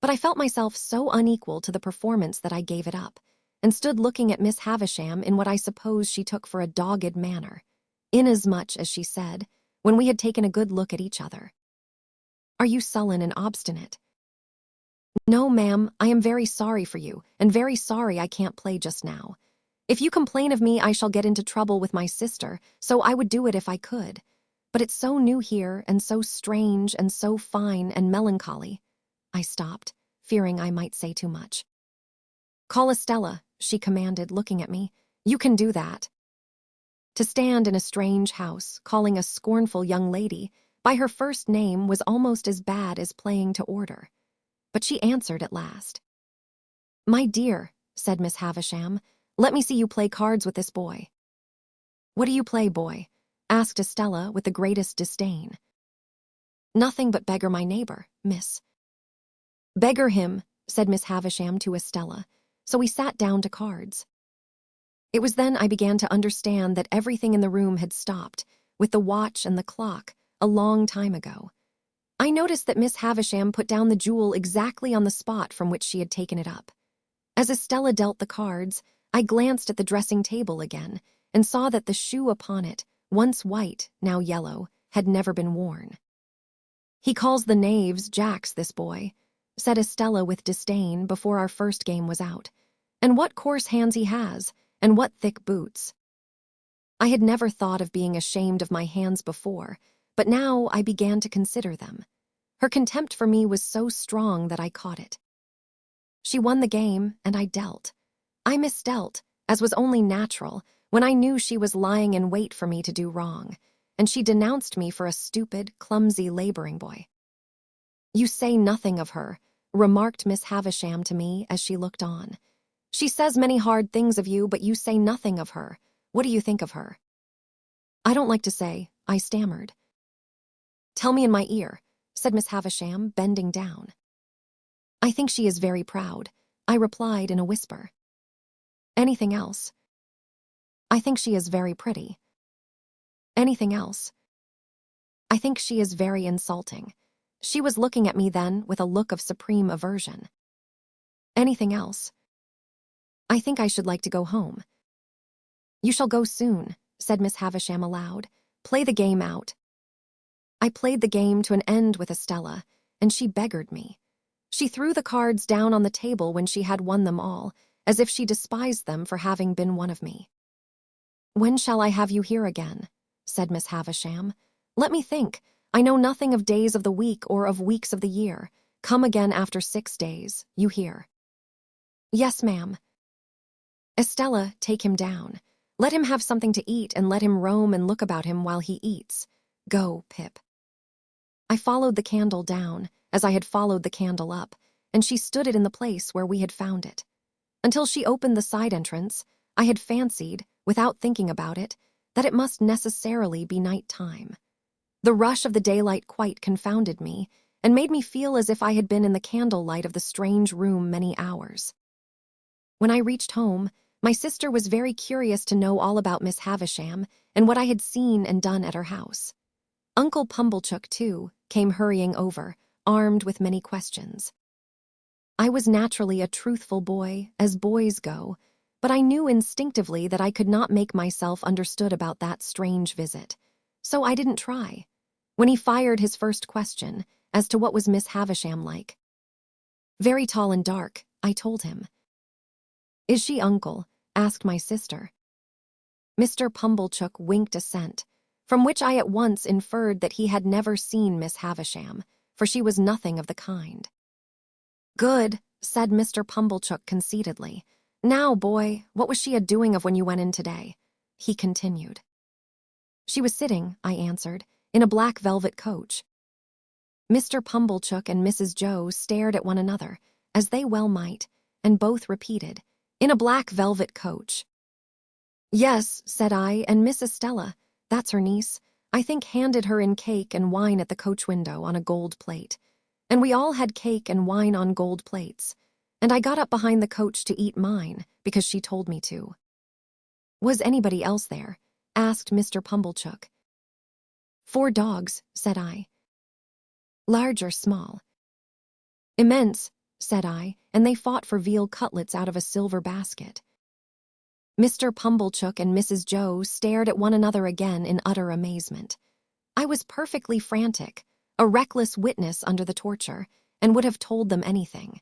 Speaker 1: But I felt myself so unequal to the performance that I gave it up, and stood looking at Miss Havisham in what I suppose she took for a dogged manner, inasmuch as she said, when we had taken a good look at each other, "Are you sullen and obstinate?" "No, ma'am, I am very sorry for you, and very sorry I can't play just now. If you complain of me, I shall get into trouble with my sister, so I would do it if I could. But it's so new here, and so strange, and so fine and melancholy." I stopped, fearing I might say too much. "Call Estella," she commanded, looking at me. "You can do that." To stand in a strange house, calling a scornful young lady by her first name was almost as bad as playing to order. But she answered at last. "My dear," said Miss Havisham, "let me see you play cards with this boy." "What do you play, boy?" asked Estella with the greatest disdain. "Nothing but beggar my neighbor, miss." "Beggar him," said Miss Havisham to Estella, so we sat down to cards. It was then I began to understand that everything in the room had stopped, with the watch and the clock, a long time ago. I noticed that Miss Havisham put down the jewel exactly on the spot from which she had taken it up. As Estella dealt the cards, I glanced at the dressing table again, and saw that the shoe upon it, once white, now yellow, had never been worn. "He calls the knaves jacks, this boy," said Estella with disdain before our first game was out. "And what coarse hands he has, and what thick boots." I had never thought of being ashamed of my hands before, but now I began to consider them. Her contempt for me was so strong that I caught it. She won the game, and I dealt. I misdealt, as was only natural, when I knew she was lying in wait for me to do wrong, and she denounced me for a stupid, clumsy laboring boy. "You say nothing of her," remarked Miss Havisham to me as she looked on. "She says many hard things of you, but you say nothing of her. What do you think of her?" "I don't like to say," I stammered. "Tell me in my ear," said Miss Havisham, bending down. "I think she is very proud," I replied in a whisper. Anything else? I think she is very pretty. Anything else? I think she is very insulting. She was looking at me then with a look of supreme aversion. Anything else? I think I should like to go home. You shall go soon, said Miss Havisham aloud. Play the game out. I played the game to an end with Estella, and she beggared me. She threw the cards down on the table when she had won them all, as if she despised them for having been one of me. When shall I have you here again? Said Miss Havisham. Let me think. I know nothing of days of the week or of weeks of the year. Come again after 6 days, you hear? Yes, ma'am. Estella, take him down. Let him have something to eat and let him roam and look about him while he eats. Go, Pip. I followed the candle down, as I had followed the candle up, and she stood it in the place where we had found it. Until she opened the side entrance, I had fancied, without thinking about it, that it must necessarily be night time. The rush of the daylight quite confounded me, and made me feel as if I had been in the candlelight of the strange room many hours. When I reached home, my sister was very curious to know all about Miss Havisham and what I had seen and done at her house. Uncle Pumblechook, too, came hurrying over, armed with many questions. I was naturally a truthful boy, as boys go, but I knew instinctively that I could not make myself understood about that strange visit, so I didn't try. When he fired his first question, as to what was Miss Havisham like. Very tall and dark, I told him. Is she, uncle? Asked my sister. Mr. Pumblechook winked assent, from which I at once inferred that he had never seen Miss Havisham, for she was nothing of the kind. Good, said Mr. Pumblechook conceitedly. Now, boy, what was she a-doing of when you went in today? He continued. She was sitting, I answered, in a black velvet coach. Mr. Pumblechook and Mrs. Joe stared at one another, as they well might, and both repeated, in a black velvet coach. Yes, said I, and Miss Estella, that's her niece, I think handed her in cake and wine at the coach window on a gold plate. And we all had cake and wine on gold plates, and I got up behind the coach to eat mine, because she told me to. Was anybody else there? Asked Mr. Pumblechook. 4 dogs, said I. Large or small? Immense, said I, and they fought for veal cutlets out of a silver basket. Mr. Pumblechook and Mrs. Joe stared at one another again in utter amazement. I was perfectly frantic, a reckless witness under the torture, and would have told them anything.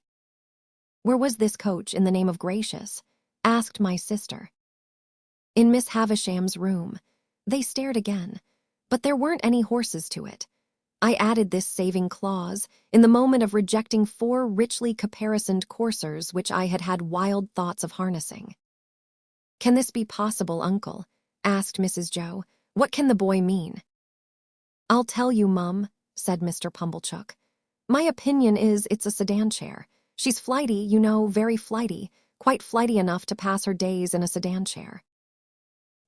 Speaker 1: Where was this coach, in the name of gracious? Asked my sister. In Miss Havisham's room. They stared again, but there weren't any horses to it. I added this saving clause in the moment of rejecting 4 richly caparisoned coursers which I had had wild thoughts of harnessing. Can this be possible, uncle? Asked Mrs. Joe. What can the boy mean? I'll tell you, Mum, said Mr. Pumblechook. My opinion is it's a sedan chair. She's flighty, you know, very flighty, quite flighty enough to pass her days in a sedan chair.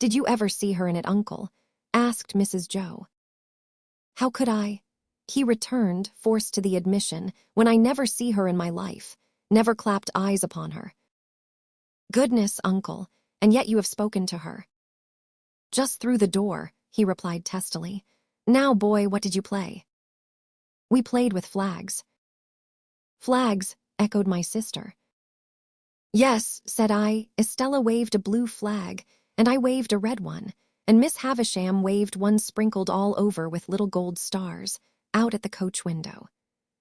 Speaker 1: Did you ever see her in it, uncle? Asked Mrs. Joe. How could I? He returned, forced to the admission, when I never see her in my life, never clapped eyes upon her. Goodness, uncle, and yet you have spoken to her. Just through the door, he replied testily. Now, boy, what did you play? We played with flags. Flags, echoed my sister. Yes, said I. Estella waved a blue flag, and I waved a red one, and Miss Havisham waved one sprinkled all over with little gold stars, out at the coach window.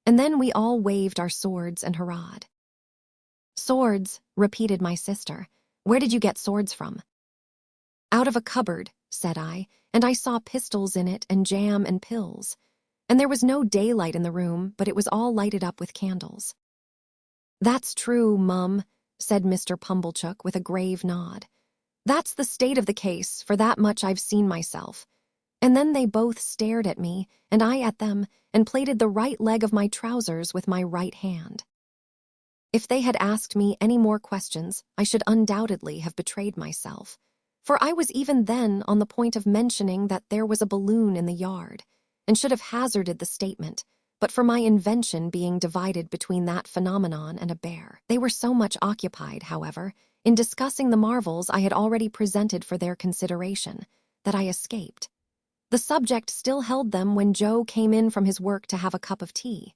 Speaker 1: And then we all waved our swords and hurrahed. Swords, repeated my sister. Where did you get swords from? Out of a cupboard, said I, and I saw pistols in it and jam and pills. And there was no daylight in the room, but it was all lighted up with candles. That's true, Mum, said Mr. Pumblechook with a grave nod. That's the state of the case, for that much I've seen myself. And then they both stared at me, and I at them, and plaited the right leg of my trousers with my right hand. If they had asked me any more questions, I should undoubtedly have betrayed myself, for I was even then on the point of mentioning that there was a balloon in the yard, and should have hazarded the statement, but for my invention being divided between that phenomenon and a bear. They were so much occupied, however, in discussing the marvels I had already presented for their consideration, that I escaped. The subject still held them when Joe came in from his work to have a cup of tea,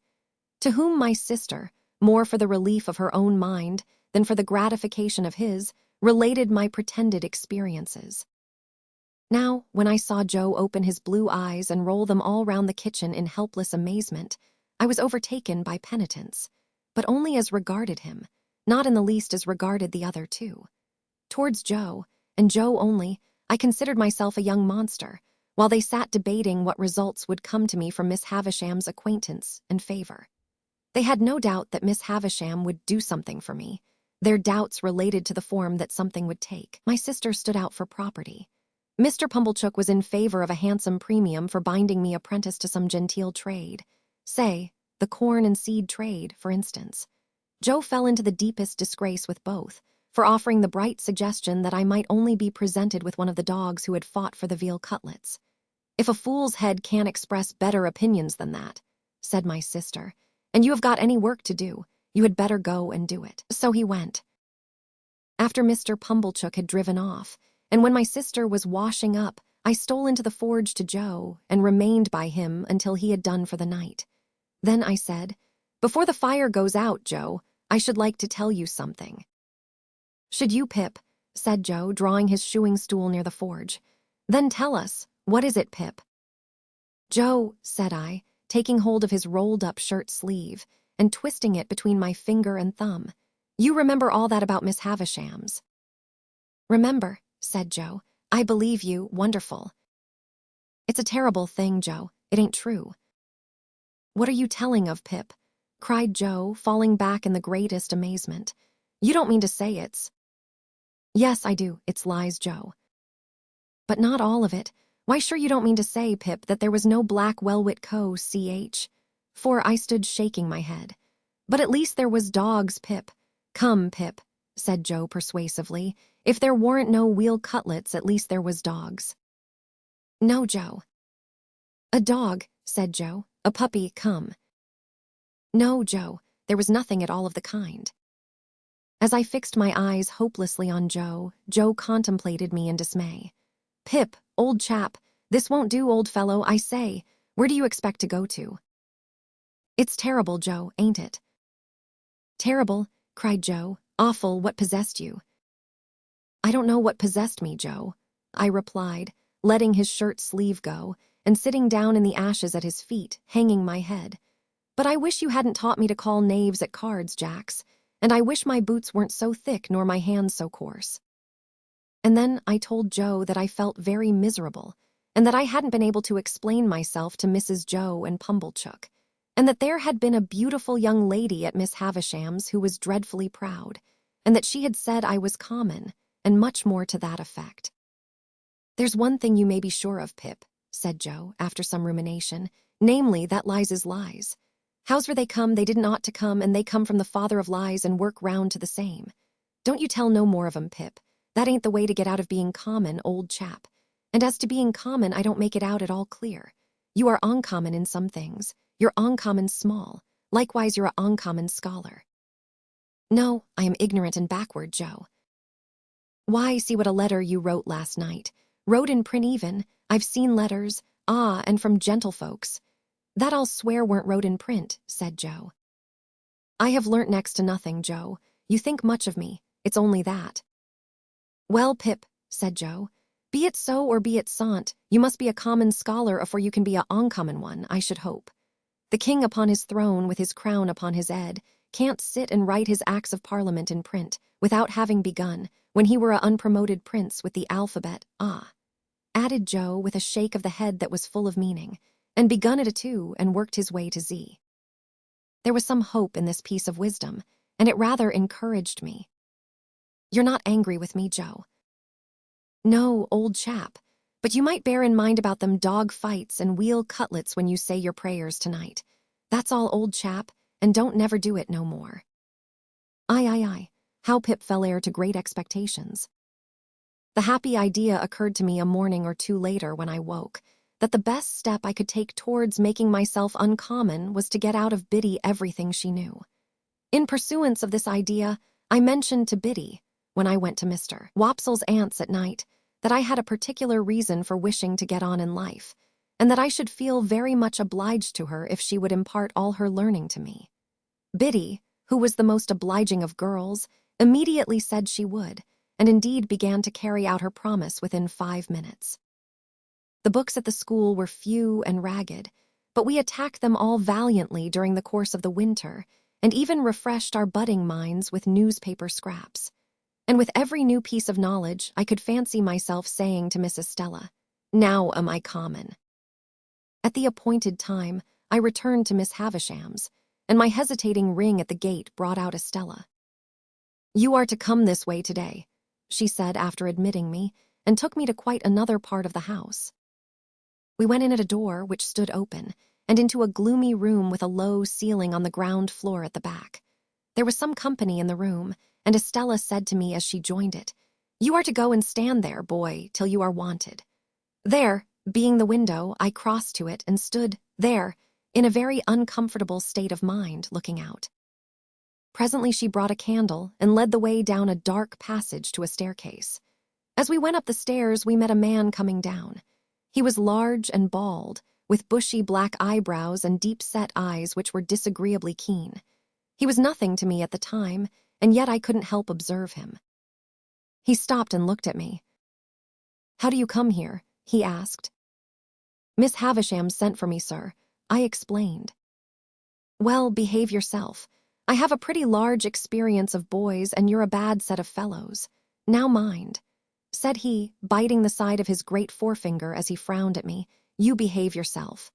Speaker 1: to whom my sister, more for the relief of her own mind than for the gratification of his, related my pretended experiences. Now, when I saw Joe open his blue eyes and roll them all round the kitchen in helpless amazement, I was overtaken by penitence, but only as regarded him, not in the least as regarded the other two. Towards Joe, and Joe only, I considered myself a young monster, while they sat debating what results would come to me from Miss Havisham's acquaintance and favor. They had no doubt that Miss Havisham would do something for me. Their doubts related to the form that something would take. My sister stood out for property. Mr. Pumblechook was in favor of a handsome premium for binding me apprentice to some genteel trade. Say, the corn and seed trade, for instance. Joe fell into the deepest disgrace with both, for offering the bright suggestion that I might only be presented with one of the dogs who had fought for the veal cutlets. "If a fool's head can't express better opinions than that," said my sister, "and you have got any work to do, you had better go and do it." So he went. After Mr. Pumblechook had driven off, and when my sister was washing up, I stole into the forge to Joe and remained by him until he had done for the night. Then I said, "Before the fire goes out, Joe, I should like to tell you something." "Should you, Pip?" said Joe, drawing his shoeing stool near the forge. "Then tell us, what is it, Pip?" "Joe," said I, taking hold of his rolled-up shirt sleeve and twisting it between my finger and thumb, "you remember all that about Miss Havisham's." "Remember," said Joe. "I believe you, wonderful." "It's a terrible thing, Joe. It ain't true." "What are you telling of, Pip?" cried Joe, falling back in the greatest amazement. "You don't mean to say it's—" "Yes, I do. It's lies, Joe." "But not all of it. Why, sure you don't mean to say, Pip, that there was no black welwit co. ch?" For I stood shaking my head. "But at least there was dogs, Pip." "Come, Pip," said Joe persuasively. "If there warn't no weal cutlets, at least there was dogs." "No, Joe." "A dog," said Joe. "A puppy, come." "No, Joe, there was nothing at all of the kind." As I fixed my eyes hopelessly on Joe, Joe contemplated me in dismay. "Pip, old chap, this won't do, old fellow, I say. Where do you expect to go to?" "It's terrible, Joe, ain't it?" "Terrible?" cried Joe. "Awful, what possessed you?" "I don't know what possessed me, Joe," I replied, letting his shirt sleeve go and sitting down in the ashes at his feet, hanging my head. "But I wish you hadn't taught me to call knaves at cards, Jacks, and I wish my boots weren't so thick nor my hands so coarse." And then I told Joe that I felt very miserable, and that I hadn't been able to explain myself to Mrs. Joe and Pumblechook, and that there had been a beautiful young lady at Miss Havisham's who was dreadfully proud, and that she had said I was common, and much more to that effect. "There's one thing you may be sure of, Pip," said Joe, after some rumination, "namely, that lies is lies. Hows'ever they come, they didn't ought to come, and they come from the father of lies and work round to the same. Don't you tell no more of 'em, Pip. That ain't the way to get out of being common, old chap. And as to being common, I don't make it out at all clear. You are uncommon in some things. You're uncommon small. Likewise, you're a uncommon scholar." "No, I am ignorant and backward, Joe." "Why, see what a letter you wrote last night. Wrote in print even. I've seen letters, and from gentlefolks." "That I'll swear weren't wrote in print," said Joe. "I have learnt next to nothing, Joe. You think much of me. It's only that." "Well, Pip," said Joe, "be it so or be it sont, you must be a common scholar afore you can be a uncommon one, I should hope. The king upon his throne with his crown upon his head can't sit and write his acts of parliament in print without having begun, when he were a unpromoted prince, with the alphabet, added Joe with a shake of the head that was full of meaning, and begun at a 2 and worked his way to Z. There was some hope in this piece of wisdom, and it rather encouraged me. "You're not angry with me, Joe?" "No, old chap, but you might bear in mind about them dog fights and weal cutlets when you say your prayers tonight. That's all, old chap, and don't never do it no more." Aye, aye, aye. How Pip fell heir to great expectations. The happy idea occurred to me a morning or two later when I woke, that the best step I could take towards making myself uncommon was to get out of Biddy everything she knew. In pursuance of this idea, I mentioned to Biddy, when I went to Mr. Wopsel's aunt's at night, that I had a particular reason for wishing to get on in life, and that I should feel very much obliged to her if she would impart all her learning to me. Biddy, who was the most obliging of girls, immediately said she would, and indeed began to carry out her promise within 5 minutes. The books at the school were few and ragged, but we attacked them all valiantly during the course of the winter, and even refreshed our budding minds with newspaper scraps. And with every new piece of knowledge, I could fancy myself saying to Miss Estella, "Now am I common." At the appointed time, I returned to Miss Havisham's, and my hesitating ring at the gate brought out Estella. "You are to come this way today," she said after admitting me, and took me to quite another part of the house. We went in at a door which stood open, and into a gloomy room with a low ceiling on the ground floor at the back. There was some company in the room, and Estella said to me as she joined it, "You are to go and stand there, boy, till you are wanted." There, being the window, I crossed to it and stood there, in a very uncomfortable state of mind, looking out. Presently she brought a candle and led the way down a dark passage to a staircase. As we went up the stairs, we met a man coming down. He was large and bald, with bushy black eyebrows and deep-set eyes which were disagreeably keen. He was nothing to me at the time, and yet I couldn't help observe him. He stopped and looked at me. "How do you come here?" he asked. "Miss Havisham sent for me, sir," I explained. "Well, behave yourself. I have a pretty large experience of boys, and you're a bad set of fellows. Now mind," said he, biting the side of his great forefinger as he frowned at me, "you behave yourself."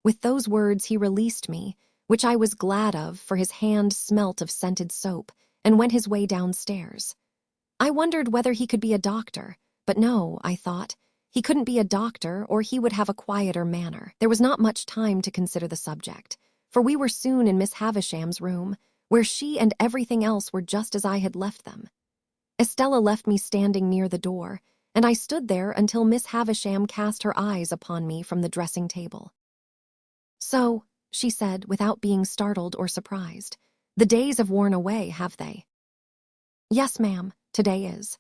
Speaker 1: With those words he released me, which I was glad of, for his hand smelt of scented soap, and went his way downstairs. I wondered whether he could be a doctor, but no, I thought. He couldn't be a doctor, or he would have a quieter manner. There was not much time to consider the subject, for we were soon in Miss Havisham's room, where she and everything else were just as I had left them. Estella left me standing near the door, and I stood there until Miss Havisham cast her eyes upon me from the dressing table. "So," she said, without being startled or surprised, "the days have worn away, have they?" "Yes, ma'am, today is."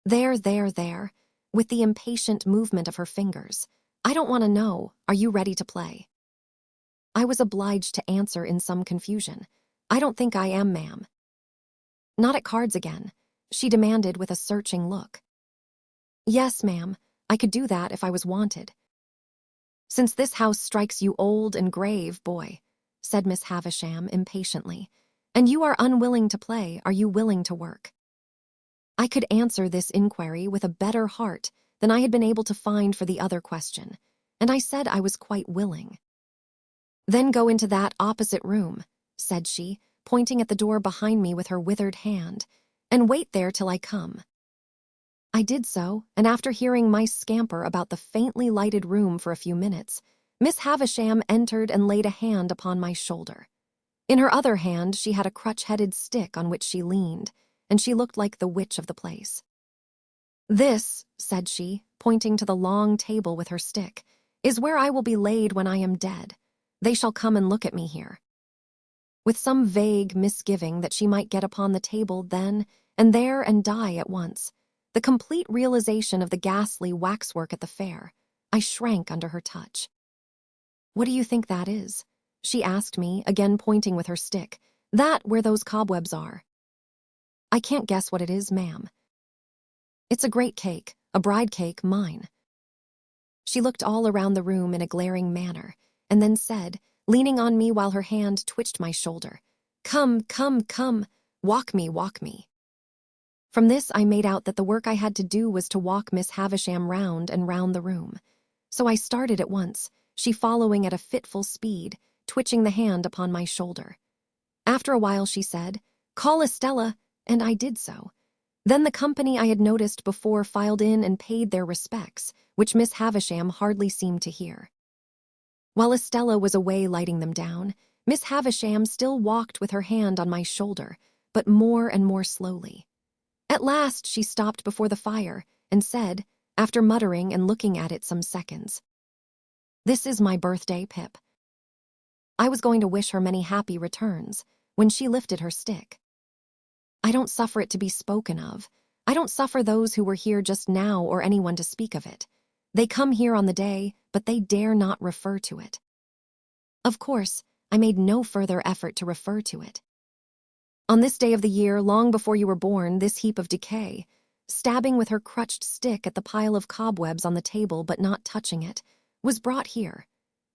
Speaker 1: There, with the impatient movement of her fingers. "I don't want to know. Are you ready to play?" I was obliged to answer in some confusion. "I don't think I am, ma'am." "Not at cards again?" she demanded with a searching look. "Yes, ma'am, I could do that if I was wanted." "Since this house strikes you old and grave, boy," said Miss Havisham impatiently, "and you are unwilling to play, are you willing to work?" I could answer this inquiry with a better heart than I had been able to find for the other question, and I said I was quite willing. "Then go into that opposite room," said she, pointing at the door behind me with her withered hand, "and wait there till I come." I did so, and after hearing mice scamper about the faintly lighted room for a few minutes, Miss Havisham entered and laid a hand upon my shoulder. In her other hand she had a crutch-headed stick on which she leaned, and she looked like the witch of the place. "This," said she, pointing to the long table with her stick, "is where I will be laid when I am dead. They shall come and look at me here." With some vague misgiving that she might get upon the table then and there and die at once, the complete realization of the ghastly waxwork at the fair, I shrank under her touch. "What do you think that is?" she asked me, again pointing with her stick. "That where those cobwebs are." "I can't guess what it is, ma'am." "It's a great cake, a bride cake, mine." She looked all around the room in a glaring manner, and then said, leaning on me while her hand twitched my shoulder, "Come, come, come, walk me, walk me." From this I made out that the work I had to do was to walk Miss Havisham round and round the room. So I started at once, she following at a fitful speed, twitching the hand upon my shoulder. After a while she said, "Call Estella," and I did so. Then the company I had noticed before filed in and paid their respects, which Miss Havisham hardly seemed to hear. While Estella was away lighting them down, Miss Havisham still walked with her hand on my shoulder, but more and more slowly. At last she stopped before the fire and said, after muttering and looking at it some seconds. "This is my birthday, Pip." I was going to wish her many happy returns when she lifted her stick. "I don't suffer it to be spoken of. I don't suffer those who were here just now or anyone to speak of it. They come here on the day, but they dare not refer to it." Of course, I made no further effort to refer to it. On this day of the year, long before you were born, this heap of decay, stabbing with her crutched stick at the pile of cobwebs on the table but not touching it, was brought here.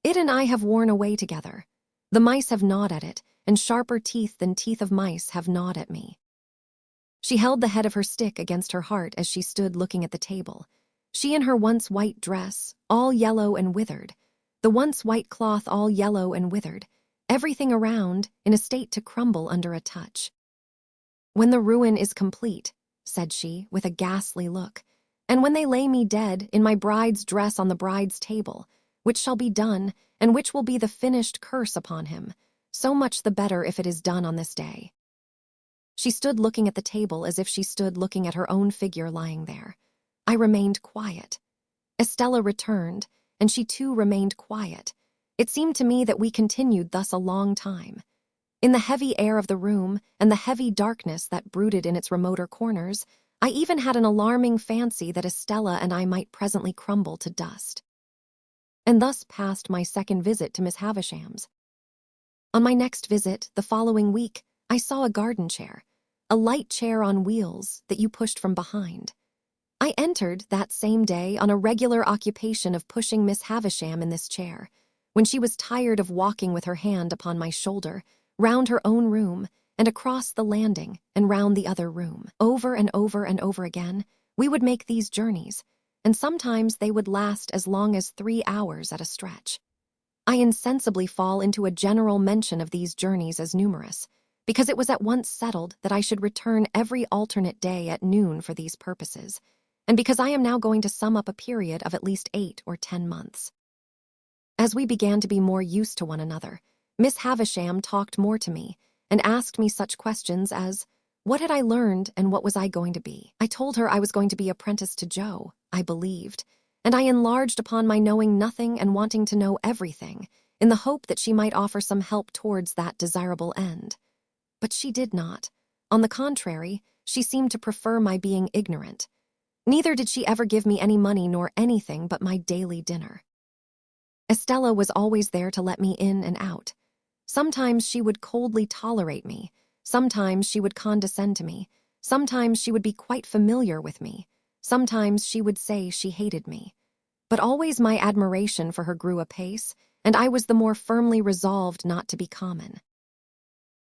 Speaker 1: It and I have worn away together. The mice have gnawed at it, and sharper teeth than teeth of mice have gnawed at me. She held the head of her stick against her heart as she stood looking at the table. She in her once white dress, all yellow and withered, the once white cloth all yellow and withered, everything around in a state to crumble under a touch. "When the ruin is complete," said she, with a ghastly look, "and when they lay me dead in my bride's dress on the bride's table, which shall be done, and which will be the finished curse upon him, so much the better if it is done on this day." She stood looking at the table as if she stood looking at her own figure lying there. I remained quiet. Estella returned, and she too remained quiet. It seemed to me that we continued thus a long time. In the heavy air of the room and the heavy darkness that brooded in its remoter corners, I even had an alarming fancy that Estella and I might presently crumble to dust. And thus passed my second visit to Miss Havisham's. On my next visit, the following week, I saw a garden chair, a light chair on wheels that you pushed from behind. I entered that same day on a regular occupation of pushing Miss Havisham in this chair, when she was tired of walking with her hand upon my shoulder, round her own room, and across the landing, and round the other room. Over and over and over again, we would make these journeys, and sometimes they would last as long as 3 hours at a stretch. I insensibly fall into a general mention of these journeys as numerous, because it was at once settled that I should return every alternate day at noon for these purposes, and because I am now going to sum up a period of at least 8 or 10 months. As we began to be more used to one another, Miss Havisham talked more to me, and asked me such questions as, what had I learned and what was I going to be? I told her I was going to be apprenticed to Joe, I believed, and I enlarged upon my knowing nothing and wanting to know everything, in the hope that she might offer some help towards that desirable end. But she did not. On the contrary, she seemed to prefer my being ignorant. Neither did she ever give me any money nor anything but my daily dinner. Estella was always there to let me in and out. Sometimes she would coldly tolerate me, sometimes she would condescend to me, sometimes she would be quite familiar with me, sometimes she would say she hated me. But always my admiration for her grew apace, and I was the more firmly resolved not to be common.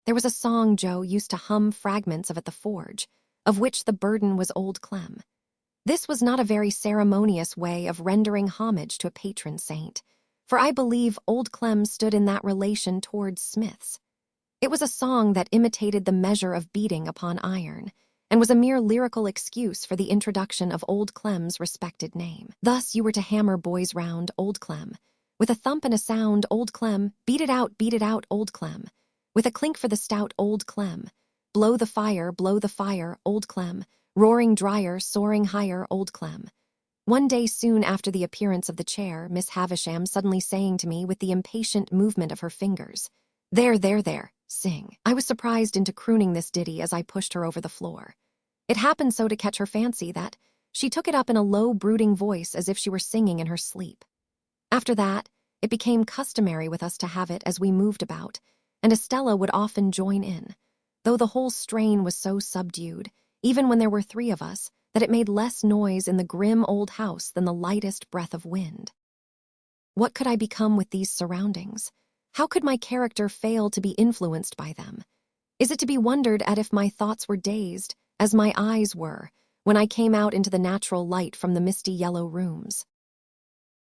Speaker 1: There was a song Joe used to hum fragments of at the forge, of which the burden was Old Clem. This was not a very ceremonious way of rendering homage to a patron saint, for I believe Old Clem stood in that relation towards smiths. It was a song that imitated the measure of beating upon iron, and was a mere lyrical excuse for the introduction of Old Clem's respected name. Thus you were to hammer boys round, Old Clem. With a thump and a sound, Old Clem. Beat it out, Old Clem. With a clink for the stout, Old Clem. Blow the fire, Old Clem. Roaring dryer, soaring higher, Old Clem. One day soon after the appearance of the chair, Miss Havisham suddenly saying to me with the impatient movement of her fingers, There, sing." I was surprised into crooning this ditty as I pushed her over the floor. It happened so to catch her fancy that she took it up in a low, brooding voice as if she were singing in her sleep. After that, it became customary with us to have it as we moved about, and Estella would often join in, though the whole strain was so subdued, even when there were 3 of us, that it made less noise in the grim old house than the lightest breath of wind. What could I become with these surroundings? How could my character fail to be influenced by them? Is it to be wondered at if my thoughts were dazed, as my eyes were, when I came out into the natural light from the misty yellow rooms?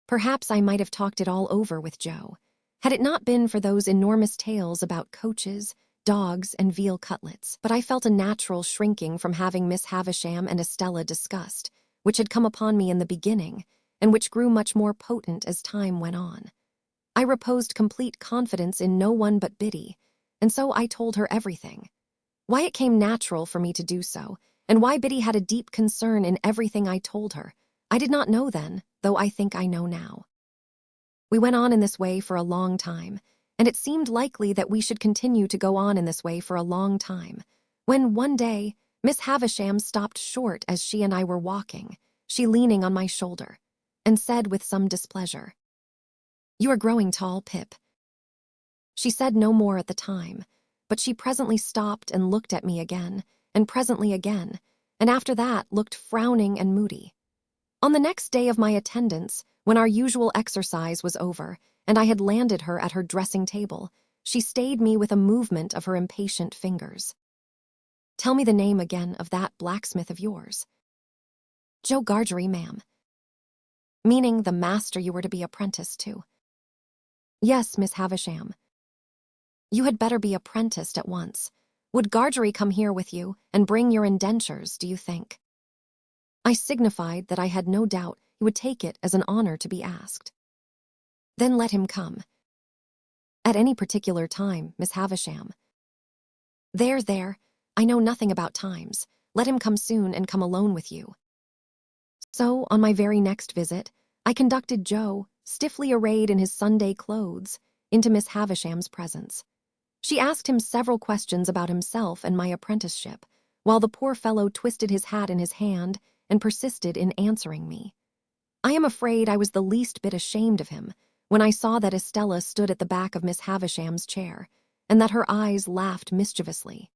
Speaker 1: Perhaps I might have talked it all over with Joe, had it not been for those enormous tales about coaches, dogs, and veal cutlets, but I felt a natural shrinking from having Miss Havisham and Estella discussed, which had come upon me in the beginning, and which grew much more potent as time went on. I reposed complete confidence in no one but Biddy, and so I told her everything. Why it came natural for me to do so, and why Biddy had a deep concern in everything I told her, I did not know then, though I think I know now. We went on in this way for a long time, and it seemed likely that we should continue to go on in this way for a long time, when one day Miss Havisham stopped short as she and I were walking, she leaning on my shoulder, and said with some displeasure, "You are growing tall, Pip." She said no more at the time, but she presently stopped and looked at me again, and presently again, and after that looked frowning and moody. On the next day of my attendance, when our usual exercise was over, and I had landed her at her dressing table, she stayed me with a movement of her impatient fingers. "Tell me the name again of that blacksmith of yours." "Joe Gargery, ma'am." "Meaning the master you were to be apprenticed to?" "Yes, Miss Havisham." "You had better be apprenticed at once. Would Gargery come here with you and bring your indentures, do you think?" I signified that I had no doubt he would take it as an honor to be asked. "Then let him come." "At any particular time, Miss Havisham?" There, I know nothing about times. Let him come soon and come alone with you." So, on my very next visit, I conducted Joe, stiffly arrayed in his Sunday clothes, into Miss Havisham's presence. She asked him several questions about himself and my apprenticeship, while the poor fellow twisted his hat in his hand and persisted in answering me. I am afraid I was the least bit ashamed of him when I saw that Estella stood at the back of Miss Havisham's chair, and that her eyes laughed mischievously.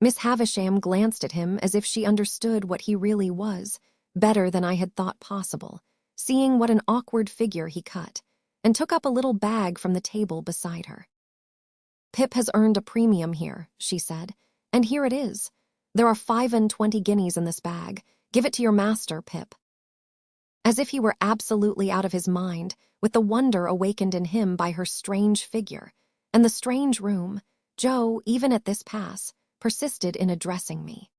Speaker 1: Miss Havisham glanced at him as if she understood what he really was, better than I had thought possible, seeing what an awkward figure he cut, and took up a little bag from the table beside her. "Pip has earned a premium here," she said, "and here it is. There are 25 guineas in this bag. Give it to your master, Pip." As if he were absolutely out of his mind, with the wonder awakened in him by her strange figure, and the strange room, Joe, even at this pass, persisted in addressing me.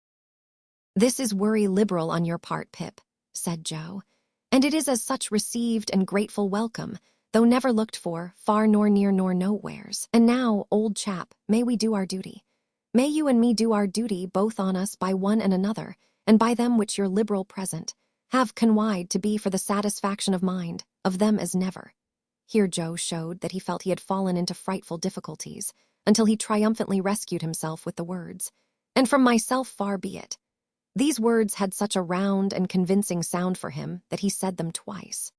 Speaker 1: "This is worry liberal on your part, Pip," said Joe, "and it is as such received and grateful welcome, though never looked for, far nor near nor nowheres. And now, old chap, may we do our duty? May you and me do our duty both on us by one and another, and by them which your liberal present have conwide to be for the satisfaction of mind, of them as never." Here Joe showed that he felt he had fallen into frightful difficulties, until he triumphantly rescued himself with the words, "And from myself far be it." These words had such a round and convincing sound for him that he said them twice.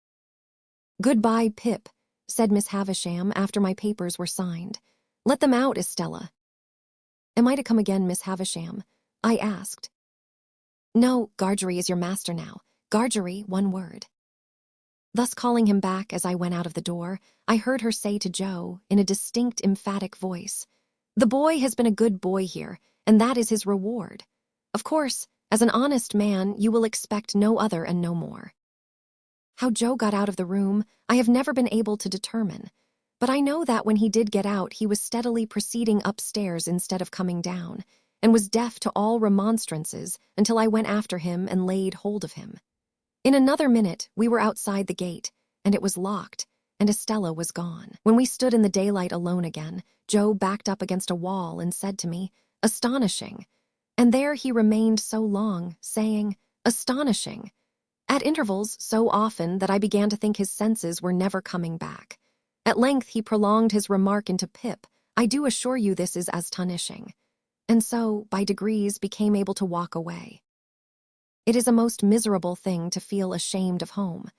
Speaker 1: "Goodbye, Pip," said Miss Havisham after my papers were signed. "Let them out, Estella." "Am I to come again, Miss Havisham?" I asked. "No, Gargery is your master now. Gargery, one word." Thus calling him back as I went out of the door, I heard her say to Joe, in a distinct, emphatic voice, "The boy has been a good boy here, and that is his reward. Of course, as an honest man, you will expect no other and no more." How Joe got out of the room, I have never been able to determine, but I know that when he did get out, he was steadily proceeding upstairs instead of coming down, and was deaf to all remonstrances until I went after him and laid hold of him. In another minute, we were outside the gate, and it was locked, and Estella was gone. When we stood in the daylight alone again, Joe backed up against a wall and said to me, "Astonishing." And there he remained so long, saying, "Astonishing," at intervals so often that I began to think his senses were never coming back. At length he prolonged his remark into Pip, "I do assure you this is astonishing," and so, by degrees, became able to walk away. It is a most miserable thing to feel ashamed of home.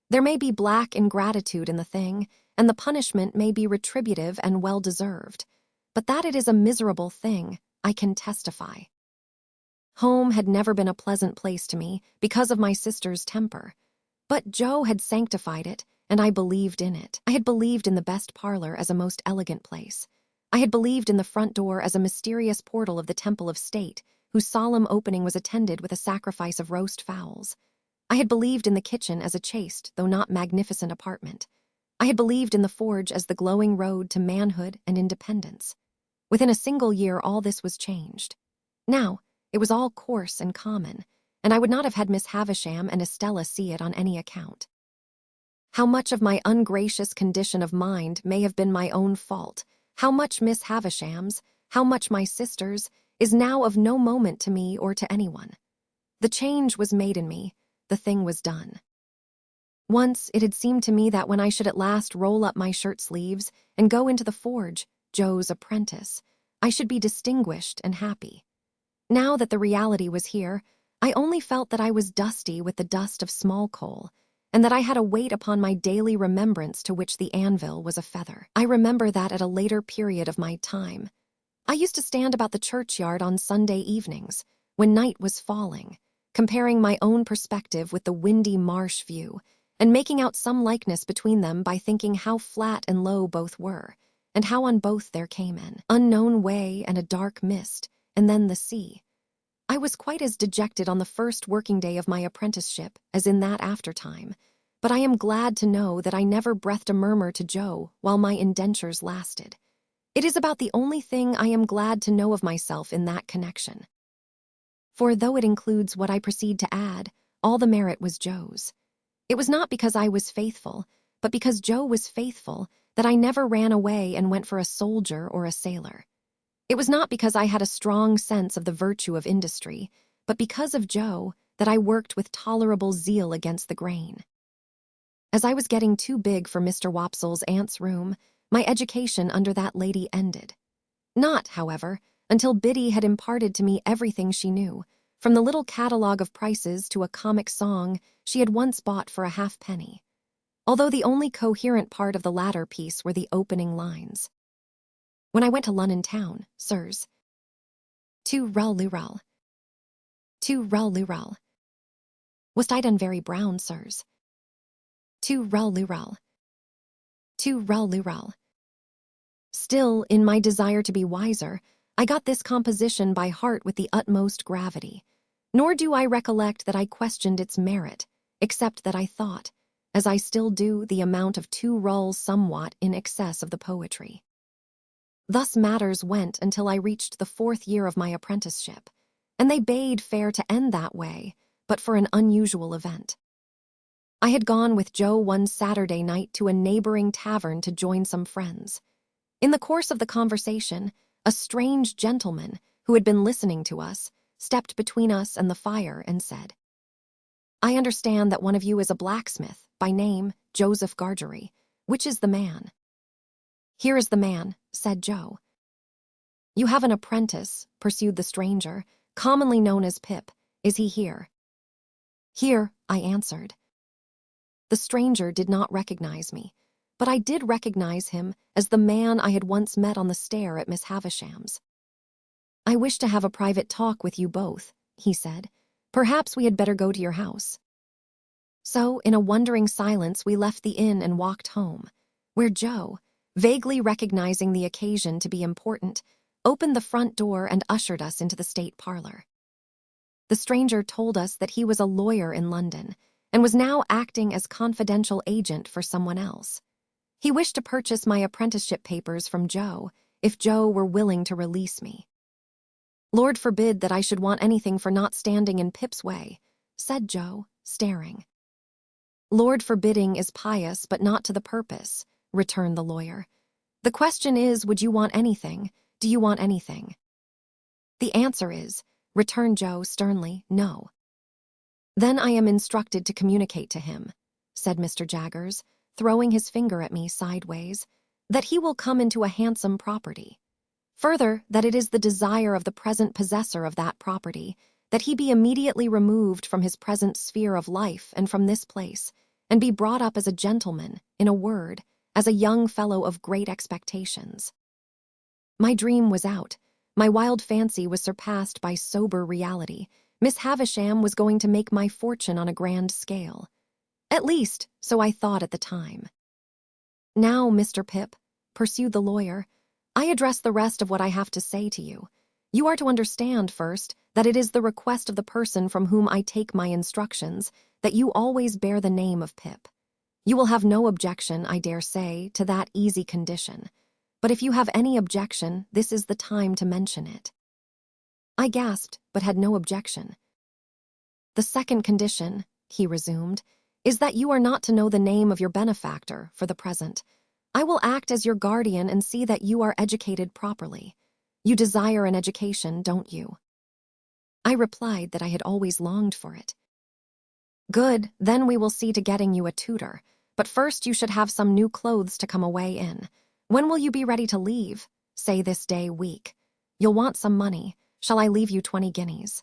Speaker 1: There may be black ingratitude in the thing, and the punishment may be retributive and well-deserved, but that it is a miserable thing, I can testify. Home had never been a pleasant place to me because of my sister's temper, but Joe had sanctified it, and I believed in it. I had believed in the best parlor as a most elegant place. I had believed in the front door as a mysterious portal of the temple of state, whose solemn opening was attended with a sacrifice of roast fowls. I had believed in the kitchen as a chaste, though not magnificent apartment. I had believed in the forge as the glowing road to manhood and independence. Within a single year, all this was changed. Now, it was all coarse and common, and I would not have had Miss Havisham and Estella see it on any account. How much of my ungracious condition of mind may have been my own fault, how much Miss Havisham's, how much my sister's, is now of no moment to me or to anyone. The change was made in me, the thing was done. Once it had seemed to me that when I should at last roll up my shirt sleeves and go into the forge, Joe's apprentice, I should be distinguished and happy. Now that the reality was here, I only felt that I was dusty with the dust of small coal, and that I had a weight upon my daily remembrance to which the anvil was a feather. I remember that at a later period of my time, I used to stand about the churchyard on Sunday evenings, when night was falling, comparing my own perspective with the windy marsh view, and making out some likeness between them by thinking how flat and low both were, and how on both there came an unknown way and a dark mist, and then the sea. I was quite as dejected on the first working day of my apprenticeship as in that aftertime, but I am glad to know that I never breathed a murmur to Joe while my indentures lasted. It is about the only thing I am glad to know of myself in that connection. For though it includes what I proceed to add, all the merit was Joe's. It was not because I was faithful, but because Joe was faithful, that I never ran away and went for a soldier or a sailor. It was not because I had a strong sense of the virtue of industry, but because of Joe that I worked with tolerable zeal against the grain. As I was getting too big for Mr. Wopsel's aunt's room, my education under that lady ended. Not, however, until Biddy had imparted to me everything she knew, from the little catalogue of prices to a comic song she had once bought for a halfpenny, although the only coherent part of the latter piece were the opening lines. When I went to Lunnon town, sirs, to rel, was I done very brown, sirs, to rel, Still, in my desire to be wiser, I got this composition by heart with the utmost gravity, nor do I recollect that I questioned its merit, except that I thought, as I still do, the amount of 2 rulls somewhat in excess of the poetry. Thus matters went until I reached the 4th year of my apprenticeship, and they bade fair to end that way, but for an unusual event. I had gone with Joe one Saturday night to a neighboring tavern to join some friends. In the course of the conversation, a strange gentleman, who had been listening to us, stepped between us and the fire and said, "I understand that one of you is a blacksmith, by name Joseph Gargery. Which is the man?" "Here is the man," said Joe. "You have an apprentice," pursued the stranger, "commonly known as Pip. Is he here?" "Here," I answered. The stranger did not recognize me, but I did recognize him as the man I had once met on the stair at Miss Havisham's. "I wish to have a private talk with you both," he said. "Perhaps we had better go to your house." So, in a wondering silence, we left the inn and walked home, where Joe, vaguely recognizing the occasion to be important, opened the front door and ushered us into the state parlor. The stranger told us that he was a lawyer in London and was now acting as confidential agent for someone else. He wished to purchase my apprenticeship papers from Joe, if Joe were willing to release me. "Lord forbid that I should want anything for not standing in Pip's way," said Joe, staring. "Lord forbidding is pious but not to the purpose," returned the lawyer. "The question is, would you want anything? Do you want anything?" "The answer is," returned Joe sternly, "no." "Then I am instructed to communicate to him," said Mr. Jaggers, throwing his finger at me sideways, "that he will come into a handsome property. Further, that it is the desire of the present possessor of that property that he be immediately removed from his present sphere of life and from this place, and be brought up as a gentleman, in a word, as a young fellow of great expectations." My dream was out. My wild fancy was surpassed by sober reality. Miss Havisham was going to make my fortune on a grand scale. At least, so I thought at the time. "Now, Mr. Pip," pursued the lawyer, "I address the rest of what I have to say to you. You are to understand, first, that it is the request of the person from whom I take my instructions that you always bear the name of Pip. You will have no objection, I dare say, to that easy condition. But if you have any objection, this is the time to mention it." I gasped, but had no objection. "The second condition," he resumed, "is that you are not to know the name of your benefactor for the present. I will act as your guardian and see that you are educated properly. You desire an education, don't you?" I replied that I had always longed for it. Good, then we will see to getting you a tutor. But first you should have some new clothes to come away in. When will you be ready to leave? Say this day week. You'll want some money. Shall I leave you 20 guineas?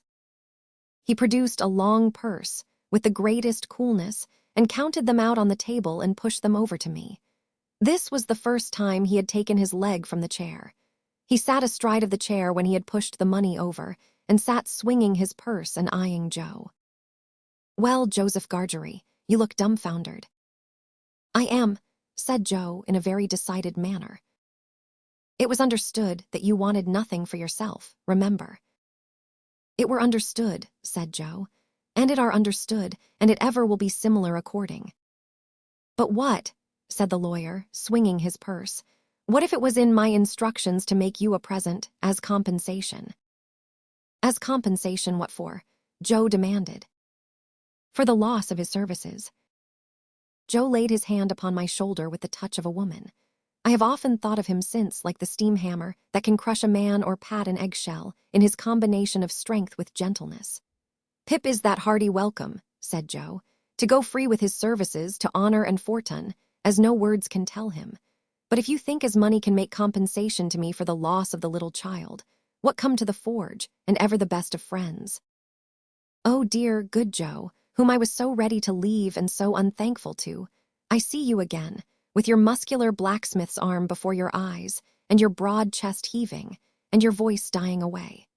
Speaker 1: He produced a long purse with the greatest coolness and counted them out on the table and pushed them over to me. This was the first time he had taken his leg from the chair. He sat astride of the chair when he had pushed the money over and sat swinging his purse and eyeing Joe. Well, Joseph Gargery, you look dumbfoundered. I am, said Joe in a very decided manner. It was understood that you wanted nothing for yourself, remember. It were understood, said Joe, and it are understood, and it ever will be similar according. But what, said the lawyer, swinging his purse, what if it was in my instructions to make you a present, as compensation? As compensation, what for? Joe demanded. For the loss of his services. Joe laid his hand upon my shoulder with the touch of a woman. I have often thought of him since like the steam hammer that can crush a man or pat an eggshell in his combination of strength with gentleness. Pip is that hearty welcome, said Joe, to go free with his services to honor and fortune, as no words can tell him. But if you think as money can make compensation to me for the loss of the little child, what come to the forge, and ever the best of friends? Oh dear, good Joe, whom I was so ready to leave and so unthankful to, I see you again, with your muscular blacksmith's arm before your eyes, and your broad chest heaving, and your voice dying away.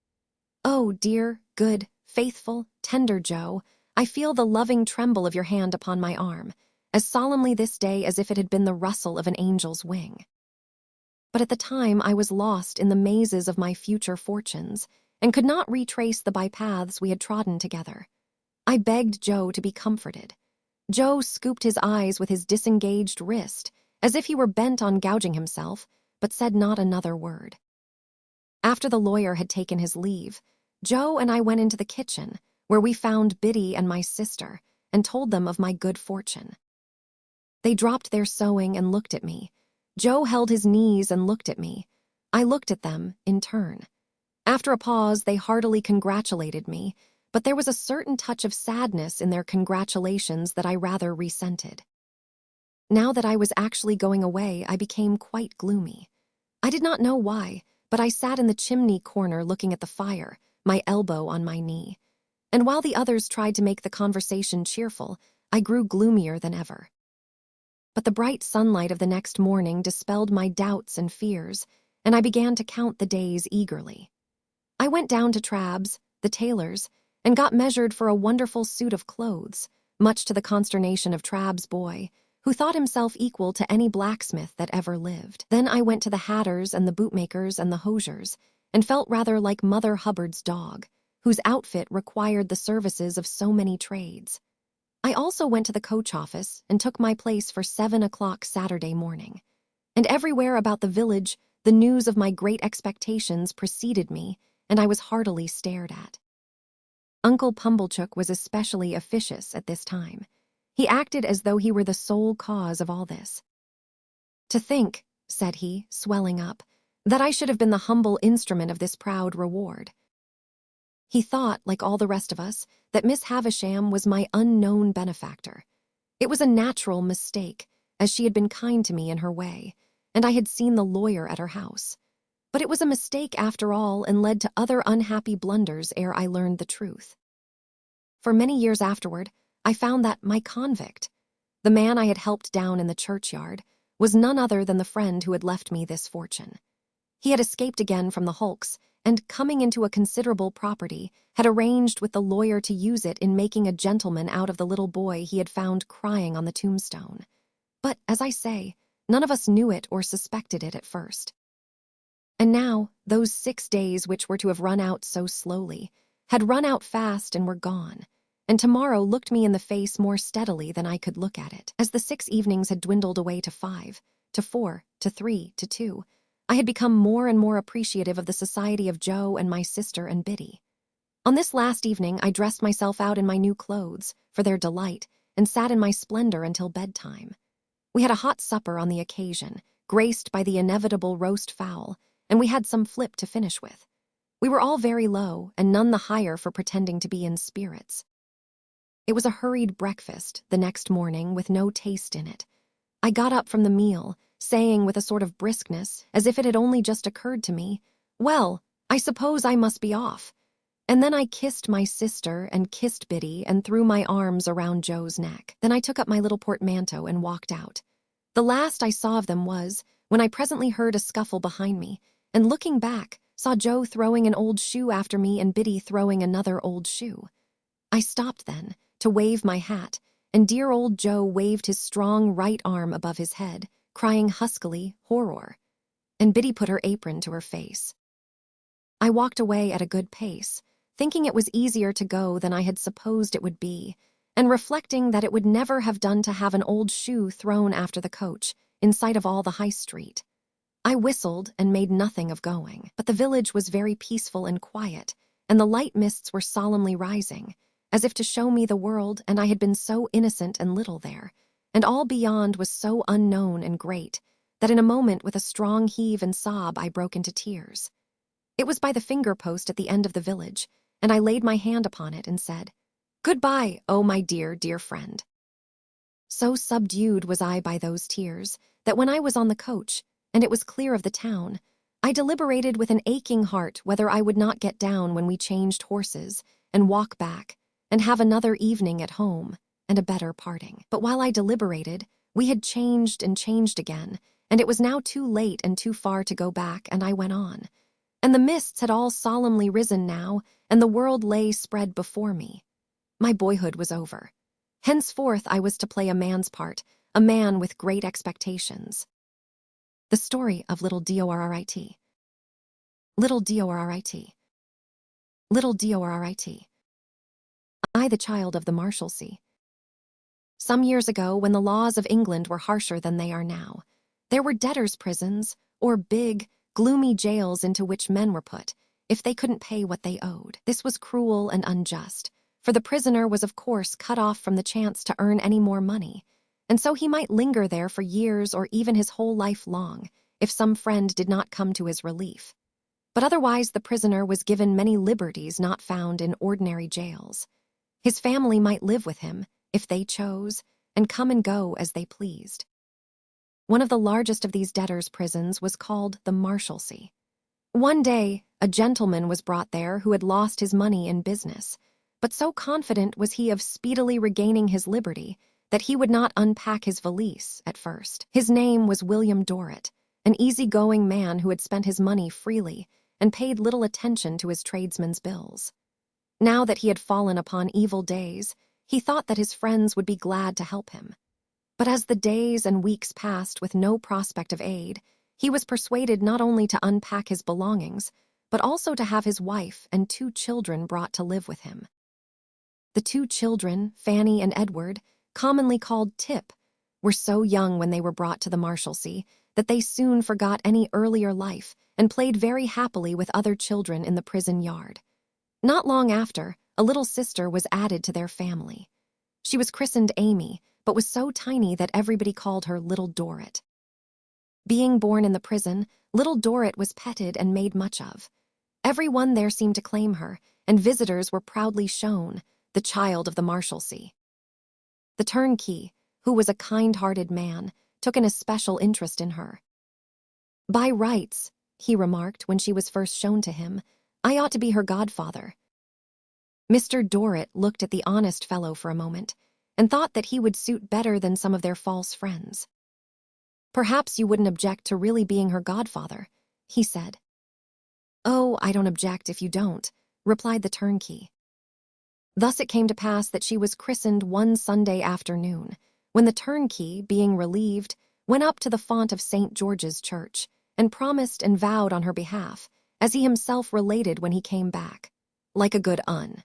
Speaker 1: Oh dear, good, faithful, tender Joe, I feel the loving tremble of your hand upon my arm, as solemnly this day as if it had been the rustle of an angel's wing. But at the time I was lost in the mazes of my future fortunes, and could not retrace the bypaths we had trodden together. I begged Joe to be comforted. Joe scooped his eyes with his disengaged wrist, as if he were bent on gouging himself, but said not another word. After the lawyer had taken his leave, Joe and I went into the kitchen, where we found Biddy and my sister, and told them of my good fortune. They dropped their sewing and looked at me. Joe held his knees and looked at me. I looked at them in turn. After a pause, they heartily congratulated me, but there was a certain touch of sadness in their congratulations that I rather resented. Now that I was actually going away, I became quite gloomy. I did not know why, but I sat in the chimney corner looking at the fire, my elbow on my knee. And while the others tried to make the conversation cheerful, I grew gloomier than ever. But the bright sunlight of the next morning dispelled my doubts and fears, and I began to count the days eagerly. I went down to Trabb's, the tailor's, and got measured for a wonderful suit of clothes, much to the consternation of Trabb's boy, who thought himself equal to any blacksmith that ever lived. Then I went to the hatters and the bootmakers and the hosiers, and felt rather like Mother Hubbard's dog, whose outfit required the services of so many trades. I also went to the coach office and took my place for 7 o'clock Saturday morning. And everywhere about the village, the news of my great expectations preceded me, and I was heartily stared at. Uncle Pumblechook was especially officious at this time. He acted as though he were the sole cause of all this. To think, said he, swelling up, that I should have been the humble instrument of this proud reward. He thought, like all the rest of us, that Miss Havisham was my unknown benefactor. It was a natural mistake, as she had been kind to me in her way, and I had seen the lawyer at her house. But it was a mistake after all, and led to other unhappy blunders ere I learned the truth. For many years afterward, I found that my convict, the man I had helped down in the churchyard, was none other than the friend who had left me this fortune. He had escaped again from the hulks, and, coming into a considerable property, had arranged with the lawyer to use it in making a gentleman out of the little boy he had found crying on the tombstone. But, as I say, none of us knew it or suspected it at first. And now, those 6 days which were to have run out so slowly, had run out fast and were gone, and tomorrow looked me in the face more steadily than I could look at it. As the 6 evenings had dwindled away to 5, to 4, to 3, to 2, I had become more and more appreciative of the society of Joe and my sister and Biddy. On this last evening, I dressed myself out in my new clothes, for their delight, and sat in my splendor until bedtime. We had a hot supper on the occasion, graced by the inevitable roast fowl, and we had some flip to finish with. We were all very low, and none the higher for pretending to be in spirits. It was a hurried breakfast the next morning with no taste in it. I got up from the meal, saying with a sort of briskness, as if it had only just occurred to me, "Well, I suppose I must be off." And then I kissed my sister and kissed Biddy and threw my arms around Joe's neck. Then I took up my little portmanteau and walked out. The last I saw of them was when I presently heard a scuffle behind me, and looking back, saw Joe throwing an old shoe after me and Biddy throwing another old shoe. I stopped then to wave my hat, and dear old Joe waved his strong right arm above his head, crying huskily, "Horror!" And Biddy put her apron to her face. I walked away at a good pace, thinking it was easier to go than I had supposed it would be, and reflecting that it would never have done to have an old shoe thrown after the coach, in sight of all the high street. I whistled and made nothing of going, but the village was very peaceful and quiet, and the light mists were solemnly rising, as if to show me the world, and I had been so innocent and little there, and all beyond was so unknown and great, that in a moment with a strong heave and sob I broke into tears. It was by the finger-post at the end of the village, and I laid my hand upon it and said, "Goodbye, oh my dear, dear friend." So subdued was I by those tears, that when I was on the coach, and it was clear of the town, I deliberated with an aching heart whether I would not get down when we changed horses, and walk back, and have another evening at home, and a better parting. But while I deliberated, we had changed and changed again, and it was now too late and too far to go back, and I went on. And the mists had all solemnly risen now, and the world lay spread before me. My boyhood was over. Henceforth I was to play a man's part, a man with great expectations. The story of Little Dorrit. Little Dorrit. Little Dorrit. I, the child of the Marshalsea. Some years ago, when the laws of England were harsher than they are now, there were debtors' prisons, or big, gloomy jails into which men were put, if they couldn't pay what they owed. This was cruel and unjust, for the prisoner was of course cut off from the chance to earn any more money, and so he might linger there for years or even his whole life long, if some friend did not come to his relief. But otherwise the prisoner was given many liberties not found in ordinary jails. His family might live with him, if they chose, and come and go as they pleased. One of the largest of these debtors' prisons was called the Marshalsea. One day, a gentleman was brought there who had lost his money in business, but so confident was he of speedily regaining his liberty that he would not unpack his valise at first. His name was William Dorrit, an easy-going man who had spent his money freely and paid little attention to his tradesmen's bills. Now that he had fallen upon evil days, he thought that his friends would be glad to help him. But as the days and weeks passed with no prospect of aid, he was persuaded not only to unpack his belongings, but also to have his wife and 2 children brought to live with him. The 2 children, Fanny and Edward, commonly called Tip, were so young when they were brought to the Marshalsea that they soon forgot any earlier life and played very happily with other children in the prison yard. Not long after, a little sister was added to their family. She was christened Amy, but was so tiny that everybody called her Little Dorrit. Being born in the prison, Little Dorrit was petted and made much of. Everyone there seemed to claim her, and visitors were proudly shown, the child of the Marshalsea. The turnkey, who was a kind-hearted man, took an especial interest in her. "By rights," he remarked when she was first shown to him, "I ought to be her godfather." Mr. Dorrit looked at the honest fellow for a moment, and thought that he would suit better than some of their false friends. "Perhaps you wouldn't object to really being her godfather," he said. "Oh, I don't object if you don't," replied the turnkey. Thus it came to pass that she was christened one Sunday afternoon, when the turnkey, being relieved, went up to the font of St. George's Church, and promised and vowed on her behalf, as he himself related when he came back, like a good un.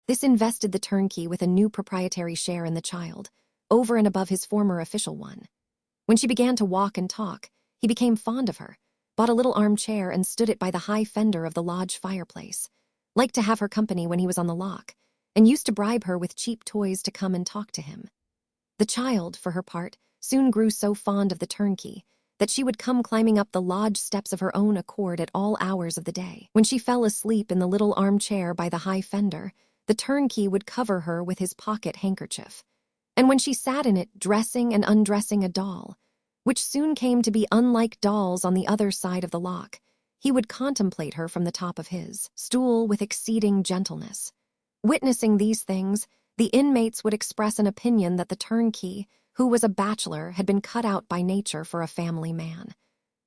Speaker 1: This invested the turnkey with a new proprietary share in the child, over and above his former official one. When she began to walk and talk, he became fond of her, bought a little armchair and stood it by the high fender of the lodge fireplace, liked to have her company when he was on the lock, and used to bribe her with cheap toys to come and talk to him. The child, for her part, soon grew so fond of the turnkey that she would come climbing up the lodge steps of her own accord at all hours of the day. When she fell asleep in the little armchair by the high fender, the turnkey would cover her with his pocket handkerchief. And when she sat in it, dressing and undressing a doll, which soon came to be unlike dolls on the other side of the lock, he would contemplate her from the top of his stool with exceeding gentleness. Witnessing these things, the inmates would express an opinion that the turnkey, who was a bachelor, had been cut out by nature for a family man.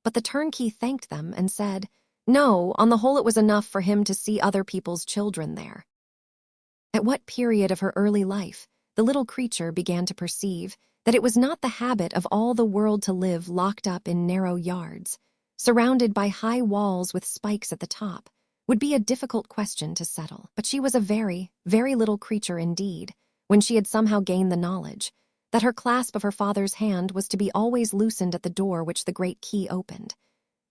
Speaker 1: But the turnkey thanked them and said, no, on the whole it was enough for him to see other people's children there. At what period of her early life, the little creature began to perceive that it was not the habit of all the world to live locked up in narrow yards, surrounded by high walls with spikes at the top, would be a difficult question to settle. But she was a very, very little creature indeed, when she had somehow gained the knowledge that her clasp of her father's hand was to be always loosened at the door which the great key opened,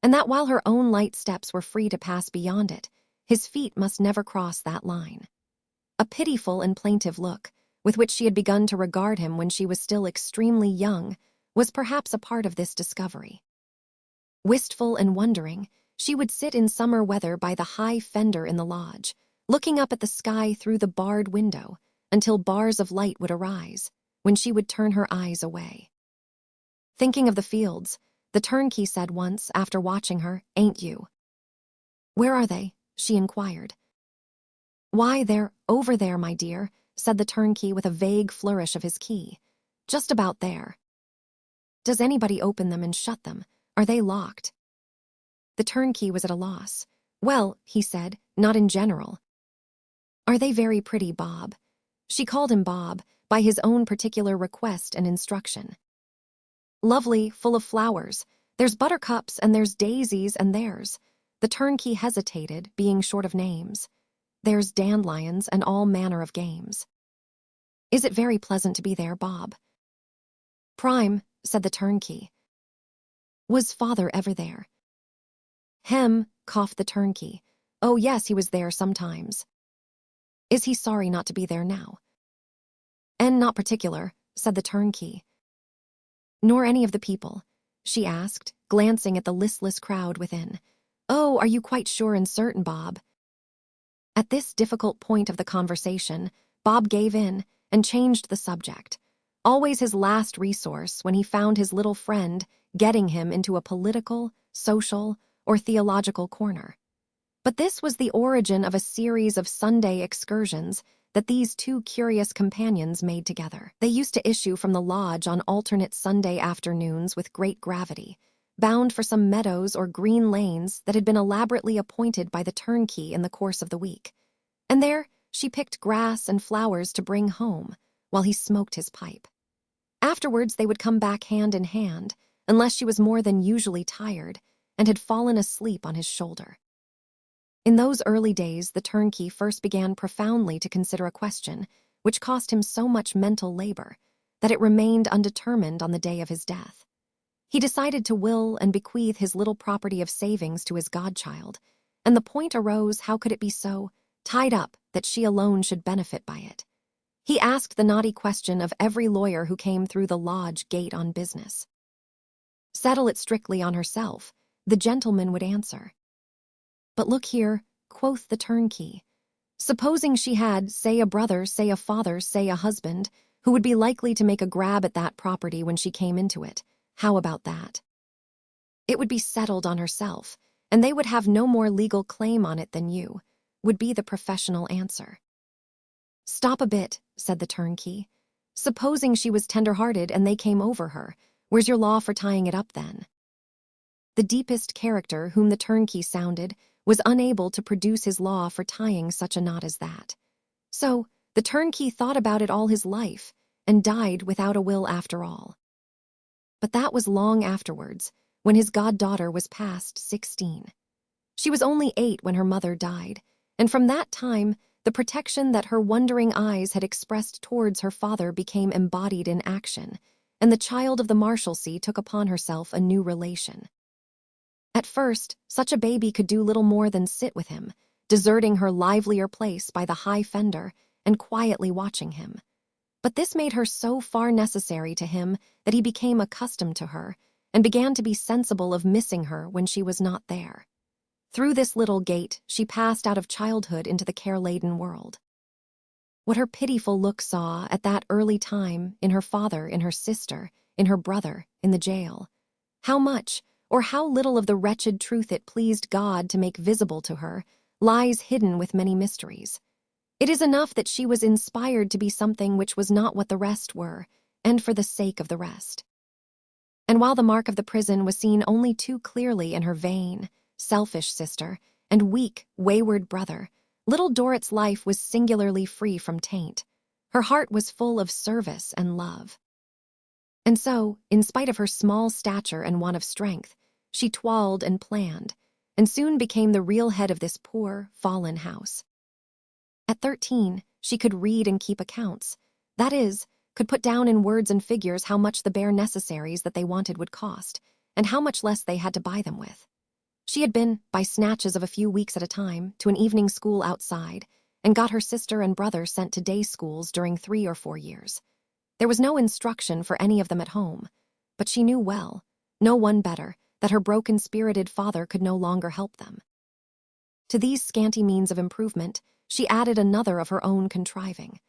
Speaker 1: and that while her own light steps were free to pass beyond it, his feet must never cross that line. A pitiful and plaintive look, with which she had begun to regard him when she was still extremely young, was perhaps a part of this discovery. Wistful and wondering, she would sit in summer weather by the high fender in the lodge, looking up at the sky through the barred window, until bars of light would arise, when she would turn her eyes away. Thinking of the fields, the turnkey said once, after watching her, "Ain't you?" "Where are they?" she inquired. "Why, they're over there, my dear," said the turnkey with a vague flourish of his key. "Just about there." "Does anybody open them and shut them? Are they locked?" The turnkey was at a loss. "Well," he said, "not in general." "Are they very pretty, Bob?" She called him Bob, by his own particular request and instruction. "Lovely, full of flowers. There's buttercups and there's daisies and there's—" The turnkey hesitated, being short of names. "There's dandelions and all manner of games." "Is it very pleasant to be there, Bob?" "Prime," said the turnkey. "Was father ever there?" "Hem," coughed the turnkey. "Oh, yes, he was there sometimes." "Is he sorry not to be there now?" "And not particular," said the turnkey. "Nor any of the people?" she asked, glancing at the listless crowd within. "Oh, are you quite sure and certain, Bob?" At this difficult point of the conversation, Bob gave in and changed the subject, always his last resource when he found his little friend getting him into a political, social, or theological corner. But this was the origin of a series of Sunday excursions that these two curious companions made together. They used to issue from the lodge on alternate Sunday afternoons with great gravity, bound for some meadows or green lanes that had been elaborately appointed by the turnkey in the course of the week. And there she picked grass and flowers to bring home, while he smoked his pipe. Afterwards they would come back hand in hand, unless she was more than usually tired and had fallen asleep on his shoulder. In those early days, the turnkey first began profoundly to consider a question which cost him so much mental labor that it remained undetermined on the day of his death. He decided to will and bequeath his little property of savings to his godchild, and the point arose, how could it be so tied up that she alone should benefit by it? He asked the knotty question of every lawyer who came through the lodge gate on business. "Settle it strictly on herself," the gentleman would answer. "But look here," quoth the turnkey. "Supposing she had, say a brother, say a father, say a husband, who would be likely to make a grab at that property when she came into it, how about that?" "It would be settled on herself, and they would have no more legal claim on it than you," would be the professional answer. "Stop a bit," said the turnkey. "Supposing she was tender-hearted and they came over her, where's your law for tying it up then?" The deepest character whom the turnkey sounded was unable to produce his law for tying such a knot as that. So the turnkey thought about it all his life and died without a will after all. But that was long afterwards, when his goddaughter was past 16. She was only 8 when her mother died, and from that time the protection that her wondering eyes had expressed towards her father became embodied in action, and the child of the Marshalsea took upon herself a new relation. At first, such a baby could do little more than sit with him, deserting her livelier place by the high fender and quietly watching him. But this made her so far necessary to him that he became accustomed to her and began to be sensible of missing her when she was not there. Through this little gate, she passed out of childhood into the care-laden world. What her pitiful look saw at that early time in her father, in her sister, in her brother, in the jail. How much, or how little of the wretched truth it pleased God to make visible to her, lies hidden with many mysteries. It is enough that she was inspired to be something which was not what the rest were, and for the sake of the rest. And while the mark of the prison was seen only too clearly in her vain, selfish sister and weak, wayward brother, little Dorrit's life was singularly free from taint. Her heart was full of service and love. And so, in spite of her small stature and want of strength, she toiled and planned, and soon became the real head of this poor, fallen house. At 13, she could read and keep accounts. That is, could put down in words and figures how much the bare necessaries that they wanted would cost, and how much less they had to buy them with. She had been, by snatches of a few weeks at a time, to an evening school outside, and got her sister and brother sent to day schools during 3 or 4 years. There was no instruction for any of them at home, but she knew well, no one better, that her broken-spirited father could no longer help them. To these scanty means of improvement, she added another of her own contriving.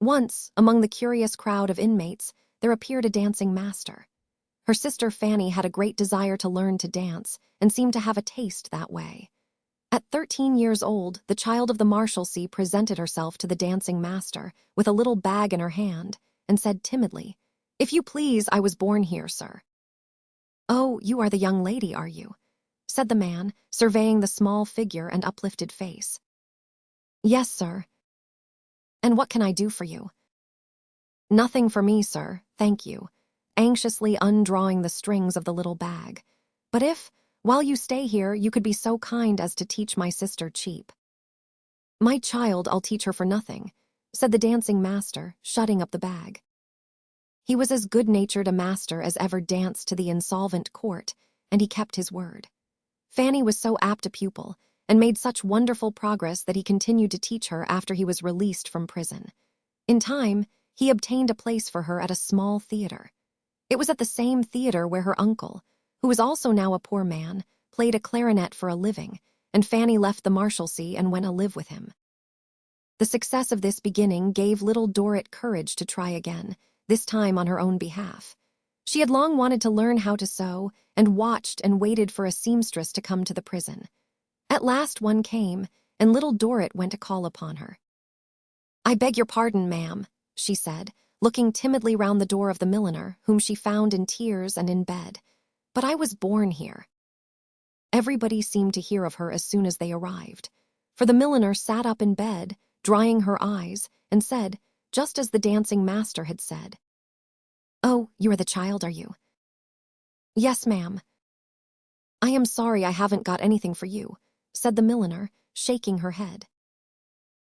Speaker 1: Once, among the curious crowd of inmates, there appeared a dancing master. Her sister Fanny had a great desire to learn to dance, and seemed to have a taste that way. At 13 years old, the child of the Marshalsea presented herself to the dancing master, with a little bag in her hand, and said timidly, "If you please, I was born here, sir." "Oh, you are the young lady, are you?" said the man, surveying the small figure and uplifted face. "Yes, sir." "And what can I do for you?" "Nothing for me, sir, thank you," anxiously undrawing the strings of the little bag. "But if, while you stay here, you could be so kind as to teach my sister cheap." "My child, I'll teach her for nothing," said the dancing master, shutting up the bag. He was as good-natured a master as ever danced to the insolvent court, and he kept his word. Fanny was so apt a pupil, and made such wonderful progress that he continued to teach her after he was released from prison. In time, he obtained a place for her at a small theater. It was at the same theater where her uncle, who was also now a poor man, played a clarinet for a living, and Fanny left the Marshalsea and went to live with him. The success of this beginning gave little Dorrit courage to try again, this time on her own behalf. She had long wanted to learn how to sew, and watched and waited for a seamstress to come to the prison. At last one came, and little Dorrit went to call upon her. "I beg your pardon, ma'am," she said, looking timidly round the door of the milliner, whom she found in tears and in bed, "but I was born here." Everybody seemed to hear of her as soon as they arrived, for the milliner sat up in bed, drying her eyes, and said, just as the dancing master had said, "Oh, you are the child, are you?" "Yes, ma'am." "I am sorry I haven't got anything for you," said the milliner, shaking her head.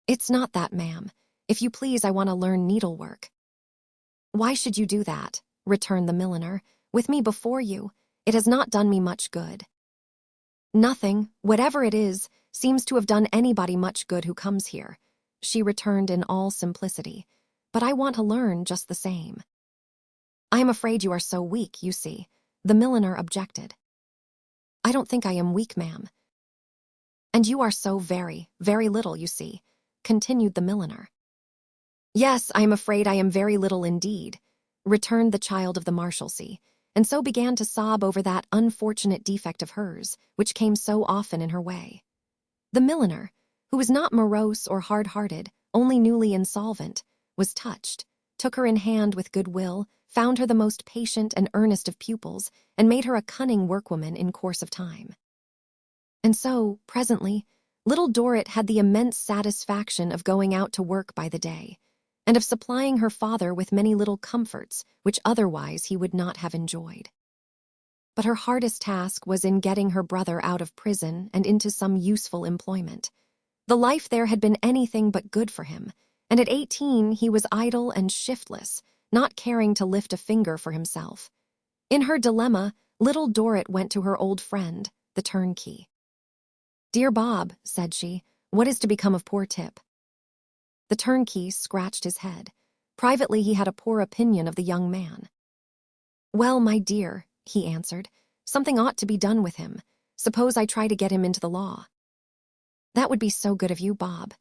Speaker 1: "It's not that, ma'am. If you please, I want to learn needlework." "Why should you do that?" returned the milliner. "With me before you, it has not done me much good." "Nothing, whatever it is, seems to have done anybody much good who comes here," she returned in all simplicity. "But I want to learn just the same." "I am afraid you are so weak, you see," the milliner objected. "I don't think I am weak, ma'am." "And you are so very, very little, you see," continued the milliner. "Yes, I am afraid I am very little indeed," returned the child of the Marshalsea, and so began to sob over that unfortunate defect of hers, which came so often in her way. The milliner, who was not morose or hard-hearted, only newly insolvent, was touched, took her in hand with good will, found her the most patient and earnest of pupils, and made her a cunning workwoman in course of time. And so, presently, little Dorrit had the immense satisfaction of going out to work by the day, and of supplying her father with many little comforts which otherwise he would not have enjoyed. But her hardest task was in getting her brother out of prison and into some useful employment. The life there had been anything but good for him, and at 18 he was idle and shiftless, not caring to lift a finger for himself. In her dilemma, little Dorrit went to her old friend, the turnkey. "Dear Bob," said she, "what is to become of poor Tip?" The turnkey scratched his head. Privately he had a poor opinion of the young man. "Well, my dear," he answered, "something ought to be done with him. Suppose I try to get him into the law." "That would be so good of you, Bob."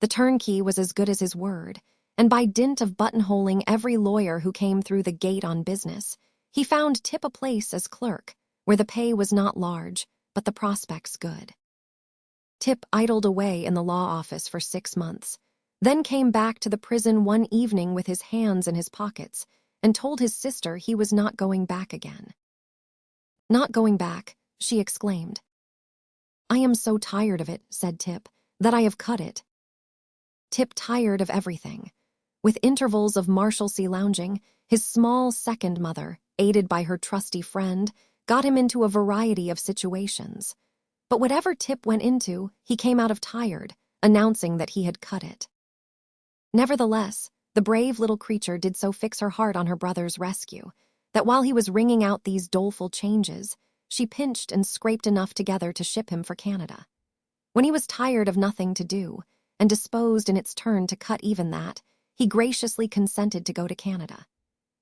Speaker 1: The turnkey was as good as his word, and by dint of buttonholing every lawyer who came through the gate on business, he found Tip a place as clerk, where the pay was not large, but the prospects good. Tip idled away in the law office for 6 months, then came back to the prison one evening with his hands in his pockets and told his sister he was not going back again. "Not going back," she exclaimed. "I am so tired of it," said Tip, "that I have cut it." Tip tired of everything. With intervals of Marshalsea lounging, his small second mother, aided by her trusty friend, got him into a variety of situations. But whatever Tip went into, he came out of tired, announcing that he had cut it. Nevertheless, the brave little creature did so fix her heart on her brother's rescue, that while he was wringing out these doleful changes, she pinched and scraped enough together to ship him for Canada. When he was tired of nothing to do, and disposed in its turn to cut even that, he graciously consented to go to Canada.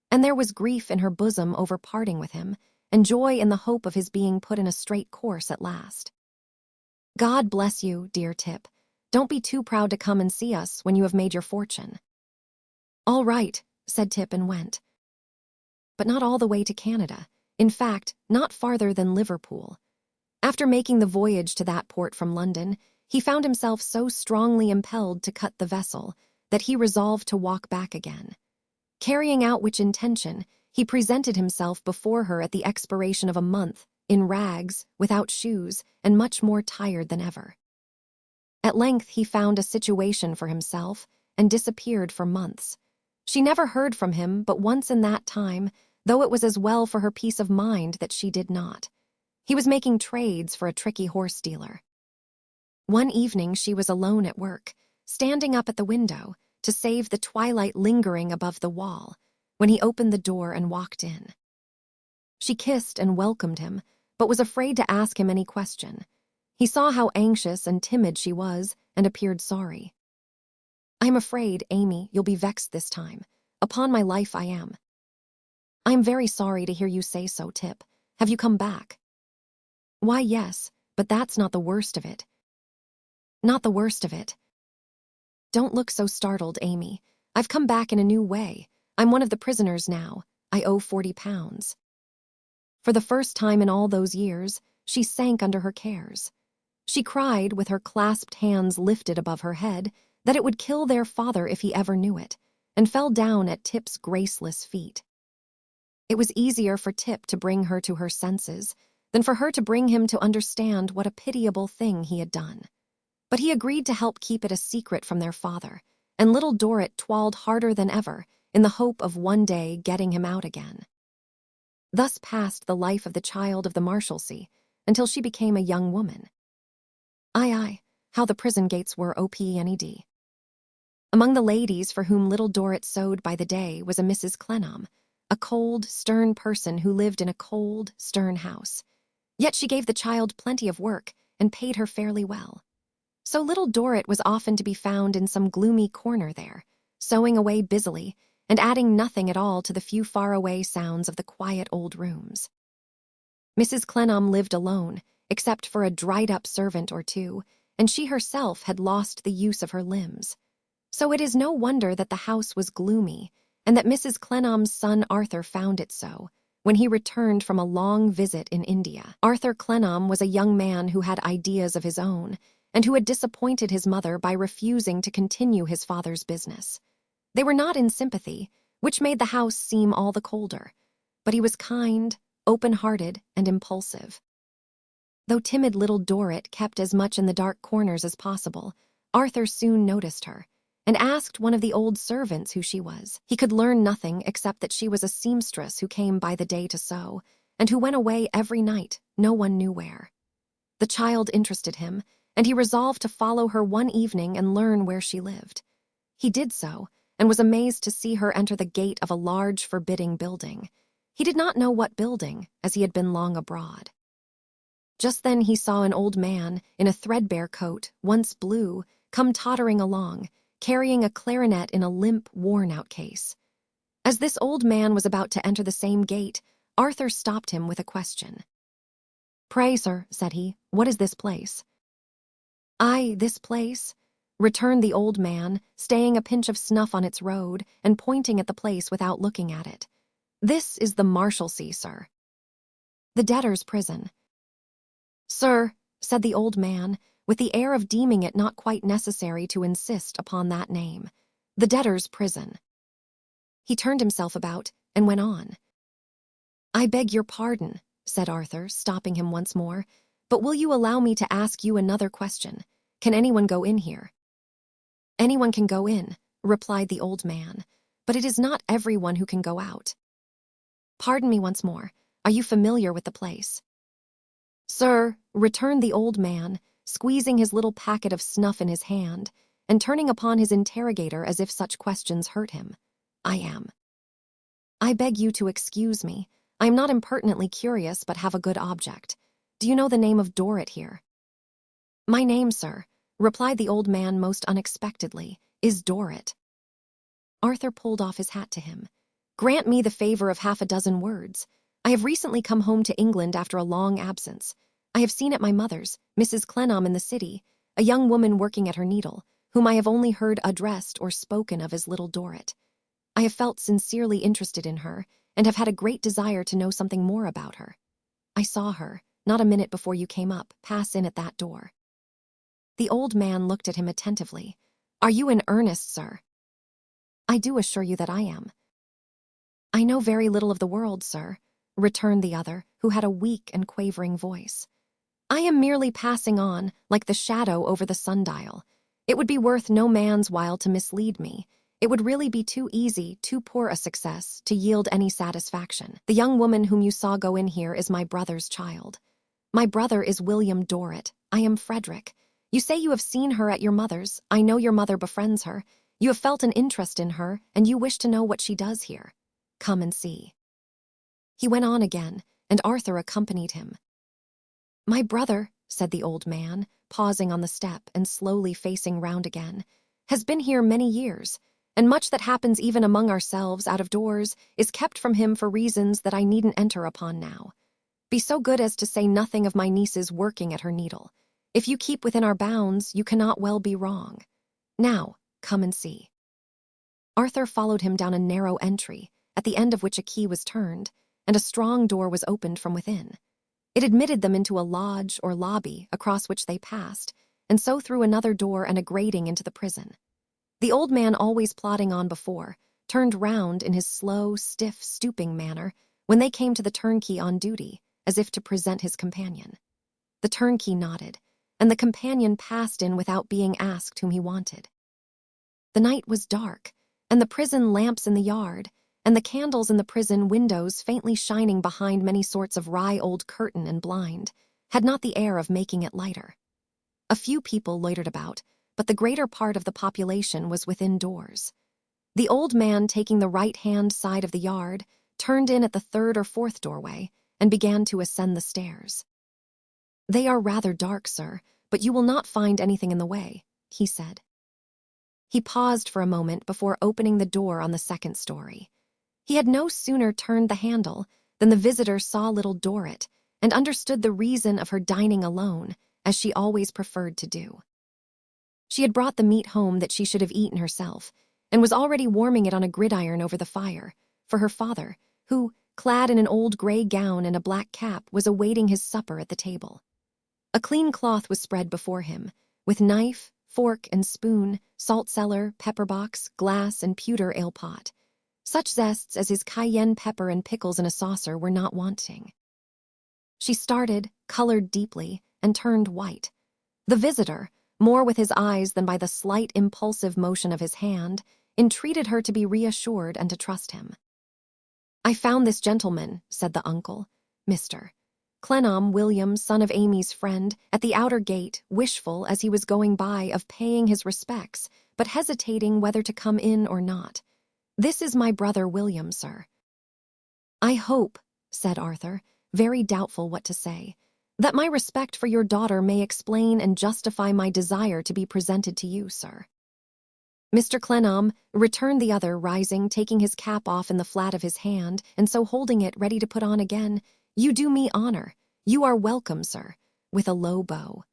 Speaker 1: And there was grief in her bosom over parting with him, and joy in the hope of his being put in a straight course at last. "God bless you, dear Tip. Don't be too proud to come and see us when you have made your fortune." "All right," said Tip and went. But not all the way to Canada. In fact, not farther than Liverpool. After making the voyage to that port from London, he found himself so strongly impelled to cut the vessel that he resolved to walk back again. Carrying out which intention, he presented himself before her at the expiration of a month, in rags, without shoes, and much more tired than ever. At length he found a situation for himself, and disappeared for months. She never heard from him but once in that time, though it was as well for her peace of mind that she did not. He was making trades for a tricky horse dealer. One evening she was alone at work, standing up at the window to save the twilight lingering above the wall, when he opened the door and walked in. She kissed and welcomed him, but was afraid to ask him any question. He saw how anxious and timid she was, and appeared sorry. "I'm afraid, Amy, you'll be vexed this time. Upon my life I am." "I am very sorry to hear you say so, Tip. Have you come back?" "Why, yes, but that's not the worst of it." "Not the worst of it." "Don't look so startled, Amy. I've come back in a new way. I'm one of the prisoners now. I owe £40. For the first time in all those years, she sank under her cares. She cried, with her clasped hands lifted above her head, that it would kill their father if he ever knew it, and fell down at Tip's graceless feet. It was easier for Tip to bring her to her senses than for her to bring him to understand what a pitiable thing he had done. But he agreed to help keep it a secret from their father, and little Dorrit toiled harder than ever in the hope of one day getting him out again. Thus passed the life of the child of the Marshalsea until she became a young woman. Aye, how the prison gates were OPNED. Among the ladies for whom little Dorrit sewed by the day was a Mrs. Clenham, a cold, stern person who lived in a cold, stern house. Yet she gave the child plenty of work and paid her fairly well. So little Dorrit was often to be found in some gloomy corner there, sewing away busily and adding nothing at all to the few faraway sounds of the quiet old rooms. Mrs. Clenham lived alone, except for a dried-up servant or two, and she herself had lost the use of her limbs. So it is no wonder that the house was gloomy, and that Mrs. Clenham's son Arthur found it so, when he returned from a long visit in India. Arthur Clenham was a young man who had ideas of his own, and who had disappointed his mother by refusing to continue his father's business. They were not in sympathy, which made the house seem all the colder, but he was kind, open-hearted, and impulsive. Though timid little Dorrit kept as much in the dark corners as possible, Arthur soon noticed her, and asked one of the old servants who she was. He could learn nothing except that she was a seamstress who came by the day to sew, and who went away every night, no one knew where. The child interested him, and he resolved to follow her one evening and learn where she lived. He did so, and was amazed to see her enter the gate of a large, forbidding building. He did not know what building, as he had been long abroad. Just then he saw an old man, in a threadbare coat, once blue, come tottering along, carrying a clarinet in a limp, worn-out case. As this old man was about to enter the same gate, Arthur stopped him with a question. "Pray, sir," said he, "what is this place?" "Aye, this place? returned the old man, staying a pinch of snuff on its road and pointing at the place without looking at it. "This is the Marshalsea, sir." "The debtor's prison." "Sir," said the old man, with the air of deeming it not quite necessary to insist upon that name. "The debtor's prison." He turned himself about and went on. "I beg your pardon," said Arthur, stopping him once more, "but will you allow me to ask you another question? Can anyone go in here?" "Anyone can go in," replied the old man, "but it is not everyone who can go out." "Pardon me once more. Are you familiar with the place?" "Sir," returned the old man, squeezing his little packet of snuff in his hand and turning upon his interrogator as if such questions hurt him, "I am." "I beg you to excuse me. I am not impertinently curious, but have a good object. Do you know the name of Dorrit here?" "My name, sir," replied the old man most unexpectedly, "is Dorrit." Arthur pulled off his hat to him. "Grant me the favor of half a dozen words. I have recently come home to England after a long absence. I have seen at my mother's, Mrs. Clenham in the city, a young woman working at her needle, whom I have only heard addressed or spoken of as little Dorrit. I have felt sincerely interested in her, and have had a great desire to know something more about her. I saw her, not a minute before you came up, pass in at that door." The old man looked at him attentively. "Are you in earnest, sir?" "I do assure you that I am." "I know very little of the world, sir," returned the other, who had a weak and quavering voice. "I am merely passing on, like the shadow over the sundial. It would be worth no man's while to mislead me. It would really be too easy, too poor a success, to yield any satisfaction. The young woman whom you saw go in here is my brother's child. My brother is William Dorrit. I am Frederick. You say you have seen her at your mother's. I know your mother befriends her. You have felt an interest in her, and you wish to know what she does here. Come and see." He went on again, and Arthur accompanied him. "My brother," said the old man, pausing on the step and slowly facing round again, "has been here many years, and much that happens even among ourselves out of doors is kept from him for reasons that I needn't enter upon now. Be so good as to say nothing of my niece's working at her needle. If you keep within our bounds, you cannot well be wrong. Now, come and see." Arthur followed him down a narrow entry, at the end of which a key was turned, and a strong door was opened from within. It admitted them into a lodge or lobby across which they passed, and so through another door and a grating into the prison. The old man, always plodding on before, turned round in his slow, stiff, stooping manner when they came to the turnkey on duty, as if to present his companion. The turnkey nodded, and the companion passed in without being asked whom he wanted. The night was dark, and the prison lamps in the yard, and the candles in the prison windows faintly shining behind many sorts of wry old curtain and blind, had not the air of making it lighter. A few people loitered about, but the greater part of the population was within doors. The old man, taking the right-hand side of the yard, turned in at the third or fourth doorway, and began to ascend the stairs. "They are rather dark, sir, but you will not find anything in the way," he said. He paused for a moment before opening the door on the second story. He had no sooner turned the handle than the visitor saw little Dorrit and understood the reason of her dining alone, as she always preferred to do. She had brought the meat home that she should have eaten herself, and was already warming it on a gridiron over the fire, for her father, who, clad in an old gray gown and a black cap, was awaiting his supper at the table. A clean cloth was spread before him, with knife, fork and spoon, salt cellar, pepper box, glass, and pewter ale pot. Such zests as his cayenne pepper and pickles in a saucer were not wanting. She started, colored deeply, and turned white. The visitor, more with his eyes than by the slight impulsive motion of his hand, entreated her to be reassured and to trust him. "I found this gentleman," said the uncle, Mr. Clenham, William, son of Amy's friend, at the outer gate, wishful, as he was going by, of paying his respects, but hesitating whether to come in or not. "This is my brother William, sir." "I hope," said Arthur, very doubtful what to say, "that my respect for your daughter may explain and justify my desire to be presented to you, sir." "Mr. Clenham," returned the other, rising, taking his cap off in the flat of his hand, and so holding it ready to put on again, "you do me honor. You are welcome, sir," with a low bow.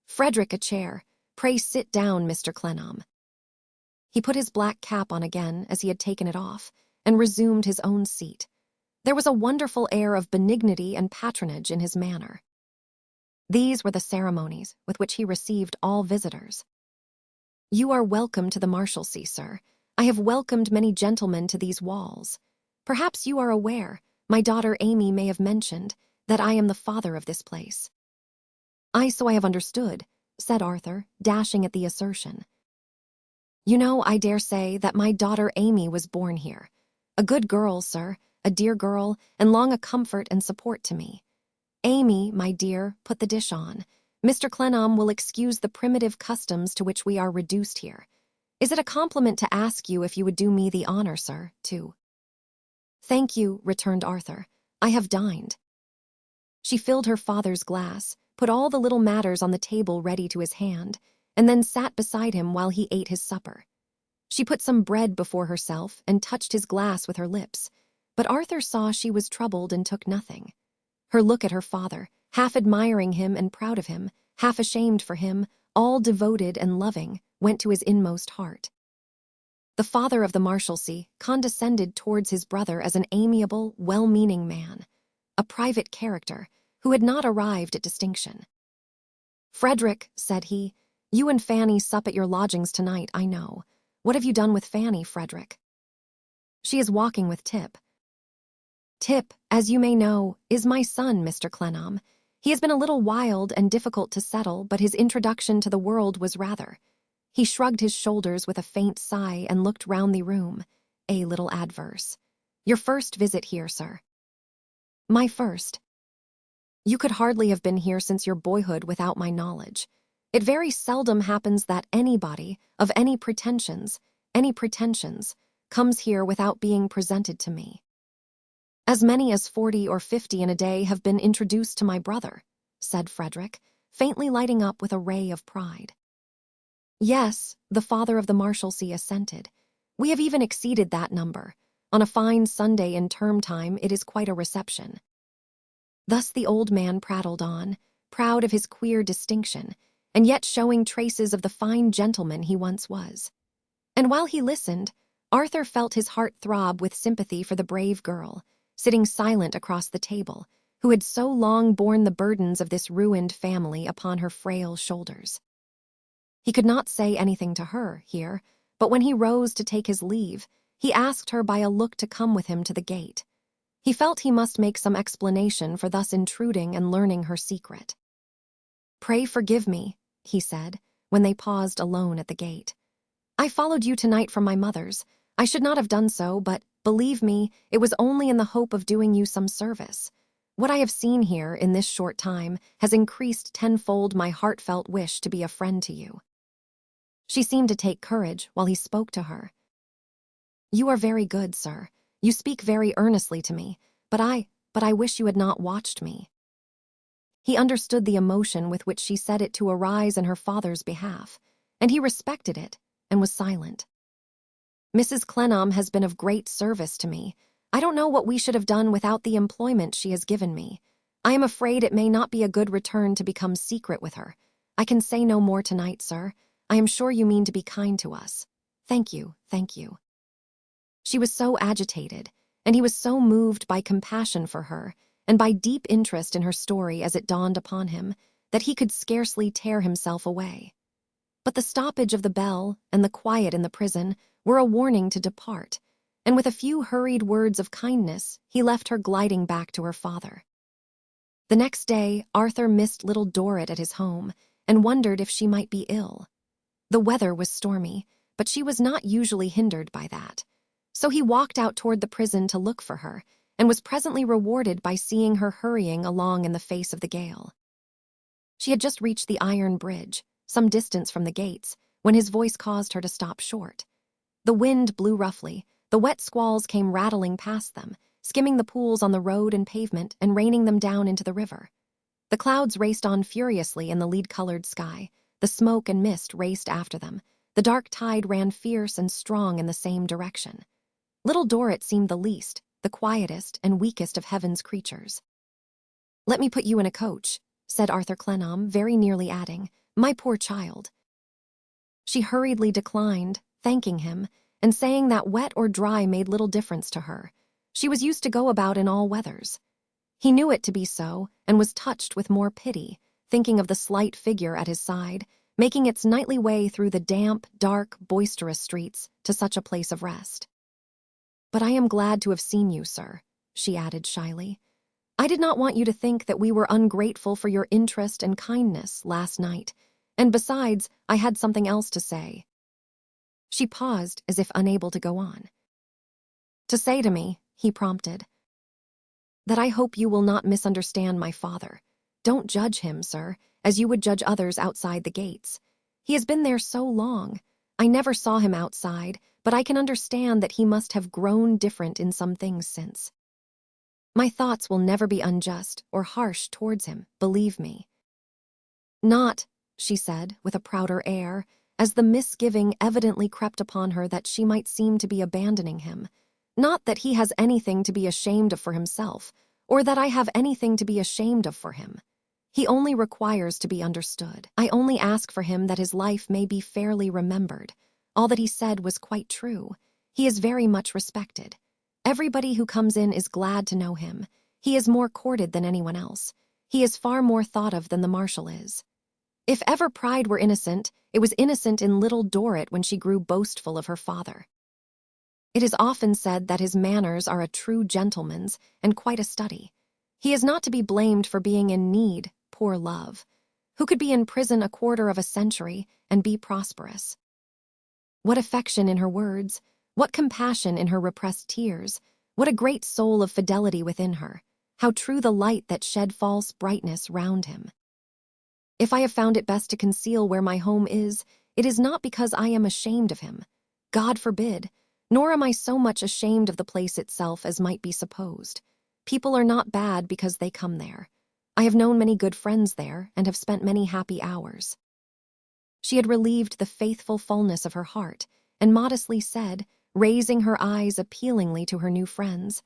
Speaker 1: "Frederick, a chair. Pray sit down, Mr. Clenham. He put his black cap on again as he had taken it off, and resumed his own seat. There was a wonderful air of benignity and patronage in his manner. These were the ceremonies with which he received all visitors. You are welcome to the Marshalsea, sir. I have welcomed many gentlemen to these walls. Perhaps you are aware, my daughter Amy may have mentioned, that I am the father of this place. So I have understood, said Arthur, dashing at the assertion. You know, I dare say, that my daughter Amy was born here. A good girl, sir, a dear girl, and long a comfort and support to me. Amy, my dear, put the dish on. Mr. Clenham will excuse the primitive customs to which we are reduced here. Is it a compliment to ask you if you would do me the honor, sir, to— Thank you, returned Arthur. I have dined. She filled her father's glass, put all the little matters on the table ready to his hand, and then sat beside him while he ate his supper. She put some bread before herself and touched his glass with her lips, but Arthur saw she was troubled and took nothing. Her look at her father, half admiring him and proud of him, half ashamed for him, all devoted and loving, went to his inmost heart. The father of the Marshalsea condescended towards his brother as an amiable, well-meaning man, a private character who had not arrived at distinction. Frederick, said he, you and Fanny sup at your lodgings tonight, I know. What have you done with Fanny, Frederick? She is walking with Tip. Tip, as you may know, is my son, Mr. Clenham. He has been a little wild and difficult to settle, but his introduction to the world was rather— He shrugged his shoulders with a faint sigh and looked round the room, a little adverse. Your first visit here, sir. My first. You could hardly have been here since your boyhood without my knowledge. It very seldom happens that anybody, of any pretensions, comes here without being presented to me. As many as 40 or 50 in a day have been introduced to my brother, said Frederick, faintly lighting up with a ray of pride. Yes, the father of the Marshalsea assented. We have even exceeded that number. On a fine Sunday in term time, it is quite a reception. Thus the old man prattled on, proud of his queer distinction, and yet showing traces of the fine gentleman he once was. And while he listened, Arthur felt his heart throb with sympathy for the brave girl, sitting silent across the table, who had so long borne the burdens of this ruined family upon her frail shoulders. He could not say anything to her here, but when he rose to take his leave, he asked her by a look to come with him to the gate. He felt he must make some explanation for thus intruding and learning her secret. Pray forgive me, he said, when they paused alone at the gate. I followed you tonight from my mother's. I should not have done so, but, believe me, it was only in the hope of doing you some service. What I have seen here in this short time has increased tenfold my heartfelt wish to be a friend to you. She seemed to take courage while he spoke to her. You are very good, sir. You speak very earnestly to me, but I wish you had not watched me. He understood the emotion with which she said it to arise in her father's behalf, and he respected it and was silent. Mrs. Clenham has been of great service to me. I don't know what we should have done without the employment she has given me. I am afraid it may not be a good return to become secret with her. I can say no more tonight, sir. I am sure you mean to be kind to us. Thank you, thank you. She was so agitated, and he was so moved by compassion for her, and by deep interest in her story as it dawned upon him, that he could scarcely tear himself away. But the stoppage of the bell and the quiet in the prison were a warning to depart, and with a few hurried words of kindness, he left her gliding back to her father. The next day, Arthur missed little Dorrit at his home, and wondered if she might be ill. The weather was stormy, but she was not usually hindered by that. So he walked out toward the prison to look for her, and was presently rewarded by seeing her hurrying along in the face of the gale. She had just reached the iron bridge, some distance from the gates, when his voice caused her to stop short. The wind blew roughly, the wet squalls came rattling past them, skimming the pools on the road and pavement and raining them down into the river. The clouds raced on furiously in the lead-colored sky, the smoke and mist raced after them, the dark tide ran fierce and strong in the same direction. Little Dorrit seemed the least, the quietest and weakest of heaven's creatures. Let me put you in a coach, said Arthur Clenham, very nearly adding, my poor child. She hurriedly declined, thanking him, and saying that wet or dry made little difference to her. She was used to go about in all weathers. He knew it to be so, and was touched with more pity, thinking of the slight figure at his side, making its nightly way through the damp, dark, boisterous streets to such a place of rest. "But I am glad to have seen you, sir," she added shyly. "I did not want you to think that we were ungrateful for your interest and kindness last night, and besides, I had something else to say." She paused as if unable to go on. "To say to me," he prompted, "that I hope you will not misunderstand my father. Don't judge him, sir, as you would judge others outside the gates. He has been there so long. I never saw him outside, but I can understand that he must have grown different in some things since. My thoughts will never be unjust or harsh towards him, believe me." "Not," she said, with a prouder air, as the misgiving evidently crept upon her that she might seem to be abandoning him. "Not that he has anything to be ashamed of for himself, or that I have anything to be ashamed of for him. He only requires to be understood. I only ask for him that his life may be fairly remembered. All that he said was quite true. He is very much respected. Everybody who comes in is glad to know him. He is more courted than anyone else. He is far more thought of than the marshal is. If ever pride were innocent, it was innocent in little Dorrit when she grew boastful of her father. It is often said that his manners are a true gentleman's and quite a study. He is not to be blamed for being in need, poor love. Who could be in prison a quarter of a century and be prosperous? What affection in her words, what compassion in her repressed tears, what a great soul of fidelity within her, how true the light that shed false brightness round him. If I have found it best to conceal where my home is, it is not because I am ashamed of him. God forbid, nor am I so much ashamed of the place itself as might be supposed. People are not bad because they come there. I have known many good friends there and have spent many happy hours." She had relieved the faithful fullness of her heart and modestly said, raising her eyes appealingly to her new friends,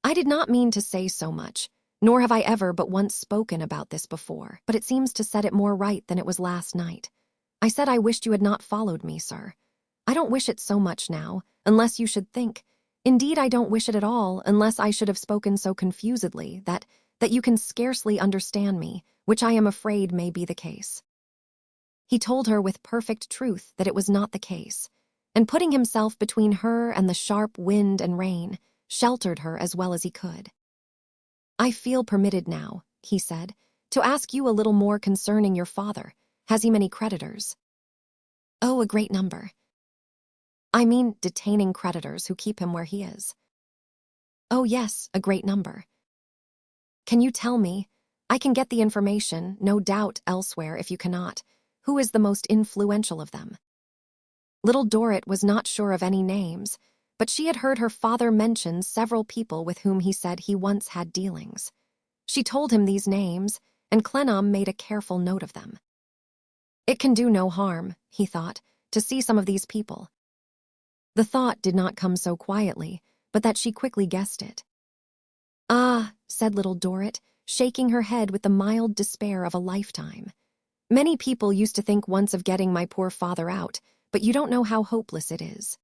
Speaker 1: "I did not mean to say so much, nor have I ever but once spoken about this before, but it seems to set it more right than it was last night. I said I wished you had not followed me, sir. I don't wish it so much now, unless you should think. Indeed, I don't wish it at all, unless I should have spoken so confusedly that you can scarcely understand me, which I am afraid may be the case." He told her with perfect truth that it was not the case, and putting himself between her and the sharp wind and rain, sheltered her as well as he could. "I feel permitted now," he said, "to ask you a little more concerning your father. Has he many creditors?" "Oh, a great number." "I mean detaining creditors who keep him where he is." "Oh, yes, a great number." "Can you tell me? I can get the information, no doubt, elsewhere if you cannot. Who is the most influential of them?" Little Dorrit was not sure of any names, but she had heard her father mention several people with whom he said he once had dealings. She told him these names, and Clennam made a careful note of them. It can do no harm, he thought, to see some of these people. The thought did not come so quietly, but that she quickly guessed it. "Ah," said little Dorrit, shaking her head with the mild despair of a lifetime. "Many people used to think once of getting my poor father out, but you don't know how hopeless it is."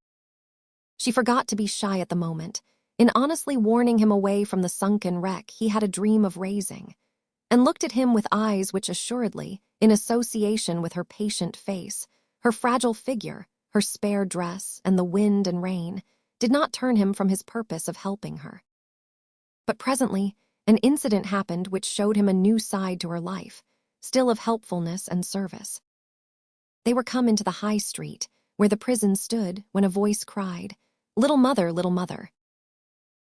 Speaker 1: She forgot to be shy at the moment, in honestly warning him away from the sunken wreck he had a dream of raising, and looked at him with eyes which assuredly, in association with her patient face, her fragile figure, her spare dress, and the wind and rain, did not turn him from his purpose of helping her. But presently, an incident happened which showed him a new side to her life, still of helpfulness and service. They were come into the high street, where the prison stood, when a voice cried, "Little mother, little mother."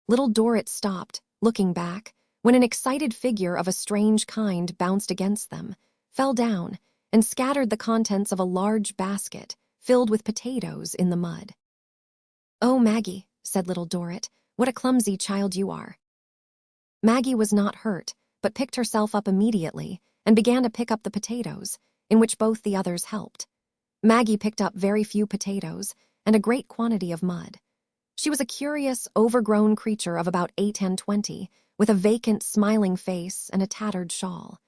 Speaker 1: Little Dorrit stopped, looking back, when an excited figure of a strange kind bounced against them, fell down, and scattered the contents of a large basket, filled with potatoes, in the mud. "Oh, Maggie," said little Dorrit, "what a clumsy child you are." Maggie was not hurt, but picked herself up immediately, and began to pick up the potatoes, in which both the others helped. Maggie picked up very few potatoes and a great quantity of mud. She was a curious, overgrown creature of about 8 and 20, with a vacant, smiling face and a tattered shawl.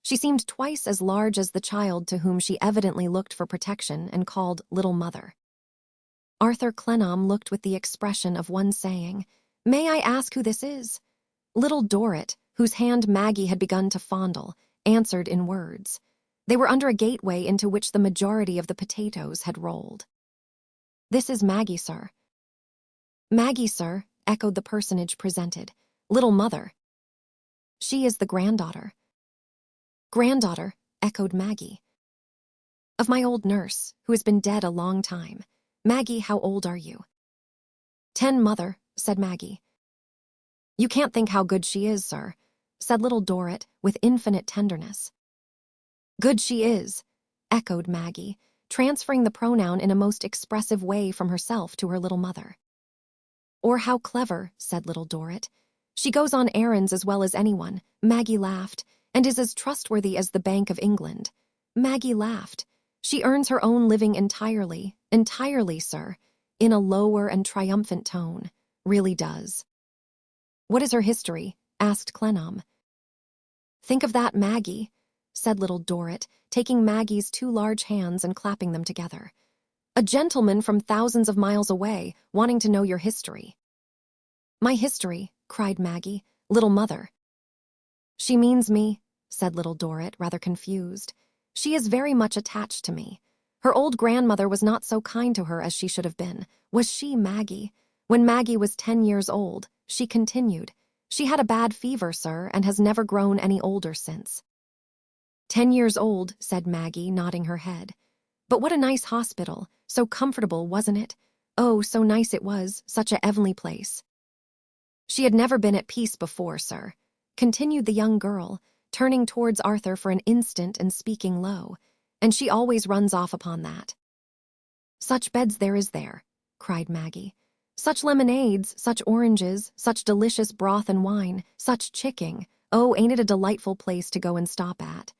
Speaker 1: She seemed twice as large as the child to whom she evidently looked for protection and called Little Mother. Arthur Clenham looked with the expression of one saying, "May I ask who this is?" Little Dorrit, whose hand Maggie had begun to fondle, answered in words. They were under a gateway into which the majority of the potatoes had rolled. "This is Maggie, sir." "Maggie, sir," echoed the personage presented. "Little Mother." "She is the granddaughter." "Granddaughter," echoed Maggie. "Of my old nurse, who has been dead a long time. Maggie, how old are you?" 10, mother," said Maggie. "You can't think how good she is, sir," said Little Dorrit with infinite tenderness. "Good she is," echoed Maggie, transferring the pronoun in a most expressive way from herself to her little mother. "Or how clever," said Little Dorrit. "She goes on errands as well as anyone," Maggie laughed, "and is as trustworthy as the Bank of England." Maggie laughed. "She earns her own living entirely, sir," in a lower and triumphant tone. "Really does." "What is her history?" asked Clenham. "Think of that, Maggie," said Little Dorrit, taking Maggie's 2 large hands and clapping them together. "A gentleman from thousands of miles away, wanting to know your history." "My history," cried Maggie. "Little Mother." "She means me," said Little Dorrit, rather confused. "She is very much attached to me. Her old grandmother was not so kind to her as she should have been. Was she, Maggie? When Maggie was 10 years old, she continued. She had a bad fever, sir, and has never grown any older since." 10 years old, said Maggie, nodding her head. "But what a nice hospital. So comfortable, wasn't it? Oh, so nice it was, such a heavenly place." "She had never been at peace before, sir," continued the young girl, turning towards Arthur for an instant and speaking low, "and she always runs off upon that." "Such beds there is there," cried Maggie. "Such lemonades, such oranges, such delicious broth and wine, such chicking. Oh, ain't it a delightful place to go and stop at?"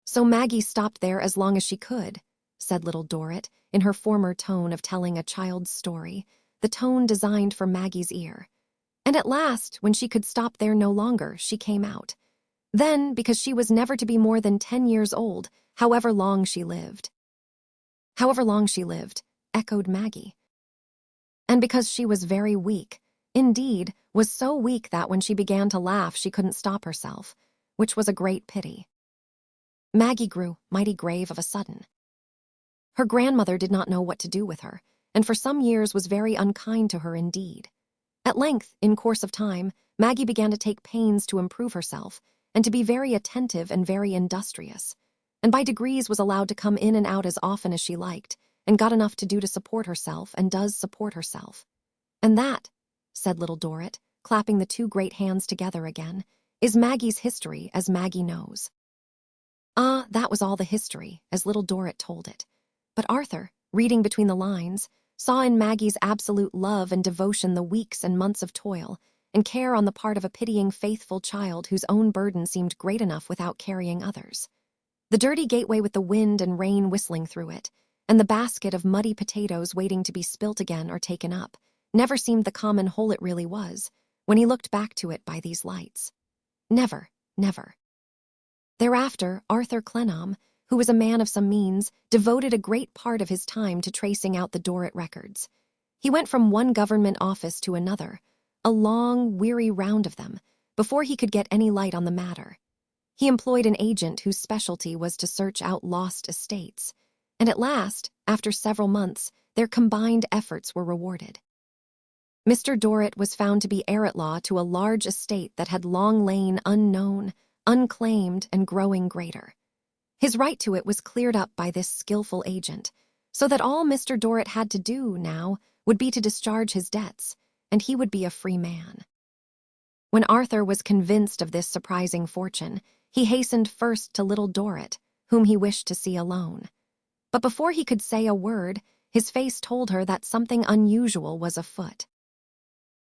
Speaker 1: "So Maggie stopped there as long as she could," said Little Dorrit, in her former tone of telling a child's story, the tone designed for Maggie's ear. "And at last, when she could stop there no longer, she came out. Then, because she was never to be more than 10 years old, however long she lived." "However long she lived," echoed Maggie. "And because she was very weak, indeed, was so weak that when she began to laugh she couldn't stop herself, which was a great pity." Maggie grew mighty grave of a sudden. Her grandmother did not know what to do with her, and for some years was very unkind to her indeed. At length, in course of time, Maggie began to take pains to improve herself, and to be very attentive and very industrious, and by degrees was allowed to come in and out as often as she liked, and got enough to do to support herself, and does support herself. "And that," said Little Dorrit, clapping the 2 great hands together again, "is Maggie's history, as Maggie knows." Ah, that was all the history, as Little Dorrit told it. But Arthur, reading between the lines, saw in Maggie's absolute love and devotion the weeks and months of toil, and care on the part of a pitying, faithful child whose own burden seemed great enough without carrying others. The dirty gateway with the wind and rain whistling through it, and the basket of muddy potatoes waiting to be spilt again or taken up, never seemed the common hole it really was, when he looked back to it by these lights. Never, never. Thereafter, Arthur Clenham, who was a man of some means, devoted a great part of his time to tracing out the Dorrit records. He went from one government office to another, a long, weary round of them, before he could get any light on the matter. He employed an agent whose specialty was to search out lost estates, and at last, after several months, their combined efforts were rewarded. Mr. Dorrit was found to be heir-at-law to a large estate that had long lain unknown, unclaimed, and growing greater. His right to it was cleared up by this skillful agent, so that all Mr. Dorrit had to do now would be to discharge his debts, and he would be a free man. When Arthur was convinced of this surprising fortune, he hastened first to Little Dorrit, whom he wished to see alone. But before he could say a word, his face told her that something unusual was afoot.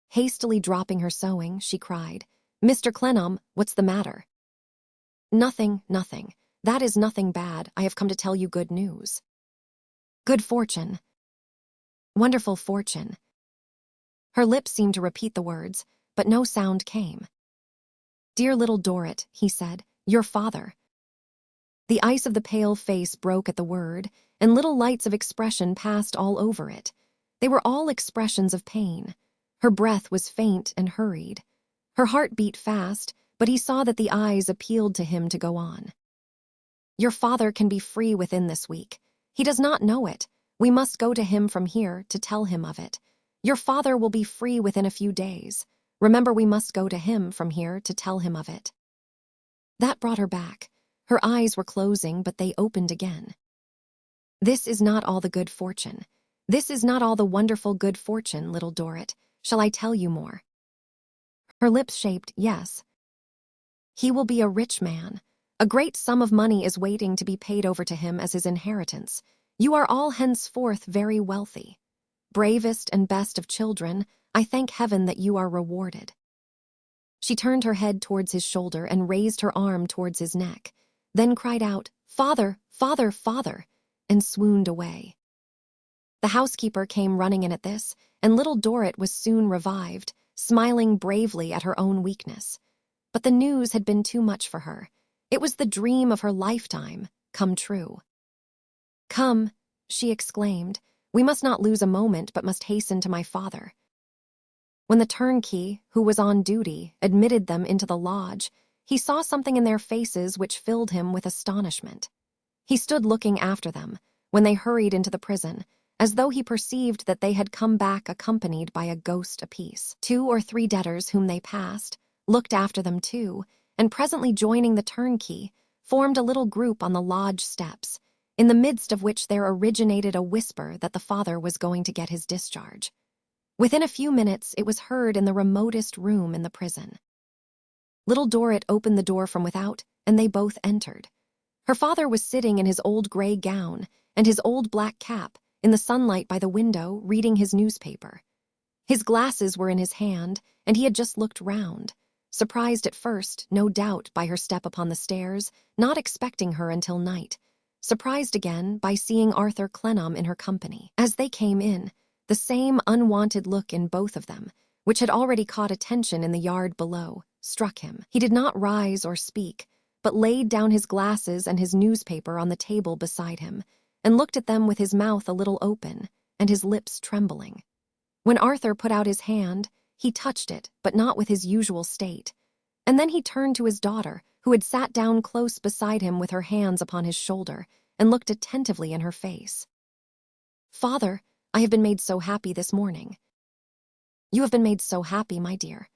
Speaker 1: Hastily dropping her sewing, she cried, "Mr. Clenham, what's the matter?" "Nothing, nothing. That is nothing bad. I have come to tell you good news." "Good fortune." "Wonderful fortune." Her lips seemed to repeat the words, but no sound came. "Dear Little Dorrit," he said, Your father. The ice of the pale face broke at the word, and little lights of expression passed all over it. They were all expressions of pain. Her breath was faint and hurried. Her heart beat fast, but he saw that the eyes appealed to him to go on. Your father can be free within this week. He does not know it. We must go to him from here to tell him of it. Your father will be free within a few days. Remember, we must go to him from here to tell him of it. That brought her back. Her eyes were closing, but they opened again. This is not all the good fortune. This is not all the wonderful good fortune, little Dorrit. Shall I tell you more? Her lips shaped yes. He will be a rich man. A great sum of money is waiting to be paid over to him as his inheritance. You are all henceforth very wealthy. Bravest and best of children, I thank heaven that you are rewarded. She turned her head towards his shoulder and raised her arm towards his neck, then cried out, "Father, father, father," and swooned away. The housekeeper came running in at this, and little Dorrit was soon revived, smiling bravely at her own weakness. But the news had been too much for her. It was the dream of her lifetime, come true. "Come," she exclaimed, "we must not lose a moment but must hasten to my father." When the turnkey, who was on duty, admitted them into the lodge, he saw something in their faces which filled him with astonishment. He stood looking after them, when they hurried into the prison, as though he perceived that they had come back accompanied by a ghost apiece. 2 or 3 debtors whom they passed looked after them too, and presently joining the turnkey, formed a little group on the lodge steps, in the midst of which there originated a whisper that the father was going to get his discharge. Within a few minutes it was heard in the remotest room in the prison. Little Dorrit opened the door from without, and they both entered. Her father was sitting in his old gray gown and his old black cap, in the sunlight by the window, reading his newspaper. His glasses were in his hand, and he had just looked round, surprised at first, no doubt, by her step upon the stairs, not expecting her until night, surprised again by seeing Arthur Clennam in her company. As they came in, the same unwanted look in both of them, which had already caught attention in the yard below, struck him. He did not rise or speak, but laid down his glasses and his newspaper on the table beside him, and looked at them with his mouth a little open and his lips trembling. When Arthur put out his hand, he touched it, but not with his usual state, and then he turned to his daughter, who had sat down close beside him with her hands upon his shoulder, and looked attentively in her face. "Father, I have been made so happy this morning." "You have been made so happy, my dear."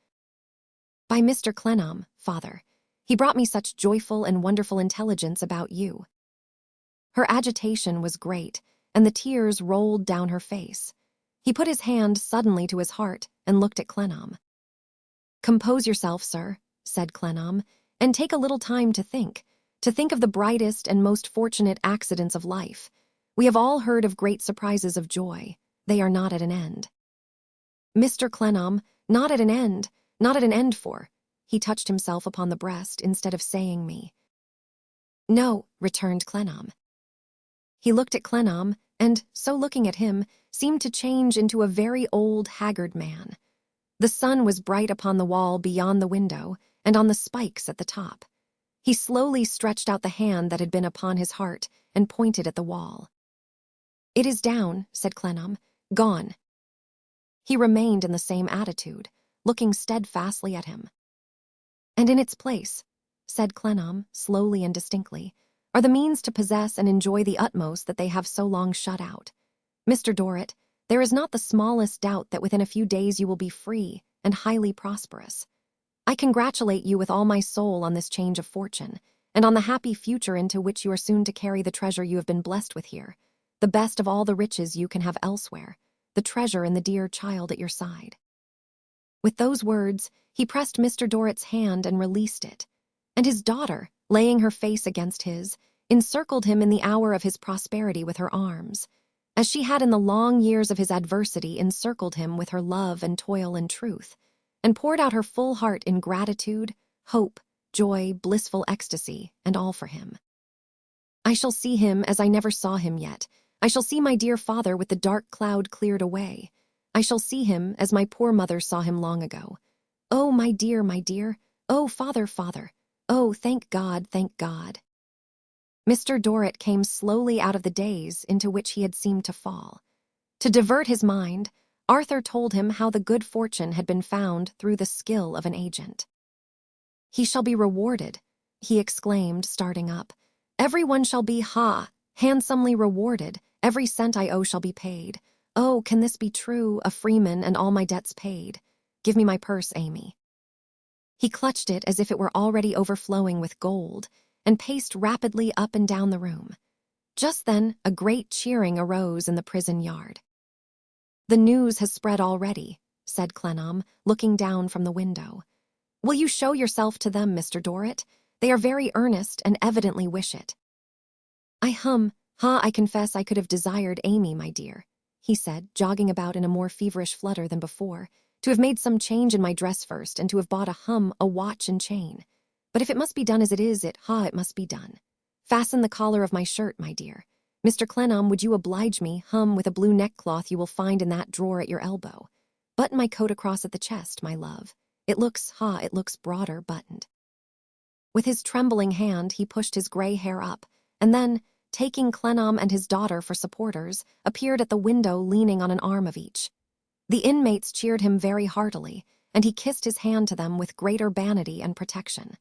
Speaker 1: "By Mr. Clennam, father. He brought me such joyful and wonderful intelligence about you." Her agitation was great, and the tears rolled down her face. He put his hand suddenly to his heart and looked at Clennam. "Compose yourself, sir," said Clennam, "and take a little time to think of the brightest and most fortunate accidents of life. We have all heard of great surprises of joy. They are not at an end." "Mr. Clennam, not at an end, not at an end for—" He touched himself upon the breast instead of saying me. "No," returned Clennam. He looked at Clennam, and, so looking at him, seemed to change into a very old, haggard man. The sun was bright upon the wall beyond the window, and on the spikes at the top. He slowly stretched out the hand that had been upon his heart, and pointed at the wall. "It is down," said Clennam, "gone." He remained in the same attitude, looking steadfastly at him. "And in its place," said Clennam, slowly and distinctly, "are the means to possess and enjoy the utmost that they have so long shut out. Mr. Dorrit, there is not the smallest doubt that within a few days you will be free and highly prosperous. I congratulate you with all my soul on this change of fortune, and on the happy future into which you are soon to carry the treasure you have been blessed with here, the best of all the riches you can have elsewhere, the treasure in the dear child at your side." With those words, he pressed Mr. Dorrit's hand and released it, and his daughter, laying her face against his, encircled him in the hour of his prosperity with her arms, as she had in the long years of his adversity encircled him with her love and toil and truth, and poured out her full heart in gratitude, hope, joy, blissful ecstasy, and all for him. "I shall see him as I never saw him yet. I shall see my dear father with the dark cloud cleared away. I shall see him as my poor mother saw him long ago. Oh, my dear, oh, father, father, Oh, thank God, thank God. Mr. Dorrit came slowly out of the daze into which he had seemed to fall. To divert his mind, Arthur told him how the good fortune had been found through the skill of an agent. He shall be rewarded, he exclaimed, starting up. Everyone shall be, handsomely rewarded. Every cent I owe shall be paid. Oh, can this be true, a freeman and all my debts paid? Give me my purse, Amy. He clutched it as if it were already overflowing with gold, and paced rapidly up and down the room. Just then, a great cheering arose in the prison yard. The news has spread already, said Clennam, looking down from the window. Will you show yourself to them, Mr. Dorrit? They are very earnest and evidently wish it. I confess I could have desired Amy, my dear, he said, jogging about in a more feverish flutter than before, to have made some change in my dress first and to have bought a watch and chain. But if it must be done as it is, it must be done. Fasten the collar of my shirt, my dear. Mr. Clennam, would you oblige me, with a blue neckcloth you will find in that drawer at your elbow. Button my coat across at the chest, my love. It looks broader buttoned. With his trembling hand, he pushed his gray hair up, and then, taking Clennam and his daughter for supporters, appeared at the window leaning on an arm of each. The inmates cheered him very heartily, and he kissed his hand to them with great urbanity and protection.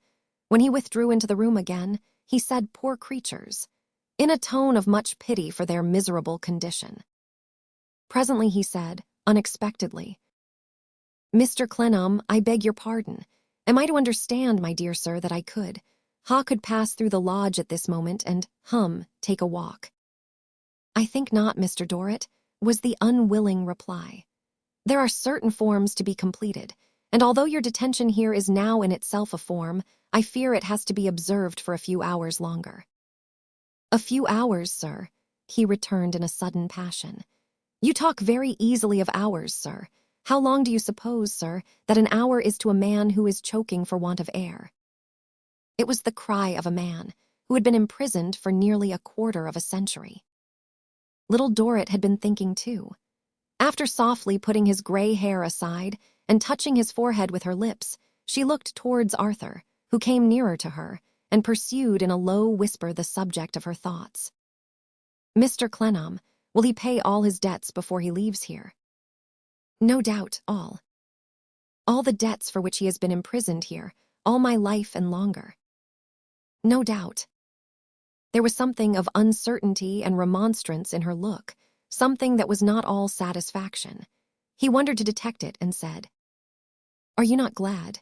Speaker 1: When he withdrew into the room again, he said, poor creatures, in a tone of much pity for their miserable condition. Presently he said, unexpectedly, Mr. Clennam, I beg your pardon. Am I to understand, my dear sir, that I could pass through the lodge at this moment and, take a walk? I think not, Mr. Dorrit, was the unwilling reply. There are certain forms to be completed, and although your detention here is now in itself a form, I fear it has to be observed for a few hours longer. A few hours, sir, he returned in a sudden passion. You talk very easily of hours, sir. How long do you suppose, sir, that an hour is to a man who is choking for want of air? It was the cry of a man who had been imprisoned for nearly a quarter of a century. Little Dorrit had been thinking too. After softly putting his gray hair aside and touching his forehead with her lips, she looked towards Arthur, who came nearer to her, and pursued in a low whisper the subject of her thoughts. Mr. Clennam, will he pay all his debts before he leaves here? No doubt, all. All the debts for which he has been imprisoned here, all my life and longer. No doubt. There was something of uncertainty and remonstrance in her look, something that was not all satisfaction. He wondered to detect it and said, Are you not glad?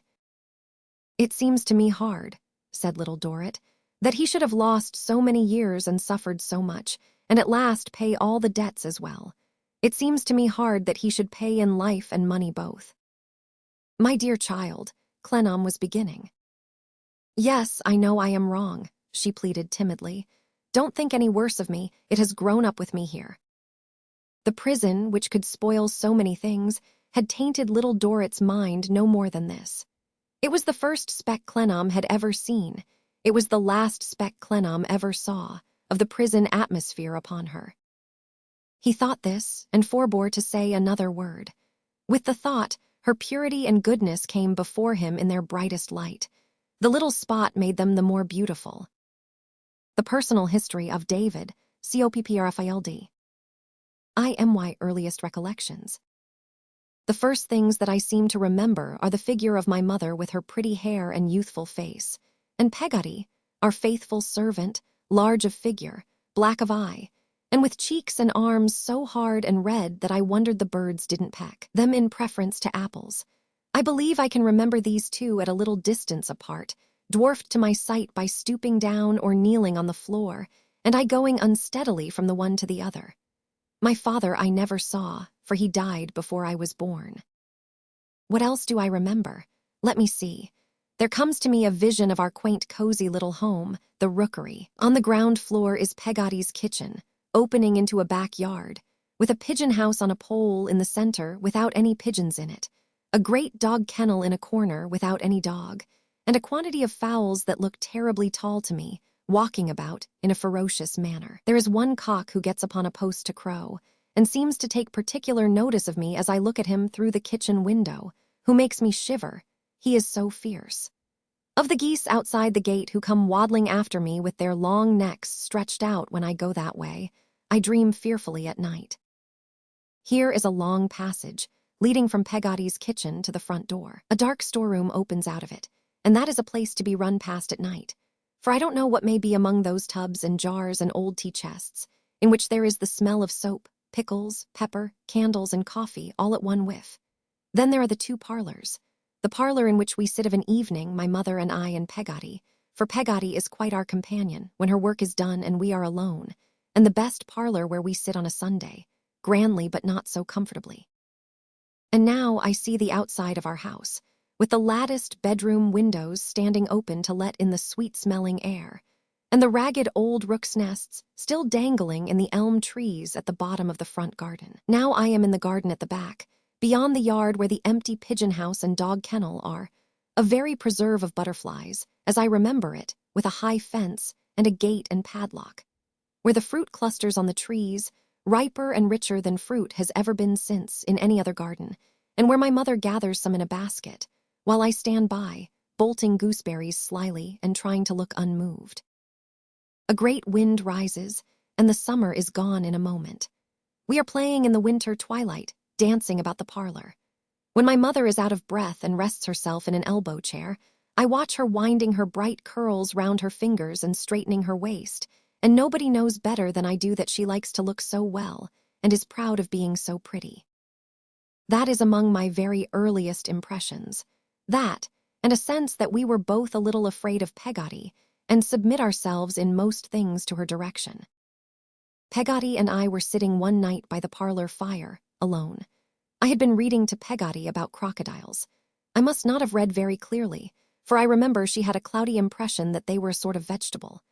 Speaker 1: It seems to me hard, said little Dorrit, that he should have lost so many years and suffered so much, and at last pay all the debts as well. It seems to me hard that he should pay in life and money both. My dear child, Clennam was beginning. Yes, I know I am wrong, she pleaded timidly. Don't think any worse of me, it has grown up with me here. The prison, which could spoil so many things, had tainted little Dorrit's mind no more than this. It was the first speck Clennam had ever seen. It was the last speck Clennam ever saw of the prison atmosphere upon her. He thought this, and forbore to say another word. With the thought, her purity and goodness came before him in their brightest light. The little spot made them the more beautiful. The Personal History of David, COPPRFILD. IMY Earliest Recollections. The first things that I seem to remember are the figure of my mother with her pretty hair and youthful face, and Peggotty, our faithful servant, large of figure, black of eye, and with cheeks and arms so hard and red that I wondered the birds didn't peck them in preference to apples. I believe I can remember these two at a little distance apart, dwarfed to my sight by stooping down or kneeling on the floor, and I going unsteadily from the one to the other. My father I never saw, for he died before I was born. What else do I remember? Let me see. There comes to me a vision of our quaint cozy little home, the rookery. On the ground floor is Peggotty's kitchen, opening into a backyard, with a pigeon house on a pole in the center without any pigeons in it, a great dog kennel in a corner without any dog, and a quantity of fowls that look terribly tall to me, walking about in a ferocious manner. There is one cock who gets upon a post to crow, and seems to take particular notice of me as I look at him through the kitchen window, who makes me shiver. He is so fierce. Of the geese outside the gate who come waddling after me with their long necks stretched out when I go that way, I dream fearfully at night. Here is a long passage, leading from Peggotty's kitchen to the front door. A dark storeroom opens out of it, and that is a place to be run past at night, for I don't know what may be among those tubs and jars and old tea chests, in which there is the smell of soap, pickles, pepper, candles, and coffee all at one whiff. Then there are the two parlors. The parlor in which we sit of an evening, my mother and I and Peggotty, for Peggotty is quite our companion when her work is done and we are alone, and the best parlor where we sit on a Sunday, grandly but not so comfortably. And now I see the outside of our house, with the latticed bedroom windows standing open to let in the sweet-smelling air, and the ragged old rook's nests still dangling in the elm trees at the bottom of the front garden. Now I am in the garden at the back, beyond the yard where the empty pigeon house and dog kennel are, a very preserve of butterflies, as I remember it, with a high fence and a gate and padlock, where the fruit clusters on the trees, riper and richer than fruit has ever been since in any other garden, and where my mother gathers some in a basket, while I stand by, bolting gooseberries slyly and trying to look unmoved. A great wind rises, and the summer is gone in a moment. We are playing in the winter twilight, dancing about the parlor. When my mother is out of breath and rests herself in an elbow chair, I watch her winding her bright curls round her fingers and straightening her waist, and nobody knows better than I do that she likes to look so well and is proud of being so pretty. That is among my very earliest impressions. That, and a sense that we were both a little afraid of Peggotty and submit ourselves in most things to her direction. Peggotty and I were sitting one night by the parlor fire, alone. I had been reading to Peggotty about crocodiles. I must not have read very clearly, for I remember she had a cloudy impression that they were a sort of vegetable.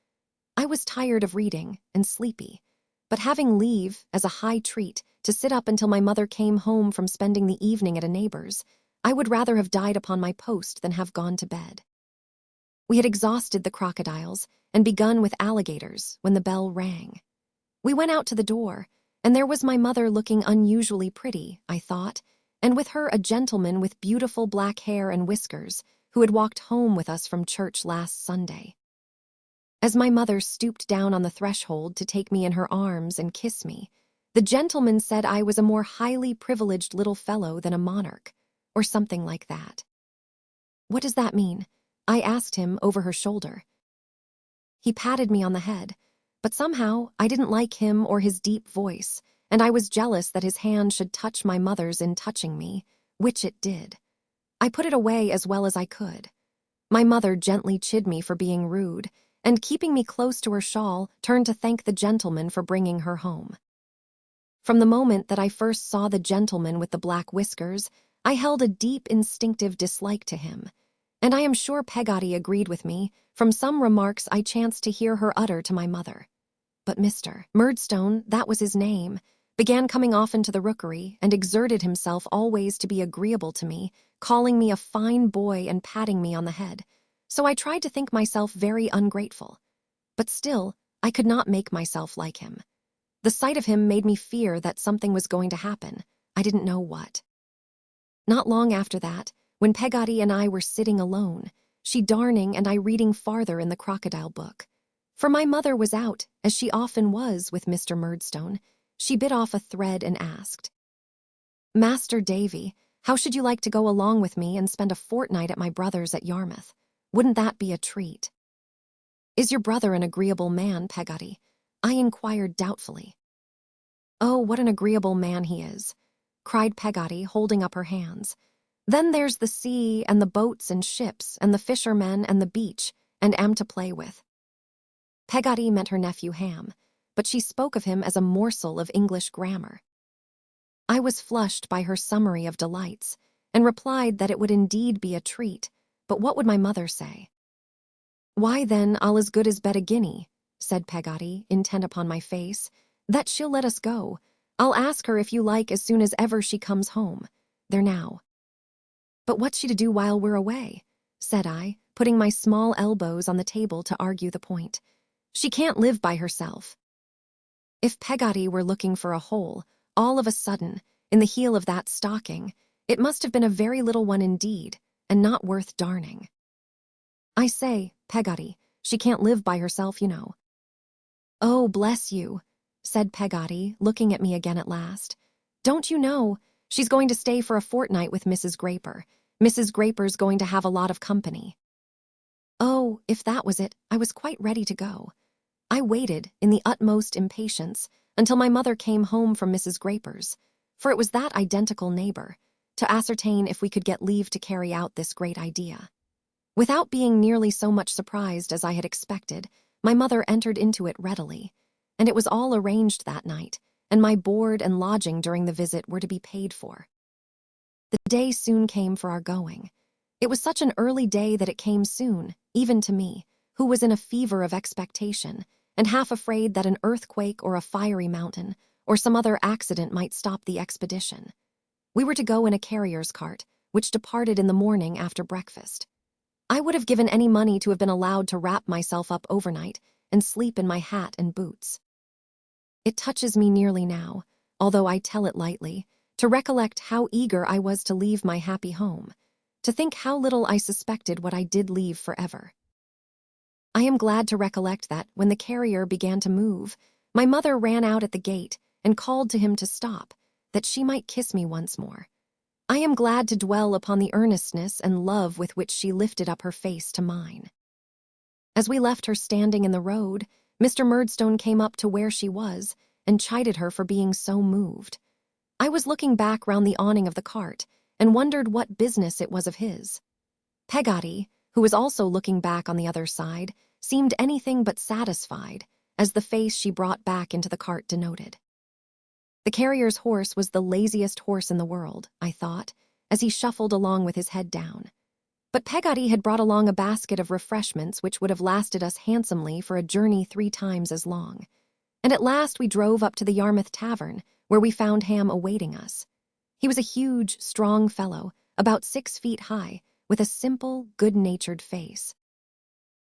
Speaker 1: I was tired of reading and sleepy, but having leave, as a high treat, to sit up until my mother came home from spending the evening at a neighbor's, I would rather have died upon my post than have gone to bed. We had exhausted the crocodiles and begun with alligators when the bell rang. We went out to the door, and there was my mother looking unusually pretty, I thought, and with her a gentleman with beautiful black hair and whiskers who had walked home with us from church last Sunday. As my mother stooped down on the threshold to take me in her arms and kiss me, the gentleman said I was a more highly privileged little fellow than a monarch, or something like that. What does that mean? I asked him over her shoulder. He patted me on the head, but somehow I didn't like him or his deep voice, and I was jealous that his hand should touch my mother's in touching me, which it did. I put it away as well as I could. My mother gently chid me for being rude, and keeping me close to her shawl, turned to thank the gentleman for bringing her home. From the moment that I first saw the gentleman with the black whiskers, I held a deep instinctive dislike to him, and I am sure Peggotty agreed with me from some remarks I chanced to hear her utter to my mother. But Mr. Murdstone, that was his name, began coming often to the rookery and exerted himself always to be agreeable to me, calling me a fine boy and patting me on the head. So I tried to think myself very ungrateful. But still, I could not make myself like him. The sight of him made me fear that something was going to happen. I didn't know what. Not long after that, when Peggotty and I were sitting alone, she darning and I reading farther in the crocodile book. For my mother was out, as she often was with Mr. Murdstone, she bit off a thread and asked, "Master Davy, how should you like to go along with me and spend a fortnight at my brother's at Yarmouth? Wouldn't that be a treat?" "Is your brother an agreeable man, Peggotty?" I inquired doubtfully. "Oh, what an agreeable man he is," cried Peggotty, holding up her hands. "Then there's the sea and the boats and ships and the fishermen and the beach, and am to play with." Peggotty meant her nephew Ham, but she spoke of him as a morsel of English grammar. I was flushed by her summary of delights, and replied that it would indeed be a treat, but what would my mother say? "Why, then, I'll as good as bet a guinea," said Peggotty, intent upon my face, "that she'll let us go. I'll ask her if you like as soon as ever she comes home. There now." "But what's she to do while we're away?" said I, putting my small elbows on the table to argue the point. "She can't live by herself." If Peggotty were looking for a hole, all of a sudden, in the heel of that stocking, it must have been a very little one indeed, and not worth darning. I say, Peggotty, she can't live by herself, you know. Oh, bless you, said Peggotty, looking at me again at last. Don't you know, she's going to stay for a fortnight with Mrs. Graper. Mrs. Graper's going to have a lot of company. Oh, if that was it, I was quite ready to go. I waited, in the utmost impatience, until my mother came home from Mrs. Graper's, for it was that identical neighbor, to ascertain if we could get leave to carry out this great idea. Without being nearly so much surprised as I had expected, my mother entered into it readily, and it was all arranged that night, and my board and lodging during the visit were to be paid for. The day soon came for our going. It was such an early day that it came soon, even to me, who was in a fever of expectation, and half afraid that an earthquake or a fiery mountain or some other accident might stop the expedition. We were to go in a carrier's cart, which departed in the morning after breakfast. I would have given any money to have been allowed to wrap myself up overnight and sleep in my hat and boots. It touches me nearly now, although I tell it lightly, to recollect how eager I was to leave my happy home, to think how little I suspected what I did leave forever. I am glad to recollect that, when the carrier began to move, my mother ran out at the gate and called to him to stop, that she might kiss me once more. I am glad to dwell upon the earnestness and love with which she lifted up her face to mine. As we left her standing in the road, Mr. Murdstone came up to where she was and chided her for being so moved. I was looking back round the awning of the cart and wondered what business it was of his. Peggotty, who was also looking back on the other side, seemed anything but satisfied, as the face she brought back into the cart denoted. The carrier's horse was the laziest horse in the world, I thought, as he shuffled along with his head down. But Peggotty had brought along a basket of refreshments which would have lasted us handsomely for a journey 3 times as long. And at last we drove up to the Yarmouth Tavern, where we found Ham awaiting us. He was a huge, strong fellow, about 6 feet high, with a simple, good-natured face.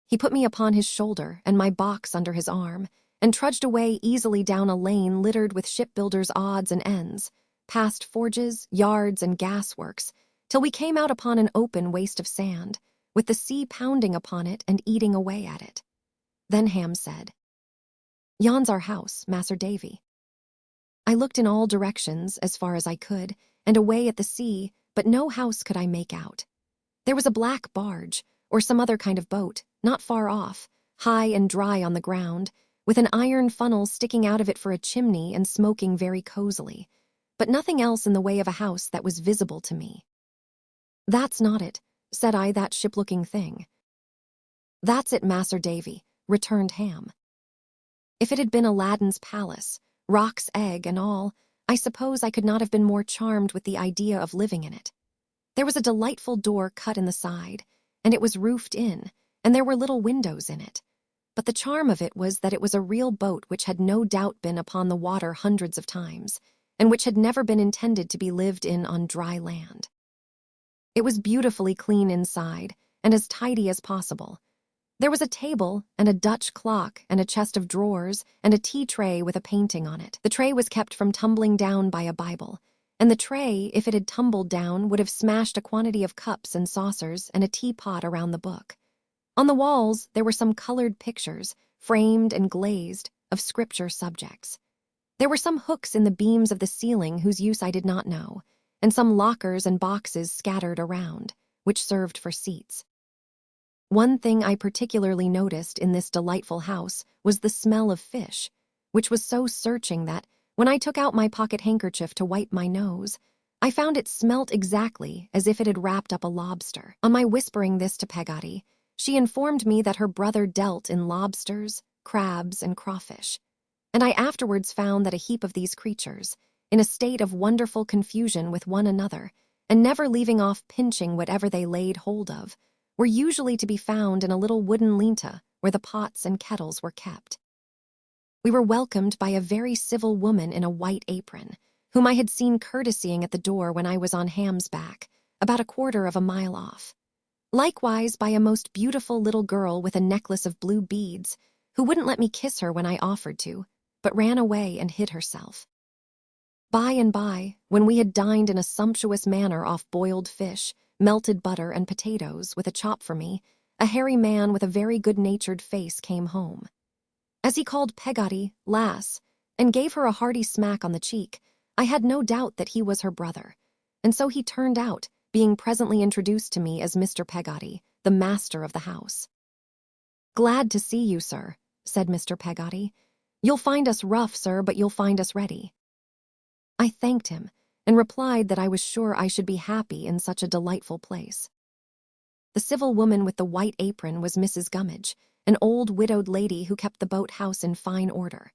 Speaker 1: He put me upon his shoulder and my box under his arm, and trudged away easily down a lane littered with shipbuilders' odds and ends, past forges, yards, and gasworks, till we came out upon an open waste of sand, with the sea pounding upon it and eating away at it. Then Ham said, "Yon's our house, Mas'r Davy." I looked in all directions, as far as I could, and away at the sea, but no house could I make out. There was a black barge, or some other kind of boat, not far off, high and dry on the ground, with an iron funnel sticking out of it for a chimney and smoking very cosily, but nothing else in the way of a house that was visible to me. "That's not it," said I, "that ship-looking thing." "That's it, Mas'r Davy," returned Ham. If it had been Aladdin's palace, roc's egg and all, I suppose I could not have been more charmed with the idea of living in it. There was a delightful door cut in the side, and it was roofed in, and there were little windows in it. But the charm of it was that it was a real boat which had no doubt been upon the water hundreds of times, and which had never been intended to be lived in on dry land. It was beautifully clean inside, and as tidy as possible. There was a table and a Dutch clock and a chest of drawers and a tea tray with a painting on it. The tray was kept from tumbling down by a Bible, and the tray, if it had tumbled down, would have smashed a quantity of cups and saucers and a teapot around the book. On the walls there were some colored pictures, framed and glazed, of scripture subjects. There were some hooks in the beams of the ceiling whose use I did not know, and some lockers and boxes scattered around, which served for seats. One thing I particularly noticed in this delightful house was the smell of fish, which was so searching that, when I took out my pocket handkerchief to wipe my nose, I found it smelt exactly as if it had wrapped up a lobster. On my whispering this to Peggotty, she informed me that her brother dealt in lobsters, crabs, and crawfish, and I afterwards found that a heap of these creatures, in a state of wonderful confusion with one another, and never leaving off pinching whatever they laid hold of, were usually to be found in a little wooden linta where the pots and kettles were kept. We were welcomed by a very civil woman in a white apron, whom I had seen courtesying at the door when I was on Ham's back, about 1/4 mile off. Likewise by a most beautiful little girl with a necklace of blue beads, who wouldn't let me kiss her when I offered to, but ran away and hid herself. By and by, when we had dined in a sumptuous manner off boiled fish, melted butter, and potatoes, with a chop for me, a hairy man with a very good-natured face came home. As he called Peggotty lass and gave her a hearty smack on the cheek, I had no doubt that he was her brother, and so he turned out, being presently introduced to me as Mr. Peggotty, the master of the house. "Glad to see you, sir," said Mr. Peggotty. "You'll find us rough, sir, but you'll find us ready." I thanked him and replied that I was sure I should be happy in such a delightful place. The civil woman with the white apron was Mrs. Gummidge, an old widowed lady who kept the boat-house in fine order.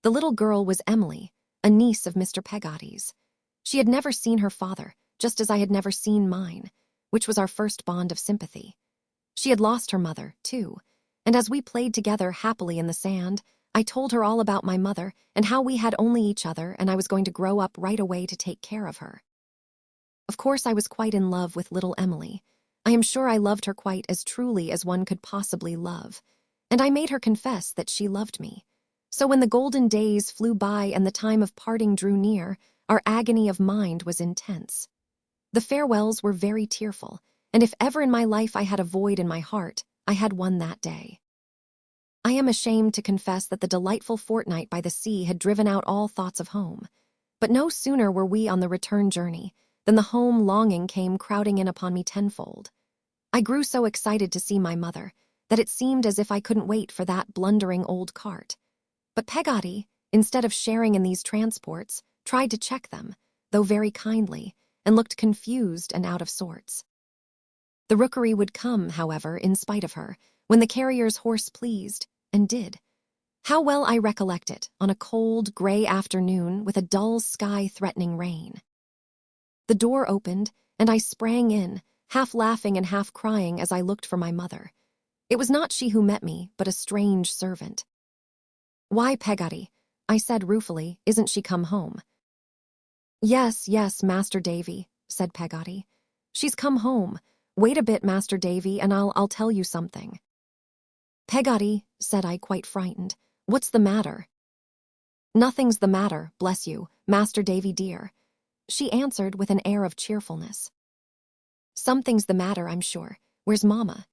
Speaker 1: The little girl was Emily, a niece of Mr. Peggotty's. She had never seen her father, just as I had never seen mine, which was our first bond of sympathy. She had lost her mother, too, and as we played together happily in the sand, I told her all about my mother and how we had only each other and I was going to grow up right away to take care of her. Of course, I was quite in love with little Emily. I am sure I loved her quite as truly as one could possibly love, and I made her confess that she loved me. So when the golden days flew by and the time of parting drew near, our agony of mind was intense. The farewells were very tearful, and if ever in my life I had a void in my heart, I had one that day. I am ashamed to confess that the delightful fortnight by the sea had driven out all thoughts of home. But no sooner were we on the return journey than the home longing came crowding in upon me tenfold. I grew so excited to see my mother that it seemed as if I couldn't wait for that blundering old cart. But Peggotty, instead of sharing in these transports, tried to check them, though very kindly, and looked confused and out of sorts. The rookery would come, however, in spite of her, when the carrier's horse pleased, and did. How well I recollect it, on a cold, grey afternoon with a dull sky threatening rain. The door opened, and I sprang in, half laughing and half crying as I looked for my mother. It was not she who met me, but a strange servant. "Why, Peggotty," I said ruefully, "isn't she come home?" Yes, Master Davy," said Peggotty. "She's come home. Wait a bit, Master Davy, and I'll tell you something." "Peggotty," said I, quite frightened, "what's the matter?" "Nothing's the matter, bless you, Master Davy dear," she answered with an air of cheerfulness. "Something's the matter, I'm sure. Where's Mamma?"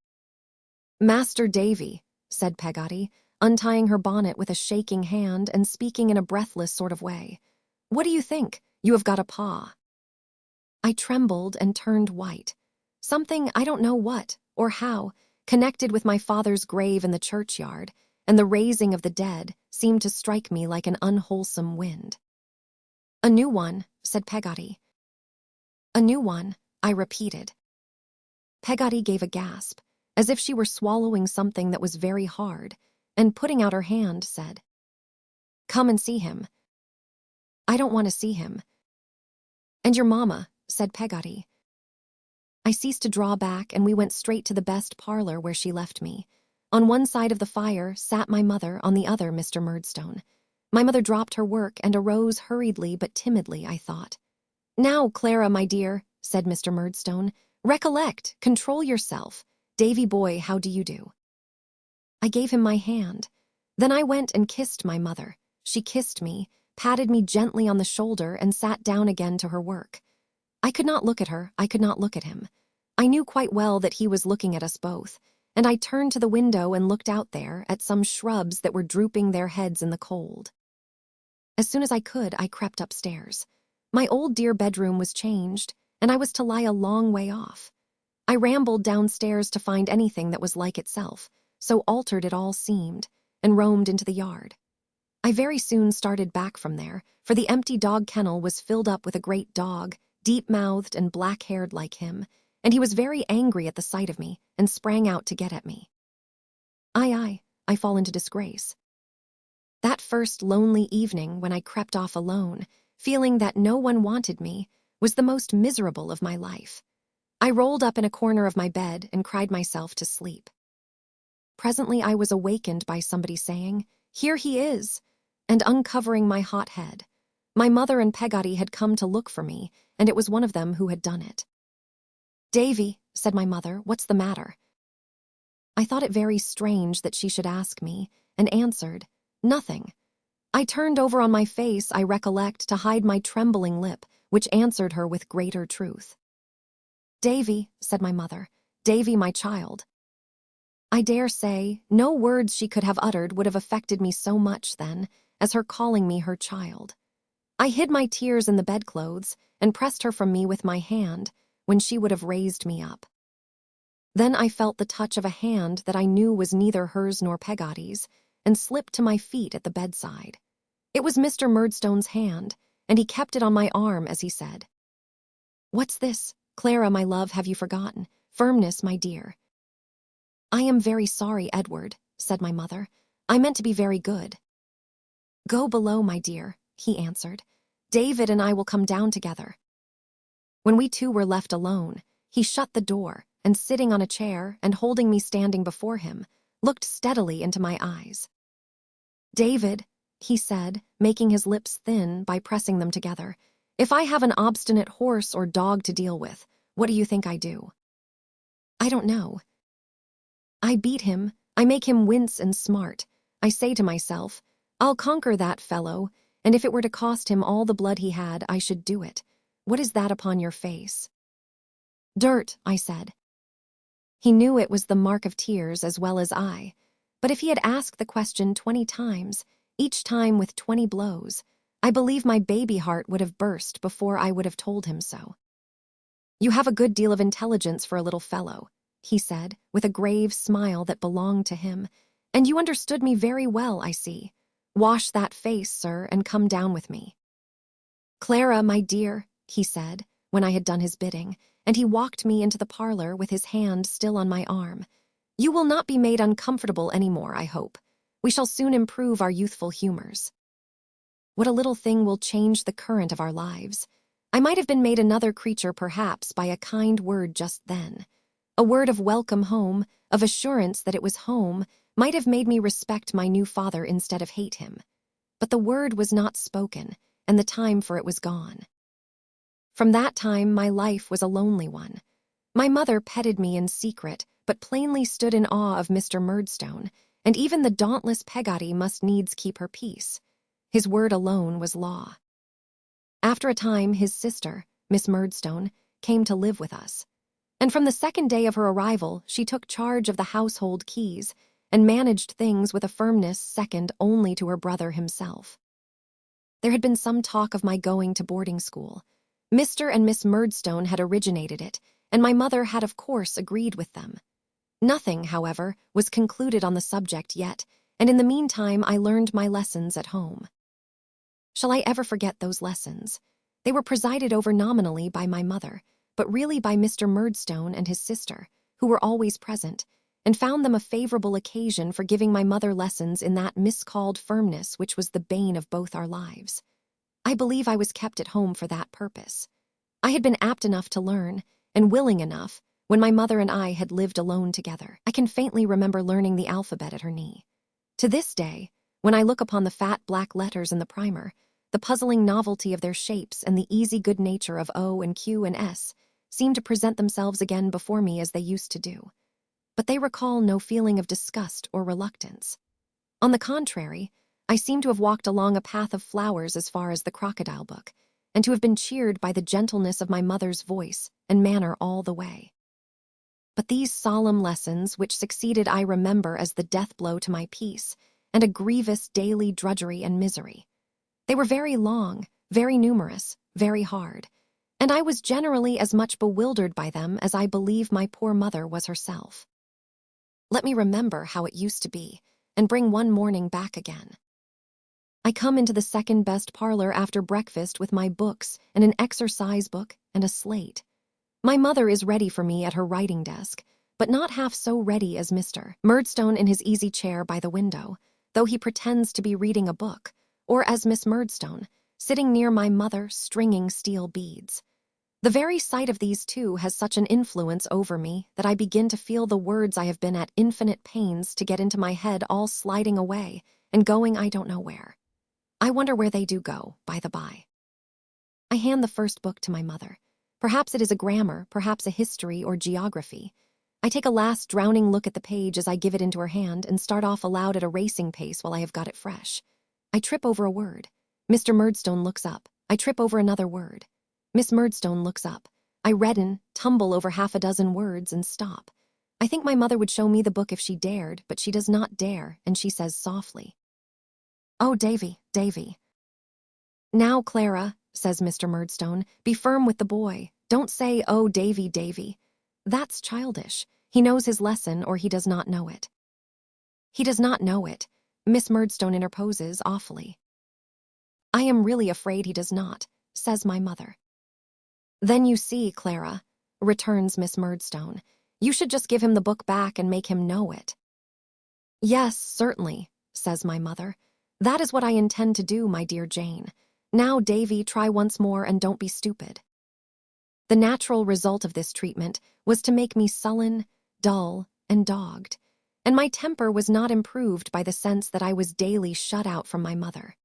Speaker 1: "Master Davy," said Peggotty, untying her bonnet with a shaking hand and speaking in a breathless sort of way. "What do you think? You have got a paw." I trembled and turned white. Something, I don't know what, or how, connected with my father's grave in the churchyard, and the raising of the dead, seemed to strike me like an unwholesome wind. "A new one," said Peggotty. "A new one," I repeated. Peggotty gave a gasp, as if she were swallowing something that was very hard, and putting out her hand, said, "Come and see him." "I don't want to see him." "And your mamma," said Peggotty. I ceased to draw back, and we went straight to the best parlor where she left me. On one side of the fire sat my mother, on the other Mr. Murdstone. My mother dropped her work and arose hurriedly but timidly, I thought. "Now, Clara, my dear," said Mr. Murdstone, "recollect, control yourself. Davy boy, how do you do?" I gave him my hand. Then I went and kissed my mother. She kissed me, patted me gently on the shoulder, and sat down again to her work. I could not look at her, I could not look at him. I knew quite well that he was looking at us both, and I turned to the window and looked out there at some shrubs that were drooping their heads in the cold. As soon as I could, I crept upstairs. My old dear bedroom was changed, and I was to lie a long way off. I rambled downstairs to find anything that was like itself, so altered it all seemed, and roamed into the yard. I very soon started back from there, for the empty dog kennel was filled up with a great dog, deep-mouthed and black-haired like him, and he was very angry at the sight of me, and sprang out to get at me. I fall into disgrace. That first lonely evening when I crept off alone, feeling that no one wanted me, was the most miserable of my life. I rolled up in a corner of my bed and cried myself to sleep. Presently I was awakened by somebody saying, "Here he is," and uncovering my hot head. My mother and Peggotty had come to look for me, and it was one of them who had done it. "Davy," said my mother, "what's the matter?" I thought it very strange that she should ask me, and answered, "Nothing." I turned over on my face, I recollect, to hide my trembling lip, which answered her with greater truth. "Davy," said my mother, "Davy, my child." I dare say no words she could have uttered would have affected me so much then as her calling me her child. I hid my tears in the bedclothes and pressed her from me with my hand when she would have raised me up. Then I felt the touch of a hand that I knew was neither hers nor Peggotty's, and slipped to my feet at the bedside. It was Mr. Murdstone's hand, and he kept it on my arm as he said, "What's this? Clara, my love, have you forgotten? Firmness, my dear." "I am very sorry, Edward," said my mother. "I meant to be very good." "Go below, my dear," he answered. "David and I will come down together." When we two were left alone, he shut the door and, sitting on a chair and holding me standing before him, looked steadily into my eyes. "David," he said, making his lips thin by pressing them together, "if I have an obstinate horse or dog to deal with, what do you think I do?" "I don't know. I beat him, I make him wince and smart. I say to myself, I'll conquer that fellow, and if it were to cost him all the blood he had, I should do it. What is that upon your face?" "Dirt," I said. He knew it was the mark of tears as well as I, but if he had asked the question 20 times, each time with 20 blows, I believe my baby heart would have burst before I would have told him so. "You have a good deal of intelligence for a little fellow," he said, with a grave smile that belonged to him, "and you understood me very well, I see. Wash that face, sir, and come down with me." "Clara, my dear," he said, when I had done his bidding, and he walked me into the parlor with his hand still on my arm. "You will not be made uncomfortable any more, I hope. We shall soon improve our youthful humors. What a little thing will change the current of our lives. I might have been made another creature perhaps by a kind word just then. A word of welcome home, of assurance that it was home, might have made me respect my new father instead of hate him. But the word was not spoken, and the time for it was gone. From that time my life was a lonely one. My mother petted me in secret, but plainly stood in awe of Mr. Murdstone, and even the dauntless Peggotty must needs keep her peace. His word alone was law. After a time his sister, Miss Murdstone, came to live with us, and from the second day of her arrival she took charge of the household keys and managed things with a firmness second only to her brother himself. There had been some talk of my going to boarding school. Mr. and Miss Murdstone had originated it, and my mother had of course agreed with them. Nothing, however, was concluded on the subject yet, and in the meantime I learned my lessons at home. Shall I ever forget those lessons? They were presided over nominally by my mother, but really by Mr. Murdstone and his sister, who were always present, and found them a favorable occasion for giving my mother lessons in that miscalled firmness which was the bane of both our lives. I believe I was kept at home for that purpose. I had been apt enough to learn, and willing enough, when my mother and I had lived alone together. I can faintly remember learning the alphabet at her knee. To this day, when I look upon the fat black letters in the primer, the puzzling novelty of their shapes and the easy good nature of O and Q and S seem to present themselves again before me as they used to do. But they recall no feeling of disgust or reluctance. On the contrary, I seem to have walked along a path of flowers as far as the crocodile book, and to have been cheered by the gentleness of my mother's voice and manner all the way. But these solemn lessons which succeeded I remember as the death blow to my peace, and a grievous daily drudgery and misery. They were very long, very numerous, very hard, and I was generally as much bewildered by them as I believe my poor mother was herself. Let me remember how it used to be, and bring one morning back again. I come into the second best parlor after breakfast with my books and an exercise book and a slate. My mother is ready for me at her writing desk, but not half so ready as Mr. Murdstone in his easy chair by the window, though he pretends to be reading a book, or as Miss Murdstone, sitting near my mother stringing steel beads. The very sight of these two has such an influence over me that I begin to feel the words I have been at infinite pains to get into my head all sliding away and going I don't know where. I wonder where they do go, by the by. I hand the first book to my mother. Perhaps it is a grammar, perhaps a history or geography. I take a last drowning look at the page as I give it into her hand and start off aloud at a racing pace while I have got it fresh. I trip over a word. Mr. Murdstone looks up. I trip over another word. Miss Murdstone looks up. I redden, tumble over half a dozen words, and stop. I think my mother would show me the book if she dared, but she does not dare, and she says softly, "Oh, Davy, Davy." "Now, Clara," says Mr. Murdstone, "be firm with the boy. Don't say, 'Oh, Davy, Davy.' That's childish. He knows his lesson, or he does not know it." "He does not know it," Miss Murdstone interposes awfully. "I am really afraid he does not," says my mother. "Then you see, Clara," returns Miss Murdstone, "you should just give him the book back and make him know it." "Yes, certainly," says my mother. "That is what I intend to do, my dear Jane. Now, Davy, try once more and don't be stupid." The natural result of this treatment was to make me sullen, dull, and dogged, and my temper was not improved by the sense that I was daily shut out from my mother.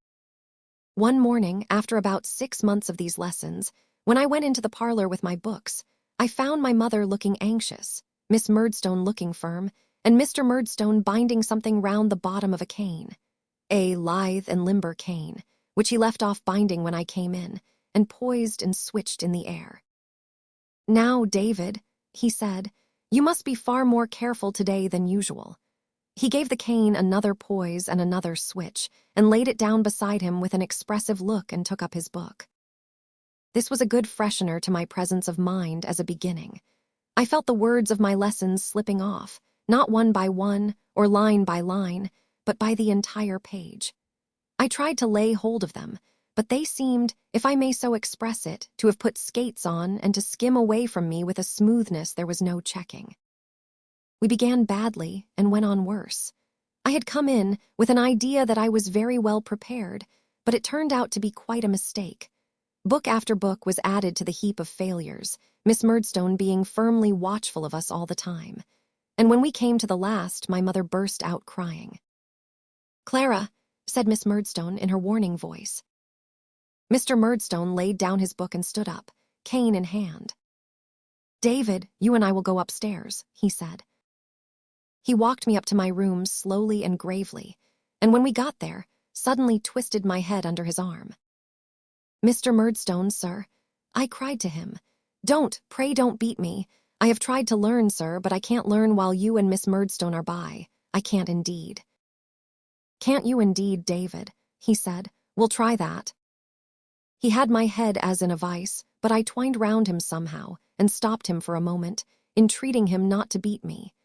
Speaker 1: One morning, after about 6 months of these lessons, when I went into the parlor with my books, I found my mother looking anxious, Miss Murdstone looking firm, and Mr. Murdstone binding something round the bottom of a cane, a lithe and limber cane, which he left off binding when I came in, and poised and switched in the air. "Now, David," he said, "you must be far more careful today than usual." He gave the cane another poise and another switch, and laid it down beside him with an expressive look and took up his book. This was a good freshener to my presence of mind as a beginning. I felt the words of my lessons slipping off, not one by one or line by line, but by the entire page. I tried to lay hold of them, but they seemed, if I may so express it, to have put skates on and to skim away from me with a smoothness there was no checking. We began badly and went on worse. I had come in with an idea that I was very well prepared, but it turned out to be quite a mistake. Book after book was added to the heap of failures, Miss Murdstone being firmly watchful of us all the time. And when we came to the last, my mother burst out crying. "Clara," said Miss Murdstone in her warning voice. Mr. Murdstone laid down his book and stood up, cane in hand. "David, you and I will go upstairs," he said. He walked me up to my room slowly and gravely, and when we got there, suddenly twisted my head under his arm. "Mr. Murdstone, sir," I cried to him. Pray don't beat me. I have tried to learn, sir, but I can't learn while you and Miss Murdstone are by. I can't indeed." "Can't you indeed, David?" he said. "We'll try that." He had my head as in a vice, but I twined round him somehow and stopped him for a moment, entreating him not to beat me.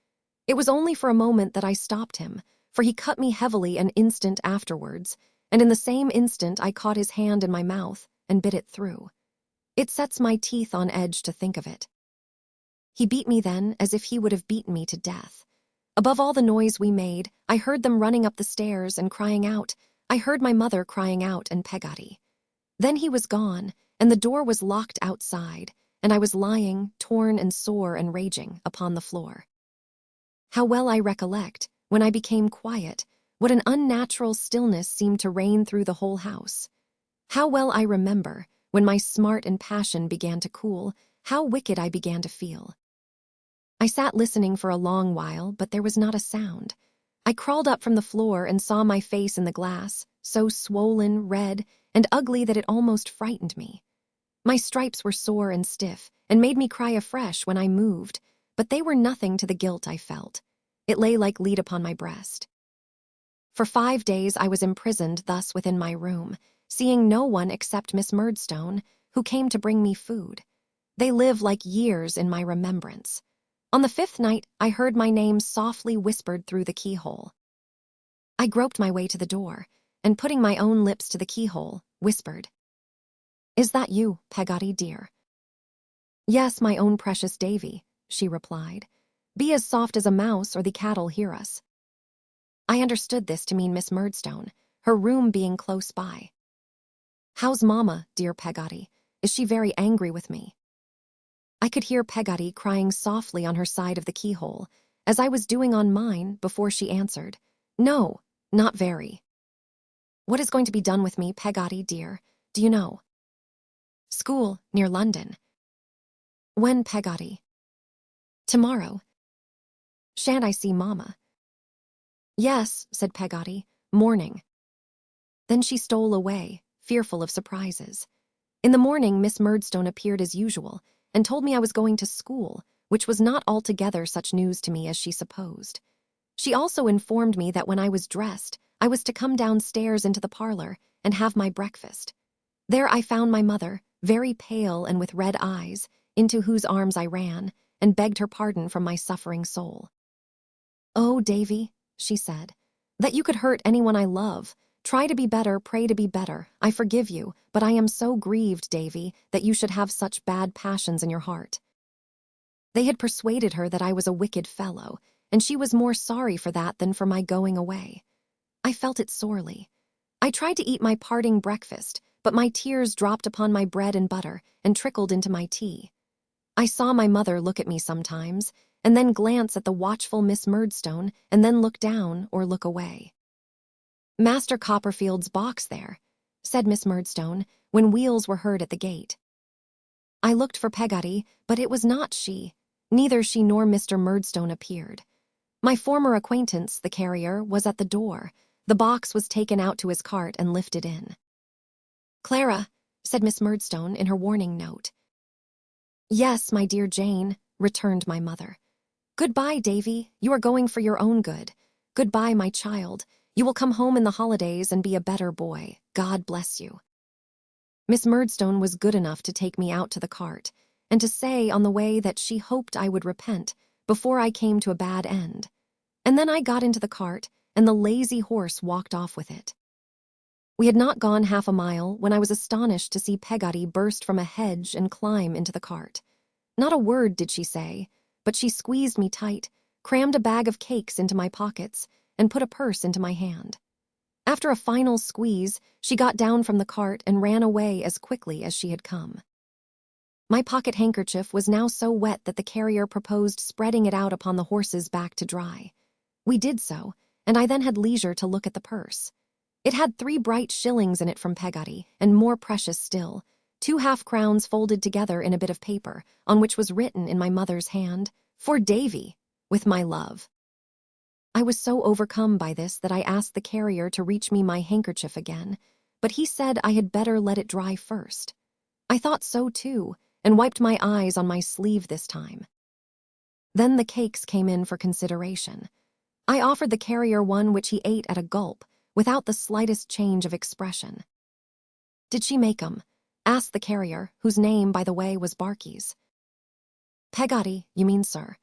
Speaker 1: It was only for a moment that I stopped him, for he cut me heavily an instant afterwards, and in the same instant I caught his hand in my mouth and bit it through. It sets my teeth on edge to think of it. He beat me then as if he would have beaten me to death. Above all the noise we made, I heard them running up the stairs and crying out. I heard my mother crying out and Peggotty. Then he was gone, and the door was locked outside, and I was lying, torn and sore and raging, upon the floor. How well I recollect, when I became quiet, what an unnatural stillness seemed to reign through the whole house. How well I remember, when my smart and passion began to cool, how wicked I began to feel. I sat listening for a long while, but there was not a sound. I crawled up from the floor and saw my face in the glass, so swollen, red, and ugly that it almost frightened me. My stripes were sore and stiff, and made me cry afresh when I moved, but they were nothing to the guilt I felt. It lay like lead upon my breast. For 5 days I was imprisoned thus within my room, seeing no one except Miss Murdstone, who came to bring me food. They live like years in my remembrance. On the 5th night, I heard my name softly whispered through the keyhole. I groped my way to the door, and putting my own lips to the keyhole, whispered, "Is that you, Peggotty, dear?" "Yes, my own precious Davy," she replied. "Be as soft as a mouse, or the cat'll hear us." I understood this to mean Miss Murdstone, her room being close by. "How's Mamma, dear Peggotty? Is she very angry with me?" I could hear Peggotty crying softly on her side of the keyhole, as I was doing on mine, before she answered, "No, not very." "What is going to be done with me, Peggotty, dear? Do you know?" "School, near London." "When, Peggotty?" "Tomorrow." "Shan't I see Mamma?" "Yes," said Peggotty, "morning." Then she stole away, fearful of surprises. In the morning, Miss Murdstone appeared as usual, and told me I was going to school, which was not altogether such news to me as she supposed. She also informed me that when I was dressed, I was to come downstairs into the parlor and have my breakfast. There I found my mother, very pale and with red eyes, into whose arms I ran, and begged her pardon from my suffering soul. "Oh, Davy," she said, "that you could hurt anyone I love. Try to be better, pray to be better. I forgive you, but I am so grieved, Davy, that you should have such bad passions in your heart." They had persuaded her that I was a wicked fellow, and she was more sorry for that than for my going away. I felt it sorely. I tried to eat my parting breakfast, but my tears dropped upon my bread and butter and trickled into my tea. I saw my mother look at me sometimes, and then glance at the watchful Miss Murdstone, and then look down or look away. "Master Copperfield's box there," said Miss Murdstone, when wheels were heard at the gate. I looked for Peggotty, but it was not she. Neither she nor Mr. Murdstone appeared. My former acquaintance, the carrier, was at the door. The box was taken out to his cart and lifted in. "Clara," said Miss Murdstone in her warning note. "Yes, my dear Jane," returned my mother. "Good-bye, Davy. You are going for your own good. Good-bye, my child. You will come home in the holidays and be a better boy. God bless you." Miss Murdstone was good enough to take me out to the cart, and to say on the way that she hoped I would repent before I came to a bad end. And then I got into the cart, and the lazy horse walked off with it. We had not gone half a mile when I was astonished to see Peggotty burst from a hedge and climb into the cart. Not a word did she say, but she squeezed me tight, crammed a bag of cakes into my pockets, and put a purse into my hand. After a final squeeze, she got down from the cart and ran away as quickly as she had come. My pocket handkerchief was now so wet that the carrier proposed spreading it out upon the horse's back to dry. We did so, and I then had leisure to look at the purse. It had 3 bright shillings in it from Peggotty, and more precious still, 2 half-crowns folded together in a bit of paper, on which was written in my mother's hand, "For Davy, with my love." I was so overcome by this that I asked the carrier to reach me my handkerchief again, but he said I had better let it dry first. I thought so too, and wiped my eyes on my sleeve this time. Then the cakes came in for consideration. I offered the carrier one which he ate at a gulp, without the slightest change of expression. "Did she make 'em?" asked the carrier, whose name, by the way, was Barkis. "Peggotty, you mean, sir?"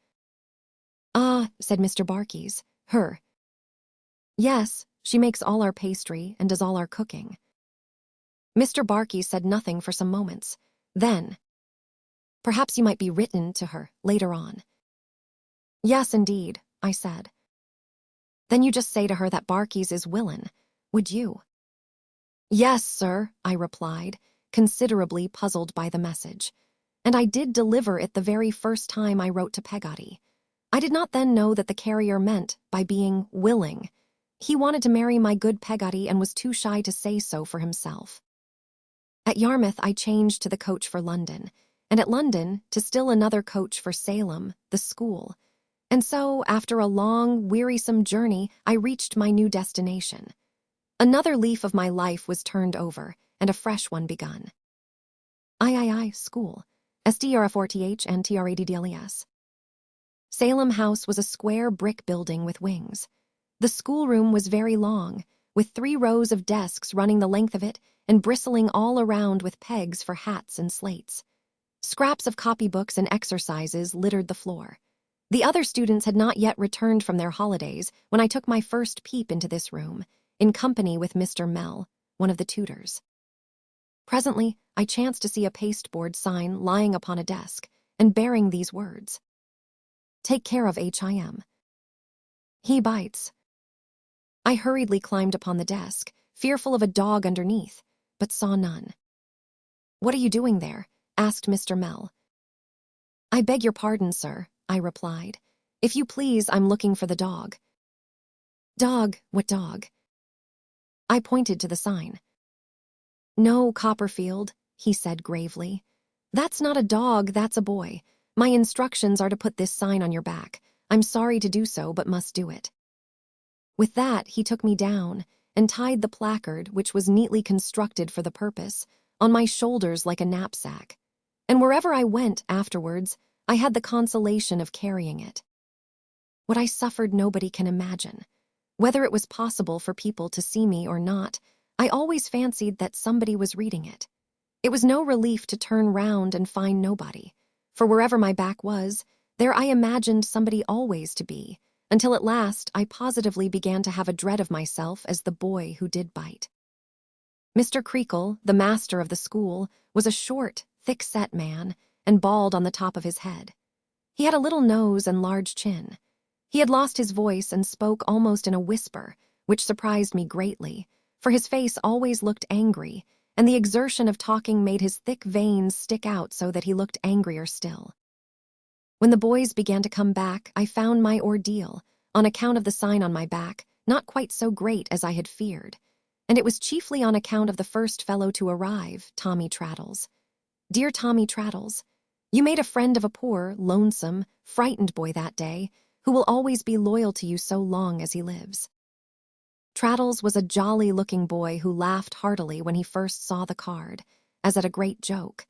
Speaker 1: "Ah," said Mr. Barkis, "her." "Yes, she makes all our pastry and does all our cooking." Mr. Barkis said nothing for some moments. Then, "Perhaps you might be written to her later on." "Yes, indeed," I said. "Then you just say to her that Barkis is willin', would you?" "Yes, sir," I replied, considerably puzzled by the message. And I did deliver it the very first time I wrote to Peggotty. I did not then know that the carrier meant by being willing. He wanted to marry my good Peggotty and was too shy to say so for himself. At Yarmouth I changed to the coach for London, and at London to still another coach for Salem, the school. And so, after a long, wearisome journey, I reached my new destination. Another leaf of my life was turned over, and a fresh one begun. School. SDRF40H and TRADDLES. Salem House was a square brick building with wings. The schoolroom was very long, with 3 rows of desks running the length of it and bristling all around with pegs for hats and slates. Scraps of copybooks and exercises littered the floor. The other students had not yet returned from their holidays when I took my first peep into this room, in company with Mr. Mell, one of the tutors. Presently, I chanced to see a pasteboard sign lying upon a desk, and bearing these words: "Take care of H.I.M. He bites." I hurriedly climbed upon the desk, fearful of a dog underneath, but saw none. "What are you doing there?" asked Mr. Mell. "I beg your pardon, sir," I replied. "If you please, I'm looking for the dog." "Dog? What dog?" I pointed to the sign. "No, Copperfield," he said gravely. "That's not a dog, that's a boy. My instructions are to put this sign on your back. I'm sorry to do so, but must do it." With that, he took me down and tied the placard, which was neatly constructed for the purpose, on my shoulders like a knapsack. And wherever I went afterwards, I had the consolation of carrying it. What I suffered nobody can imagine. Whether it was possible for people to see me or not, I always fancied that somebody was reading it. It was no relief to turn round and find nobody, for wherever my back was, there I imagined somebody always to be, until at last I positively began to have a dread of myself as the boy who did bite. Mr. Creakle, the master of the school, was a short, thick-set man and bald on the top of his head. He had a little nose and large chin. He had lost his voice and spoke almost in a whisper, which surprised me greatly, for his face always looked angry, and the exertion of talking made his thick veins stick out so that he looked angrier still. When the boys began to come back, I found my ordeal, on account of the sign on my back, not quite so great as I had feared, and it was chiefly on account of the first fellow to arrive, Tommy Traddles. Dear Tommy Traddles, you made a friend of a poor, lonesome, frightened boy that day, who will always be loyal to you so long as he lives. Traddles was a jolly-looking boy who laughed heartily when he first saw the card, as at a great joke,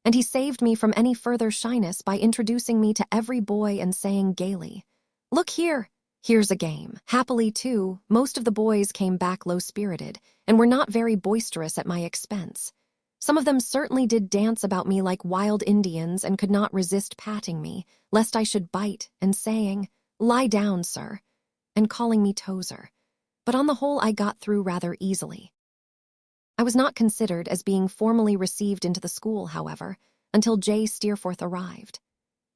Speaker 1: and he saved me from any further shyness by introducing me to every boy and saying gaily, "Look here, here's a game." Happily, too, most of the boys came back low-spirited and were not very boisterous at my expense. Some of them certainly did dance about me like wild Indians and could not resist patting me, lest I should bite, and saying, "Lie down, sir," and calling me Tozer. But on the whole I got through rather easily. I was not considered as being formally received into the school, however, until J. Steerforth arrived.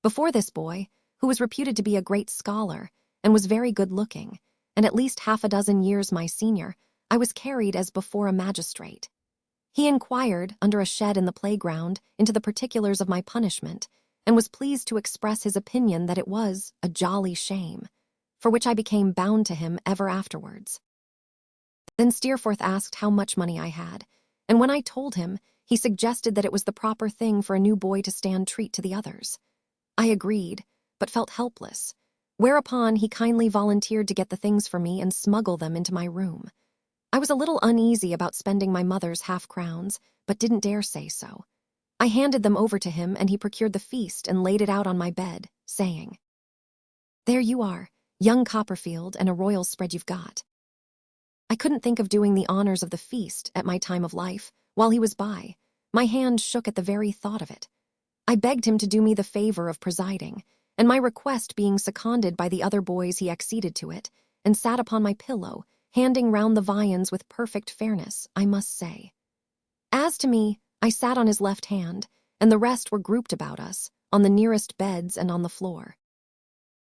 Speaker 1: Before this boy, who was reputed to be a great scholar and was very good-looking, and at least half a dozen years my senior, I was carried as before a magistrate. He inquired, under a shed in the playground, into the particulars of my punishment, and was pleased to express his opinion that it was a jolly shame, for which I became bound to him ever afterwards. Then Steerforth asked how much money I had, and when I told him, he suggested that it was the proper thing for a new boy to stand treat to the others. I agreed, but felt helpless, whereupon he kindly volunteered to get the things for me and smuggle them into my room. I was a little uneasy about spending my mother's half-crowns, but didn't dare say so. I handed them over to him, and he procured the feast and laid it out on my bed, saying, "There you are, young Copperfield, and a royal spread you've got." I couldn't think of doing the honors of the feast at my time of life, while he was by. My hand shook at the very thought of it. I begged him to do me the favor of presiding, and my request being seconded by the other boys, he acceded to it, and sat upon my pillow, handing round the viands with perfect fairness, I must say. As to me, I sat on his left hand, and the rest were grouped about us, on the nearest beds and on the floor.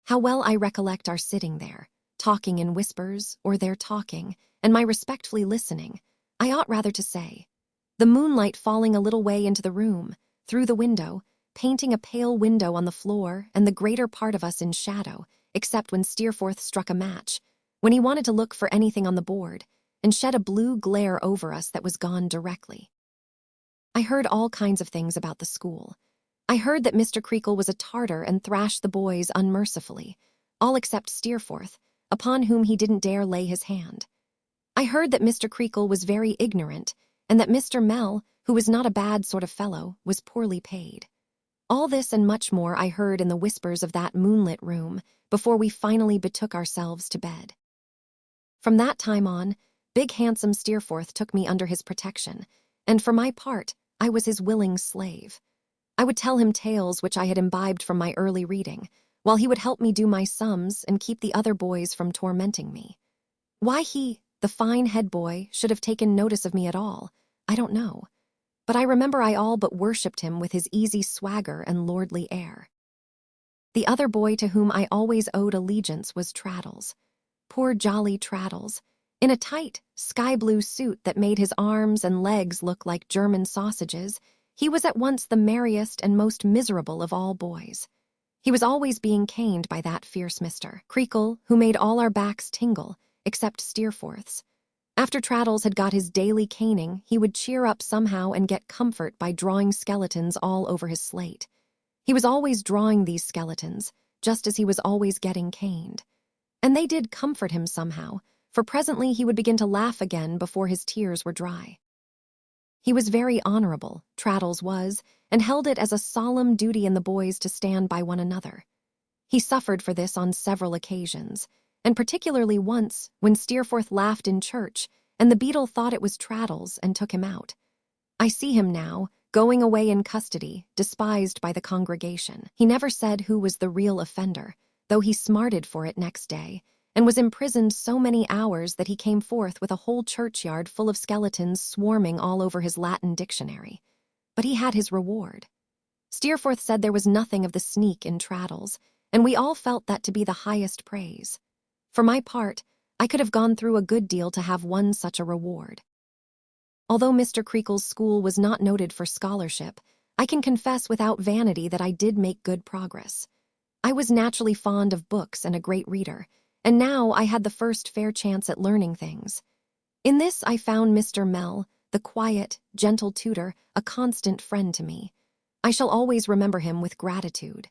Speaker 1: How well I recollect our sitting there, talking in whispers, or their talking, and my respectfully listening, I ought rather to say, the moonlight falling a little way into the room, through the window, painting a pale window on the floor, and the greater part of us in shadow, except when Steerforth struck a match, when he wanted to look for anything on the board, and shed a blue glare over us that was gone directly. I heard all kinds of things about the school. I heard that Mr. Creakle was a Tartar and thrashed the boys unmercifully, all except Steerforth, upon whom he didn't dare lay his hand. I heard that Mr. Creakle was very ignorant, and that Mr. Mell, who was not a bad sort of fellow, was poorly paid. All this and much more I heard in the whispers of that moonlit room before we finally betook ourselves to bed. From that time on, big handsome Steerforth took me under his protection, and for my part, I was his willing slave. I would tell him tales which I had imbibed from my early reading, while he would help me do my sums and keep the other boys from tormenting me. Why he, the fine head boy, should have taken notice of me at all, I don't know, but I remember I all but worshipped him with his easy swagger and lordly air. The other boy to whom I always owed allegiance was Traddles. Poor jolly Traddles, in a tight, sky-blue suit that made his arms and legs look like German sausages, he was at once the merriest and most miserable of all boys. He was always being caned by that fierce Mr. Creakle, who made all our backs tingle, except Steerforth's. After Traddles had got his daily caning, he would cheer up somehow and get comfort by drawing skeletons all over his slate. He was always drawing these skeletons, just as he was always getting caned. And they did comfort him somehow, for presently he would begin to laugh again before his tears were dry. He was very honorable, Traddles was, and held it as a solemn duty in the boys to stand by one another. He suffered for this on several occasions, and particularly once when Steerforth laughed in church and the beadle thought it was Traddles and took him out. I see him now, going away in custody, despised by the congregation. He never said who was the real offender, though he smarted for it next day, and was imprisoned so many hours that he came forth with a whole churchyard full of skeletons swarming all over his Latin dictionary. But he had his reward. Steerforth said there was nothing of the sneak in Traddles, and we all felt that to be the highest praise. For my part, I could have gone through a good deal to have won such a reward. Although Mr. Creakle's school was not noted for scholarship, I can confess without vanity that I did make good progress. I was naturally fond of books and a great reader, and now I had the first fair chance at learning things. In this I found Mr. Mell, the quiet, gentle tutor, a constant friend to me. I shall always remember him with gratitude.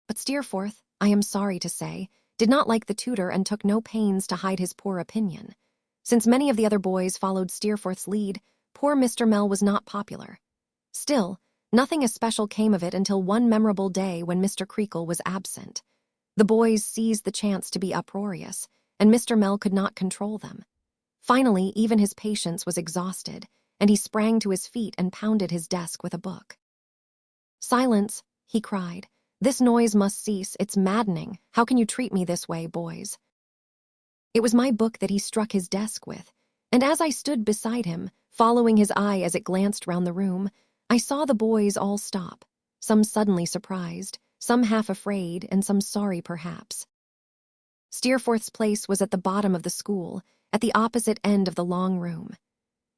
Speaker 1: But Steerforth, I am sorry to say, did not like the tutor and took no pains to hide his poor opinion. Since many of the other boys followed Steerforth's lead, poor Mr. Mell was not popular. Still, nothing especial came of it until one memorable day when Mr. Creakle was absent. The boys seized the chance to be uproarious, and Mr. Mell could not control them. Finally, even his patience was exhausted, and he sprang to his feet and pounded his desk with a book. "Silence," he cried. "This noise must cease. It's maddening. How can you treat me this way, boys?" It was my book that he struck his desk with, and as I stood beside him, following his eye as it glanced round the room, I saw the boys all stop, some suddenly surprised, some half afraid, and some sorry perhaps. Steerforth's place was at the bottom of the school, at the opposite end of the long room.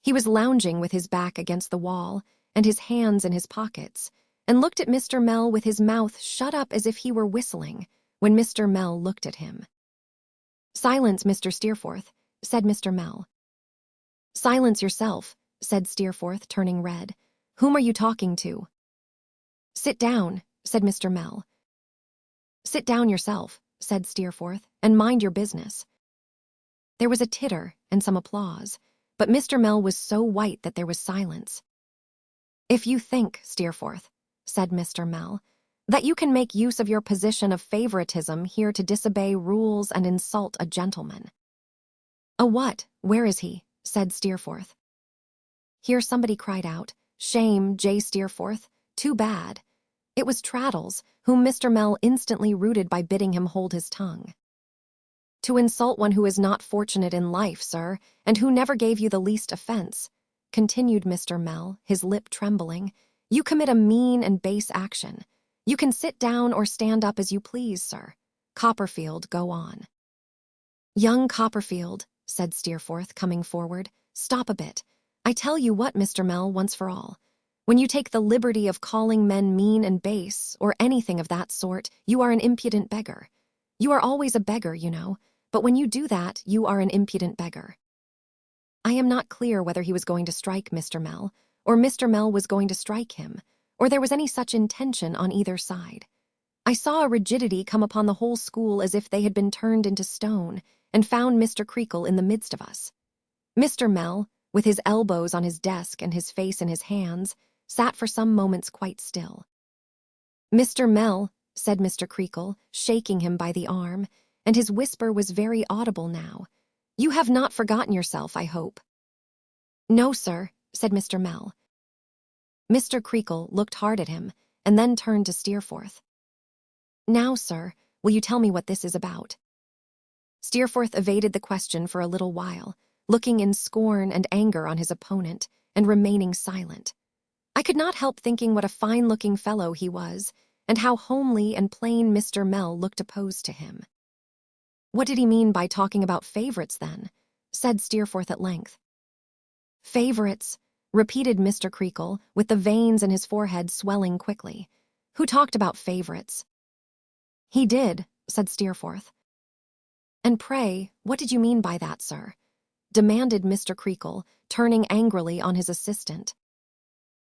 Speaker 1: He was lounging with his back against the wall and his hands in his pockets, and looked at Mr. Mell with his mouth shut up as if he were whistling, when Mr. Mell looked at him. "Silence, Mr. Steerforth," said Mr. Mell. "Silence yourself," said Steerforth, turning red. "Whom are you talking to?" "Sit down," said Mr. Mell. "Sit down yourself," said Steerforth, "and mind your business." There was a titter and some applause, but Mr. Mell was so white that there was silence. "If you think, Steerforth," said Mr. Mell, "that you can make use of your position of favoritism here to disobey rules and insult a gentleman." "A what? Where is he?" said Steerforth. Here somebody cried out, "Shame, J. Steerforth! Too bad!" It was Traddles, whom Mr. Mell instantly rooted by bidding him hold his tongue. "To insult one who is not fortunate in life, sir, and who never gave you the least offense," continued Mr. Mell, his lip trembling, "you commit a mean and base action. You can sit down or stand up as you please, sir. Copperfield, go on." "Young Copperfield," said Steerforth, coming forward, "stop a bit. I tell you what, Mr. Mell, once for all. When you take the liberty of calling men mean and base, or anything of that sort, you are an impudent beggar. You are always a beggar, you know, but when you do that, you are an impudent beggar." I am not clear whether he was going to strike Mr. Mell, or Mr. Mell was going to strike him, or there was any such intention on either side. I saw a rigidity come upon the whole school as if they had been turned into stone, and found Mr. Creakle in the midst of us. Mr. Mell, with his elbows on his desk and his face in his hands, sat for some moments quite still. "Mr. Mell," said Mr. Creakle, shaking him by the arm, and his whisper was very audible now, "you have not forgotten yourself, I hope." "No, sir," said Mr. Mell. Mr. Creakle looked hard at him, and then turned to Steerforth. "Now, sir, will you tell me what this is about?" Steerforth evaded the question for a little while, looking in scorn and anger on his opponent, and remaining silent. I could not help thinking what a fine-looking fellow he was, and how homely and plain Mr. Mell looked opposed to him. "What did he mean by talking about favorites, then?" said Steerforth at length. "Favorites," repeated Mr. Creakle, with the veins in his forehead swelling quickly. "Who talked about favorites?" "He did," said Steerforth. "And pray, what did you mean by that, sir?" demanded Mr. Creakle, turning angrily on his assistant.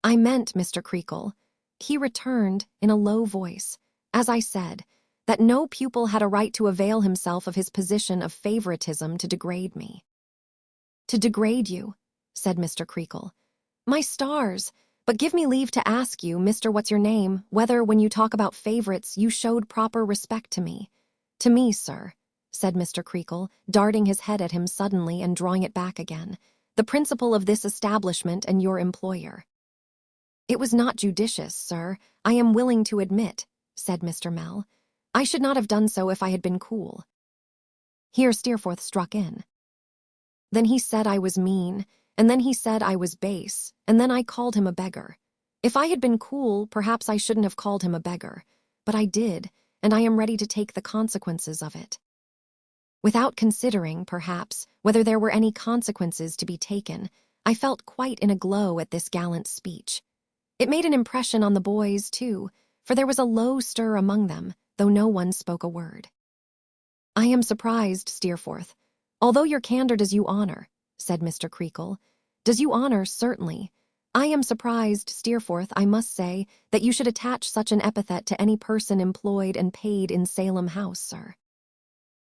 Speaker 1: "I meant, Mr. Creakle," he returned in a low voice, "as I said, that no pupil had a right to avail himself of his position of favoritism to degrade me." "To degrade you," said Mr. Creakle. My stars! But give me leave to ask you, Mr. What's-your-name, whether, when you talk about favorites, you showed proper respect to me. To me, sir, said Mr. Creakle, darting his head at him suddenly and drawing it back again. The principal of this establishment and your employer. It was not judicious, sir, I am willing to admit, said Mr. Mell. I should not have done so if I had been cool. Here Steerforth struck in. Then he said I was mean, and then he said I was base, and then I called him a beggar. If I had been cool, perhaps I shouldn't have called him a beggar, but I did, and I am ready to take the consequences of it. Without considering, perhaps, whether there were any consequences to be taken, I felt quite in a glow at this gallant speech. It made an impression on the boys, too, for there was a low stir among them, though no one spoke a word. I am surprised, Steerforth. Although your candor does you honor, said Mr. Creakle. Does you honor, certainly. I am surprised, Steerforth, I must say, that you should attach such an epithet to any person employed and paid in Salem House, sir.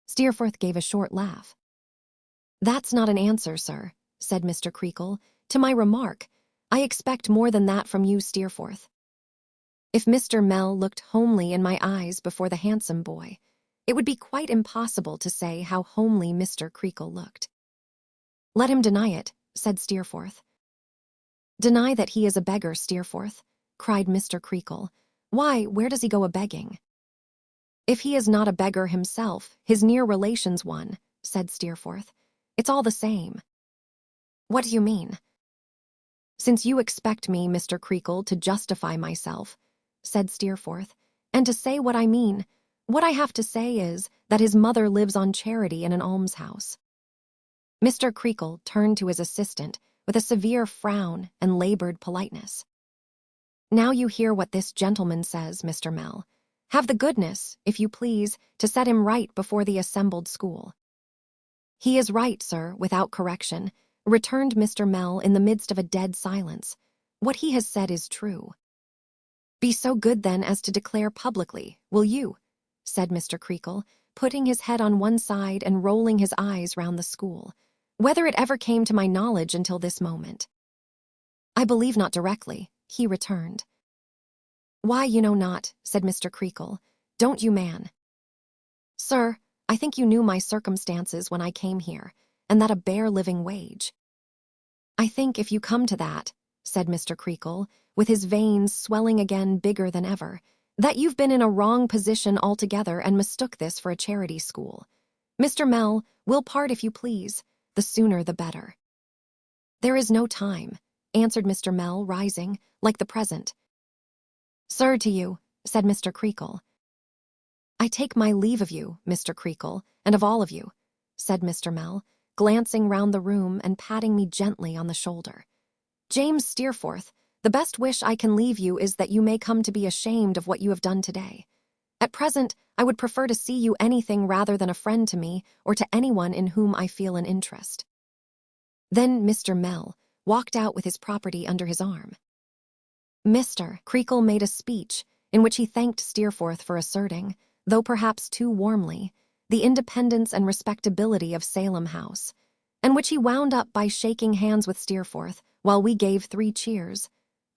Speaker 1: Steerforth gave a short laugh. That's not an answer, sir, said Mr. Creakle, to my remark. I expect more than that from you, Steerforth. If Mr. Mell looked homely in my eyes before the handsome boy, it would be quite impossible to say how homely Mr. Creakle looked. Let him deny it, said Steerforth. Deny that he is a beggar, Steerforth, cried Mr. Creakle. Why, where does he go a-begging? If he is not a beggar himself, his near relation's one, said Steerforth. It's all the same. What do you mean? Since you expect me, Mr. Creakle, to justify myself, said Steerforth, and to say what I mean, what I have to say is that his mother lives on charity in an almshouse. Mr. Creakle turned to his assistant with a severe frown and labored politeness. Now you hear what this gentleman says, Mr. Mell. Have the goodness, if you please, to set him right before the assembled school. He is right, sir, without correction, returned Mr. Mell in the midst of a dead silence. What he has said is true. Be so good, then, as to declare publicly, will you? Said Mr. Creakle, putting his head on one side and rolling his eyes round the school, whether it ever came to my knowledge until this moment. I believe not directly, he returned. Why, you know not, said Mr. Creakle. Don't you, man? Sir, I think you knew my circumstances when I came here, and that a bare living wage. I think, if you come to that, said Mr. Creakle, with his veins swelling again bigger than ever, that you've been in a wrong position altogether and mistook this for a charity school. Mr. Mell, we'll part if you please. The sooner the better. There is no time, answered Mr. Mell, rising, like the present. Sir, to you, said Mr. Creakle. I take my leave of you, Mr. Creakle, and of all of you, said Mr. Mell, glancing round the room and patting me gently on the shoulder. James Steerforth, the best wish I can leave you is that you may come to be ashamed of what you have done today. At present, I would prefer to see you anything rather than a friend to me or to anyone in whom I feel an interest. Then Mr. Mell walked out with his property under his arm. Mr. Creakle made a speech in which he thanked Steerforth for asserting, though perhaps too warmly, the independence and respectability of Salem House, and which he wound up by shaking hands with Steerforth while we gave 3 cheers.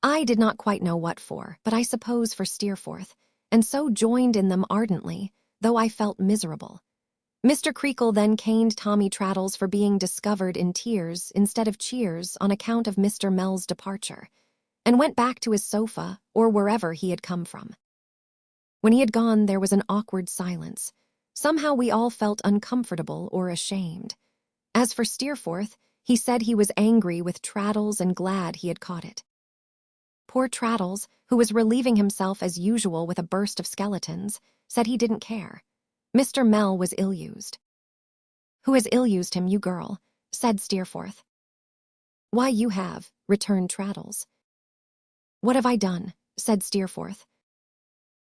Speaker 1: I did not quite know what for, but I suppose for Steerforth, and so joined in them ardently, though I felt miserable. Mr. Creakle then caned Tommy Traddles for being discovered in tears instead of cheers on account of Mr. Mell's departure, and went back to his sofa or wherever he had come from. When he had gone, there was an awkward silence. Somehow we all felt uncomfortable or ashamed. As for Steerforth, he said he was angry with Traddles and glad he had caught it. Poor Traddles, who was relieving himself as usual with a burst of skeletons, said he didn't care. Mr. Mell was ill-used. Who has ill-used him, you girl? Said Steerforth. Why, you have, returned Traddles. What have I done? Said Steerforth.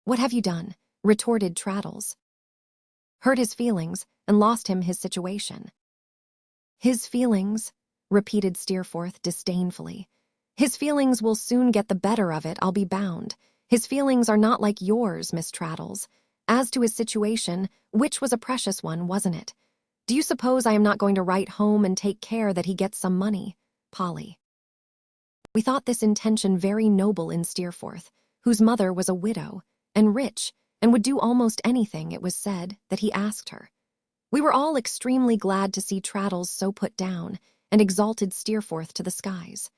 Speaker 1: What have you done? Retorted Traddles. Hurt his feelings and lost him his situation. His feelings, repeated Steerforth disdainfully. His feelings will soon get the better of it, I'll be bound. His feelings are not like yours, Miss Traddles. As to his situation, which was a precious one, wasn't it? Do you suppose I am not going to write home and take care that he gets some money, Polly? We thought this intention very noble in Steerforth, whose mother was a widow, and rich, and would do almost anything, it was said, that he asked her. We were all extremely glad to see Traddles so put down, and exalted Steerforth to the skies.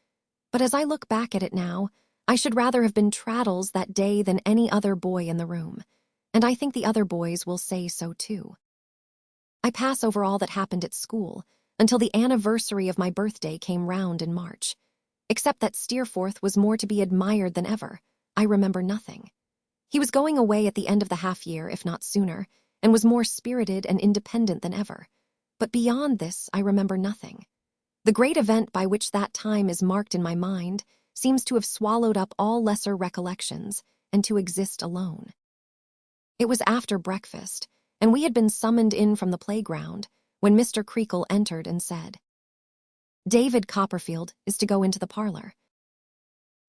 Speaker 1: But as I look back at it now, I should rather have been Traddles that day than any other boy in the room, and I think the other boys will say so too. I pass over all that happened at school until the anniversary of my birthday came round in March. Except that Steerforth was more to be admired than ever, I remember nothing. He was going away at the end of the half-year, if not sooner, and was more spirited and independent than ever. But beyond this, I remember nothing. The great event by which that time is marked in my mind seems to have swallowed up all lesser recollections and to exist alone. It was after breakfast, and we had been summoned in from the playground, when Mr. Creakle entered and said, "David Copperfield is to go into the parlor."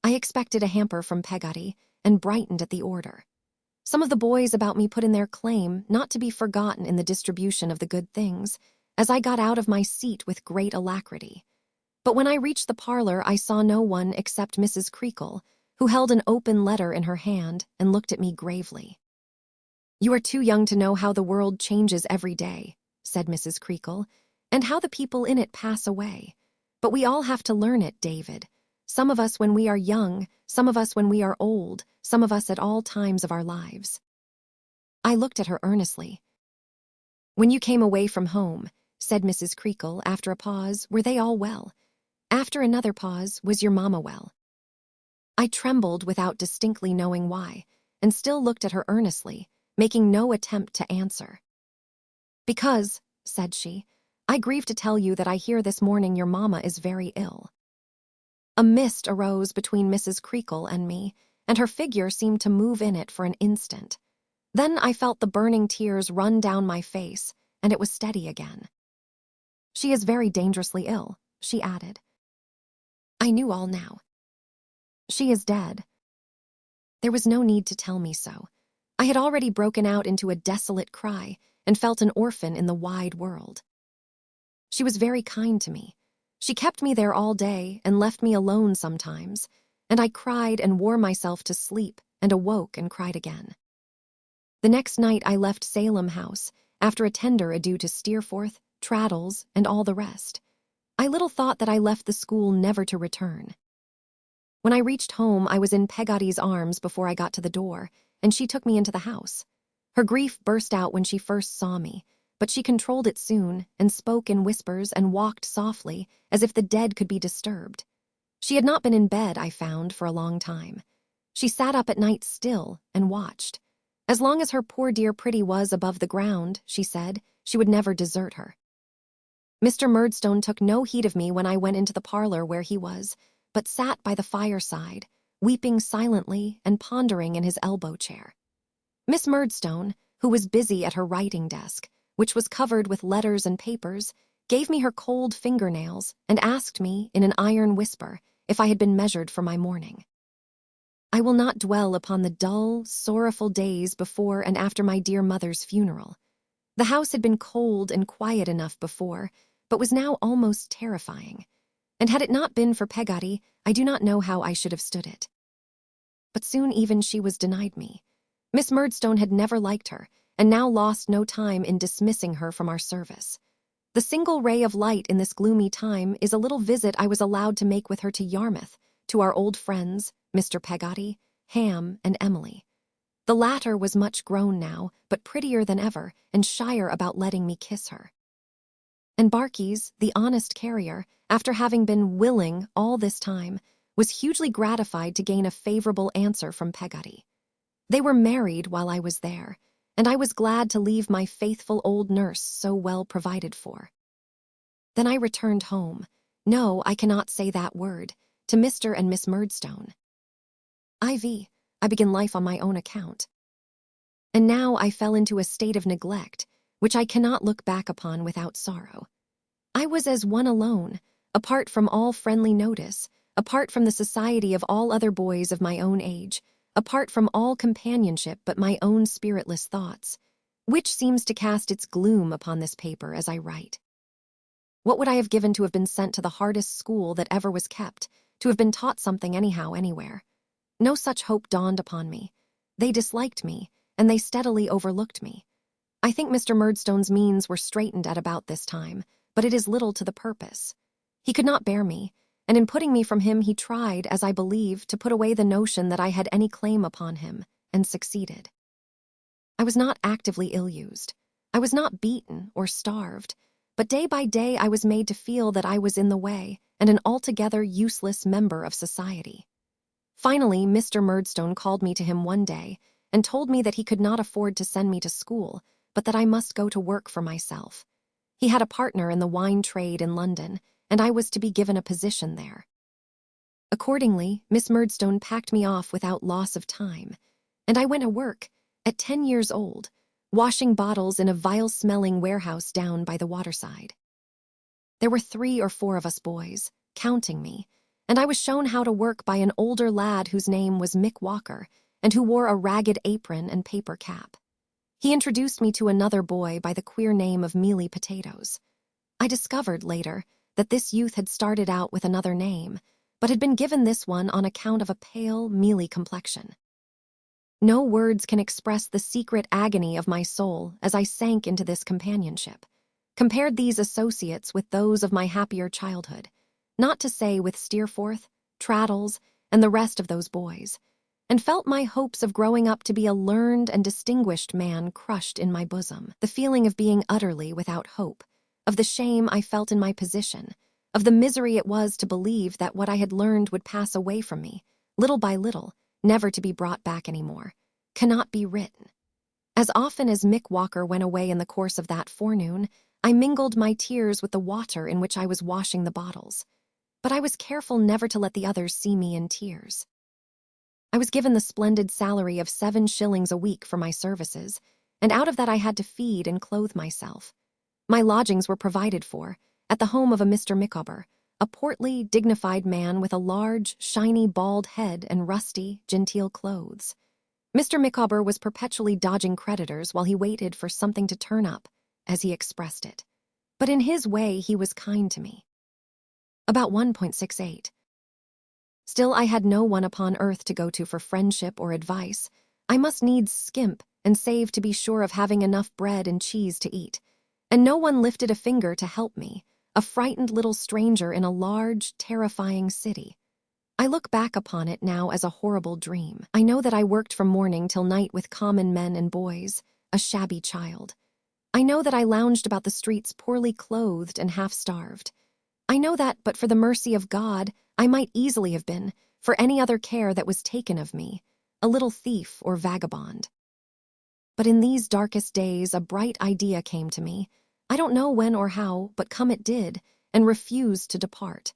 Speaker 1: I expected a hamper from Peggotty, and brightened at the order. Some of the boys about me put in their claim not to be forgotten in the distribution of the good things, as I got out of my seat with great alacrity. But when I reached the parlor, I saw no one except Mrs. Creakle, who held an open letter in her hand and looked at me gravely. "You are too young to know how the world changes every day," said Mrs. Creakle, "and how the people in it pass away. But we all have to learn it, David. Some of us when we are young, some of us when we are old, some of us at all times of our lives." I looked at her earnestly. "When you came away from home," said Mrs. Creakle after a pause, "were they all well?" After another pause, "Was your mamma well?" I trembled without distinctly knowing why, and still looked at her earnestly, making no attempt to answer. "Because," said she, "I grieve to tell you that I hear this morning your mamma is very ill." A mist arose between Mrs. Creakle and me, and her figure seemed to move in it for an instant. Then I felt the burning tears run down my face, and it was steady again. "She is very dangerously ill," she added. I knew all now. "She is dead." There was no need to tell me so. I had already broken out into a desolate cry, and felt an orphan in the wide world. She was very kind to me. She kept me there all day and left me alone sometimes, and I cried and wore myself to sleep and awoke and cried again. The next night I left Salem House, after a tender adieu to Steerforth, Traddles, and all the rest. I little thought that I left the school never to return. When I reached home, I was in Peggotty's arms before I got to the door, and she took me into the house. Her grief burst out when she first saw me, but she controlled it soon, and spoke in whispers and walked softly, as if the dead could be disturbed. She had not been in bed, I found, for a long time. She sat up at night still and watched. As long as her poor dear Pretty was above the ground, she said, she would never desert her. Mr. Murdstone took no heed of me when I went into the parlor where he was, but sat by the fireside, weeping silently and pondering in his elbow chair. Miss Murdstone, who was busy at her writing desk, which was covered with letters and papers, gave me her cold fingernails and asked me, in an iron whisper, if I had been measured for my mourning. I will not dwell upon the dull, sorrowful days before and after my dear mother's funeral. The house had been cold and quiet enough before, but was now almost terrifying, and had it not been for Peggotty, I do not know how I should have stood it. But soon even she was denied me. Miss Murdstone had never liked her, and now lost no time in dismissing her from our service. The single ray of light in this gloomy time is a little visit I was allowed to make with her to Yarmouth, to our old friends, Mr. Peggotty, Ham, and Emily. The latter was much grown now, but prettier than ever, and shyer about letting me kiss her. And Barkys, the honest carrier, after having been willing all this time, was hugely gratified to gain a favorable answer from Peggotty. They were married while I was there, and I was glad to leave my faithful old nurse so well provided for. Then I returned home. No, I cannot say that word, to Mr. and Miss Murdstone. I began life on my own account. And now I fell into a state of neglect, which I cannot look back upon without sorrow. I was as one alone, apart from all friendly notice, apart from the society of all other boys of my own age, apart from all companionship but my own spiritless thoughts, which seems to cast its gloom upon this paper as I write. What would I have given to have been sent to the hardest school that ever was kept, to have been taught something anyhow anywhere. No such hope dawned upon me. They disliked me, and they steadily overlooked me. I think Mr. Murdstone's means were straitened at about this time, but it is little to the purpose. He could not bear me, and in putting me from him he tried, as I believe, to put away the notion that I had any claim upon him, and succeeded. I was not actively ill-used. I was not beaten or starved, but day by day I was made to feel that I was in the way and an altogether useless member of society. Finally, Mr. Murdstone called me to him one day and told me that he could not afford to send me to school, but that I must go to work for myself. He had a partner in the wine trade in London, and I was to be given a position there. Accordingly, Miss Murdstone packed me off without loss of time, and I went to work, at 10 years old, washing bottles in a vile-smelling warehouse down by the waterside. There were 3 or 4 of us boys, counting me, and I was shown how to work by an older lad whose name was Mick Walker and who wore a ragged apron and paper cap. He introduced me to another boy by the queer name of Mealy Potatoes. I discovered later that this youth had started out with another name, but had been given this one on account of a pale, mealy complexion. No words can express the secret agony of my soul as I sank into this companionship, compared these associates with those of my happier childhood, not to say with Steerforth, Traddles, and the rest of those boys, and felt my hopes of growing up to be a learned and distinguished man crushed in my bosom, the feeling of being utterly without hope, of the shame I felt in my position, of the misery it was to believe that what I had learned would pass away from me, little by little, never to be brought back any more, cannot be written. As often as Mick Walker went away in the course of that forenoon, I mingled my tears with the water in which I was washing the bottles, but I was careful never to let the others see me in tears. I was given the splendid salary of 7 shillings a week for my services, and out of that I had to feed and clothe myself. My lodgings were provided for, at the home of a Mr. Micawber, a portly, dignified man with a large, shiny, bald head and rusty, genteel clothes. Mr. Micawber was perpetually dodging creditors while he waited for something to turn up, as he expressed it. But in his way he was kind to me. About 1.68. Still, I had no one upon earth to go to for friendship or advice. I must needs skimp and save to be sure of having enough bread and cheese to eat, and no one lifted a finger to help me, a frightened little stranger in a large, terrifying city. I look back upon it now as a horrible dream. I know that I worked from morning till night with common men and boys, a shabby child. I know that I lounged about the streets poorly clothed and half-starved. I know that, but for the mercy of God, I might easily have been, for any other care that was taken of me, a little thief or vagabond. But in these darkest days a bright idea came to me. I don't know when or how, but come it did, and refused to depart.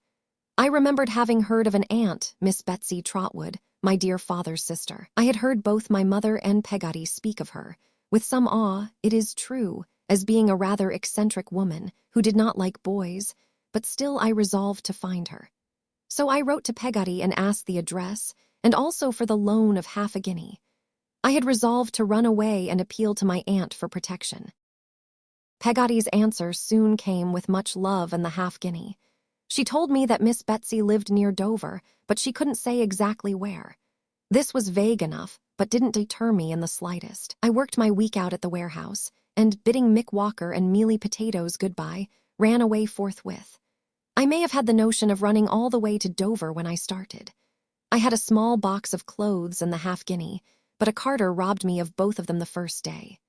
Speaker 1: I remembered having heard of an aunt, Miss Betsy Trotwood, my dear father's sister. I had heard both my mother and Peggotty speak of her, with some awe, it is true, as being a rather eccentric woman who did not like boys, but still I resolved to find her. So I wrote to Peggotty and asked the address, and also for the loan of half a guinea. I had resolved to run away and appeal to my aunt for protection. Peggotty's answer soon came with much love and the half-guinea. She told me that Miss Betsy lived near Dover, but she couldn't say exactly where. This was vague enough, but didn't deter me in the slightest. I worked my week out at the warehouse, and, bidding Mick Walker and Mealy Potatoes goodbye, ran away forthwith. I may have had the notion of running all the way to Dover when I started. I had a small box of clothes and the half-guinea, but a carter robbed me of both of them the first day.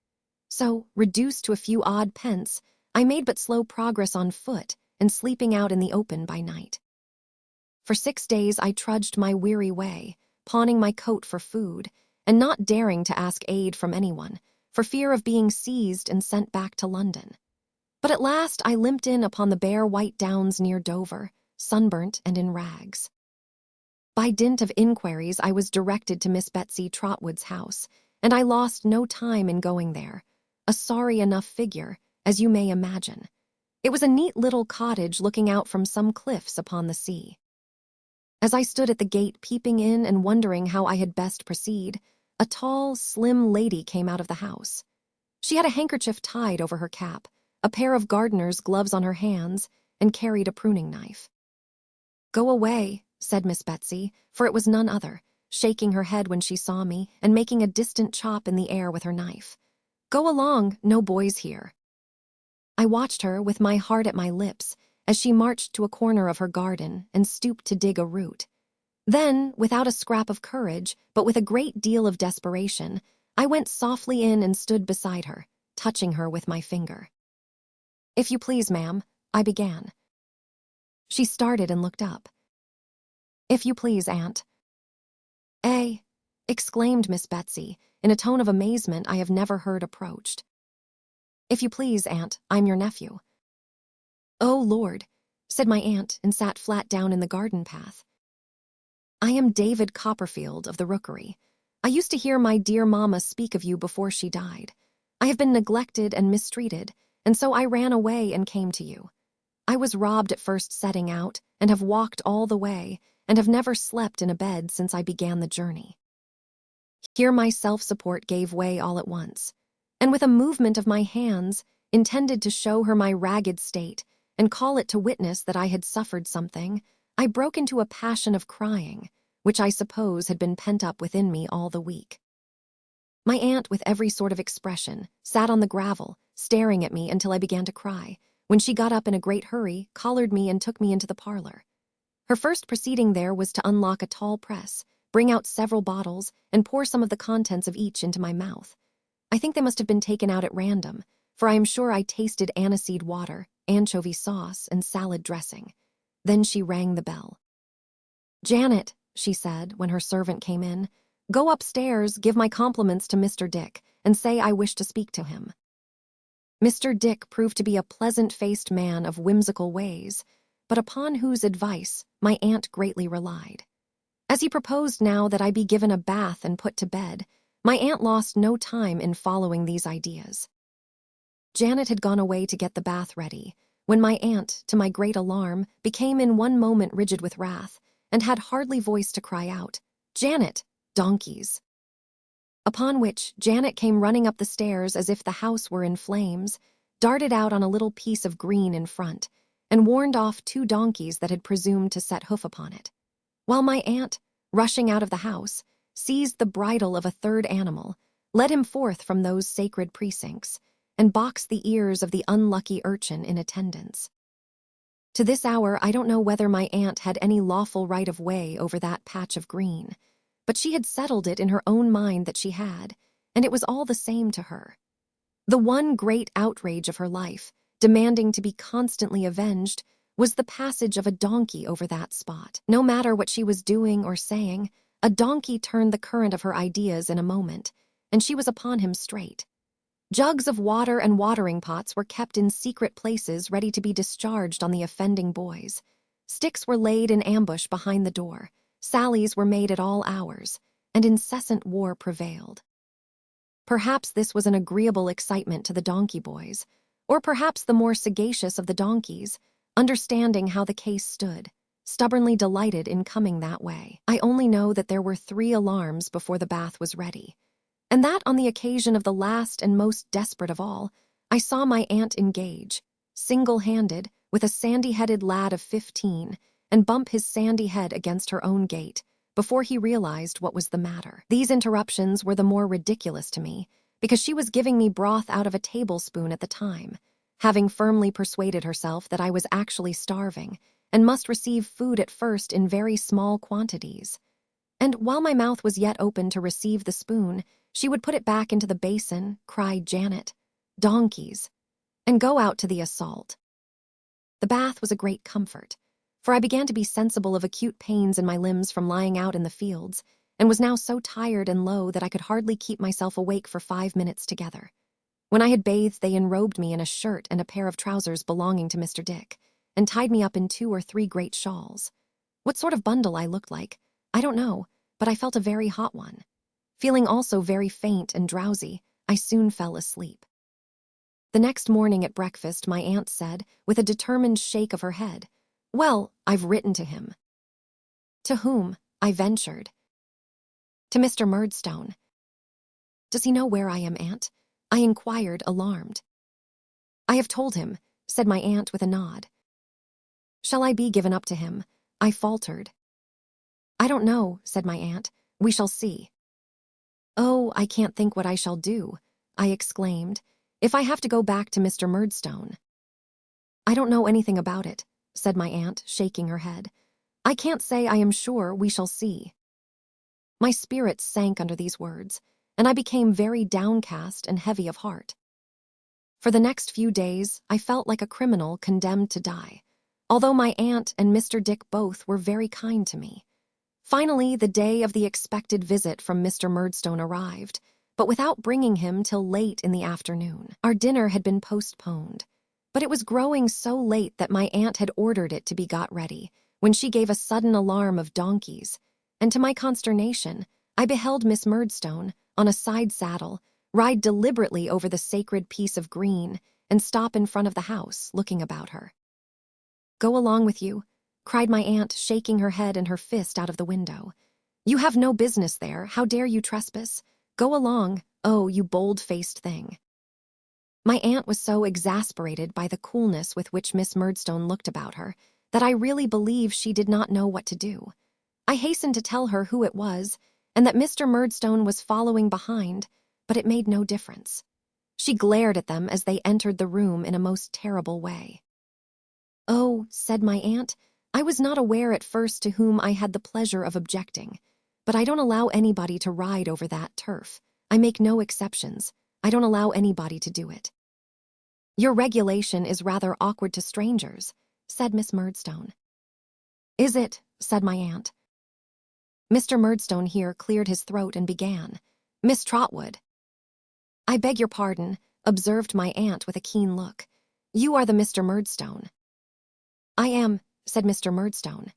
Speaker 1: So, reduced to a few odd pence, I made but slow progress on foot and sleeping out in the open by night. For 6 days I trudged my weary way, pawning my coat for food, and not daring to ask aid from anyone, for fear of being seized and sent back to London. But at last I limped in upon the bare white downs near Dover, sunburnt and in rags. By dint of inquiries I was directed to Miss Betsy Trotwood's house, and I lost no time in going there, a sorry enough figure, as you may imagine. It was a neat little cottage looking out from some cliffs upon the sea. As I stood at the gate peeping in and wondering how I had best proceed, a tall, slim lady came out of the house. She had a handkerchief tied over her cap, a pair of gardener's gloves on her hands, and carried a pruning knife. "Go away," said Miss Betsy, for it was none other, shaking her head when she saw me and making a distant chop in the air with her knife. "Go along, no boys here." I watched her with my heart at my lips as she marched to a corner of her garden and stooped to dig a root. Then, without a scrap of courage, but with a great deal of desperation, I went softly in and stood beside her, touching her with my finger. "If you please, ma'am," I began. She started and looked up. "If you please, Aunt." "Eh?" exclaimed Miss Betsy, in a tone of amazement I have never heard approached. "If you please, Aunt, I'm your nephew." "Oh, Lord," said my aunt and sat flat down in the garden path. "I am David Copperfield of the Rookery. I used to hear my dear mamma speak of you before she died. I have been neglected and mistreated, and so I ran away and came to you. I was robbed at first setting out, and have walked all the way, and have never slept in a bed since I began the journey." Here my self-support gave way all at once, and with a movement of my hands, intended to show her my ragged state and call it to witness that I had suffered something, I broke into a passion of crying, which I suppose had been pent up within me all the week. My aunt, with every sort of expression, sat on the gravel, staring at me until I began to cry, when she got up in a great hurry, collared me and took me into the parlor. Her first proceeding there was to unlock a tall press, bring out several bottles, and pour some of the contents of each into my mouth. I think they must have been taken out at random, for I am sure I tasted aniseed water, anchovy sauce, and salad dressing. Then she rang the bell. "Janet," she said when her servant came in, "go upstairs, give my compliments to Mr. Dick, and say I wish to speak to him." Mr. Dick proved to be a pleasant-faced man of whimsical ways, but upon whose advice my aunt greatly relied. As he proposed now that I be given a bath and put to bed, my aunt lost no time in following these ideas. Janet had gone away to get the bath ready, when my aunt, to my great alarm, became in one moment rigid with wrath, and had hardly voice to cry out, "Janet, donkeys!" Upon which Janet came running up the stairs as if the house were in flames, darted out on a little piece of green in front, and warned off 2 donkeys that had presumed to set hoof upon it, while my aunt, rushing out of the house, seized the bridle of a 3rd animal, led him forth from those sacred precincts, and boxed the ears of the unlucky urchin in attendance. To this hour I don't know whether my aunt had any lawful right of way over that patch of green, but she had settled it in her own mind that she had, and it was all the same to her. The one great outrage of her life, demanding to be constantly avenged, was the passage of a donkey over that spot. No matter what she was doing or saying, a donkey turned the current of her ideas in a moment, and she was upon him straight. Jugs of water and watering pots were kept in secret places ready to be discharged on the offending boys. Sticks were laid in ambush behind the door, sallies were made at all hours, and incessant war prevailed. Perhaps this was an agreeable excitement to the donkey boys, or perhaps the more sagacious of the donkeys, understanding how the case stood, stubbornly delighted in coming that way. I only know that there were 3 alarms before the bath was ready, and that on the occasion of the last and most desperate of all, I saw my aunt engage, single-handed, with a sandy-headed lad of 15, and bump his sandy head against her own gate, before he realized what was the matter. These interruptions were the more ridiculous to me, because she was giving me broth out of a tablespoon at the time, having firmly persuaded herself that I was actually starving, and must receive food at first in very small quantities. And while my mouth was yet open to receive the spoon, she would put it back into the basin, cry Janet, "Donkeys," and go out to the assault. The bath was a great comfort, for I began to be sensible of acute pains in my limbs from lying out in the fields, and was now so tired and low that I could hardly keep myself awake for 5 minutes together. When I had bathed, they enrobed me in a shirt and a pair of trousers belonging to Mr. Dick, and tied me up in 2 or 3 great shawls. What sort of bundle I looked like, I don't know, but I felt a very hot one. Feeling also very faint and drowsy, I soon fell asleep. The next morning at breakfast, my aunt said, with a determined shake of her head, "Well, I've written to him." "To whom?" I ventured. "To Mr. Murdstone." "Does he know where I am, Aunt?" I inquired, alarmed. "I have told him," said my aunt with a nod. "Shall I be given up to him?" I faltered. "I don't know," said my aunt. "We shall see." "Oh, I can't think what I shall do," I exclaimed, "if I have to go back to Mr. Murdstone." "I don't know anything about it," said my aunt, shaking her head. "I can't say I am sure we shall see." My spirits sank under these words, and I became very downcast and heavy of heart. For the next few days, I felt like a criminal condemned to die, although my aunt and Mr. Dick both were very kind to me. Finally, the day of the expected visit from Mr. Murdstone arrived, but without bringing him till late in the afternoon. Our dinner had been postponed, but it was growing so late that my aunt had ordered it to be got ready, when she gave a sudden alarm of donkeys, and to my consternation, I beheld Miss Murdstone, on a side saddle, ride deliberately over the sacred piece of green and stop in front of the house, looking about her. "Go along with you," cried my aunt, shaking her head and her fist out of the window. "You have no business there. How dare you trespass? Go along, oh, you bold-faced thing." My aunt was so exasperated by the coolness with which Miss Murdstone looked about her that I really believe she did not know what to do. I hastened to tell her who it was and that Mr. Murdstone was following behind, but it made no difference. She glared at them as they entered the room in a most terrible way. "Oh," said my aunt, "I was not aware at first to whom I had the pleasure of objecting, but I don't allow anybody to ride over that turf. I make no exceptions. I don't allow anybody to do it." "Your regulation is rather awkward to strangers," said Miss Murdstone. "Is it?" said my aunt. Mr. Murdstone here cleared his throat and began, "Miss Trotwood." "I beg your pardon," observed my aunt with a keen look. "You are the Mr. Murdstone." "I am," said Mr. Murdstone.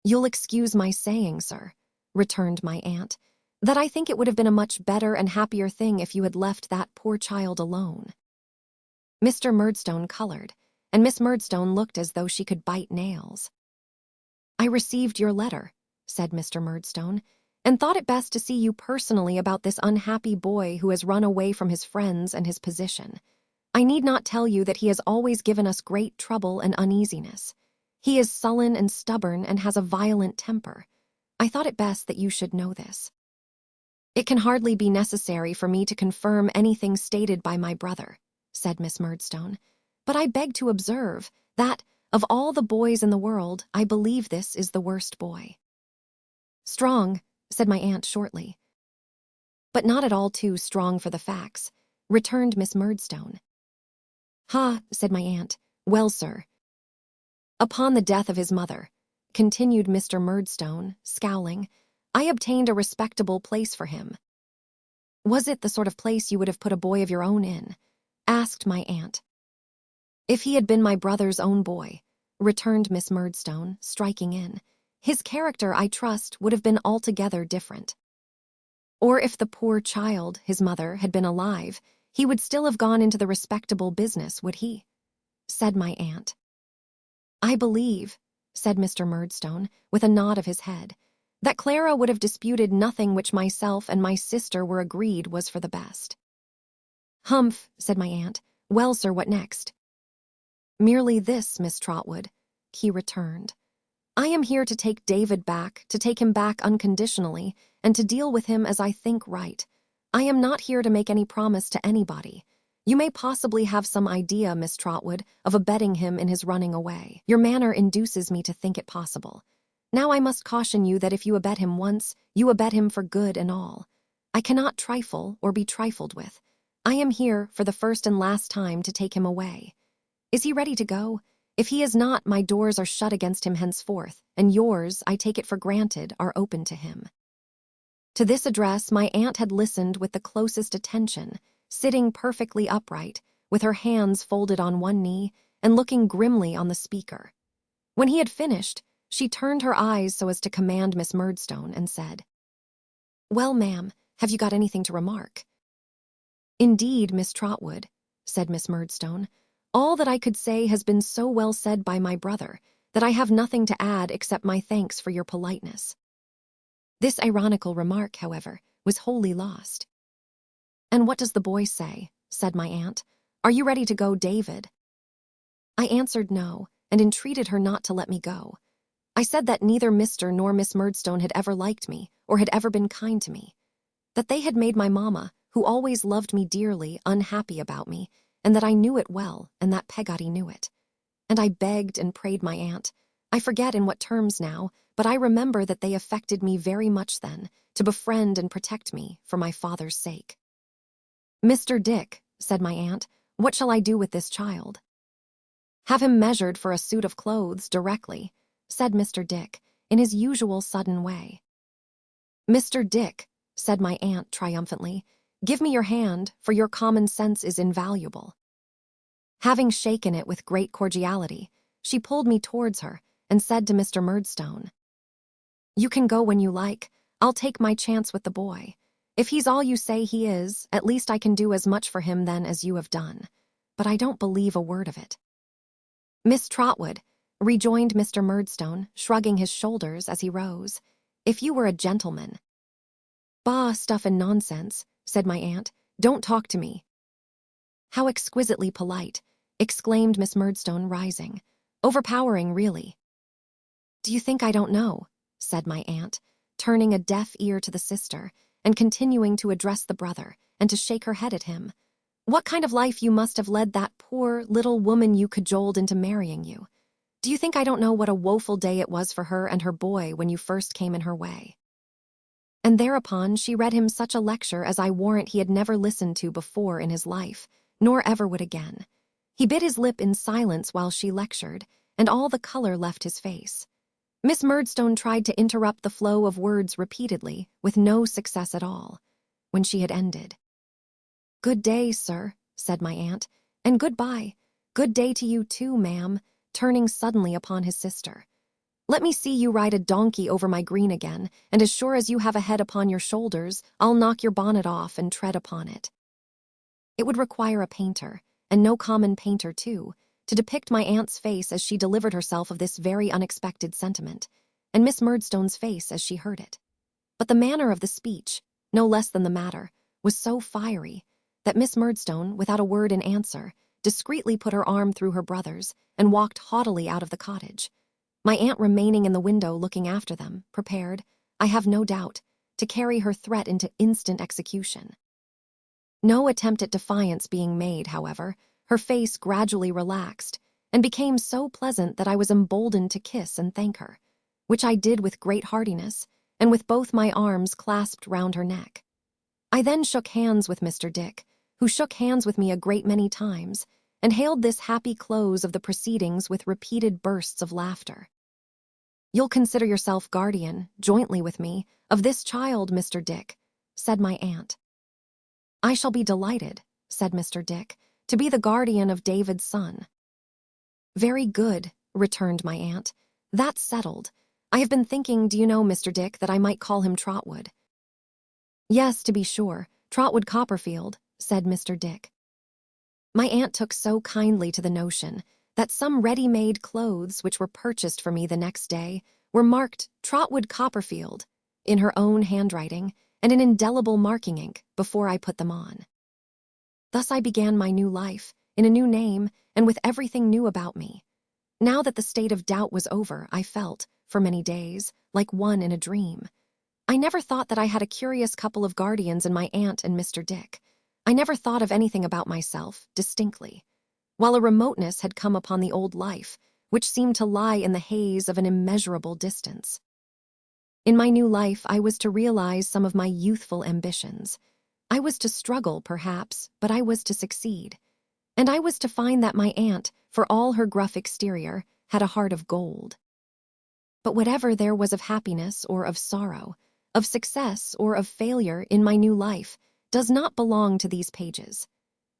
Speaker 1: "You'll excuse my saying, sir," returned my aunt, "that I think it would have been a much better and happier thing if you had left that poor child alone." Mr. Murdstone colored, and Miss Murdstone looked as though she could bite nails. "I received your letter," said Mr. Murdstone, "and thought it best to see you personally about this unhappy boy who has run away from his friends and his position. I need not tell you that he has always given us great trouble and uneasiness. He is sullen and stubborn and has a violent temper. I thought it best that you should know this. It can hardly be necessary for me to confirm anything stated by my brother," said Miss Murdstone, "but I beg to observe that, of all the boys in the world, I believe this is the worst boy." "Strong," said my aunt shortly. "But not at all too strong for the facts," returned Miss Murdstone. "Ha," said my aunt. "Well, sir, upon the death of his mother," continued Mr. Murdstone, scowling, "I obtained a respectable place for him." "Was it the sort of place you would have put a boy of your own in?" asked my aunt. "If he had been my brother's own boy," returned Miss Murdstone, striking in, "his character, I trust, would have been altogether different. Or if the poor child, his mother, had been alive, he would still have gone into the respectable business, would he?" said my aunt. "I believe," said Mr. Murdstone, with a nod of his head, "that Clara would have disputed nothing which myself and my sister were agreed was for the best." "Humph," said my aunt. "Well, sir, what next?" "Merely this, Miss Trotwood," he returned. "I am here to take David back, to take him back unconditionally, and to deal with him as I think right. I am not here to make any promise to anybody. You may possibly have some idea, Miss Trotwood, of abetting him in his running away. Your manner induces me to think it possible. Now I must caution you that if you abet him once, you abet him for good and all. I cannot trifle or be trifled with. I am here, for the first and last time, to take him away. Is he ready to go? If he is not, my doors are shut against him henceforth, and yours, I take it for granted, are open to him." To this address my aunt had listened with the closest attention, sitting perfectly upright, with her hands folded on one knee, and looking grimly on the speaker. When he had finished, she turned her eyes so as to command Miss Murdstone, and said, "Well, ma'am, have you got anything to remark?" "Indeed, Miss Trotwood," said Miss Murdstone, "all that I could say has been so well said by my brother that I have nothing to add except my thanks for your politeness." This ironical remark, however, was wholly lost. "And what does the boy say?" said my aunt. "Are you ready to go, David?" I answered no, and entreated her not to let me go. I said that neither Mr. nor Miss Murdstone had ever liked me or had ever been kind to me, that they had made my mamma, who always loved me dearly, unhappy about me, and that I knew it well and that Peggotty knew it. And I begged and prayed my aunt, I forget in what terms now, but I remember that they affected me very much then, to befriend and protect me for my father's sake. "Mr. Dick," said my aunt, "what shall I do with this child?" "Have him measured for a suit of clothes directly," said Mr. Dick, in his usual sudden way. "Mr. Dick," said my aunt triumphantly, "give me your hand, for your common sense is invaluable." Having shaken it with great cordiality, she pulled me towards her and said to Mr. Murdstone, "You can go when you like. I'll take my chance with the boy. If he's all you say he is, at least I can do as much for him then as you have done. But I don't believe a word of it." "Miss Trotwood," rejoined Mr. Murdstone, shrugging his shoulders as he rose, "if you were a gentleman—" "Bah, stuff and nonsense," said my aunt. "Don't talk to me." "How exquisitely polite," exclaimed Miss Murdstone, rising. "Overpowering, really." "Do you think I don't know?" said my aunt, turning a deaf ear to the sister and continuing to address the brother and to shake her head at him. "What kind of life you must have led that poor little woman you cajoled into marrying you. Do you think I don't know what a woeful day it was for her and her boy when you first came in her way?" And thereupon she read him such a lecture as I warrant he had never listened to before in his life, nor ever would again. He bit his lip in silence while she lectured, and all the color left his face. Miss Murdstone tried to interrupt the flow of words repeatedly, with no success at all. When she had ended, "Good day, sir," said my aunt, "and good-bye. Good day to you too, ma'am," turning suddenly upon his sister. "Let me see you ride a donkey over my green again, and as sure as you have a head upon your shoulders, I'll knock your bonnet off and tread upon it." It would require a painter, and no common painter too, to depict my aunt's face as she delivered herself of this very unexpected sentiment, and Miss Murdstone's face as she heard it. But the manner of the speech, no less than the matter, was so fiery that Miss Murdstone, without a word in answer, discreetly put her arm through her brother's and walked haughtily out of the cottage, my aunt remaining in the window looking after them, prepared, I have no doubt, to carry her threat into instant execution. No attempt at defiance being made, however, her face gradually relaxed and became so pleasant that I was emboldened to kiss and thank her, which I did with great heartiness and with both my arms clasped round her neck. I then shook hands with Mr. Dick, who shook hands with me a great many times, and hailed this happy close of the proceedings with repeated bursts of laughter. "You'll consider yourself guardian, jointly with me, of this child, Mr. Dick," said my aunt. "I shall be delighted," said Mr. Dick, "to be the guardian of David's son." "Very good," returned my aunt. "That's settled. I have been thinking, do you know, Mr. Dick, that I might call him Trotwood." "Yes, to be sure, Trotwood Copperfield," said Mr. Dick. My aunt took so kindly to the notion that some ready-made clothes which were purchased for me the next day were marked Trotwood Copperfield in her own handwriting and in indelible marking ink before I put them on. Thus I began my new life, in a new name, and with everything new about me. Now that the state of doubt was over, I felt, for many days, like one in a dream. I never thought that I had a curious couple of guardians in my aunt and Mr. Dick. I never thought of anything about myself, distinctly, while a remoteness had come upon the old life, which seemed to lie in the haze of an immeasurable distance. In my new life, I was to realize some of my youthful ambitions. I was to struggle, perhaps, but I was to succeed. And I was to find that my aunt, for all her gruff exterior, had a heart of gold. But whatever there was of happiness or of sorrow, of success or of failure in my new life, does not belong to these pages.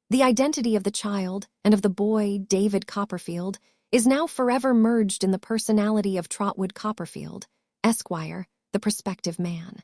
Speaker 1: The identity of the child and of the boy, David Copperfield, is now forever merged in the personality of Trotwood Copperfield, Esquire, the prospective man.